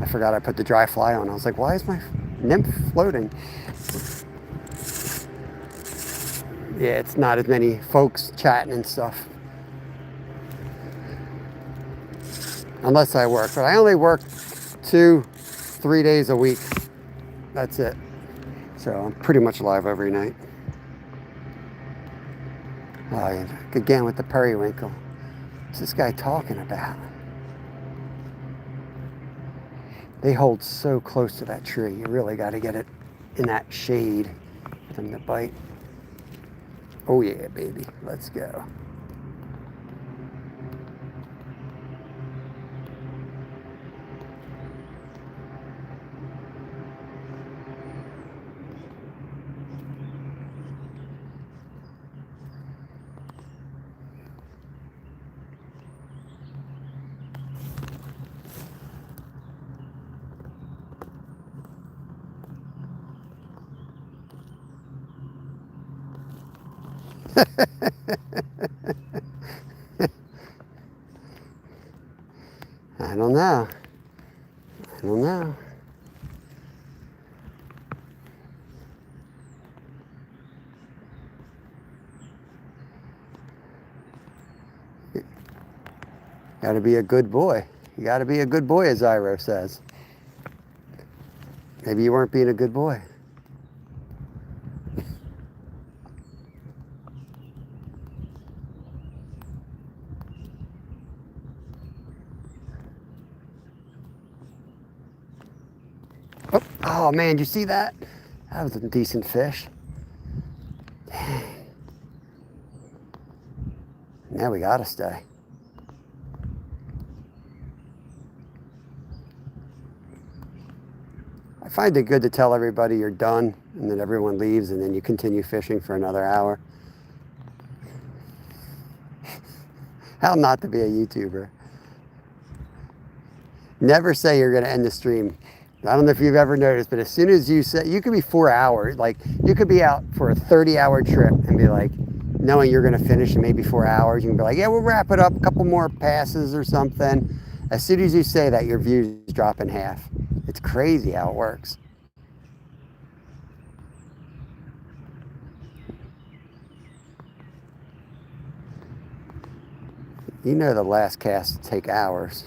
Speaker 1: I forgot I put the dry fly on. I was like, why is my nymph floating? Yeah, it's not as many folks chatting and stuff. Unless I work, but I only work 2-3 days a week. That's it. So I'm pretty much live every night. Oh, yeah. Again with the periwinkle. What's this guy talking about? They hold so close to that tree. You really got to get it in that shade for them to bite. Oh yeah, baby. Let's go. I don't know. I don't know. Got to be a good boy. You got to be a good boy, as Iro says. Maybe you weren't being a good boy. Oh man, did you see that? That was a decent fish. Dang. Now we gotta stay. I find it good to tell everybody you're done and then everyone leaves and then you continue fishing for another hour. How not to be a YouTuber. Never say you're gonna end the stream. I don't know if you've ever noticed, but as soon as you say, you could be 4 hours, like you could be out for a 30-hour trip and be like, knowing you're gonna finish in maybe 4 hours, you can be like, yeah, we'll wrap it up, a couple more passes or something. As soon as you say that, your views drop in half. It's crazy how it works. You know the last cast take hours.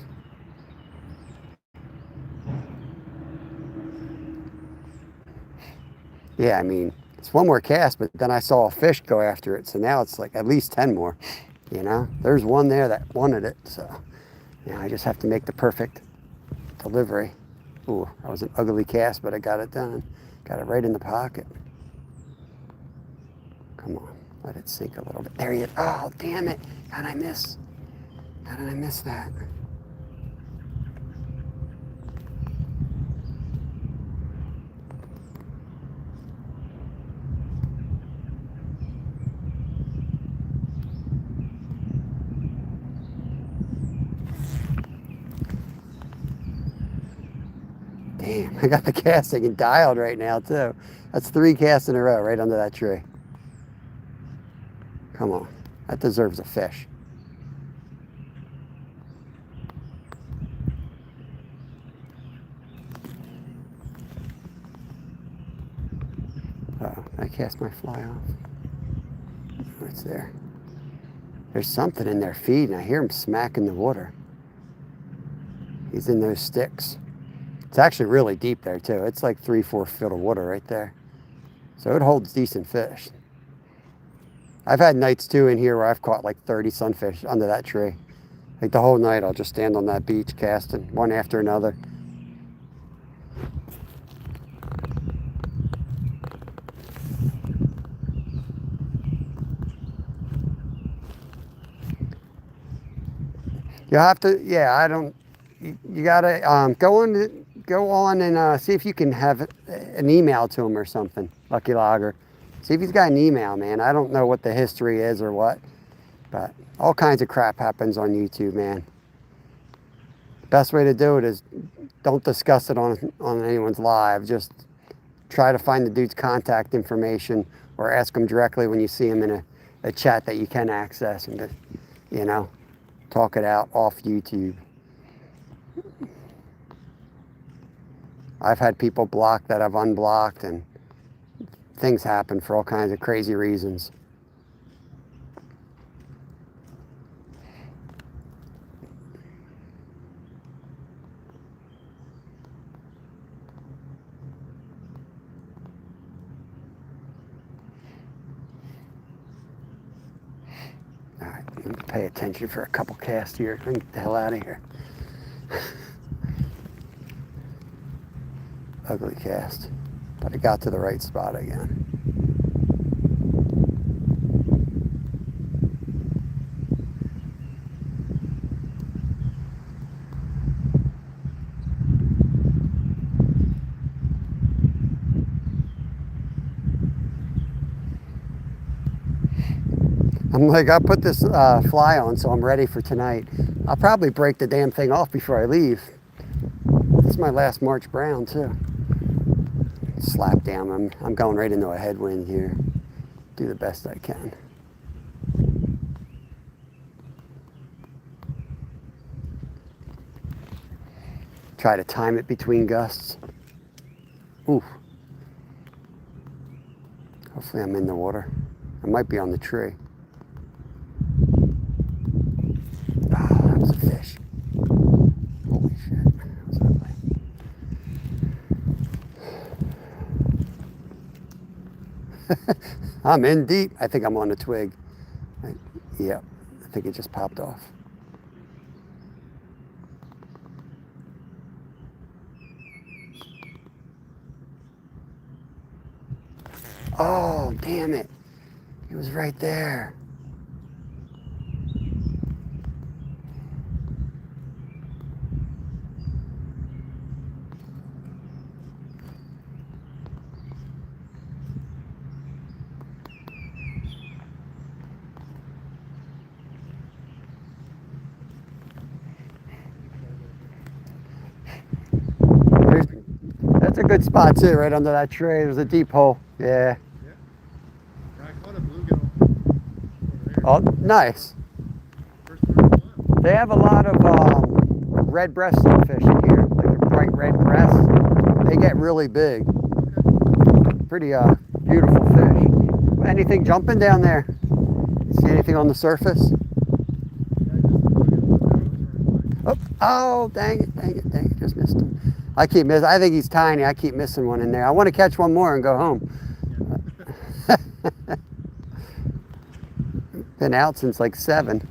Speaker 1: Yeah, I mean, it's one more cast, but then I saw a fish go after it, so now it's like at least 10 more, you know? There's one there that wanted it, so I just have to make the perfect delivery. Ooh, that was an ugly cast, but I got it done. Got it right in the pocket. Come on, let it sink a little bit. There he is. Oh, damn it. How did I miss? How did I miss that? Damn, I got the casting and dialed right now too. That's 3 casts in a row right under that tree. Come on, that deserves a fish. Uh-oh, I cast my fly off. Oh, it's there. There's something in there feeding. I hear him smacking the water. He's in those sticks. It's actually really deep there too. It's like 3-4 feet of water right there. So it holds decent fish. I've had nights too in here where I've caught like 30 sunfish under that tree. Like the whole night I'll just stand on that beach casting one after another. You have to, yeah, I don't, you gotta go on and see if you can have an email to him or something, Lucky Logger. See if he's got an email, man. I don't know what the history is or what, but all kinds of crap happens on YouTube, man. Best way to do it is don't discuss it on anyone's live. Just try to find the dude's contact information or ask him directly when you see him in a chat that you can access and just, you know, talk it out off YouTube. I've had people block that I've unblocked, and things happen for all kinds of crazy reasons. All right, let me pay attention for a couple casts here. Let me get the hell out of here. Ugly cast, but I got to the right spot again. I'm like, I put this fly on, so I'm ready for tonight. I'll probably break the damn thing off before I leave. This is my last March brown too. Slap down. I'm going right into a headwind here. Do the best I can. Try to time it between gusts. Ooh. Hopefully I'm in the water. I might be on the tree. Oh, that was a fish. Holy shit. That was ugly. I'm in deep. I think I'm on a twig. Yeah, I think it just popped off. Oh, damn it. He was right there. That's a good spot too, right under that tree. There's a deep hole. Yeah.
Speaker 2: I caught a bluegill over there.
Speaker 1: Oh, nice.
Speaker 2: First one in a while.
Speaker 1: They have a lot of red breast fish in here, like a bright red breast. They get really big. Pretty beautiful fish. Anything jumping down there? See anything on the surface? Oh, dang it, just missed him. I keep missing. I think he's tiny. I keep missing one in there. I want to catch one more and go home. Been out since like 7.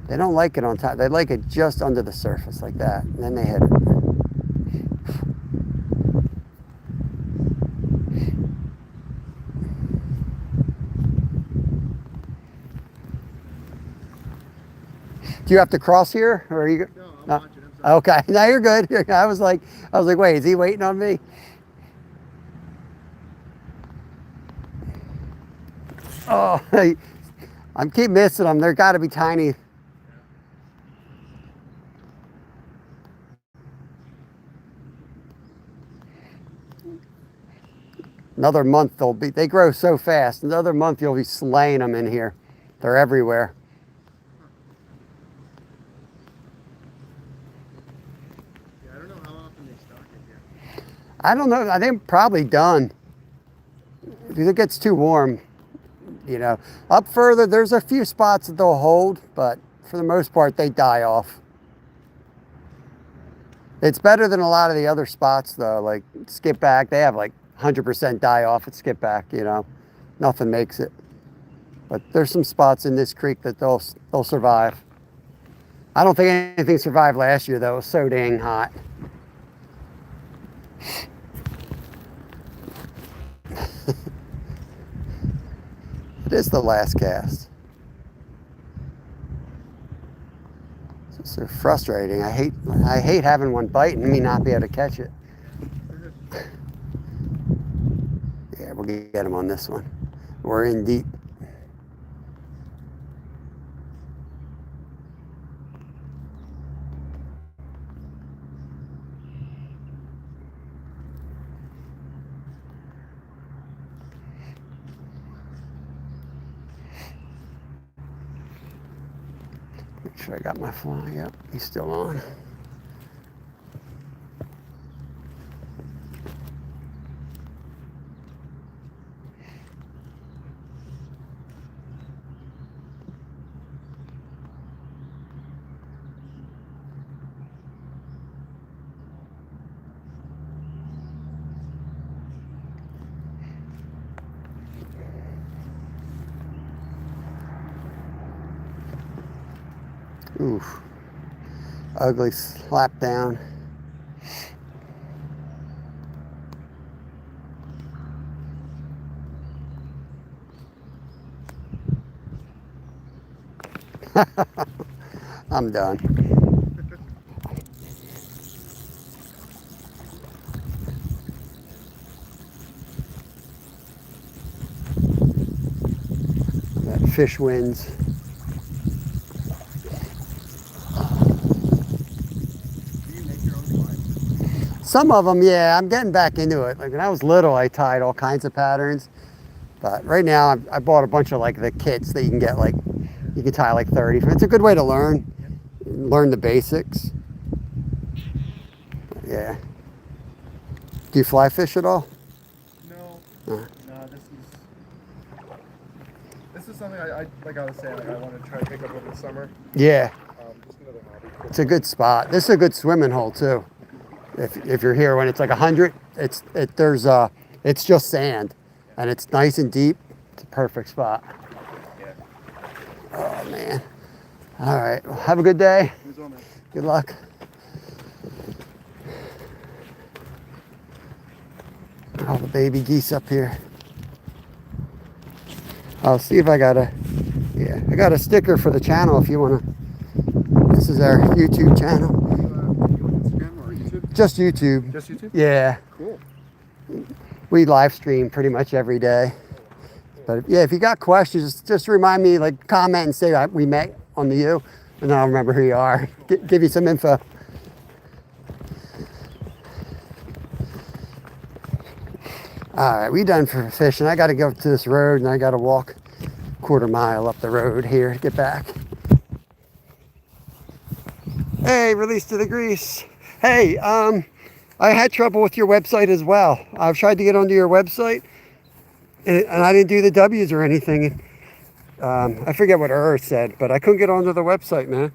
Speaker 1: They don't like it on top. They like it just under the surface like that, and then they hit it. Do you have to cross here, or are you?
Speaker 2: No, I'm
Speaker 1: No.
Speaker 2: watching. I'm sorry.
Speaker 1: Okay, now you're good. I was like, wait, is he waiting on me? Oh, I'm keep missing them. They're got to be tiny. Another month they grow so fast. Another month you'll be slaying them in here. They're everywhere.
Speaker 2: Yeah, I don't know how often they stock it here.
Speaker 1: I don't know. I think probably done. Because it gets too warm. You know, up further, there's a few spots that they'll hold, but for the most part, they die off. It's better than a lot of the other spots, though, like Skipback. They have like 100% die off at Skipback, you know. Nothing makes it. But there's some spots in this creek that they'll survive. I don't think anything survived last year, though. It was so dang hot. It is the last cast. It's so frustrating. I hate having one bite and me not be able to catch it. Yeah, we'll get him on this one. We're in deep. Make sure I got my fly. Yep, he's still on. Oof. Ugly slap down. I'm done. That fish wins. Some of them, yeah, I'm getting back into it. Like when I was little, I tied all kinds of patterns. But right now, I bought a bunch of like the kits that you can get, like you can tie like 30. It's a good way to learn the basics. Yeah. Do you fly fish at all?
Speaker 2: No.
Speaker 1: Uh.
Speaker 2: No, this is something I like I was saying, like I want to try to pick up over the summer.
Speaker 1: Yeah.
Speaker 2: Just another hobby.
Speaker 1: It's a good spot. This is a good swimming hole too. If you're here when it's like 100, it's just sand, and it's nice and deep. It's a perfect spot.
Speaker 2: Yeah.
Speaker 1: Oh man. All right. Well, have a good day.
Speaker 2: You as well, man.
Speaker 1: Good luck. All the baby geese up here. I'll see if I got a sticker for the channel if you want to. This is our YouTube channel.
Speaker 2: You on Instagram or YouTube?
Speaker 1: Just YouTube.
Speaker 2: Just YouTube?
Speaker 1: Yeah.
Speaker 2: Cool.
Speaker 1: We live stream pretty much every day. But yeah, if you got questions, just remind me, like comment and say we met on the U, and then I'll remember who you are. Give you some info. All right, we done for fishing. I got to go to this road, and I got to walk a quarter mile up the road here to get back. Hey, release to the grease. Hey, I had trouble with your website as well. I've tried to get onto your website, and I didn't do the W's or anything. I forget what Earth said, but I couldn't get onto the website, man.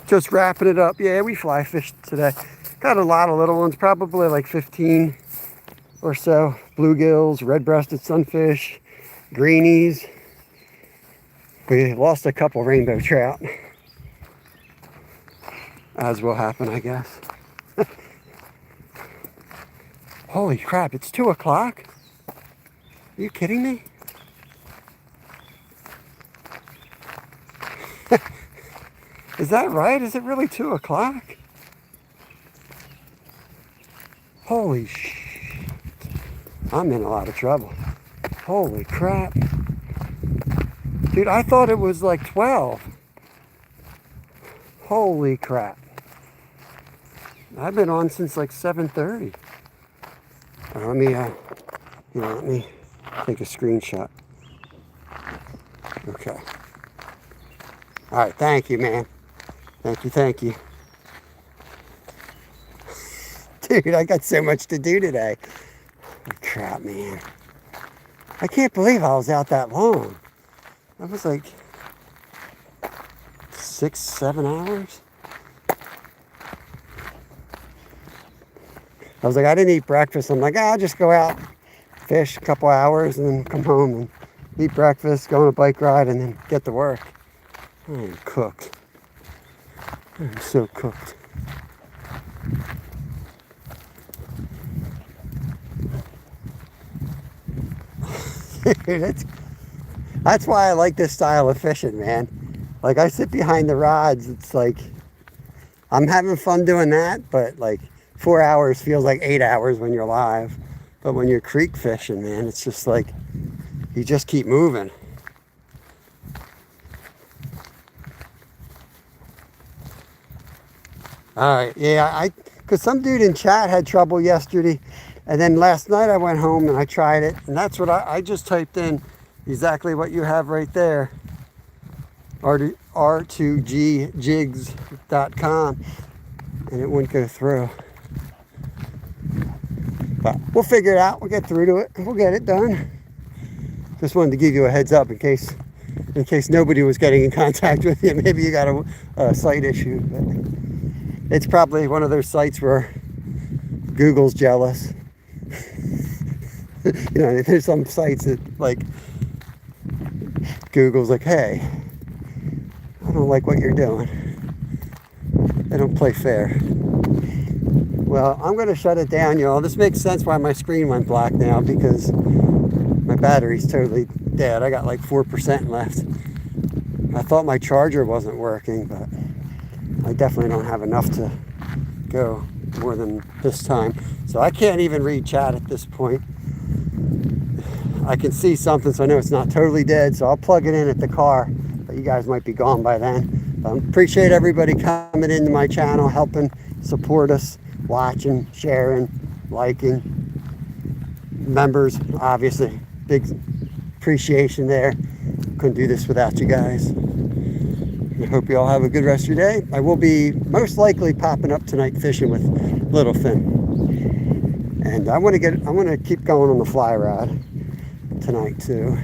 Speaker 1: Just wrapping it up. Yeah, we fly fished today. Got a lot of little ones, probably like 15 or so. Bluegills, red-breasted sunfish, greenies. We lost a couple rainbow trout, as will happen, I guess. Holy crap, it's 2 o'clock? Are you kidding me? Is that right? Is it really 2 o'clock? Holy shit. I'm in a lot of trouble. Holy crap. Dude, I thought it was like 12. Holy crap. I've been on since like 7:30. Let me take a screenshot. Okay. All right, thank you, man. Thank you. Dude, I got so much to do today. Holy crap, man. I can't believe I was out that long. That was like 6-7 hours. I was like, I didn't eat breakfast. I'm like, I'll just go out, fish a couple hours, and then come home and eat breakfast, go on a bike ride, and then get to work. I am cooked. I'm so cooked. That's why I like this style of fishing, man. Like, I sit behind the rods. It's like I'm having fun doing that, but like 4 hours feels like 8 hours when you're live. But when you're creek fishing, man, it's just like you just keep moving. All right, yeah, because some dude in chat had trouble yesterday, and then last night I went home and I tried it, and that's what I just typed in exactly what you have right there, r2gjigs.com, and it wouldn't go through. But we'll figure it out. We'll get through to it. We'll get it done. Just wanted to give you a heads up in case nobody was getting in contact with you. Maybe you got a site issue. But it's probably one of those sites where Google's jealous. You know, there's some sites that like Google's like, hey, I don't like what you're doing. They don't play fair. Well, I'm going to shut it down, y'all. This makes sense why my screen went black now, because my battery's totally dead. I got like 4% left. I thought my charger wasn't working, but I definitely don't have enough to go more than this time. So I can't even read chat at this point. I can see something, so I know it's not totally dead, so I'll plug it in at the car, but you guys might be gone by then. Appreciate everybody coming into my channel, helping support us, watching, sharing, liking. members, obviously, big appreciation there. Couldn't do this without you guys. I hope you all have a good rest of your day. I will be most likely popping up tonight fishing with Littlefin. And I want to keep going on the fly rod tonight too.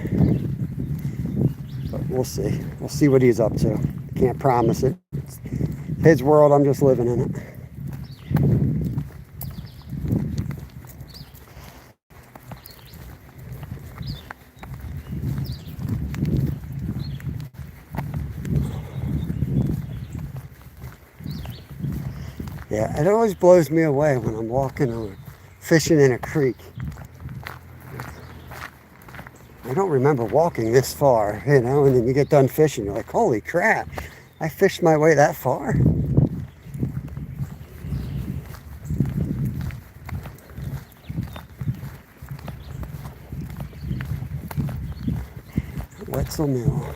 Speaker 1: But we'll see. We'll see what he's up to. Can't promise it. It's his world, I'm just living in it. Yeah, it always blows me away when I'm walking or fishing in a creek. I don't remember walking this far, and then you get done fishing, you're like, holy crap, I fished my way that far? Wetzel Mill.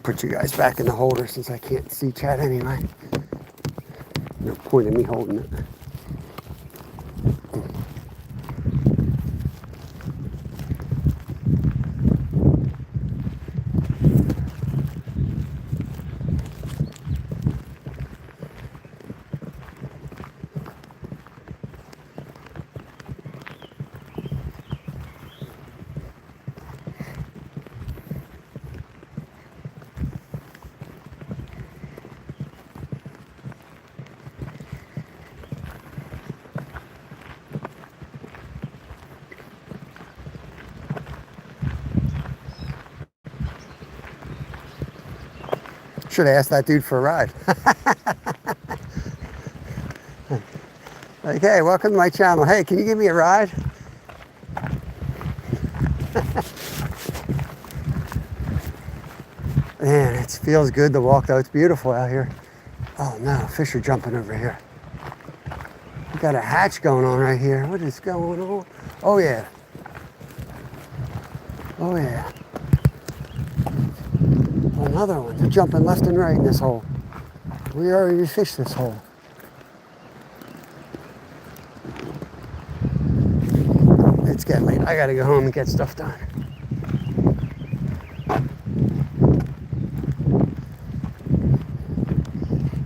Speaker 1: Put you guys back in the holder since I can't see chat anyway. No point in me holding it. Should have asked that dude for a ride. Like, hey, welcome to my channel. Hey, can you give me a ride? Man, it feels good to walk though. It's beautiful out here. Oh no, fish are jumping over here. We got a hatch going on right here. What is going on? Oh yeah. Oh yeah. Another one. They're jumping left and right in this hole. We already fished this hole. It's getting late. I gotta go home and get stuff done.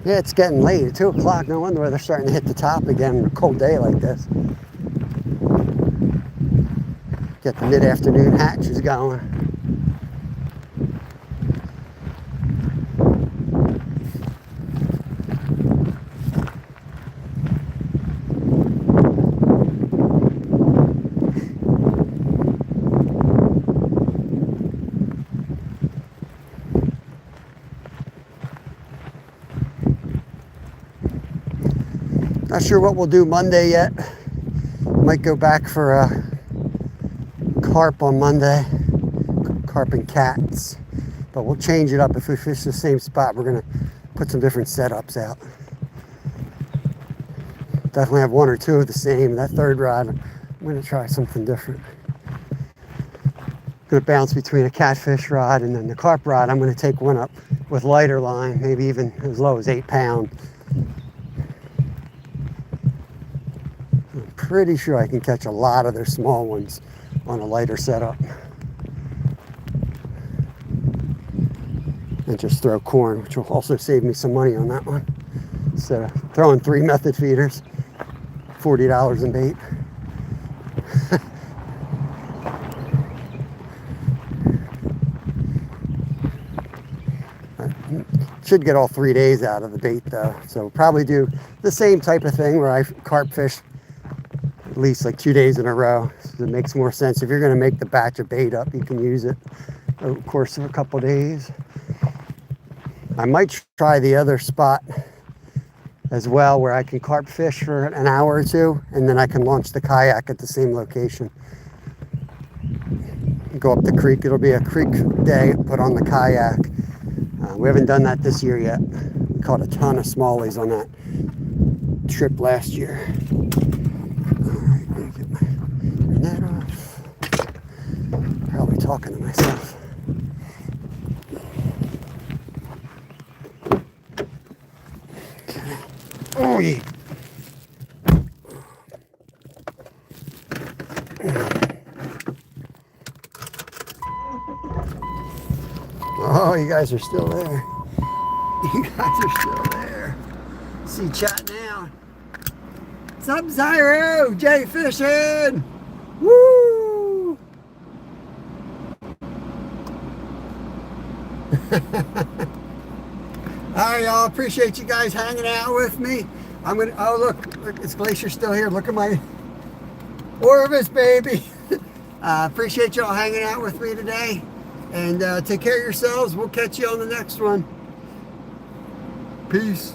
Speaker 1: Yeah, it's getting late. At 2 o'clock. No wonder why they're starting to hit the top again on a cold day like this. Get the mid-afternoon hatches going. Not sure what we'll do Monday yet. Might go back for a carp on Monday. Carp and cats. But we'll change it up. If we fish the same spot, we're going to put some different setups out. Definitely have one or two of the same. That third rod, I'm going to try something different. Going to bounce between a catfish rod and then the carp rod. I'm going to take one up with lighter line, maybe even as low as 8 pound. I'm pretty sure I can catch a lot of their small ones on a lighter setup. And just throw corn, which will also save me some money on that one. Instead of throwing 3 method feeders, $40 in bait. Should get all 3 days out of the bait though. So probably do the same type of thing where I carp fish at least like 2 days in a row. So it makes more sense. If you're going to make the batch of bait up, you can use it over the course of a couple days. I might try the other spot as well where I can carp fish for an hour or two and then I can launch the kayak at the same location. Go up the creek. It'll be a creek day, put on the kayak. We haven't done that this year yet. We caught a ton of smallies on that trip last year. Alright, let me get my net off. Probably talking to myself. doggy. Oh, you guys are still there. You guys are still there. See chat now. What's up, Zyro? Jay fishing. Woo! All right, y'all. Appreciate you guys hanging out with me. I'm gonna. Oh, look, is Glacier still here? Look at my Orvis, baby. Appreciate y'all hanging out with me today. And take care of yourselves. We'll catch you on the next one. Peace.